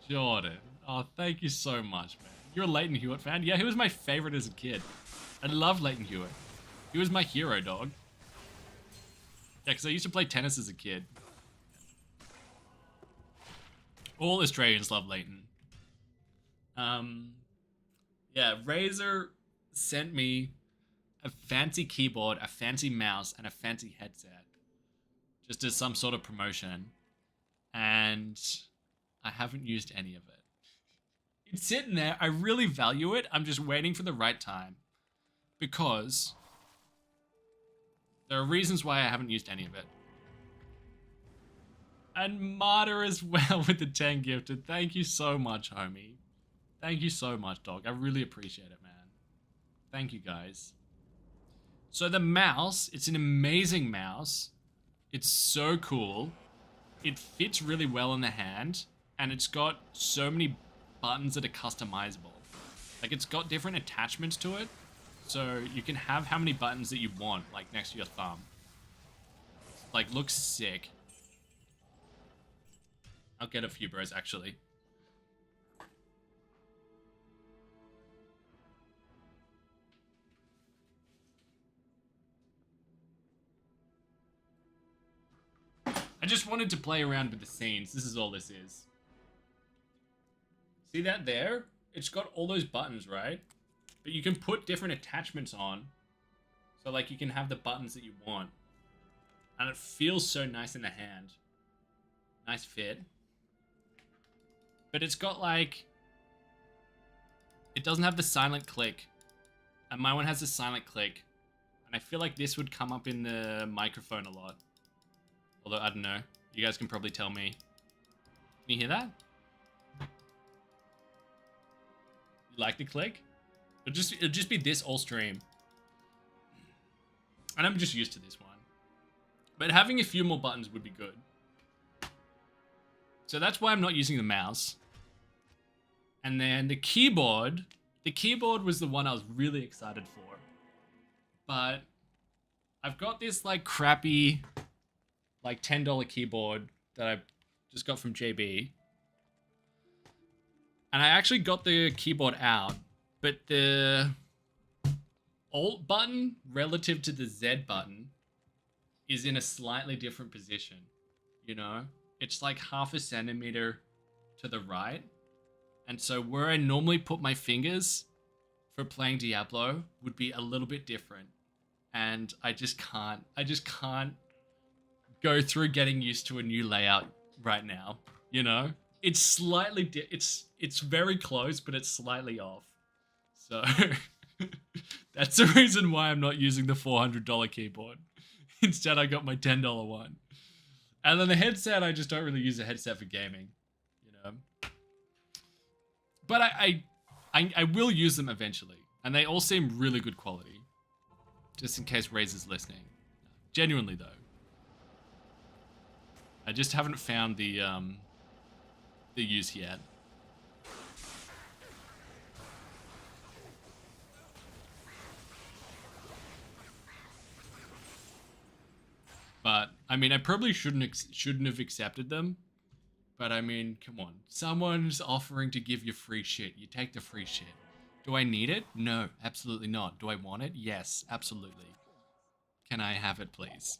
Jordan, oh, thank you so much, man. You're a Leighton Hewitt fan? Yeah, he was my favorite as a kid. I love Leighton Hewitt. He was my hero, dog. Yeah, because I used to play tennis as a kid. All Australians love Leighton. Yeah, Razer sent me a fancy keyboard, a fancy mouse, and a fancy headset. Just as some sort of promotion. And I haven't used any of it. It's sitting there. I really value it. I'm just waiting for the right time. Because there are reasons why I haven't used any of it. And Martyr as well with the 10 gifted. Thank you so much, homie. Thank you so much, dog. I really appreciate it, man. Thank you, guys. So the mouse, it's an amazing mouse. It's so cool. It fits really well in the hand. And it's got so many buttons that are customizable. Like, it's got different attachments to it. So you can have how many buttons that you want, like, next to your thumb. Like, looks sick. I'll get a few bros, actually. I just wanted to play around with the scenes. This is all this is. See that there? It's got all those buttons, right? But you can put different attachments on. So, like, you can have the buttons that you want. And it feels so nice in the hand. Nice fit. But it's got, like... It doesn't have the silent click. And my one has the silent click. And I feel like this would come up in the microphone a lot. Although, I don't know. You guys can probably tell me. Can you hear that? You like the click? It'll just be this all stream. And I'm just used to this one. But having a few more buttons would be good. So that's why I'm not using the mouse. And then the keyboard. The keyboard was the one I was really excited for. But I've got this like crappy, like $10 keyboard that I just got from JB. And I actually got the keyboard out, but the Alt button relative to the Z button is in a slightly different position, you know? It's like half a centimeter to the right. And so where I normally put my fingers for playing Diablo would be a little bit different. And I just can't go through getting used to a new layout right now, you know? It's slightly, it's very close, but it's slightly off. So that's the reason why I'm not using the $400 keyboard. Instead, I got my $10 one. And then the headset, I just don't really use a headset for gaming, you know? But I will use them eventually. And they all seem really good quality. Just in case Razor's listening. Genuinely, though. I just haven't found the use yet. But I mean, I probably shouldn't have accepted them. But I mean, come on. Someone's offering to give you free shit. You take the free shit. Do I need it? No, absolutely not. Do I want it? Yes, absolutely. Can I have it, please?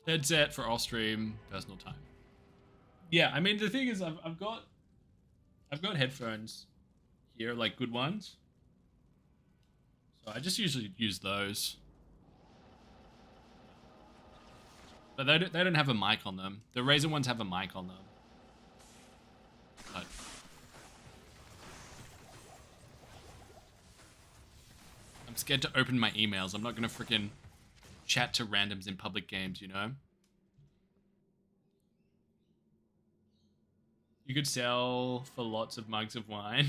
Headset for off stream, personal time. Yeah, I mean the thing is, I've got headphones here, like good ones. So I just usually use those. But they don't have a mic on them. The Razer ones have a mic on them. But I'm scared to open my emails. I'm not gonna freaking chat to randoms in public games, you know? You could sell for lots of mugs of wine.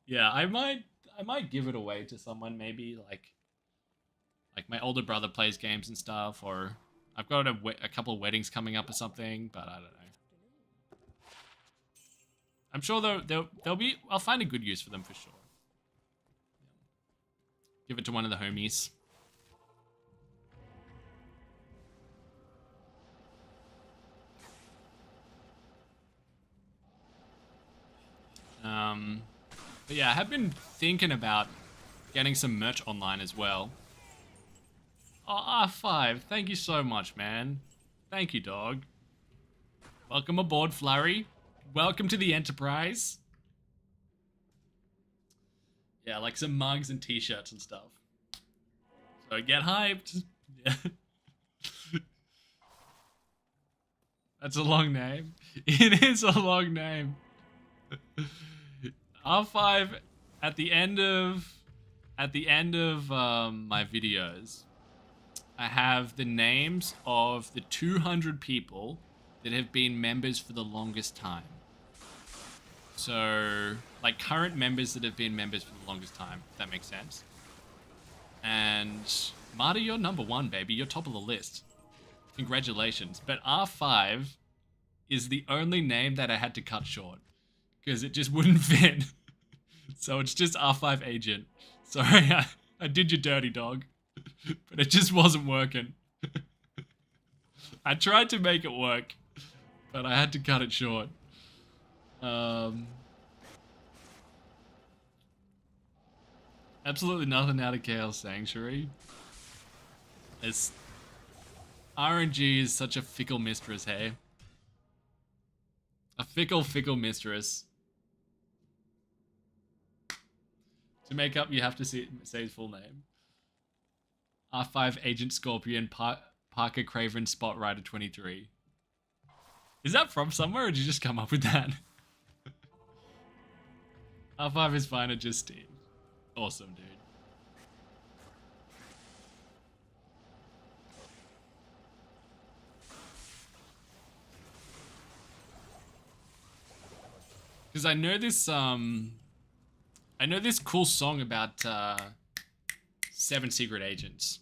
Yeah, I might give it away to someone, maybe like my older brother plays games and stuff, or I've got a couple of weddings coming up or something, but I don't know. I'm sure they'll be, I'll find a good use for them for sure. Give it to one of the homies. But yeah, I have been thinking about getting some merch online as well. Oh, R5, thank you so much, man. Thank you, dog. Welcome aboard, Flurry. Welcome to the Enterprise. Yeah, like some mugs and t-shirts and stuff. So get hyped. Yeah. That's a long name. It is a long name. R5 at the end of my videos, I have the names of the 200 people that have been members for the longest time. So, like current members that have been members for the longest time, if that makes sense. And Marty, you're number one, baby. You're top of the list. Congratulations. But R5 is the only name that I had to cut short because it just wouldn't fit. So it's just R5 Agent. Sorry, I did you dirty, dog. But it just wasn't working. I tried to make it work, but I had to cut it short. Absolutely nothing out of Chaos Sanctuary. It's RNG is such a fickle mistress, hey? A fickle, fickle mistress. To make up, you have to say his full name. R5 Agent Scorpion, Parker Craven, Spot Rider 23. Is that from somewhere, or did you just come up with that? R5 is fine at Justine. Awesome, dude. Because I know this cool song about 7 secret agents.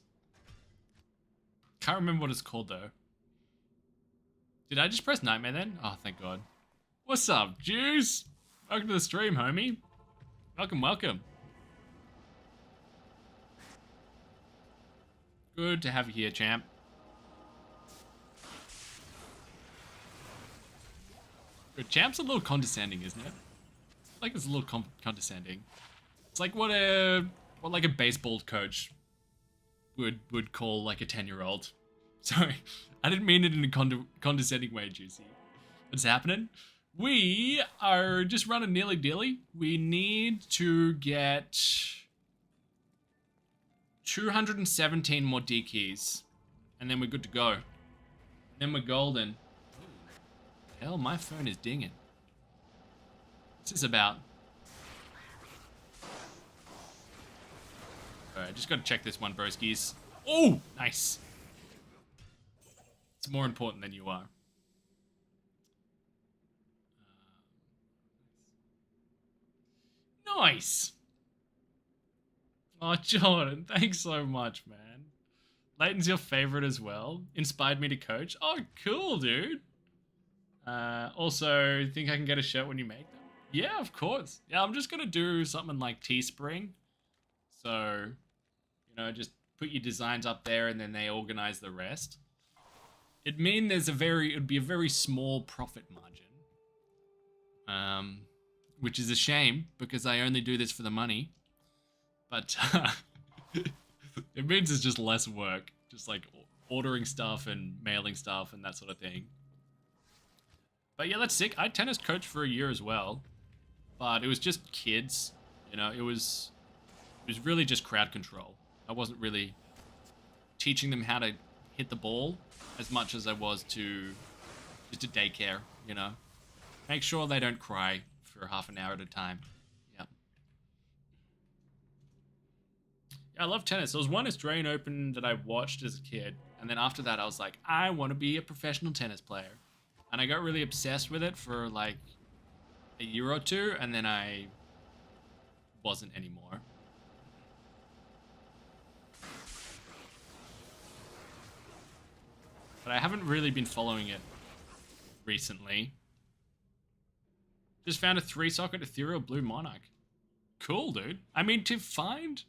Can't remember what it's called though. Did I just press Nightmare then? Oh, thank God. What's up, Juice? Welcome to the stream, homie. Welcome, welcome. Good to have you here, champ. Good. Champ's a little condescending, isn't it? Like it's a little condescending. It's like what like a baseball coach would call like a 10-year-old. Sorry, I didn't mean it in a condescending way, Juicy. What's happening? We are just running nilly-dilly. We need to get 217 more D keys, and then we're good to go. And then we're golden. Hell, my phone is dinging. What's this about? Alright, just gotta check this one, broskies. Oh, nice. It's more important than you are. Nice. Oh, Jordan, thanks so much, man. Leighton's your favorite as well. Inspired me to coach. Oh, cool, dude. Also, think I can get a shirt when you make them? Yeah, of course. Yeah, I'm just gonna do something like Teespring. So, you know, just put your designs up there and then they organize the rest. It'd mean it'd be a very small profit margin. Which is a shame because I only do this for the money. But it means it's just less work. Just like ordering stuff and mailing stuff and that sort of thing. But yeah, that's sick. I tennis coached for a year as well, but it was just kids. You know, it was really just crowd control. I wasn't really teaching them how to hit the ball as much as I was to just a daycare. You know, make sure they don't cry for half an hour at a time. Yeah. Yeah, I love tennis. There was one Australian Open that I watched as a kid, and then after that, I was like, I want to be a professional tennis player. And I got really obsessed with it for like a year or two, and then I wasn't anymore. But I haven't really been following it recently. Just found a 3-socket Ethereal Blue Monarch. Cool, dude. I mean, to find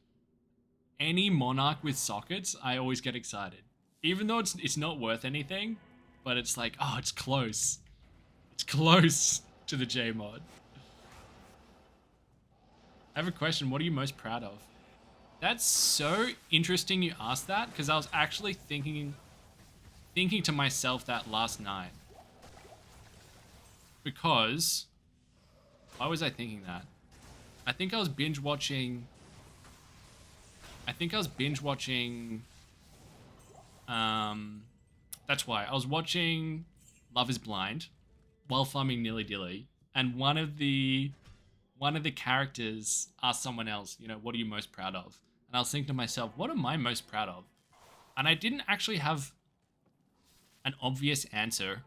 any Monarch with sockets, I always get excited. Even though it's not worth anything. But it's like, oh, it's close. It's close to the J mod. I have a question. What are you most proud of? That's so interesting you asked that, because I was actually thinking to myself that last night. Because, why was I thinking that? I think I was binge watching. That's why. I was watching Love is Blind while farming Nilly Dilly, and one of the characters asked someone else, you know, what are you most proud of? And I was thinking to myself, what am I most proud of? And I didn't actually have an obvious answer.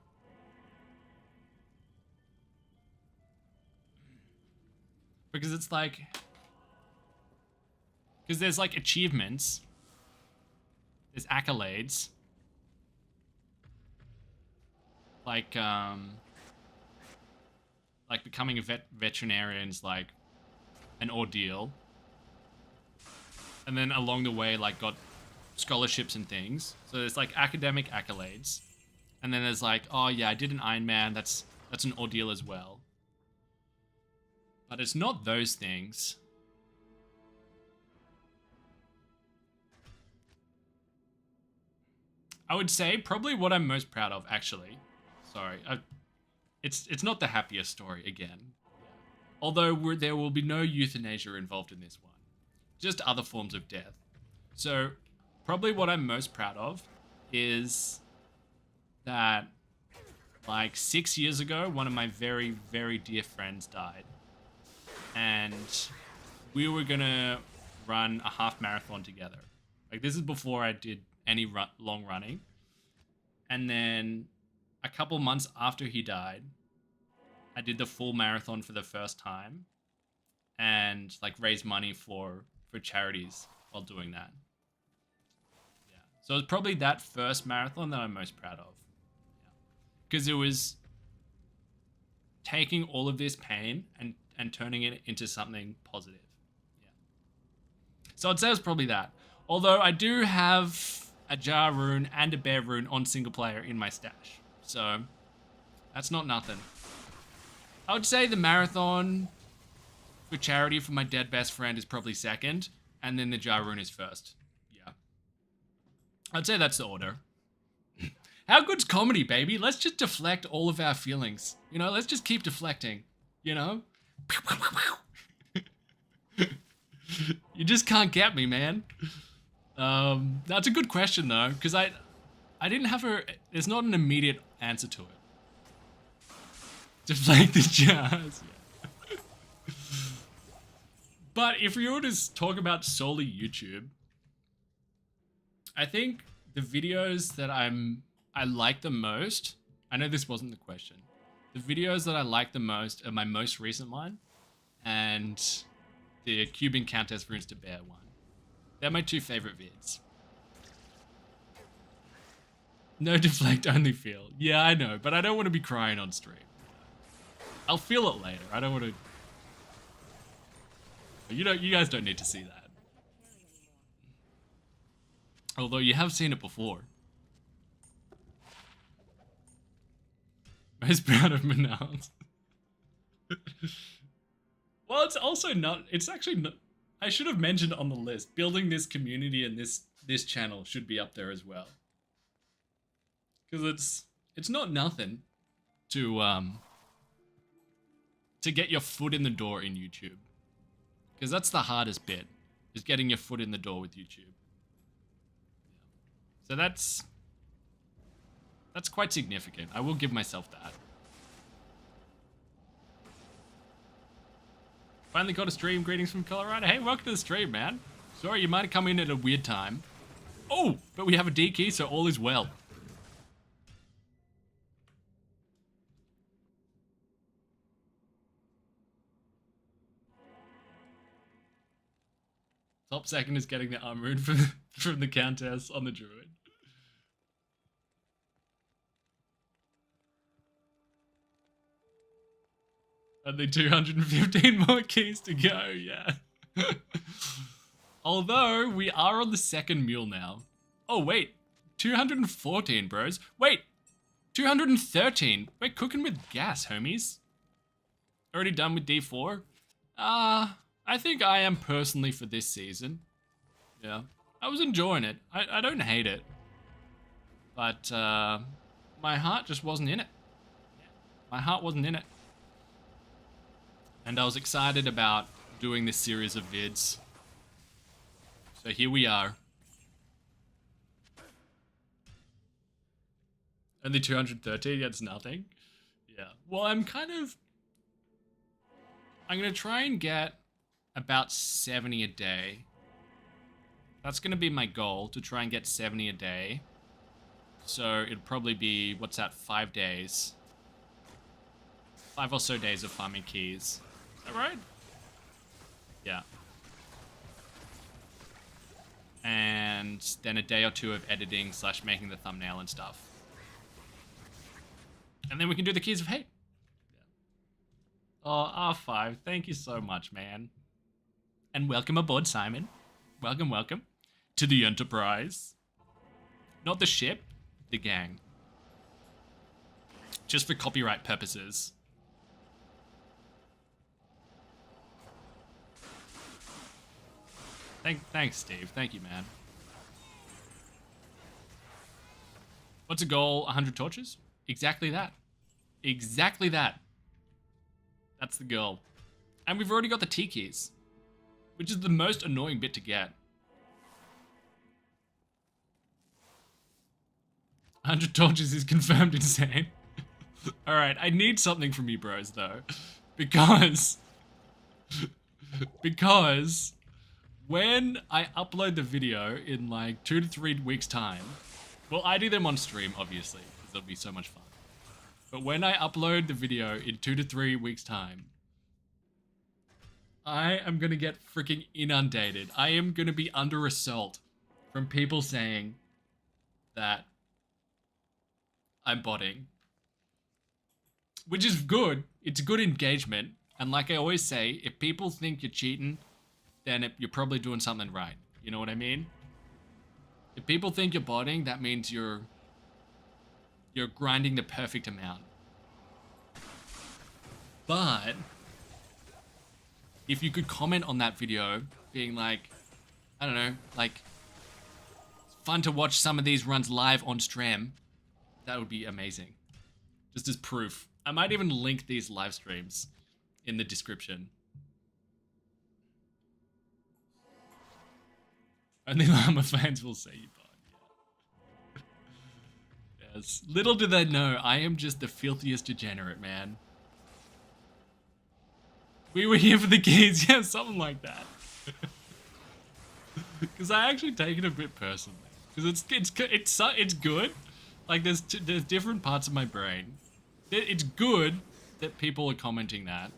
Because it's like, because there's like achievements, there's accolades, like becoming a veterinarian's like an ordeal, and then along the way like got scholarships and things. So there's like academic accolades. And then there's like, oh yeah, I did an Ironman. That's an ordeal as well. But it's not those things. I would say probably what I'm most proud of, actually. Sorry, it's not the happiest story again. Although there will be no euthanasia involved in this one. Just other forms of death. So probably what I'm most proud of is that like 6 years ago, one of my very, very dear friends died. And we were gonna run a half marathon together. Like this is before I did any long running. And then a couple months after he died, I did the full marathon for the first time and like raised money for charities while doing that. Yeah. So it's probably that first marathon that I'm most proud of. Because it was taking all of this pain and turning it into something positive. Yeah. So I'd say it's probably that. Although I do have a jar rune and a bear rune on single player in my stash. So that's not nothing. I would say the marathon for charity for my dead best friend is probably second. And then the jar rune is first. Yeah. I'd say that's the order. How good's comedy, baby? Let's just deflect all of our feelings. You know, let's just keep deflecting. You know? You just can't get me, man. That's a good question, though, because I didn't have there's not an immediate answer to it. Deflate the jars. Yeah. But if we were to talk about solely YouTube, I think the videos that I like the most, I know this wasn't the question. The videos that I like the most are my most recent one and the Cuban Countess Runes to Bear one. They're my two favorite vids. No deflect, only feel. Yeah, I know, but I don't want to be crying on stream. I'll feel it later. I don't want to... You guys don't need to see that. Although you have seen it before. Most proud of Manals. Well, it's also not... It's actually not... I should have mentioned on the list, building this community and this channel should be up there as well. Because it's not nothing to get your foot in the door in YouTube. Because that's the hardest bit, is getting your foot in the door with YouTube. So that's quite significant. I will give myself that. Finally got a stream. Greetings from Colorado. Hey, welcome to the stream, man. Sorry, you might have come in at a weird time. Oh, but we have a D key, so all is well. Top second is getting the arm rune from the Countess on the Druid. Only 215 more keys to go, yeah. Although, we are on the second mule now. Oh, wait. 214, bros. Wait. 213. We're cooking with gas, homies. Already done with D4? I think I am personally for this season. Yeah. I was enjoying it. I don't hate it. But, my heart just wasn't in it. My heart wasn't in it. And I was excited about doing this series of vids. So here we are. Only 213, yeah, it's nothing. Yeah. Well, I'm going to try and get about 70 a day. That's going to be my goal, to try and get 70 a day. So it'll probably be, what's that, 5 days. 5 or so days of farming keys. Is that right? Yeah. And then a day or two of editing / making the thumbnail and stuff. And then we can do the keys of hate. Oh, R5, thank you so much, man. And welcome aboard, Simon. Welcome, welcome. to the Enterprise. Not the ship, the gang. Just for copyright purposes. Thanks, Steve. Thank you, man. What's a goal? 100 torches? Exactly that. Exactly that. That's the goal. And we've already got the T keys, which is the most annoying bit to get. 100 torches is confirmed insane. Alright, I need something from you bros, though. Because when I upload the video in like 2 to 3 weeks' time, well, I do them on stream, obviously, because it'll be so much fun. But when I upload the video in 2 to 3 weeks' time, I am gonna get freaking inundated. I am gonna be under assault from people saying that I'm botting. Which is good. It's good engagement. And like I always say, if people think you're cheating, then you're probably doing something right. You know what I mean? If people think you're botting, that means you're grinding the perfect amount. But if you could comment on that video being like, I don't know, like, it's fun to watch some of these runs live on stream, that would be amazing. Just as proof. I might even link these live streams in the description. Only Llama fans will say you bot. Yeah. Yes. Little do they know, I am just the filthiest degenerate, man. We were here for the kids. Yeah, something like that. Because I actually take it a bit personally. Because it's good. Like there's different parts of my brain. It's good that people are commenting that.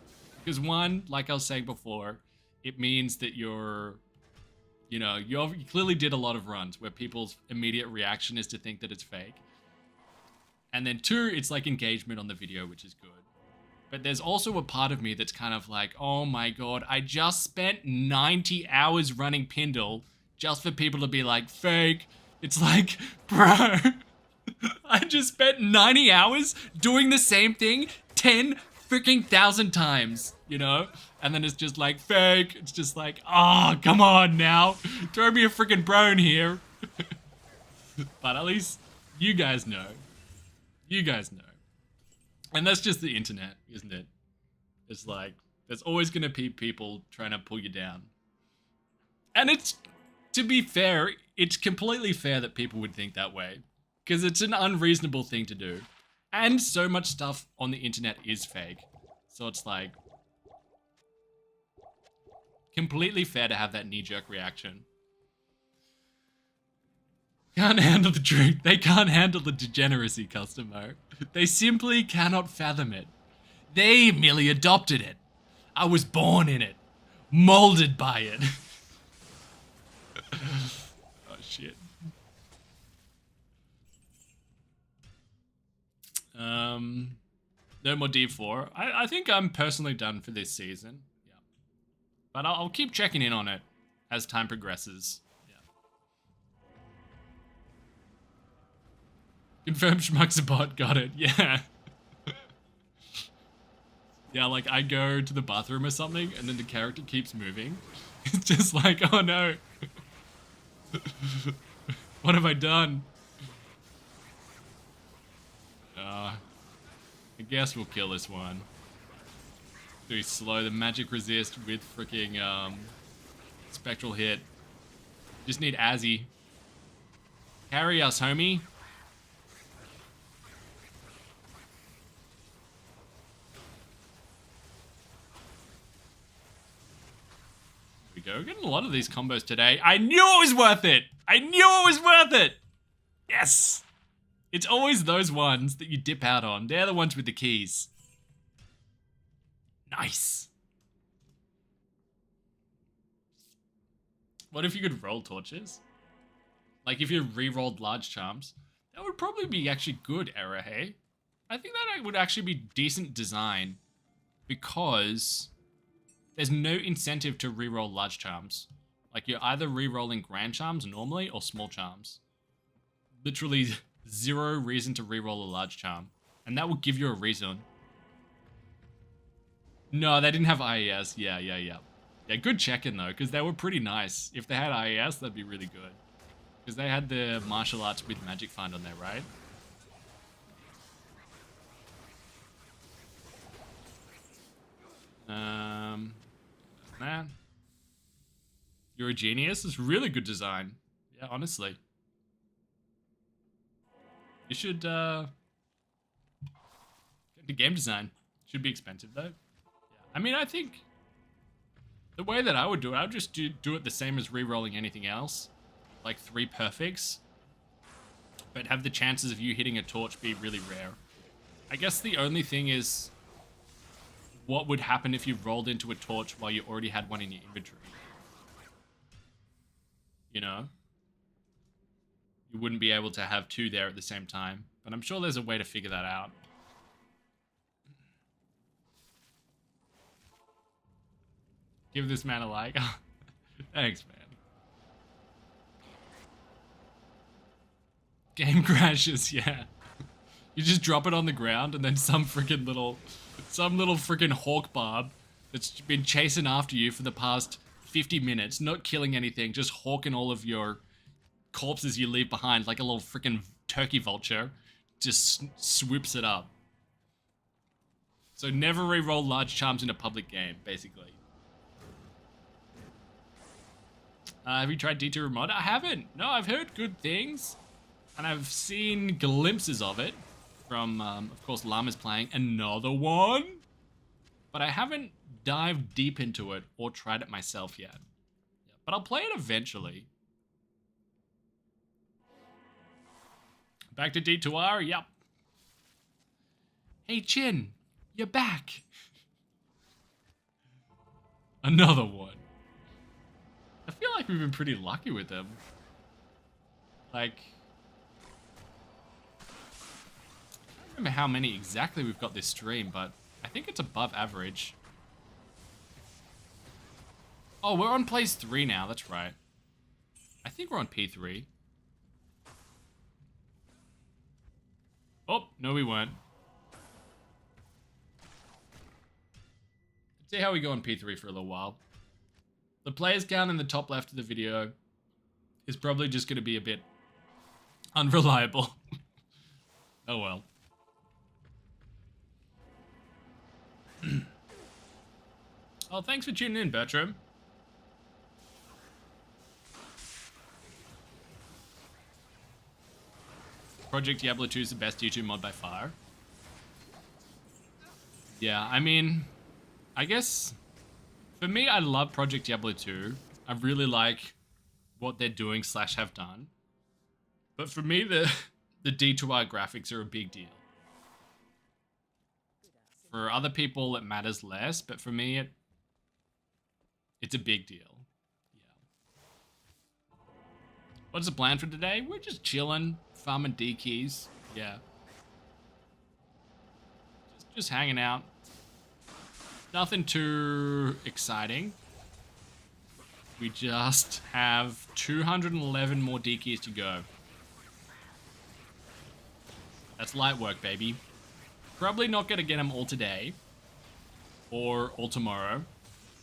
Because one, like I was saying before, it means that you clearly did a lot of runs where people's immediate reaction is to think that it's fake. And then two, it's like engagement on the video, which is good. But there's also a part of me that's kind of like, oh my god, I just spent 90 hours running Pindle just for people to be like, fake. It's like, bro, I just spent 90 hours doing the same thing 10 freaking thousand times, you know? And then it's just like, fake. It's just like, oh, come on now. Throw me a freaking bone here. But at least you guys know. You guys know. And that's just the internet, isn't it? It's like, there's always going to be people trying to pull you down. And it's, to be fair, it's completely fair that people would think that way. Because it's an unreasonable thing to do. And so much stuff on the internet is fake. So it's like, completely fair to have that knee-jerk reaction. Can't handle the truth. They can't handle the degeneracy, Customo. They simply cannot fathom it. They merely adopted it. I was born in it. Molded by it. Oh, shit. No more D4. I think I'm personally done for this season. Yeah. But I'll keep checking in on it as time progresses. Confirmed Schmuck's a bot, got it, yeah. Yeah, like I go to the bathroom or something and then the character keeps moving. It's just like, oh no. What have I done? I guess we'll kill this one. Do we slow the magic resist with freaking spectral hit? Just need Azzy. Carry us, homie. Go. We're getting a lot of these combos today. I knew it was worth it! I knew it was worth it! Yes! It's always those ones that you dip out on. They're the ones with the keys. Nice. What if you could roll torches? Like if you re-rolled large charms? That would probably be actually good, Error, hey? I think that would actually be decent design. Because there's no incentive to reroll large charms Like, you're either re-rolling grand charms normally or small charms. Literally zero reason to re-roll a large charm. And that will give you a reason. No, they didn't have IES. Yeah. Yeah, good check-in, though, because they were pretty nice. If they had IES, that'd be really good. Because they had the martial arts with Magic Find on there, right? Man. You're a genius. It's really good design. Yeah, honestly. You should, get into game design. Should be expensive, though. Yeah. I mean, I think the way that I would do it, I would just do it the same as re-rolling anything else. Like 3 perfects. But have the chances of you hitting a torch be really rare. I guess the only thing is, what would happen if you rolled into a torch while you already had one in your inventory? You know? You wouldn't be able to have 2 there at the same time. But I'm sure there's a way to figure that out. Give this man a like. Thanks, man. Game crashes, yeah. You just drop it on the ground and then some little freaking hawk barb that's been chasing after you for the past 50 minutes, not killing anything, just hawking all of your corpses you leave behind like a little freaking turkey vulture, just swoops it up. So never re-roll large charms in a public game, basically. Have you tried D2R mod? I haven't. No, I've heard good things. And I've seen glimpses of it from, of course, Llama's playing another one. But I haven't dived deep into it or tried it myself yet. But I'll play it eventually. Back to D2R? Yep. Hey, Chin. You're back. Another one. I feel like we've been pretty lucky with them. Like, I don't remember how many exactly we've got this stream, but I think it's above average. Oh, we're on place 3 now, that's right. I think we're on P3. Oh, no we weren't. Let's see how we go on P3 for a little while. The players count in the top left of the video is probably just going to be a bit unreliable. Oh well. Oh, thanks for tuning in, Bertram. Project Diablo 2 is the best D2 mod by far. Yeah, I mean, I guess for me, I love Project Diablo 2. I really like what they're doing / have done. But for me, the D2R graphics are a big deal. For other people, it matters less, but for me, it's a big deal. Yeah. What's the plan for today? We're just chilling, farming D keys. Yeah. Just hanging out. Nothing too exciting. We just have 211 more D keys to go. That's light work, baby. Probably not going to get them all today. Or all tomorrow.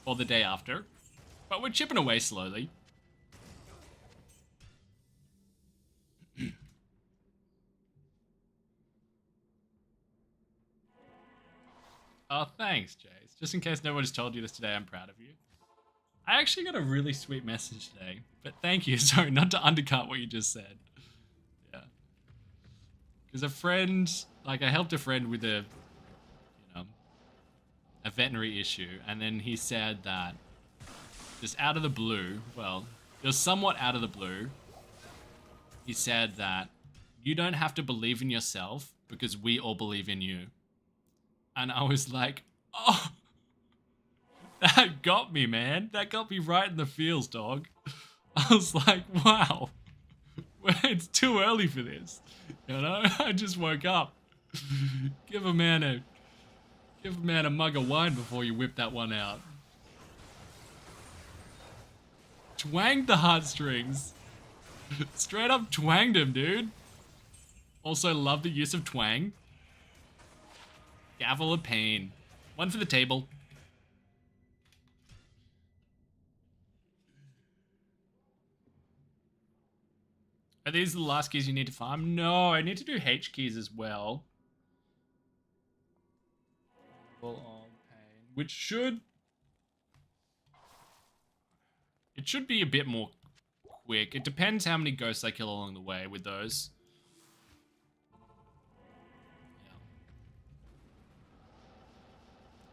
Or the day after. But we're chipping away slowly. Oh, thanks, Jace. Just in case no one's told you this today, I'm proud of you. I actually got a really sweet message today. But thank you. Sorry, not to undercut what you just said. Yeah. Because a friend, like I helped a friend with a veterinary issue. And then he said that just out of the blue, well, it was somewhat out of the blue. He said that you don't have to believe in yourself because we all believe in you. And I was like, oh, that got me, man. That got me right in the feels, dog. I was like, wow, it's too early for this. You know, I just woke up. Give a man a mug of wine before you whip that one out. Twanged the heartstrings. Straight up twanged him, dude. Also love the use of twang. Gavel of pain. One for the table. Are these the last keys you need to farm? No, I need to do H keys as well. Gavel of pain. Which should... It should be a bit more quick. It depends how many ghosts I kill along the way with those.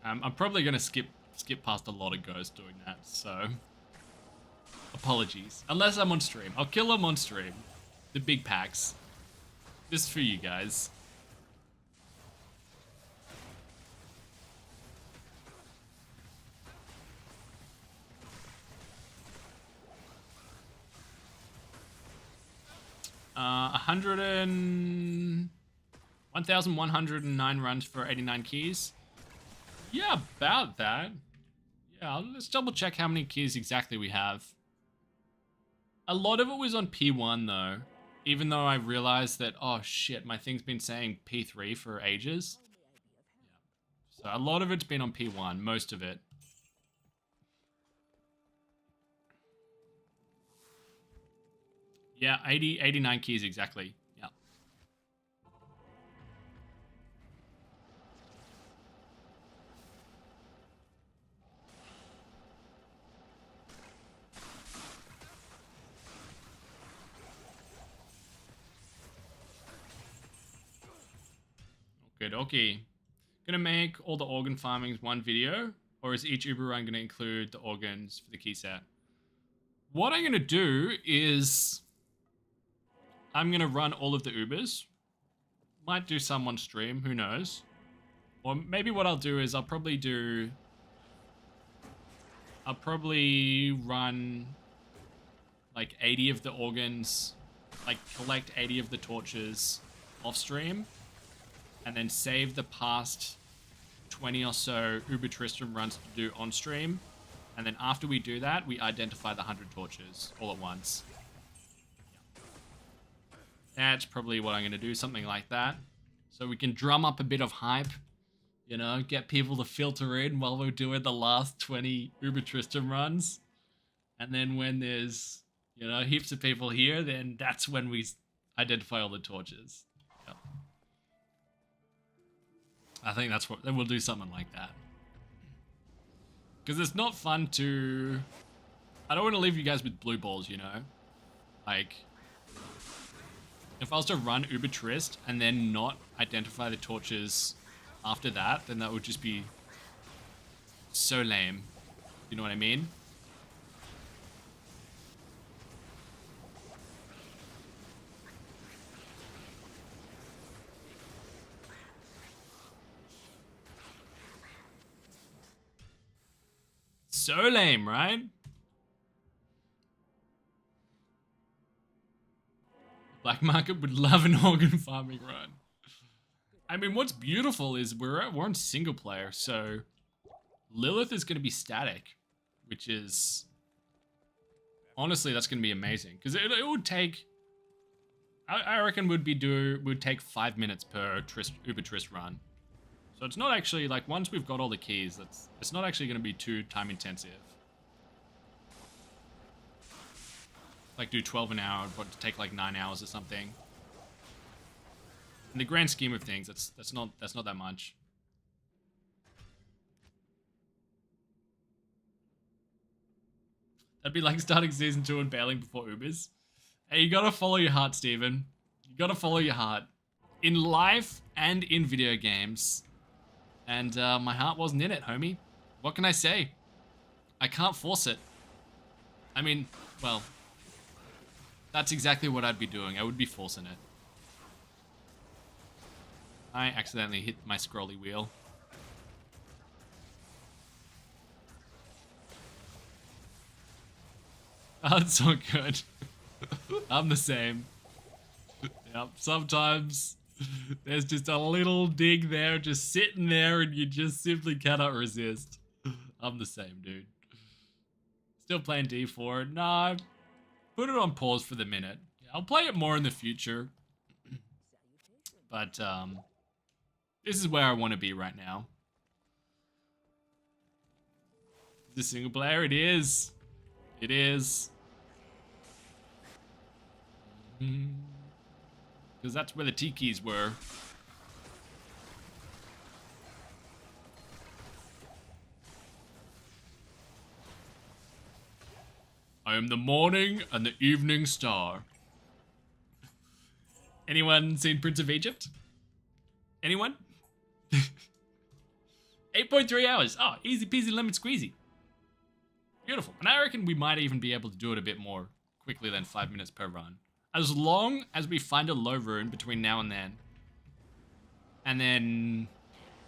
Yeah. I'm probably gonna skip past a lot of ghosts doing that, so apologies. Unless I'm on stream. I'll kill them on stream. The big packs. Just for you guys. Uh, 1,109 runs for 89 keys. Yeah, about that. Yeah, let's double check how many keys exactly we have. A lot of it was on P1 though. Even though I realized that, oh shit, my thing's been saying P3 for ages. Yeah. So a lot of it's been on P1, most of it. Yeah, 89 keys exactly. Yeah. Okay. Gonna make all the organ farmings one video, or is each Uber run gonna include the organs for the key set? What I'm gonna do is I'm gonna run all of the Ubers. Might do some on stream, who knows? Or maybe what I'll do is I'll probably run like 80 of the organs, like collect 80 of the torches off stream, and then save the past 20 or so Uber Tristram runs to do on stream. And then after we do that, we identify the 100 torches all at once. That's probably what I'm going to do, something like that. So we can drum up a bit of hype, you know, get people to filter in while we're doing the last 20 Uber Tristram runs. And then when there's, you know, heaps of people here, then that's when we identify all the torches. Yep. I think that's what, then we'll do something like that. Because it's not fun to... I don't want to leave you guys with blue balls, you know? Like... If I was to run Uber Trist and then not identify the torches after that, then that would just be so lame. You know what I mean? So lame, right? Black market would love an organ farming run. I mean, what's beautiful is we're on single player, so Lilith is going to be static, which is honestly that's going to be amazing because it would take. I reckon would take 5 minutes per Uber Trist run, so it's not actually like once we've got all the keys, it's not actually going to be too time intensive. Like do 12 an hour, but take like 9 hours or something. In the grand scheme of things, that's not that much. That'd be like starting season 2 and bailing before Ubers. Hey, you gotta follow your heart, Steven. You gotta follow your heart. In life and in video games. And my heart wasn't in it, homie. What can I say? I can't force it. I mean, well... That's exactly what I'd be doing. I would be forcing it. I accidentally hit my scrolly wheel. Oh, it's so good. I'm the same. Yep, sometimes there's just a little dig there, just sitting there, and you just simply cannot resist. I'm the same, dude. Still playing D4. Nah, put it on pause for the minute. I'll play it more in the future. But, this is where I want to be right now. Is this single player? It is. It is. Because that's where the T keys were. I am the morning and the evening star. Anyone seen Prince of Egypt? Anyone? 8.3 hours. Oh, easy peasy lemon squeezy. Beautiful. And I reckon we might even be able to do it a bit more quickly than 5 minutes per run. As long as we find a low rune between now and then. And then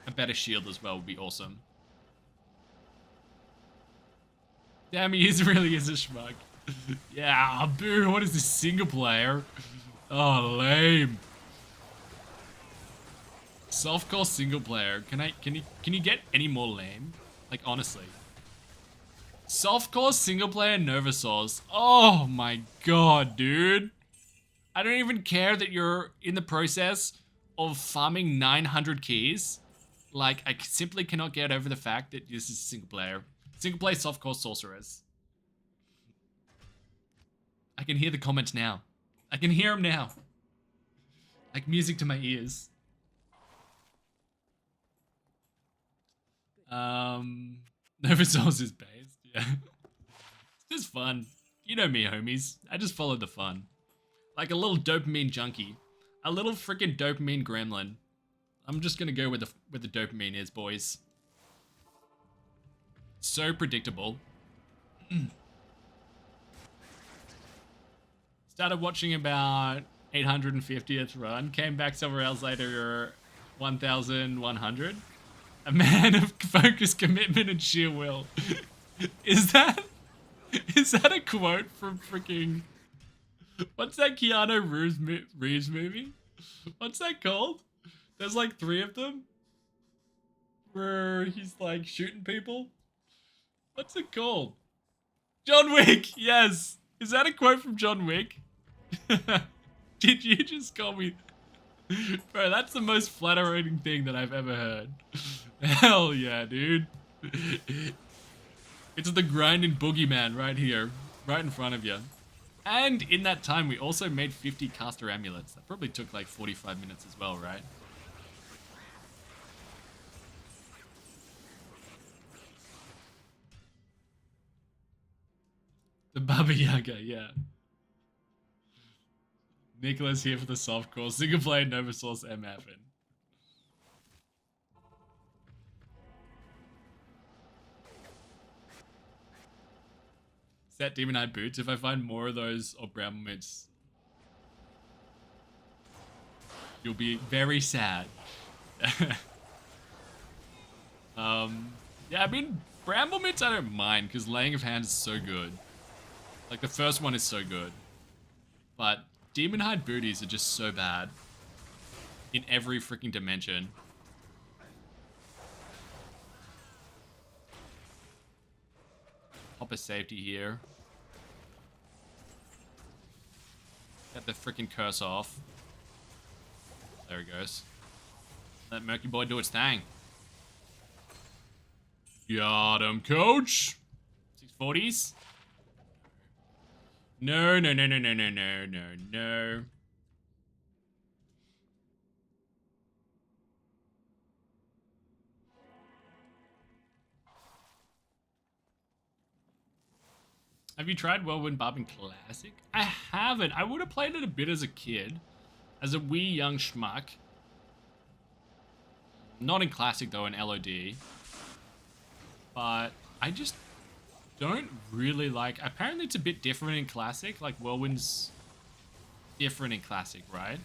a better shield as well would be awesome. Damn, he really is a schmuck. Yeah, boo, what is this single player? Oh, lame. Softcore single player. Can you get any more lame? Like, honestly. Softcore single player Nova Source. Oh my god, dude. I don't even care that you're in the process of farming 900 keys. Like, I simply cannot get over the fact that this is single player. Single player softcore Sorceress. I can hear the comments now. I can hear them now. Like music to my ears. Nova Source is based, yeah. It's just fun. You know me, homies. I just follow the fun. Like a little dopamine junkie. A little freaking dopamine gremlin. I'm just gonna go where the dopamine is, boys. So predictable. Started watching about 850th run. Came back somewhere else later, 1100. A man of focus, commitment, and sheer will. Is that a quote from freaking... What's that Keanu Reeves movie? What's that called? There's like 3 of them. Where he's like shooting people. What's it called? John Wick! Yes! Is that a quote from John Wick? Did you just call me... Bro, that's the most flattering thing that I've ever heard. Hell yeah, dude. It's the grinding boogeyman right here. Right in front of you. And in that time, we also made 50 caster amulets. That probably took like 45 minutes as well, right? The Baba Yaga, yeah. Nicholas here for the softcore. Single player Nova Source MF. Set Demon Eye boots. If I find more of those or brown mitts, you'll be very sad. Yeah, I mean, bramble mitts I don't mind because laying of hands is so good. Like the first one is so good, but demon hide booties are just so bad in every freaking dimension. Hop a safety here. Get the freaking curse off. There he goes. Let Murky Boy do its thing. Got him, coach. 640s. No, no, no, no, no, no, no, no, no. Have you tried Whirlwind Bobbin Classic? I haven't. I would have played it a bit as a kid. As a wee young schmuck. Not in Classic though, in LOD. But I just don't really like... Apparently it's a bit different in Classic. Like Whirlwind's different in Classic, right?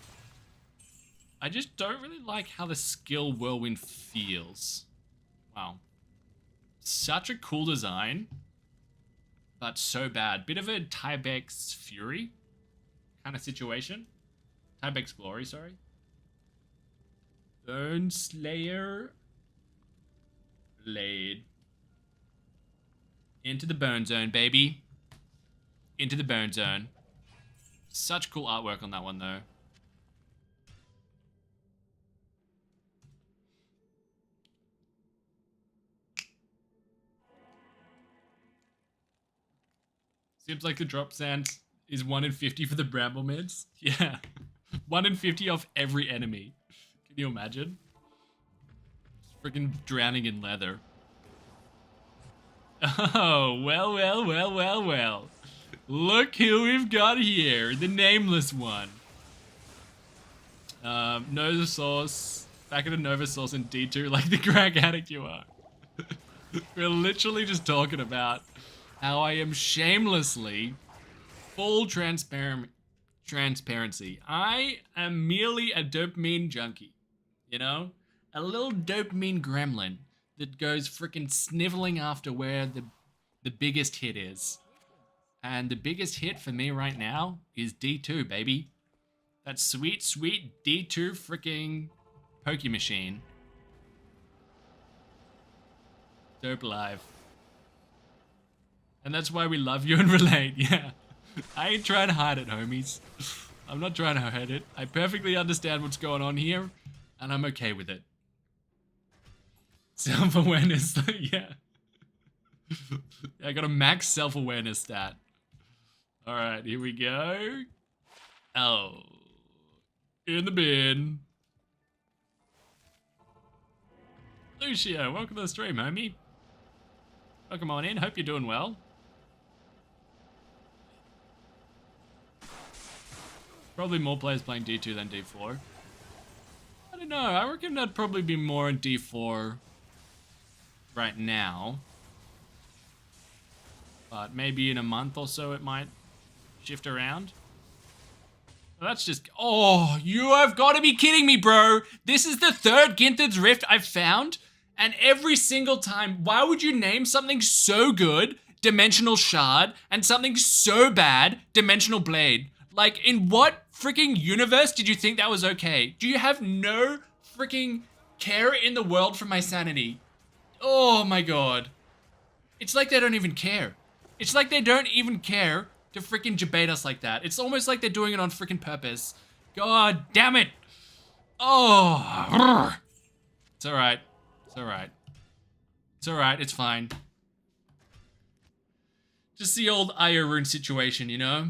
I just don't really like how the skill Whirlwind feels. Wow. Such a cool design. But so bad. Bit of a Tybex Fury kind of situation. Tybex Glory, sorry. Bone Slayer Blade. Into the burn zone, baby. Into the burn zone. Such cool artwork on that one, though. Seems like the drop sand is 1 in 50 for the bramble mids. Yeah. 1 in 50 off every enemy. Can you imagine? Just freaking drowning in leather. Oh, well, well, well, well, well. Look who we've got here. The nameless one. Nova Source. Back at a Nova Source in D2 like the crack addict you are. We're literally just talking about how I am shamelessly full transparency. I am merely a dopamine junkie, you know? A little dopamine gremlin that goes freaking sniveling after where the biggest hit is. And the biggest hit for me right now is D2, baby. That sweet, sweet D2 freaking Poke Machine. Dope live. And that's why we love you and relate, yeah. I ain't trying to hide it, homies. I'm not trying to hide it. I perfectly understand what's going on here, and I'm okay with it. Self-awareness, yeah. I got a max self-awareness stat. Alright, here we go. Oh. In the bin. Lucio, welcome to the stream, homie. Welcome on in, hope you're doing well. Probably more players playing D2 than D4. I don't know, I reckon that'd probably be more in D4 right now. But maybe in a month or so it might shift around. Well, that's just... Oh, you have got to be kidding me, bro. This is the third Ginther's Rift I've found. And every single time, why would you name something so good, Dimensional Shard, and something so bad, Dimensional Blade? Like, in what freaking universe did you think that was okay? Do you have no freaking care in the world for my sanity? Oh my god. It's like they don't even care. It's like they don't even care to freaking debate us like that. It's almost like they're doing it on freaking purpose. God damn it. Oh. It's alright. It's alright. It's alright. It's fine. Just the old Io rune situation, you know?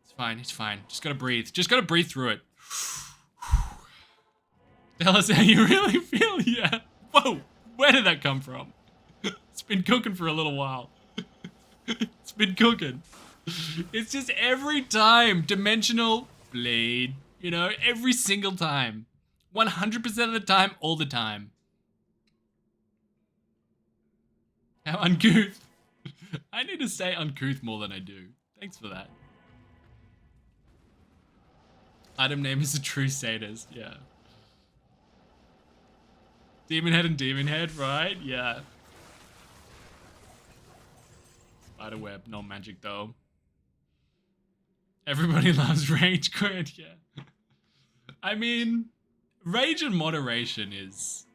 It's fine. It's fine. Just gotta breathe. Just gotta breathe through it. Tell us how you really feel. Yeah. Whoa. Where did that come from? It's been cooking for a little while. It's been cooking. It's just every time. Dimensional Blade. You know, every single time. 100% of the time, all the time. How uncouth. I need to say uncouth more than I do. Thanks for that. Item name is a true sadist, yeah. Demon Head and Demon Head, right? Yeah. Spiderweb, not magic though. Everybody loves Rage Quit, yeah. I mean, rage in moderation is...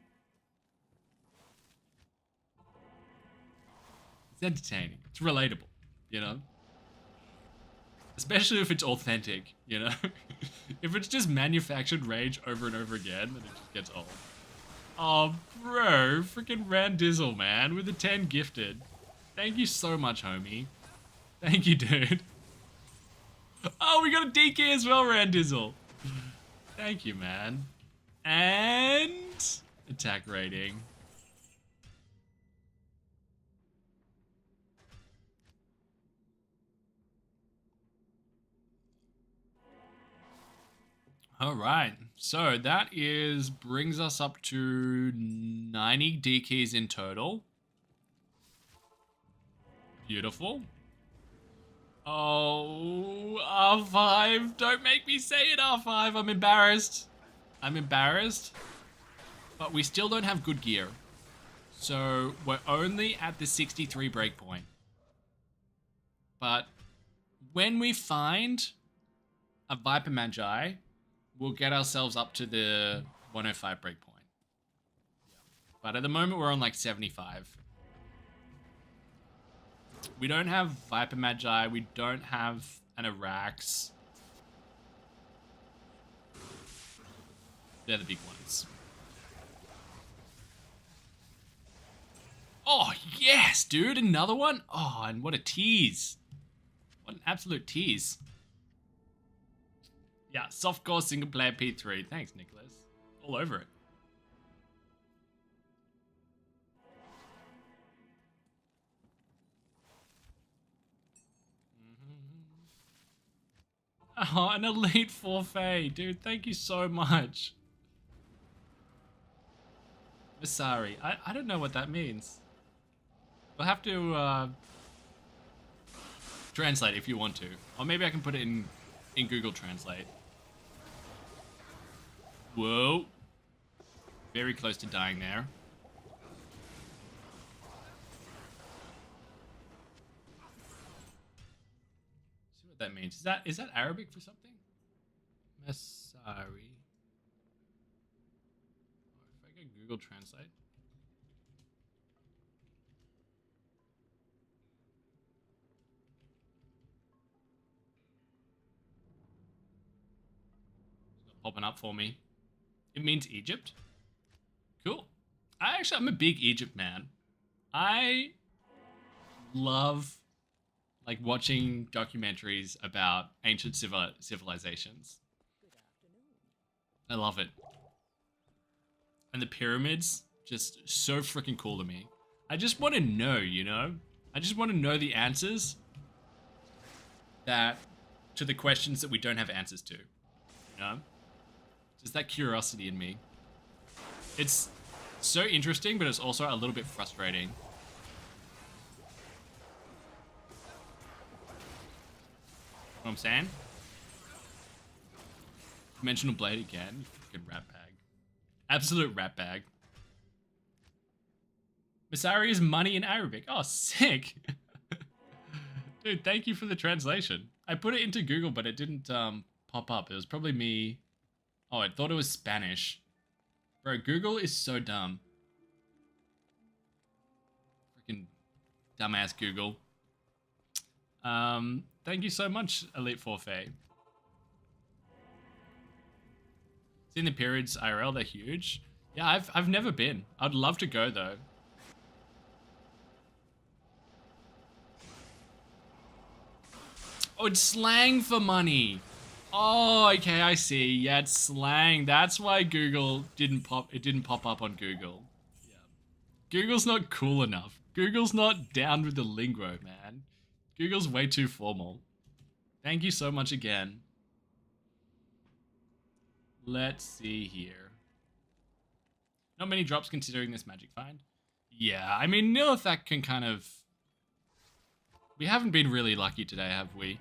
It's entertaining. It's relatable, you know? Especially if it's authentic, you know? If it's just manufactured rage over and over again, then it just gets old. Oh, bro. Freaking Randizzle, man. With the 10 gifted. Thank you so much, homie. Thank you, dude. Oh, we got a DK as well, Randizzle. Thank you, man. And... attack rating. Alright, so that brings us up to 90 D keys in total. Beautiful. Oh, R5, don't make me say it, R5, I'm embarrassed. I'm embarrassed, but we still don't have good gear. So we're only at the 63 breakpoint. But when we find a Viper Magi, we'll get ourselves up to the 105 breakpoint. But at the moment, we're on like 75. We don't have Viper Magi. We don't have an Arax. They're the big ones. Oh, yes, dude. Another one? Oh, and what a tease. What an absolute tease. Yeah, softcore single player P3. Thanks, Nicholas. All over it. Oh, an elite forfeit. Dude, thank you so much. Masari. I don't know what that means. We'll have to translate if you want to. Or maybe I can put it in Google Translate. Whoa. Very close to dying there. See what that means. Is that Arabic for something? Masari. If I go Google Translate. It's not popping up for me. It means Egypt. Cool. I'm a big Egypt man. I love like watching documentaries about ancient civilizations. I love it. And the pyramids, just so freaking cool to me. I just want to know, you know? I just want to know the answers to the questions that we don't have answers to. You know? Just that curiosity in me. It's so interesting, but it's also a little bit frustrating. What I'm saying? Dimensional blade again, you freaking rat bag. Absolute rat bag. Masari is money in Arabic. Oh, sick. Dude, thank you for the translation. I put it into Google, but it didn't pop up. It was probably me. Oh, I thought it was Spanish. Bro, Google is so dumb. Freaking dumbass Google. Thank you so much, Elite Forfeit. Seen the periods IRL, they're huge. Yeah, I've never been. I'd love to go though. Oh, it's slang for money. Oh, okay, I see. Yeah, it's slang. That's why Google didn't pop up on Google. Yeah. Google's not cool enough. Google's not down with the lingo, man. Google's way too formal. Thank you so much again. Let's see here. Not many drops considering this magic find. Yeah, I mean, Nilithak can kind of... We haven't been really lucky today, have we?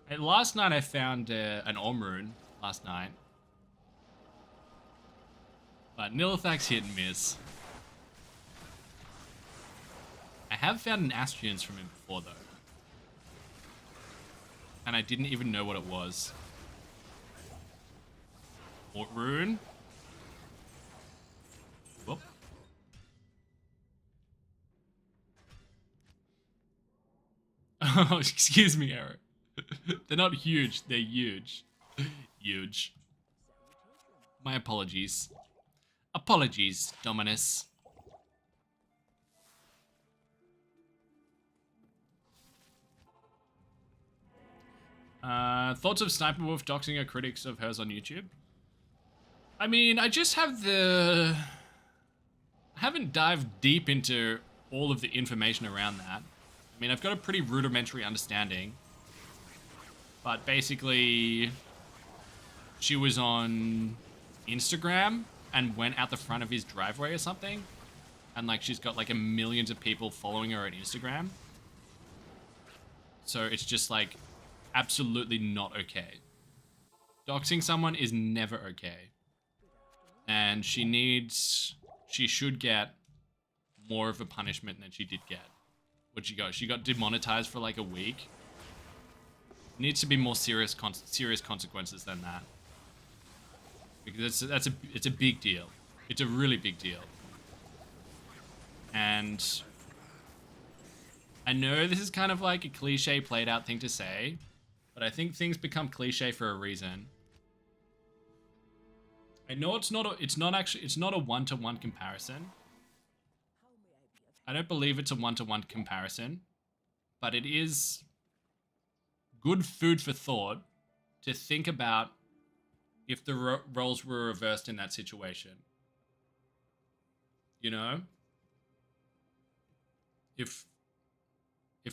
And last night I found an Orm rune. Last night. But Nilithak's hit and miss. I have found an Astrians from him before, though. And I didn't even know what it was. Fort rune. Whoop. Oh, excuse me, Eric. They're not huge, they're huge. Huge. My apologies. Apologies, Dominus. Thoughts of Sniper Wolf doxing her critics of hers on YouTube? I mean, I just have I haven't dived deep into all of the information around that. I mean, I've got a pretty rudimentary understanding. But basically, she was on Instagram and went out the front of his driveway or something. And like, she's got like millions of people following her on Instagram. So it's just like, absolutely not okay. Doxing someone is never okay. And she should get more of a punishment than she did get. What'd she got? She got demonetized for like a week. Needs to be more serious consequences than that. Because it's a big deal. It's a really big deal. And I know this is kind of like a cliche played out thing to say, but I think things become cliche for a reason. I know it's not a one-to-one comparison. I don't believe it's a one-to-one comparison, but it is good food for thought to think about if the roles were reversed in that situation. You know? If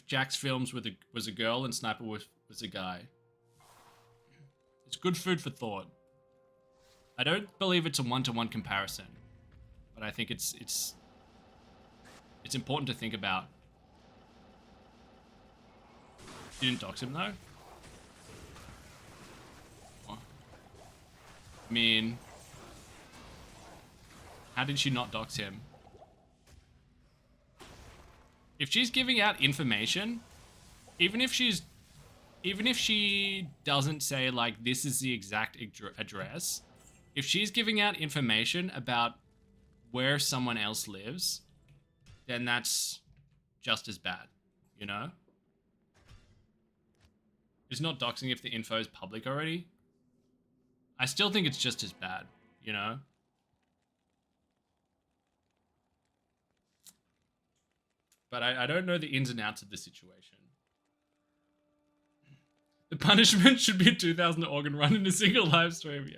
Jack's films was a girl and Sniper was a guy. It's good food for thought. I don't believe it's a one-to-one comparison, but I think it's important to think about. You didn't dox him though? Oh. I mean, how did she not dox him? If she's giving out information, even if she doesn't say like this is the exact address, if she's giving out information about where someone else lives, then that's just as bad, you know? It's not doxing if the info is public already. I still think it's just as bad, you know? But I don't know the ins and outs of the situation. The punishment should be a 2,000 organ run in a single live stream, yeah.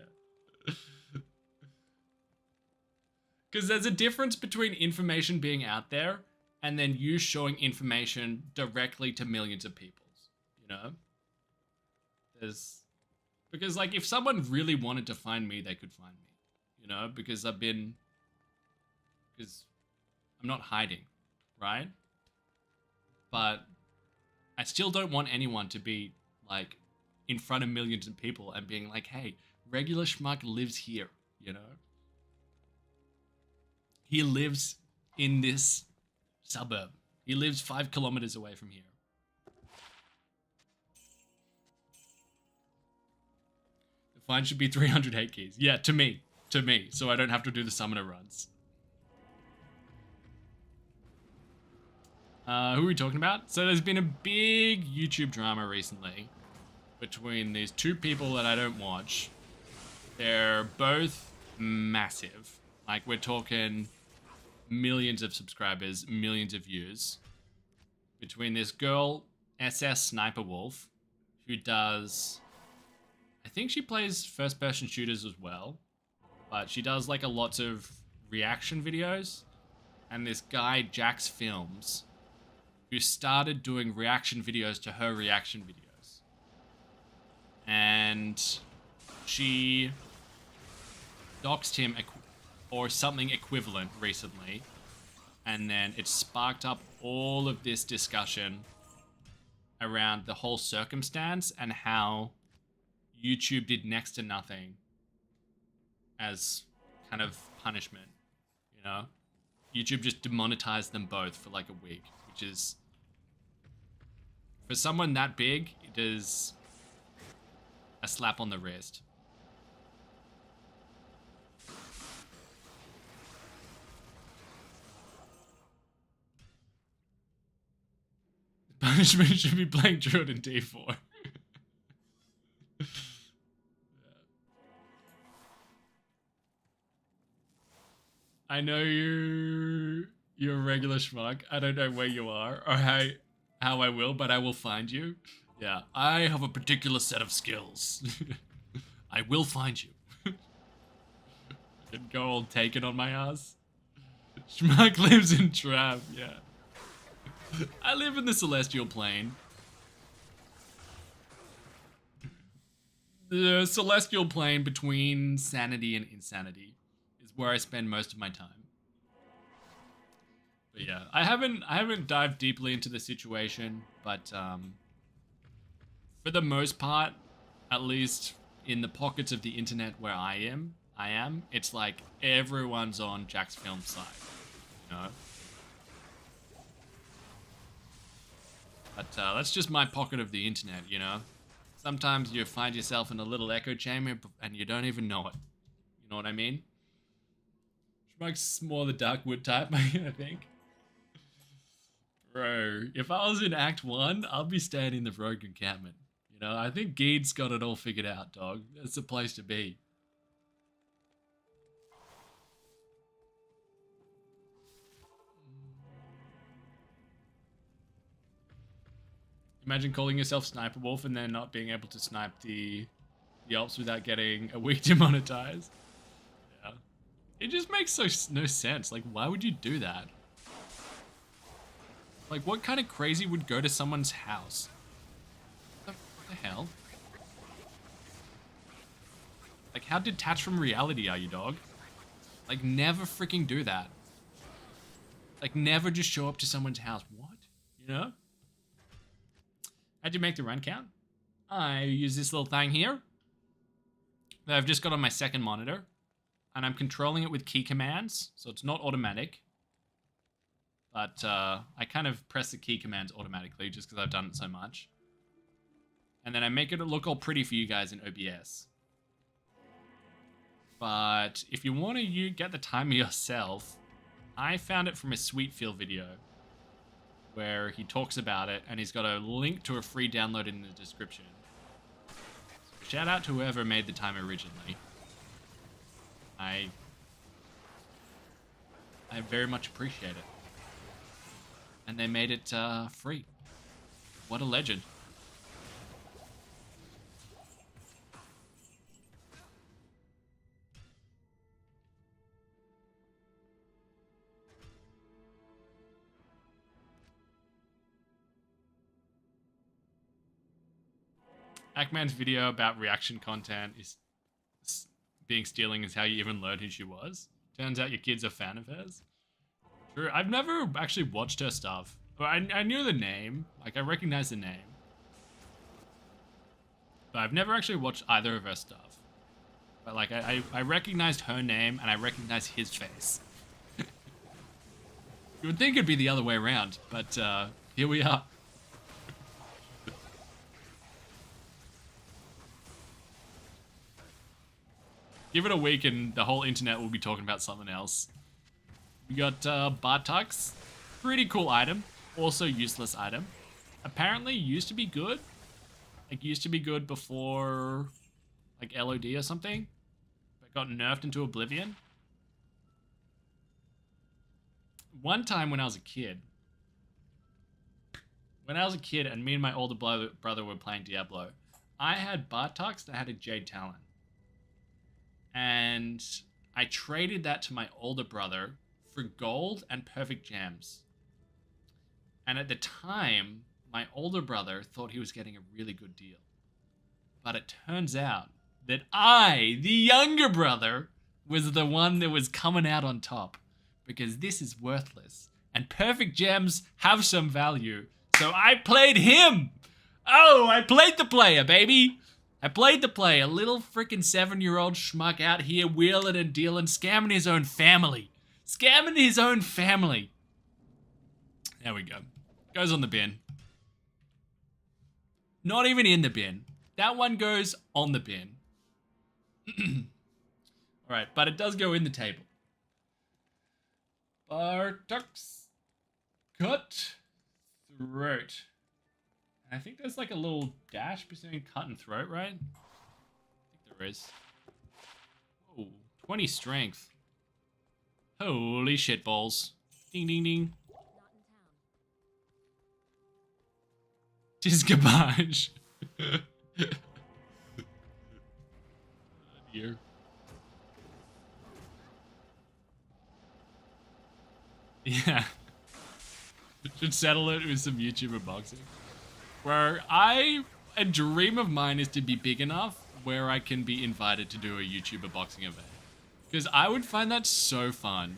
Because there's a difference between information being out there and then you showing information directly to millions of people, you know? Because like if someone really wanted to find me, they could find me, you know? Because I'm not hiding, right? But I still don't want anyone to be like in front of millions of people and being like, hey, regular schmuck lives here, you know? He lives in this suburb. He lives 5 kilometers away from here. The fine should be 300 hate keys. Yeah, to me, so I don't have to do the summoner runs. Who are we talking about? So there's been a big YouTube drama recently between these two people that I don't watch. They're both massive. Like we're talking millions of subscribers, millions of views. Between this girl, SS Sniper Wolf, who does... I think she plays first-person shooters as well. But she does like a lot of reaction videos. And this guy, Jax Films, who started doing reaction videos to her reaction videos. And she doxed him or something equivalent recently. And then it sparked up all of this discussion around the whole circumstance and how YouTube did next to nothing as kind of punishment, you know? YouTube just demonetized them both for like a week, which is, for someone that big, it is a slap on the wrist. Punishment should be playing Druid in D4. I know you're a regular schmuck. I don't know where you are or how I will, but I will find you. Yeah, I have a particular set of skills. I will find you. I can go all taken on my ass. Schmuck lives in Trav, yeah. I live in the Celestial Plane. The Celestial Plane between sanity and insanity is where I spend most of my time. But yeah, I haven't dived deeply into the situation, but for the most part, at least in the pockets of the internet where I am, it's like everyone's on Jack's film side, you know? But that's just my pocket of the internet, you know? Sometimes you find yourself in a little echo chamber and you don't even know it. You know what I mean? Schmuck's more the dark wood type, I think. Bro, if I was in Act 1, I'll be staying in the Rogue encampment. You know, I think Geed's got it all figured out, dog. That's the place to be. Imagine calling yourself Sniper Wolf and then not being able to snipe the ops without getting a week demonetized. Yeah. It just makes no sense. Like, why would you do that? Like, what kind of crazy would go to someone's house? What the hell? Like, how detached from reality are you, dog? Like, never freaking do that. Like, never just show up to someone's house. What? You know? How'd you make the run count? I use this little thing here that I've just got on my second monitor, and I'm controlling it with key commands, so it's not automatic. But I kind of press the key commands automatically just because I've done it so much. And then I make it look all pretty for you guys in OBS. But if you want to get the timer yourself, I found it from a Sweetfield video where he talks about it, and he's got a link to a free download in the description. So shout out to whoever made the timer originally. I very much appreciate it. And they made it free. What a legend. Ackman's video about reaction content is stealing is how you even learned who she was. Turns out your kid's a fan of hers. True. I've never actually watched her stuff. But I knew the name. Like, I recognize the name. But I've never actually watched either of her stuff. But, like, I recognized her name, and I recognized his face. You would think it'd be the other way around, but here we are. Give it a week and the whole internet will be talking about something else. We got Bartux. Pretty cool item. Also useless item. Apparently used to be good. Like, used to be good before, like, LOD or something. But got nerfed into oblivion. One time when I was a kid. And me and my older brother were playing Diablo, I had Bartux that had a Jade Talon. And I traded that to my older brother for gold and perfect gems. And at the time, my older brother thought he was getting a really good deal. But it turns out that I, the younger brother, was the one that was coming out on top. Because this is worthless. And perfect gems have some value. So I played him! Oh, I played the player, baby! I played the play, a little freaking 7-year-old schmuck out here wheeling and dealing, scamming his own family. Scamming his own family. There we go. Goes on the bin. Not even in the bin. That one goes on the bin. Alright, but it does go in the table. Bartux. Cut. Throat. I think there's like a little dash between cut and throat, right? I think there is. Whoa, 20 strength. Holy shit balls. Ding, ding, ding. Just garbage. Oh dear. Yeah. Should settle it with some YouTuber boxing. Where a dream of mine is to be big enough where I can be invited to do a YouTuber boxing event. Because I would find that so fun.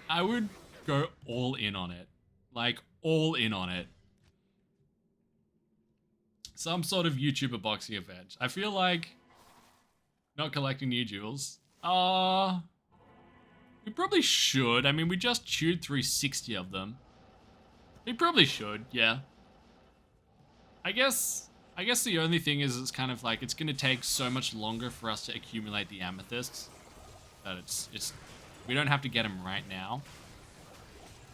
I would go all in on it. Like, all in on it. Some sort of YouTuber boxing event. I feel like not collecting new jewels. We probably should. I mean, we just chewed through 60 of them. We probably should, yeah. I guess the only thing is it's kind of like it's going to take so much longer for us to accumulate the amethysts that it's we don't have to get them right now.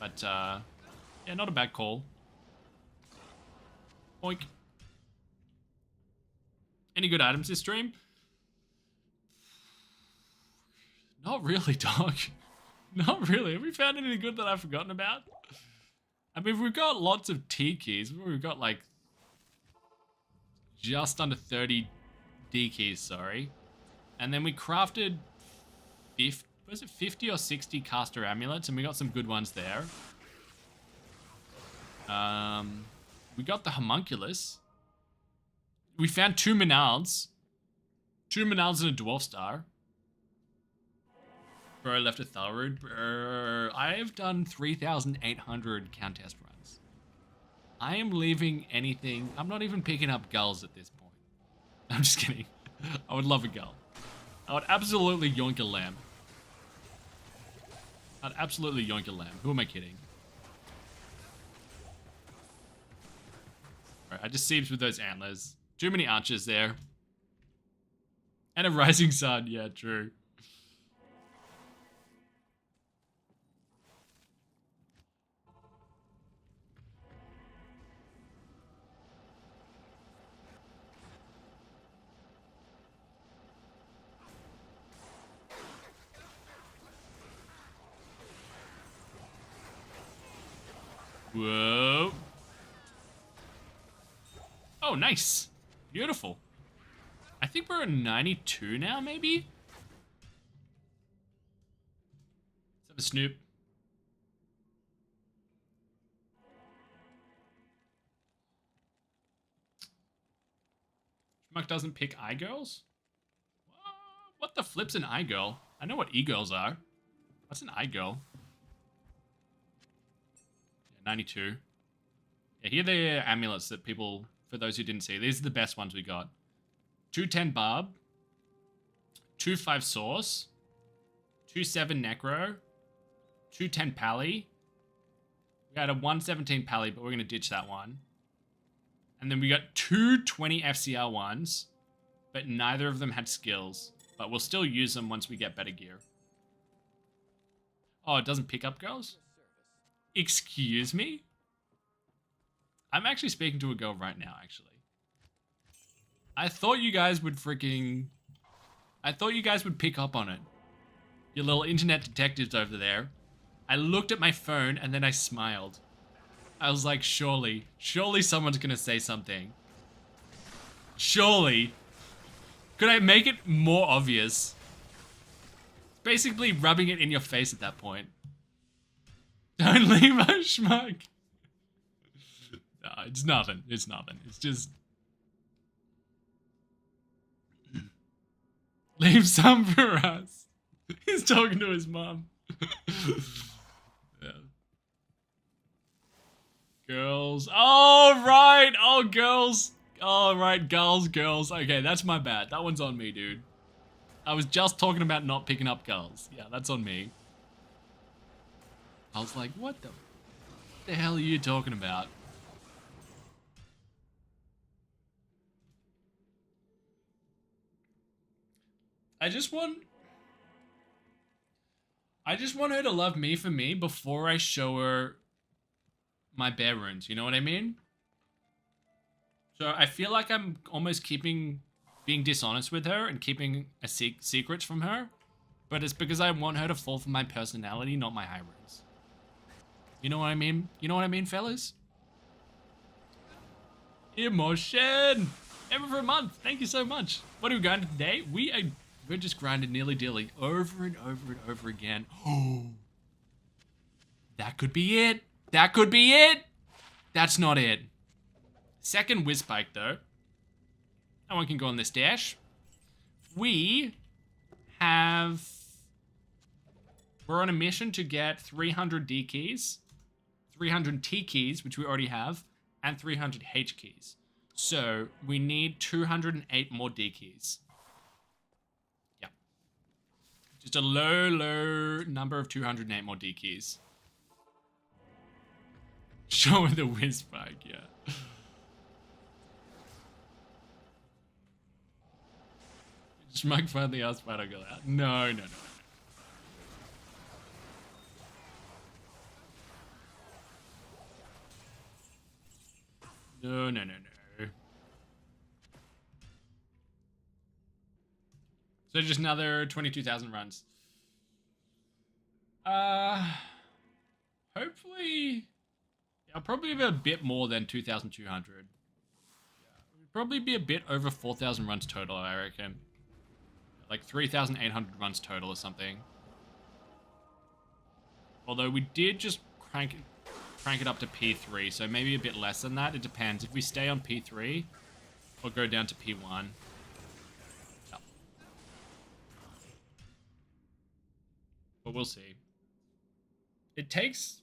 But yeah, not a bad call. Boink. Any good items this stream? Not really, dog. Not really. Have we found anything good that I've forgotten about? I mean, we've got lots of T keys. We've got like just under 30 D keys, sorry. And then we crafted 50 or 60 caster amulets, and we got some good ones there. We got the homunculus. We found 2 Menalds. 2 Menalds and a dwarf star. Bro left a Thalrood. Bro, I've done 3,800 contest runs. I am leaving anything. I'm not even picking up gulls at this point. I'm just kidding. I would love a gull. I would absolutely yoink a lamb. I'd absolutely yoink a lamb. Who am I kidding? Right, I just sieged with those antlers. Too many archers there. And a rising sun. Yeah, true. Whoa. Oh, nice. Beautiful. I think we're at 92 now, maybe? Let's have a snoop. Schmuck doesn't pick iGirls? What the flip's an iGirl? I know what e-girls are. What's an iGirl? 92. Yeah, here are the amulets that people, for those who didn't see, these are the best ones we got. 210 Barb, 25 Source, 27 Necro, 210 Pally. We had a 117 Pally, but we're going to ditch that one. And then we got 220 FCR ones, but neither of them had skills. But we'll still use them once we get better gear. Oh, it doesn't pick up girls? Excuse me? I'm actually speaking to a girl right now, actually. I thought you guys would freaking... I thought you guys would pick up on it. You little internet detectives over there. I looked at my phone and then I smiled. I was like, surely someone's gonna say something. Surely. Could I make it more obvious? Basically rubbing it in your face at that point. Don't leave a schmuck. No, it's nothing. It's nothing. It's just... Leave some for us. He's talking to his mom. Yeah. Girls. Oh, right. Oh, girls. Oh, right. Girls. Okay, that's my bad. That one's on me, dude. I was just talking about not picking up girls. Yeah, that's on me. I was like, what the hell are you talking about? I just want her to love me for me before I show her my bear runes, you know what I mean? So I feel like I'm almost being dishonest with her and keeping secrets from her, but it's because I want her to fall for my personality, not my high runes. You know what I mean? You know what I mean, fellas? Emotion! Ever for a month. Thank you so much. What are we grinding today? We're just grinding dilly over and over and over again. Oh, that could be it. That could be it. That's not it. Second whiz spike though. No one can go on this dash. We're on a mission to get 300 D keys, 300 T keys, which we already have, and 300 H keys. So we need 208 more D keys. Yeah. Just a low number of 208 more D keys. Show with the whiz spike, yeah. Schmuck finally asked why I go out. No. No. So just another 22,000 runs. Hopefully, I'll probably have a bit more than 2,200. Probably be a bit over 4,000 runs total, I reckon. Like 3,800 runs total or something. Although we did just crank it up to P3, so maybe a bit less than that. It depends. If we stay on P3 or go down to P1. Yep. But we'll see. It takes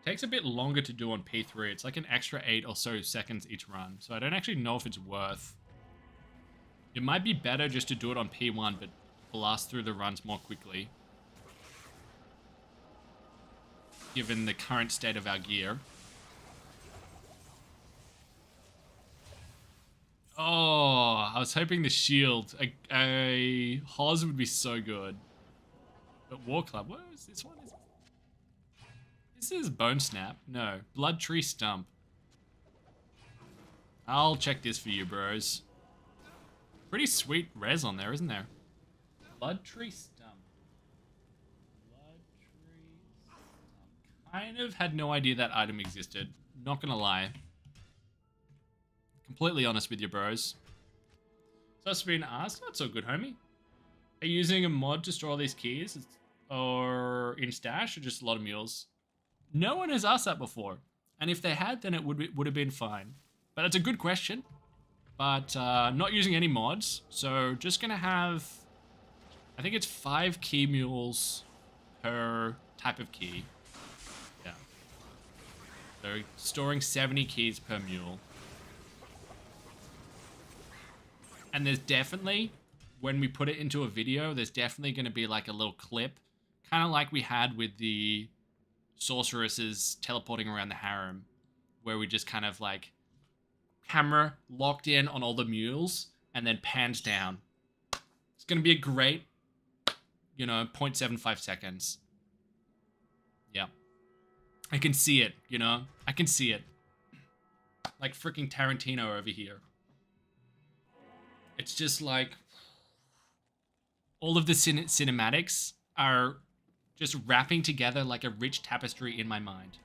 a bit longer to do on P3. It's like an extra 8 or so seconds each run. So I don't actually know if it's worth. It might be better just to do it on P1, but blast through the runs more quickly. Given the current state of our gear. Oh, I was hoping the shield, a Hoz would be so good. But War Club, what is this one? This is Bone Snap. No, Blood Tree Stump. I'll check this for you, bros. Pretty sweet res on there, isn't there? Blood Tree Stump. Kind of had no idea that item existed. Not gonna lie. Completely honest with you, bros. So that's been asked. Not so good, homie. Are you using a mod to store all these keys? Or in stash, or just a lot of mules? No one has asked that before. And if they had, then it would have been fine. But that's a good question. But not using any mods. So just gonna have, I think it's 5 key mules per type of key. Yeah. So storing 70 keys per mule. And there's definitely, when we put it into a video, there's definitely going to be like a little clip. Kind of like we had with the sorceresses teleporting around the harem. Where we just kind of like camera locked in on all the mules and then pans down. It's going to be a great, 0.75 seconds. Yeah. I can see it, I can see it. Like freaking Tarantino over here. It's just like all of the cinematics are just wrapping together like a rich tapestry in my mind.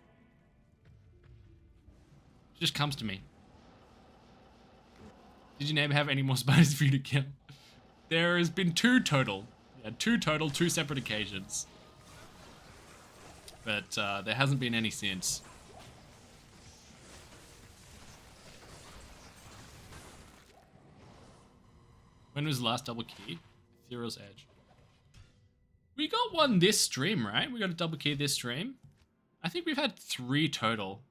It just comes to me. Did your neighbor have any more spiders for you to kill? There has been 2 total. Yeah, 2 total, 2 separate occasions. But there hasn't been any since. When was the last double key? Ethereal's Edge. We got one this stream, right? We got a double key this stream. I think we've had 3 total.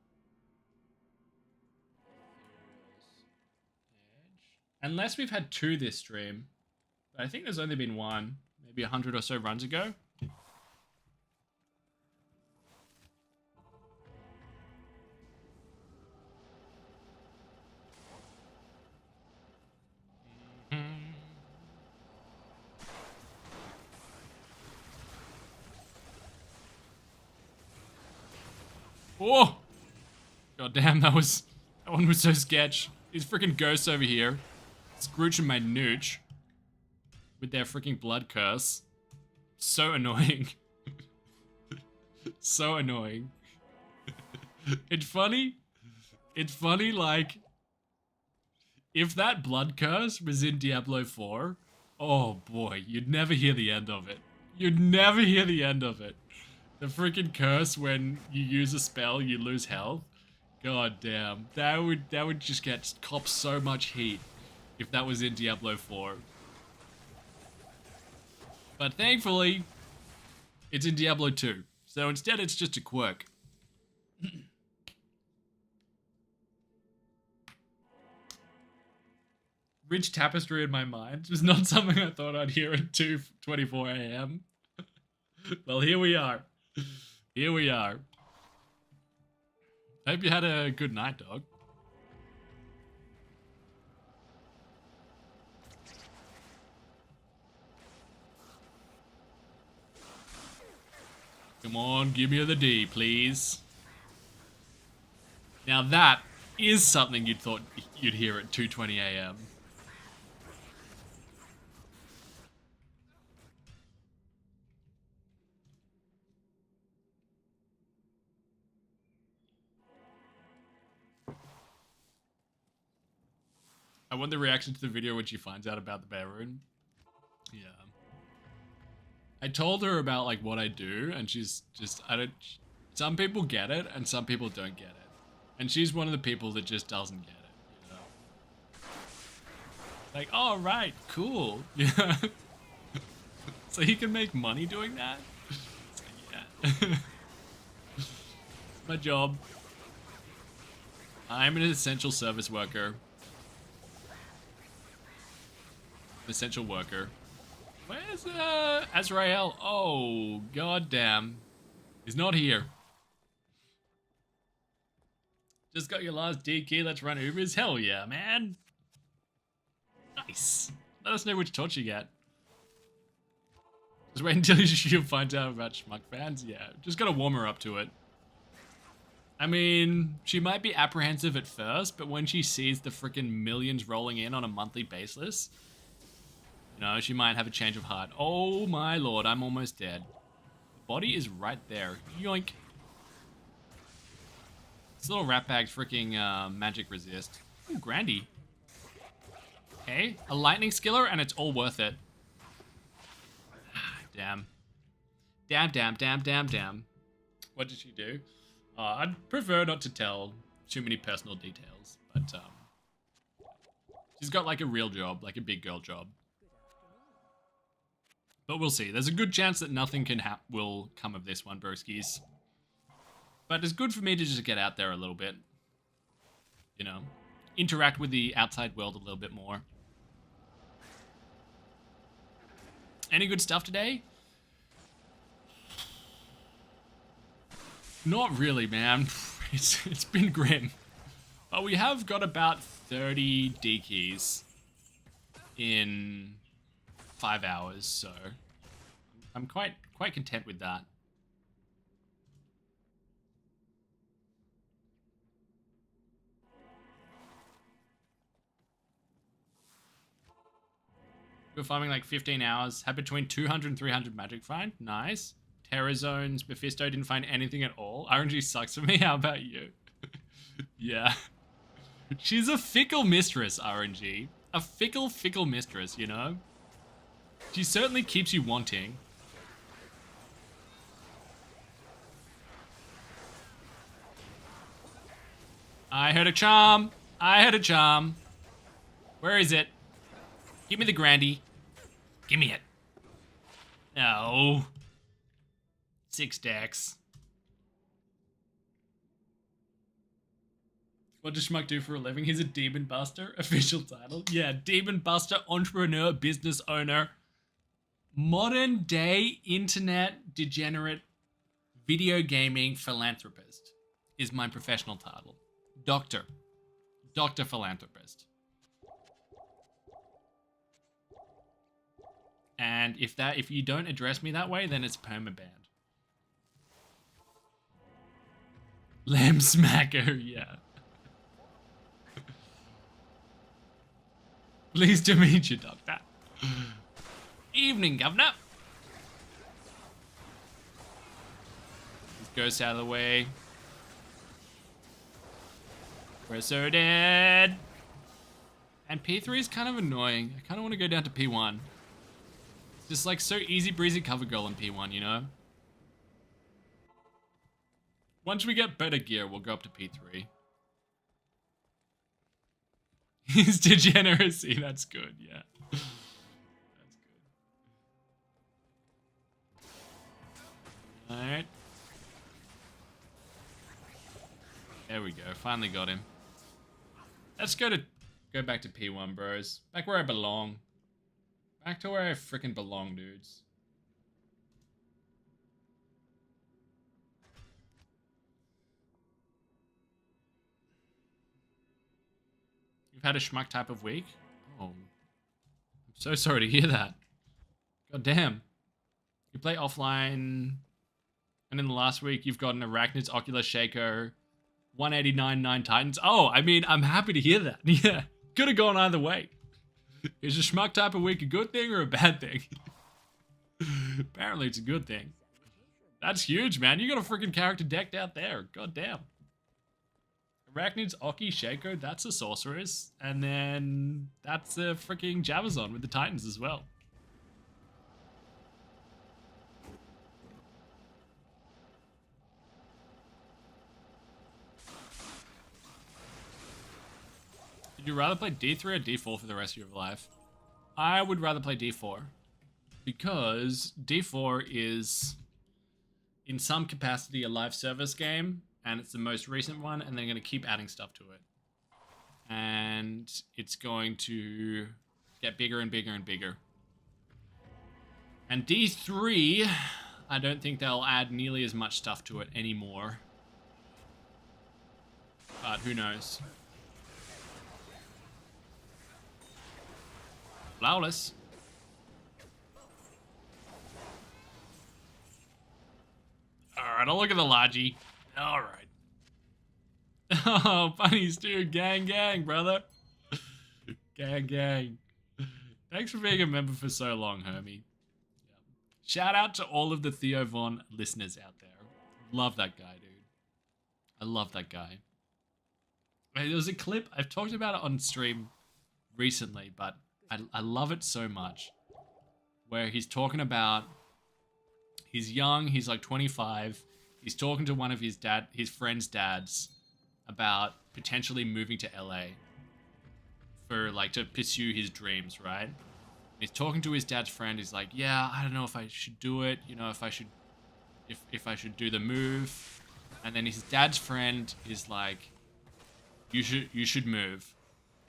Unless we've had 2 this stream. But I think there's only been 1. Maybe 100 or so runs ago. Oh! God damn, that one was so sketch. These freaking ghosts over here. Scrooge and my nooch. With their freaking blood curse. So annoying. So annoying. It's funny, like, if that blood curse was in Diablo 4, oh boy, you'd never hear the end of it. You'd never hear the end of it. The freaking curse when you use a spell, you lose health. God damn. That would just get cop so much heat if that was in Diablo 4. But thankfully, it's in Diablo 2. So instead it's just a quirk. Rich tapestry in my mind. It was not something I thought I'd hear at 2:24 a.m. Well, here we are. Here we are. Hope you had a good night, dog. Come on, give me the D, please. Now that is something you'd thought you'd hear at 2:20 a.m. I want the reaction to the video when she finds out about the bear rune. Yeah. I told her about like what I do, and she's just some people get it and some people don't get it. And she's one of the people that just doesn't get it, you know. Like, oh right, cool. Yeah. So you can make money doing that? It's like, yeah. It's my job. I'm an essential service worker. Essential worker. Where's Azrael? Oh, goddamn. He's not here. Just got your last D key, let's run Ubers? Hell yeah, man. Nice. Let us know which torch you get. Just wait until she finds out about Schmuck fans. Yeah, just gotta warm her up to it. I mean, she might be apprehensive at first, but when she sees the freaking millions rolling in on a monthly basis, you know, she might have a change of heart. Oh my lord, I'm almost dead. The body is right there. Yoink. This little rat bag's freaking magic resist. Ooh, Grandy. Okay, a lightning skiller and it's all worth it. Damn. Damn. What did she do? I'd prefer not to tell too many personal details, but she's got like a real job, like a big girl job. But we'll see. There's a good chance that nothing will come of this one, broskies. But it's good for me to just get out there a little bit. You know, interact with the outside world a little bit more. Any good stuff today? Not really, man. It's been grim. But we have got about 30 D keys in 5 hours, so I'm quite content with that. We're farming like 15 hours. Had between 200 and 300 magic find. Nice. Terror zones. Mephisto didn't find anything at all. RNG sucks for me. How about you? Yeah. She's a fickle mistress, RNG. A fickle mistress, you know? She certainly keeps you wanting. I heard a charm. Where is it? Give me the Grandy. Give me it. No. 6 decks. What does Schmuck do for a living? He's a demon buster. Official title. Yeah, demon buster, entrepreneur, business owner. Modern day internet degenerate video gaming philanthropist is my professional title. Doctor philanthropist. And if you don't address me that way, then it's perma-banned. Lamb smacker, yeah. Pleased to meet you, Doctor. Evening, Governor. This ghost out of the way. We're so dead. And P3 is kind of annoying. I kind of want to go down to P1. It's just like so easy breezy cover girl in P1, you know? Once we get better gear, we'll go up to P3. His degeneracy, that's good, yeah. That's good. Alright. There we go, finally got him. Let's go back to P1, bros. Back where I belong. Back to where I freaking belong, dudes. You've had a schmuck type of week? Oh. I'm so sorry to hear that. God damn. You play offline, and in the last week you've got an Arachnid's Ocular Shaker, 189 9 Titans. Oh, I mean, I'm happy to hear that. Yeah. Could have gone either way. Is a schmuck type of week a good thing or a bad thing? Apparently it's a good thing. That's huge, man. You got a freaking character decked out there. God damn. I Arachnids, Oki, Shaco, that's a Sorceress. And then that's a freaking Javazon with the Titans as well. Would you rather play D3 or D4 for the rest of your life? I would rather play D4. Because D4 is, in some capacity, a live service game. And it's the most recent one, and they're going to keep adding stuff to it. And it's going to get bigger and bigger and bigger. And D3, I don't think they'll add nearly as much stuff to it anymore. But who knows? Flawless. Alright, I'll look at the Logi. Alright. Oh, bunnies too. Gang, gang, brother. Gang, gang. Thanks for being a member for so long, homie. Yeah. Shout out to all of the Theo Von listeners out there. Love that guy, dude. I love that guy. There was a clip, I've talked about it on stream recently, but I love it so much. Where he's talking about, he's young, he's like 25. He's talking to one of his friend's dads about potentially moving to LA for like to pursue his dreams, right? He's talking to his dad's friend. He's like, yeah, I don't know if I should do it. You know, if I should do the move. And then his dad's friend is like, you should move.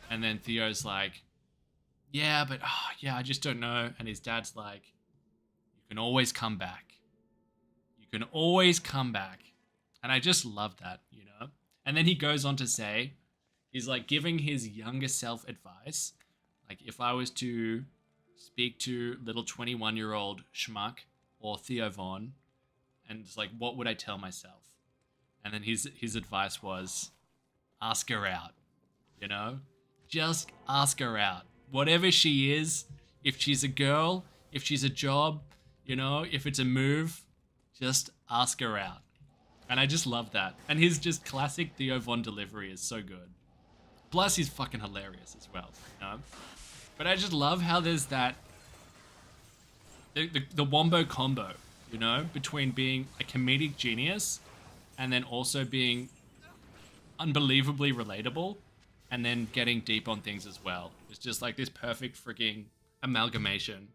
And then Theo's like, yeah, but yeah, I just don't know. And his dad's like, you can always come back. You can always come back. And I just love that, you know? And then he goes on to say, he's like giving his younger self advice. Like if I was to speak to little 21-year-old schmuck or Theo Von, and it's like, what would I tell myself? And then his advice was, ask her out, you know? Just ask her out. Whatever she is, if she's a girl, if she's a job, you know, if it's a move, just ask her out. And I just love that. And his just classic Theo Von delivery is so good. Plus he's fucking hilarious as well, you know? But I just love how there's that, the wombo combo, you know, between being a comedic genius and then also being unbelievably relatable and then getting deep on things as well. It's just like this perfect freaking amalgamation.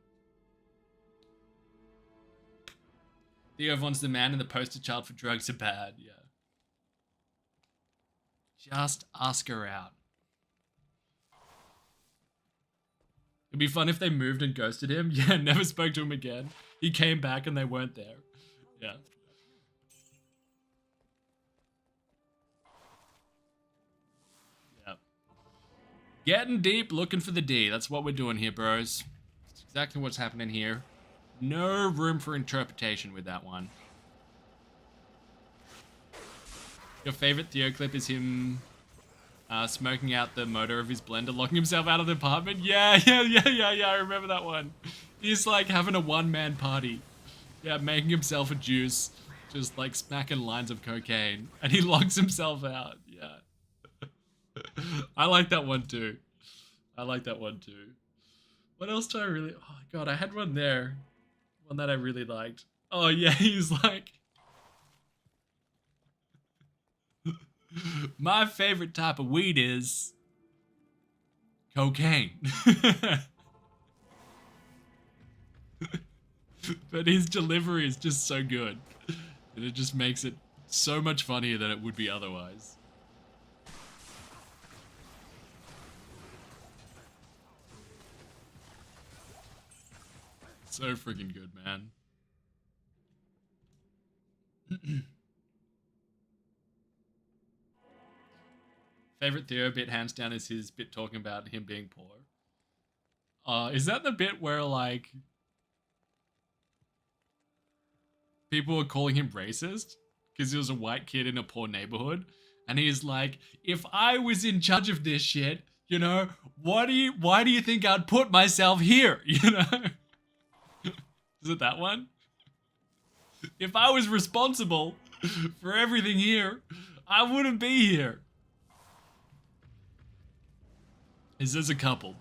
Theo Von's the man and the poster child for drugs are bad, yeah. Just ask her out. It'd be fun if they moved and ghosted him. Yeah, never spoke to him again. He came back and they weren't there. Yeah. Yeah. Getting deep, looking for the D. That's what we're doing here, bros. That's exactly what's happening here. No room for interpretation with that one. Your favorite Theo clip is him smoking out the motor of his blender, locking himself out of the apartment? Yeah, I remember that one. He's like having a one-man party. Yeah, making himself a juice, just like smacking lines of cocaine, and he locks himself out. Yeah. I like that one too. What else do I really... Oh god, I had one there. One that I really liked. Oh yeah, he's like... My favorite type of weed is... cocaine. But his delivery is just so good. And it just makes it so much funnier than it would be otherwise. So freaking good, man. Favorite Theo bit, hands down, is his bit talking about him being poor. Is that the bit where, like, people were calling him racist? Because he was a white kid in a poor neighborhood? And he's like, if I was in charge of this shit, you know, why do you think I'd put myself here, you know? Is it that one? If I was responsible for everything here, I wouldn't be here. is there's a couple.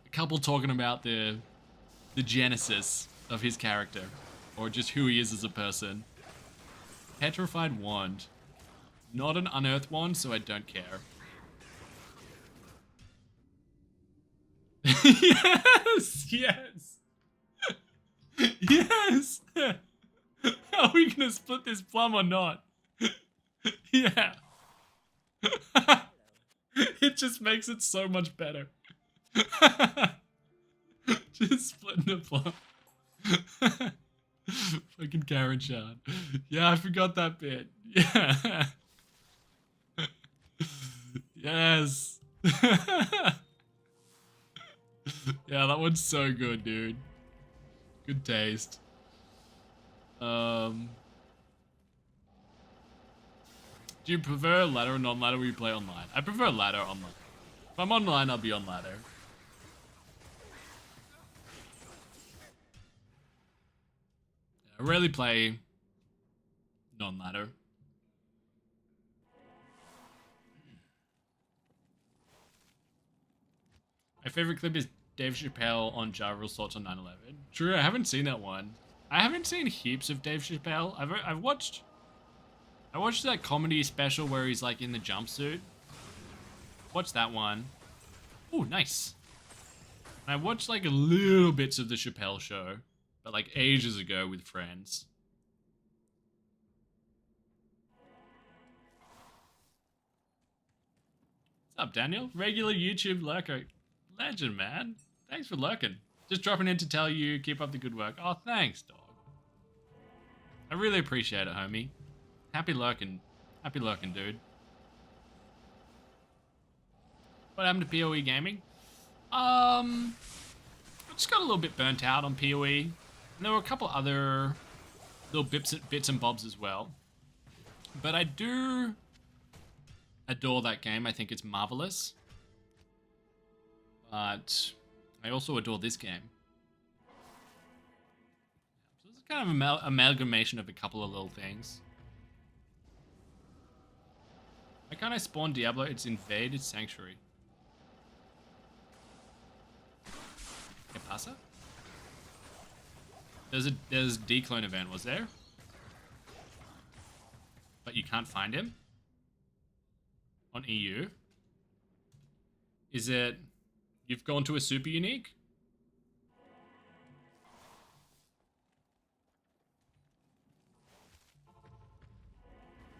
A couple talking about the genesis of his character. Or just who he is as a person. Petrified wand. Not an unearthed wand, so I don't care. Yes! Yes! Yes! Are we gonna split this plum or not? Yeah. It just makes it so much better. Just splitting the plum. Fucking Karen Shard. Yeah, I forgot that bit. Yeah. Yes. Yeah, that one's so good, dude. Good taste. Do you prefer ladder or non-ladder when you play online? I prefer ladder online. If I'm online, I'll be on ladder. I rarely play non-ladder. My favorite clip is Dave Chappelle on Ja Rule Sorts on 9/11. True, I haven't seen that one. I haven't seen heaps of Dave Chappelle. I watched that comedy special where he's like in the jumpsuit. Watched that one. Oh, nice. And I watched like a little bits of the Chappelle show, but like ages ago with friends. What's up, Daniel? Regular YouTube lurker. Legend, man. Thanks for lurking. Just dropping in to tell you, keep up the good work. Oh, thanks, dog. I really appreciate it, homie. Happy lurking. Happy lurking, dude. What happened to PoE gaming? I just got a little bit burnt out on PoE. And there were a couple other little bits and bobs as well. But I do adore that game. I think it's marvelous. But I also adore this game. So it's kind of an amalgamation of a couple of little things. Why can't I spawn Diablo? It's invaded Sanctuary. ¿Qué pasa? There's a declone event, was there? But you can't find him? On EU? Is it... You've gone to a super unique?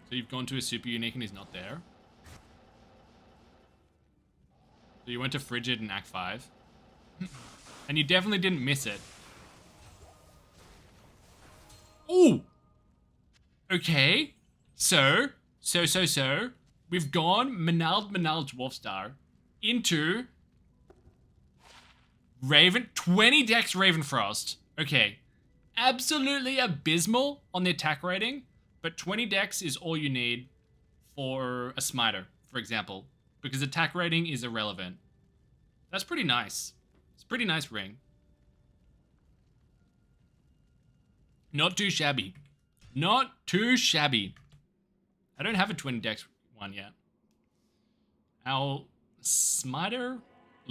So you've gone to a super unique and he's not there? So you went to Frigid in Act 5. And you definitely didn't miss it. Ooh! Okay. So. We've gone Manald Dwarfstar into... Raven, 20 decks Ravenfrost. Okay. Absolutely abysmal on the attack rating, but 20 decks is all you need for a smiter, for example, because attack rating is irrelevant. That's pretty nice. It's a pretty nice ring. Not too shabby. Not too shabby. I don't have a 20 decks one yet. Our smiter...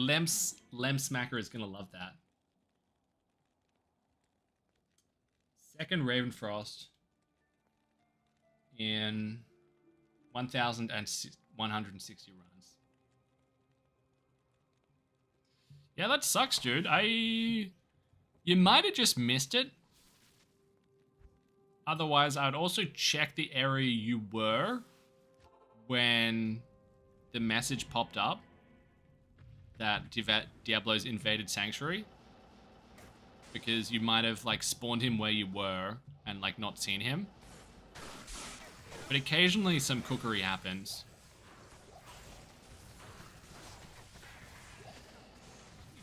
Lem Smacker is gonna love that. Second Ravenfrost in 1,160 runs. Yeah, that sucks, dude. You might have just missed it. Otherwise, I'd also check the area you were when the message popped up that Diablo's invaded Sanctuary, because you might have like spawned him where you were and like not seen him. But occasionally some cookery happens.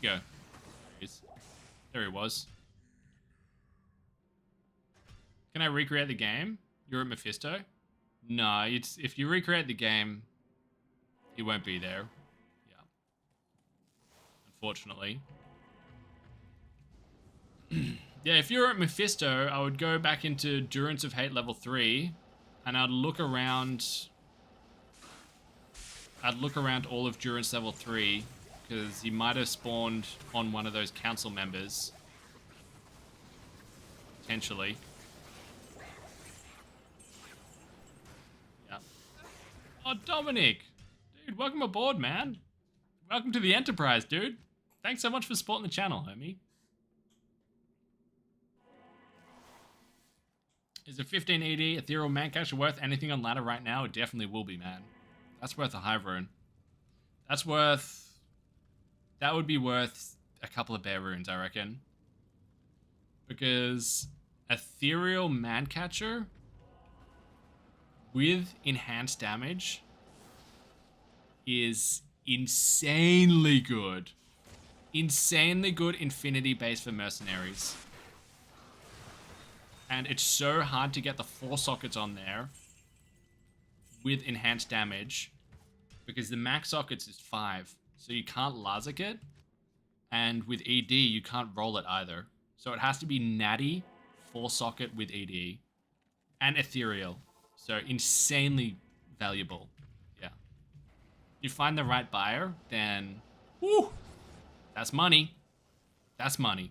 Here you go. There he was. Can I recreate the game? You're at Mephisto? No, if you recreate the game, he won't be there. Unfortunately. Yeah, if you're at Mephisto, I would go back into Durance of Hate level 3, and I'd look around I'd look around all of Durance level 3, because he might have spawned on one of those council members. Potentially. Yeah. Oh, Dominic! Dude, welcome aboard, man. Welcome to the Enterprise, dude. Thanks so much for supporting the channel, homie. Is a 15 ED Ethereal Mancatcher worth anything on ladder right now? It definitely will be, man. That's worth a Hive Rune. That's worth... That would be worth a couple of Bear Runes, I reckon. Because Ethereal Mancatcher with enhanced damage is insanely good. Insanely good infinity base for mercenaries. And it's so hard to get the 4 sockets on there with enhanced damage because the max sockets is 5. So you can't Lazic it. And with ED, you can't roll it either. So it has to be natty, 4 socket with ED. And ethereal. So insanely valuable. Yeah. You find the right buyer, then... Woo! That's money. That's money.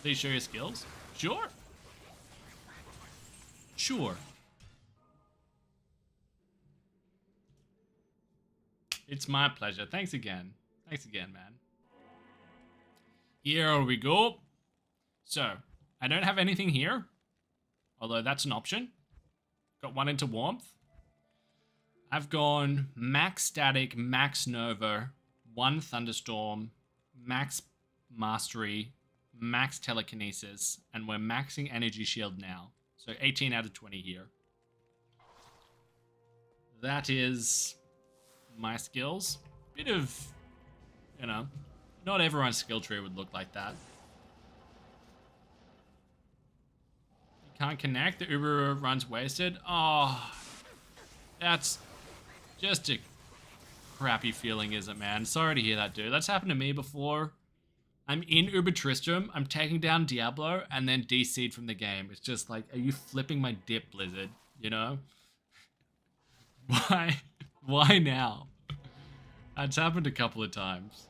Please show your skills. Sure. Sure. It's my pleasure. Thanks again. Thanks again, man. Here we go. So, I don't have anything here. Although that's an option. Got 1 into Warmth. I've gone max Static, max Nova, 1 Thunderstorm, max Mastery, max Telekinesis, and we're maxing Energy Shield now. So 18 out of 20 here. That is my skills. Bit of, you know, not everyone's skill tree would look like that. You can't connect, the Uber runs wasted. Oh, that's just a crappy feeling, isn't it, man? Sorry to hear that, dude. That's happened to me before. I'm in Uber Tristram, I'm taking down Diablo, and then DC'd from the game. It's just like, are you flipping my dip, Blizzard? You know? Why? Why now? It's happened a couple of times.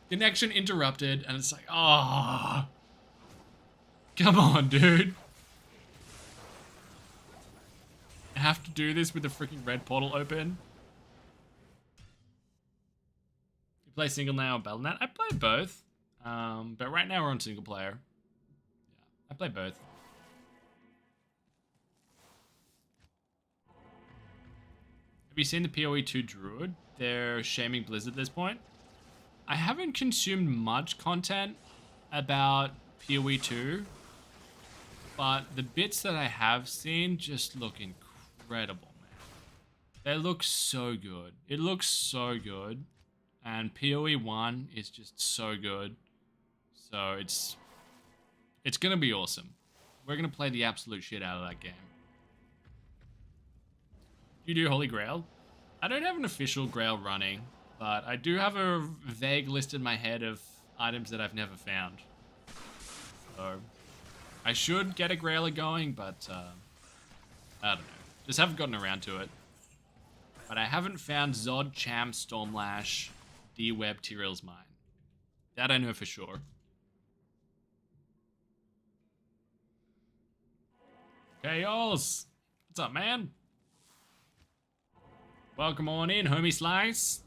Connection interrupted, and it's like, oh, come on, dude. I have to do this with the freaking red portal open. You play single now or Battle.net? I play both, but right now we're on single player. Yeah, I play both. Have you seen the PoE 2 Druid? They're shaming Blizzard at this point. I haven't consumed much content about PoE 2, but the bits that I have seen just look incredible, man. They look so good. It looks so good. And PoE 1 is just so good. So it's going to be awesome. We're going to play the absolute shit out of that game. Do you do Holy Grail? I don't have an official Grail running, but I do have a vague list in my head of items that I've never found. So I should get a Grailer going, but I don't know. Just haven't gotten around to it. But I haven't found Zod, Cham, Stormlash, D-Web, Tyrael's Mine. That I know for sure. Chaos! What's up, man? Welcome on in, homie Slice.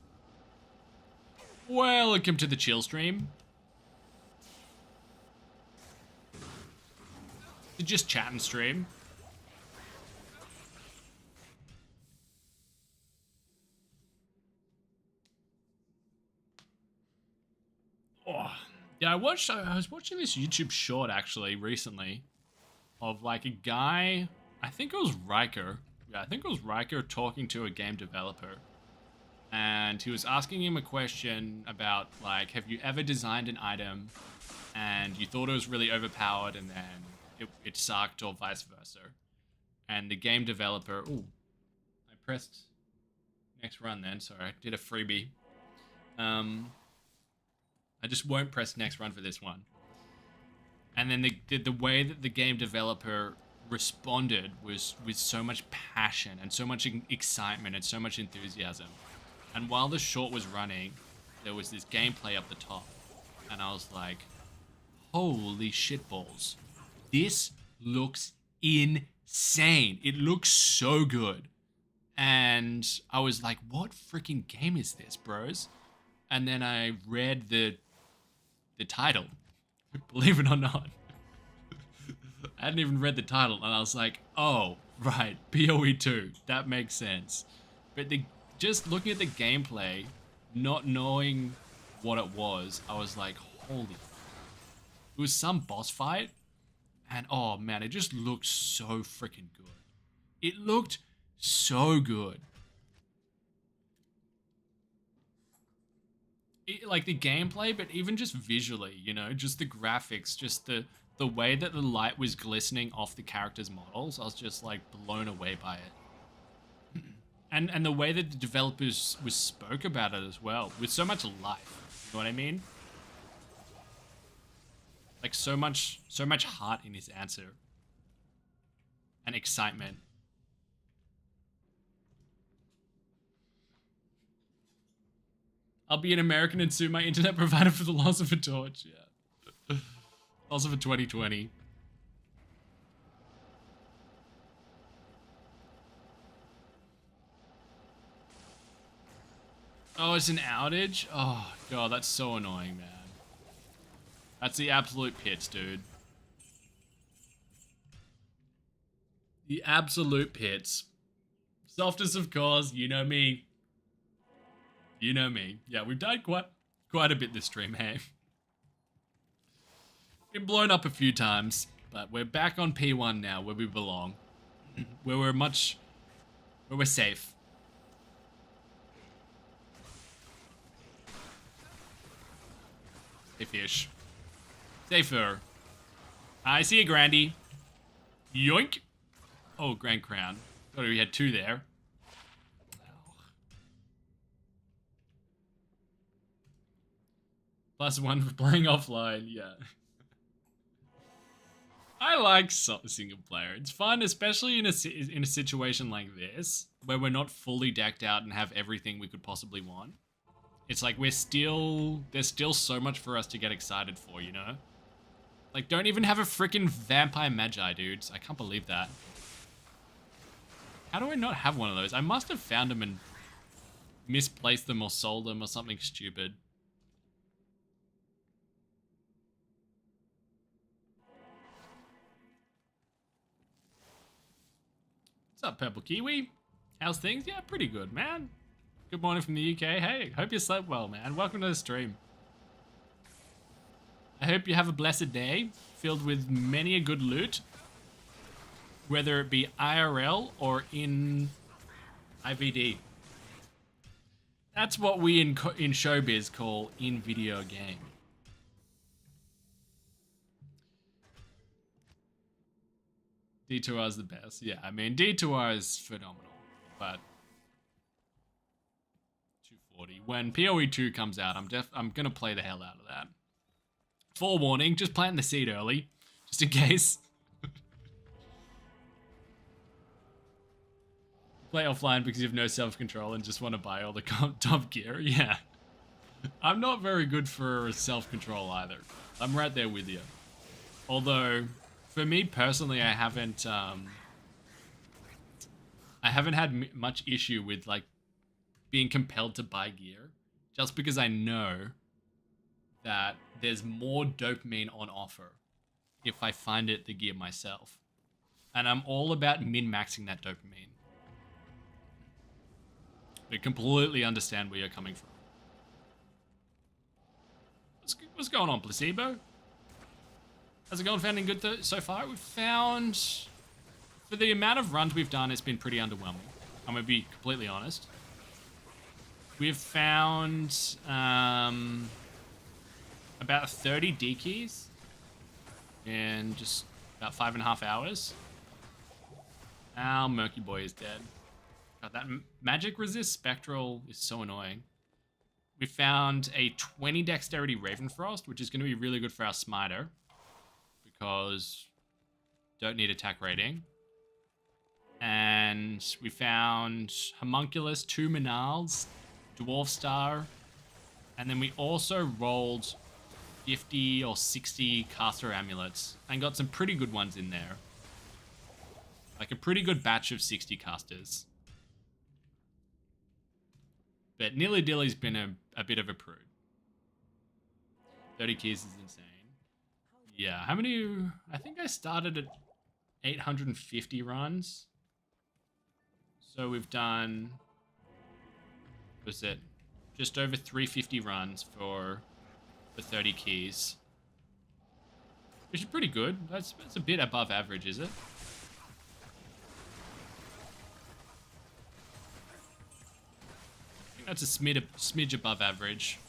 Welcome to the chill stream. To just chat and stream. Oh, yeah, I was watching this YouTube short actually recently of like a guy, I think it was Riker. Yeah, I think it was Riker talking to a game developer. And he was asking him a question about like, have you ever designed an item and you thought it was really overpowered and then it sucked or vice versa? And the game developer, ooh, I pressed next run then, sorry, I did a freebie. I just won't press next run for this one. And then the way that the game developer responded was with so much passion and so much excitement and so much enthusiasm. And while the short was running, there was this gameplay up the top. And I was like, holy shitballs. This looks insane. It looks so good. And I was like, what freaking game is this, bros? And then I read the title. Believe it or not. I hadn't even read the title, and I was like, oh, right, PoE 2. That makes sense. But just looking at the gameplay, not knowing what it was, I was like, holy. It was some boss fight, and oh man, it just looked so freaking good. It looked so good. Like the gameplay, but even just visually, you know, just the graphics, just the way that the light was glistening off the characters' models, I was just like blown away by it. And the way that the developers spoke about it as well, with so much life. You know what I mean? Like so much heart in his answer. And excitement. I'll be an American and sue my internet provider for the loss of a torch. Yeah. Also for 2020. Oh, it's an outage? Oh, God, that's so annoying, man. That's the absolute pits, dude. The absolute pits. Softest of course, you know me. You know me. Yeah, we've died quite a bit this stream, hey? Been blown up a few times, but we're back on P1 now, where we belong. where we're safe. Hey, fish. Safer. I see a Grandy. Yoink. Oh, Grand Crown. Thought we had two there. +1 for playing offline, yeah. I like single player. It's fun, especially in a situation like this, where we're not fully decked out and have everything we could possibly want. It's like there's still so much for us to get excited for, you know? Like, don't even have a freaking vampire magi, dudes. I can't believe that. How do I not have one of those? I must have found them and misplaced them or sold them or something stupid. What's up, Purple Kiwi? How's things? Yeah, pretty good, man. Good morning from the UK. Hey, hope you slept well, man. Welcome to the stream. I hope you have a blessed day filled with many a good loot, whether it be IRL or in IVD. That's what we in showbiz call in video game. D2R is the best. Yeah, I mean, D2R is phenomenal, but 240. When PoE 2 comes out, I'm gonna play the hell out of that. Forewarning, just planting the seed early, just in case. Play offline because you have no self-control and just want to buy all the top gear. Yeah. I'm not very good for self-control either. I'm right there with you. Although, for me personally, I haven't had much issue with like being compelled to buy gear, just because I know that there's more dopamine on offer if I find the gear myself, and I'm all about min-maxing that dopamine. I completely understand where you're coming from. What's going on, Placebo? How's it going? Founding good so far? We've found, for the amount of runs we've done, it's been pretty underwhelming. I'm gonna be completely honest. We've found about 30 D keys in just about 5.5 hours. Our Murky Boy is dead. God, that magic resist spectral is so annoying. We found a 20 dexterity Ravenfrost, which is going to be really good for our smiter, because Don't need attack rating. And we found Homunculus, 2 Manals, Dwarf Star, and then we also rolled 50 or 60 caster amulets and got some pretty good ones in there. Like a pretty good batch of 60 casters. But Nilly Dilly's been a bit of a prude. 30 keys is insane. Yeah, how many? I think I started at 850 runs. So we've done, what was it? Just over 350 runs for the 30 keys. Which is pretty good. That's a bit above average, is it? I think that's a smidge above average.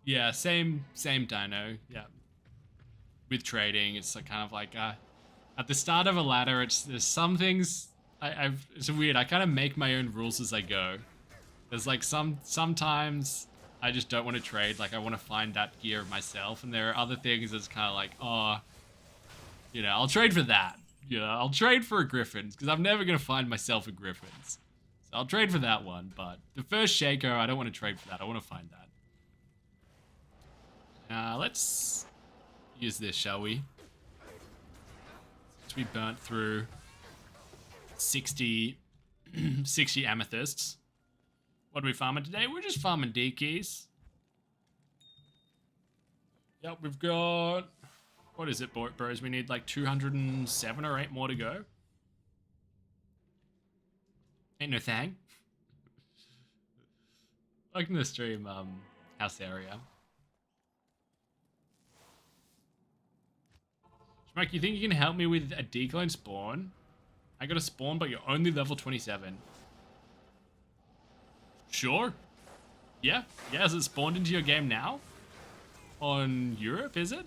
Yeah, same dino. Yeah, with trading, it's like kind of like at the start of a ladder. There's some things it's weird. I kind of make my own rules as I go. There's like sometimes I just don't want to trade. Like I want to find that gear myself, and there are other things that's kind of like, oh, you know, I'll trade for that. You know, I'll trade for a Griffins because I'm never gonna find myself a Griffins. So I'll trade for that one. But the first Shaco, I don't want to trade for that. I want to find that. Let's use this, shall we? Since we burnt through 60 amethysts. What are we farming today? We're just farming D keys. Yep, we've got... What is it, bros? We need like 207 or 8 more to go. Ain't no thing. Welcome to the stream, house area. Mike, you think you can help me with a decline spawn? I got a spawn, but you're only level 27. Sure. Yeah. Yeah, has it spawned into your game now? On Europe, is it?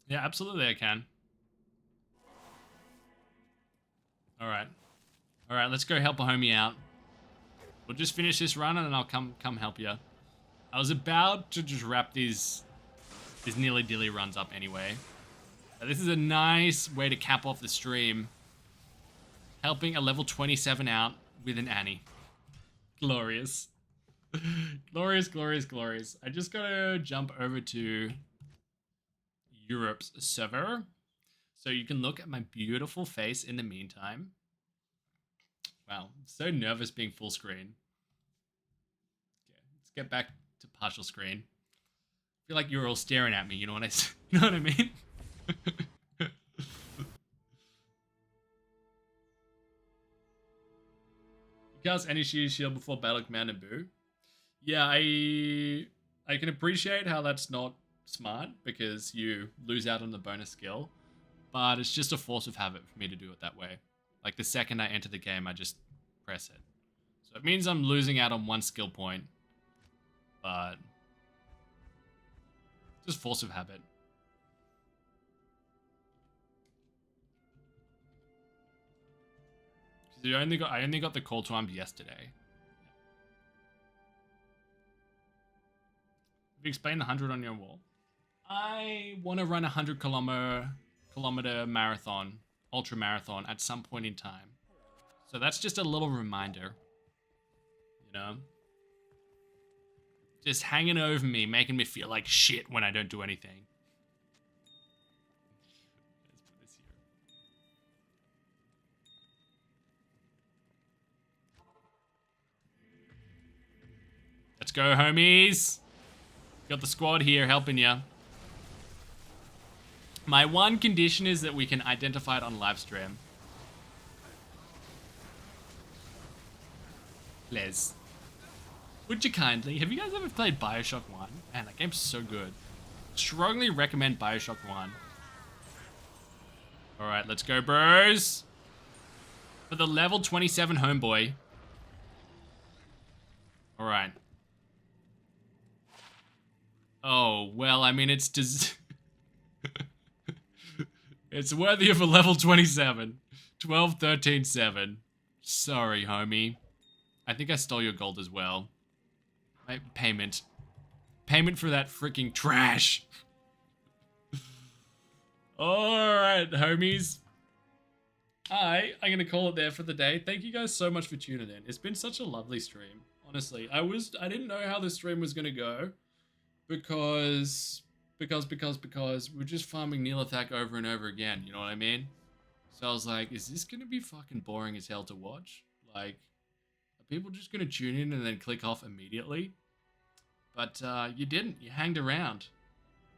Yeah, absolutely I can. Alright. Alright, let's go help a homie out. We'll just finish this run and then I'll come help you. I was about to just wrap these Nilly Dilly runs up anyway. This is a nice way to cap off the stream. Helping a level 27 out with an Annie. Glorious. Glorious, glorious, glorious. I just gotta jump over to Europe's server. So you can look at my beautiful face in the meantime. Wow, I'm so nervous being full screen. Okay, let's get back to partial screen. I feel like you're all staring at me, you know what I mean? You cast any shield before battle command and boo. Yeah, I can appreciate how that's not smart because you lose out on the bonus skill, but it's just a force of habit for me to do it that way. Like the second I enter the game, I just press it. So it means I'm losing out on 1 skill point. But just force of habit. Because I only got the call to arms yesterday. Have you explained the 100 on your wall? I want to run a 100-kilometer marathon, ultra marathon at some point in time. So that's just a little reminder, you know. Just hanging over me, making me feel like shit when I don't do anything. Let's put this here. Let's go, homies. Got the squad here helping you. My one condition is that we can identify it on live stream. Les. Would you kindly? Have you guys ever played Bioshock 1? Man, that game's so good. Strongly recommend Bioshock 1. Alright, let's go, bros. For the level 27 homeboy. Alright. Oh, well, I mean, it's It's worthy of a level 27. 12, 13, 7. Sorry, homie. I think I stole your gold as well. Payment. Payment for that freaking trash. Alright, homies. I'm going to call it there for the day. Thank you guys so much for tuning in. It's been such a lovely stream. Honestly, I didn't know how the stream was going to go. Because we're just farming Neelathak over and over again, you know what I mean? So I was like, is this gonna be fucking boring as hell to watch? Like, are people just gonna tune in and then click off immediately? But you didn't, you hanged around.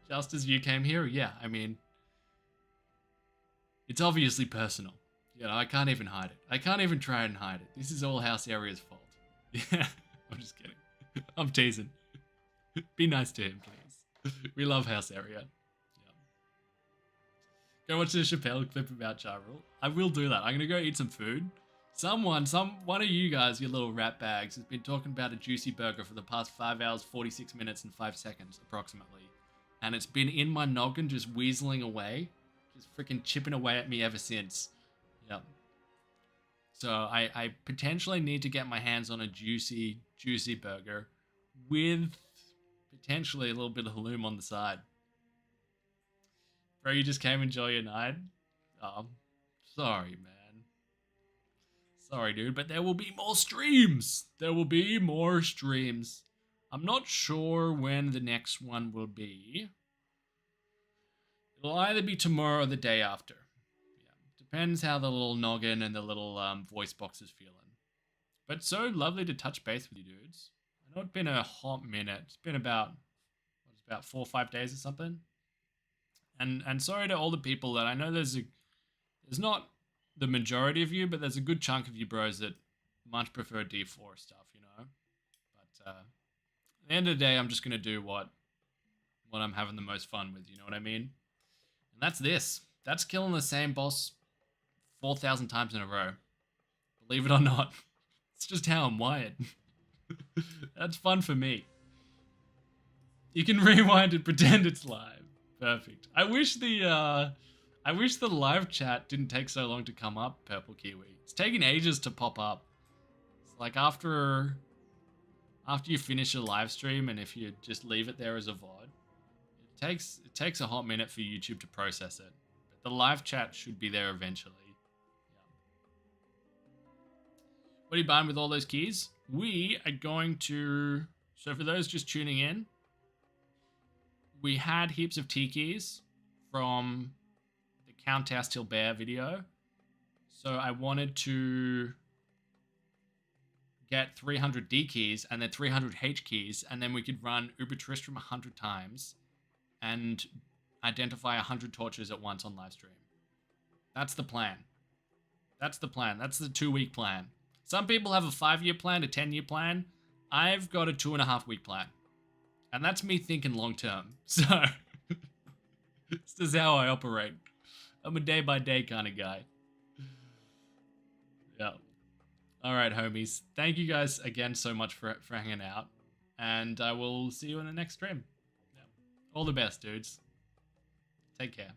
Just as you came here, yeah, I mean, it's obviously personal. You know, I can't even hide it. I can't even try and hide it. This is all House Area's fault. Yeah, I'm just kidding. I'm teasing. Be nice to him, please. We love House Area. Yeah. Go watch the Chappelle clip about Ja Rule. I will do that. I'm gonna go eat some food. One of you guys, you little rat bags, has been talking about a juicy burger for the past 5 hours, 46 minutes, and 5 seconds, approximately. And it's been in my noggin, just weaseling away, just freaking chipping away at me ever since. Yep. So I potentially need to get my hands on a juicy burger with potentially a little bit of halloum on the side. Bro, you just came enjoy your night? Oh, sorry, man. Sorry, dude, but there will be more streams. There will be more streams. I'm not sure when the next one will be. It'll either be tomorrow or the day after. Yeah, depends how the little noggin and the little voice box is feeling. But so lovely to touch base with you dudes. I know it's been a hot minute. It's been about 4 or 5 days or something. And sorry to all the people that I know there's not the majority of you, but there's a good chunk of you bros that much prefer D4 stuff, you know. But at the end of the day, I'm just gonna do what I'm having the most fun with, you know what I mean? And that's this. That's killing the same boss 4,000 times in a row. Believe it or not. It's just how I'm wired. That's fun for me. You can rewind and pretend it's live. Perfect. I wish the live chat didn't take so long to come up, Purple Kiwi. It's taking ages to pop up. It's like after you finish a live stream and if you just leave it there as a VOD, it takes a hot minute for YouTube to process it. But the live chat should be there eventually. What are you buying with all those keys? We are going to... So for those just tuning in, we had heaps of T keys from the Countess Till Bear video. So I wanted to get 300 D keys and then 300 H keys, and then we could run Uber Tristram 100 times and identify 100 torches at once on live stream. That's the plan. That's the plan. That's the 2-week plan. Some people have a 5-year plan, a 10-year plan. I've got a 2.5-week plan. And that's me thinking long term. So, this is how I operate. I'm a day-by-day kind of guy. Yeah. Alright, homies. Thank you guys again so much for hanging out. And I will see you in the next stream. Yeah. All the best, dudes. Take care.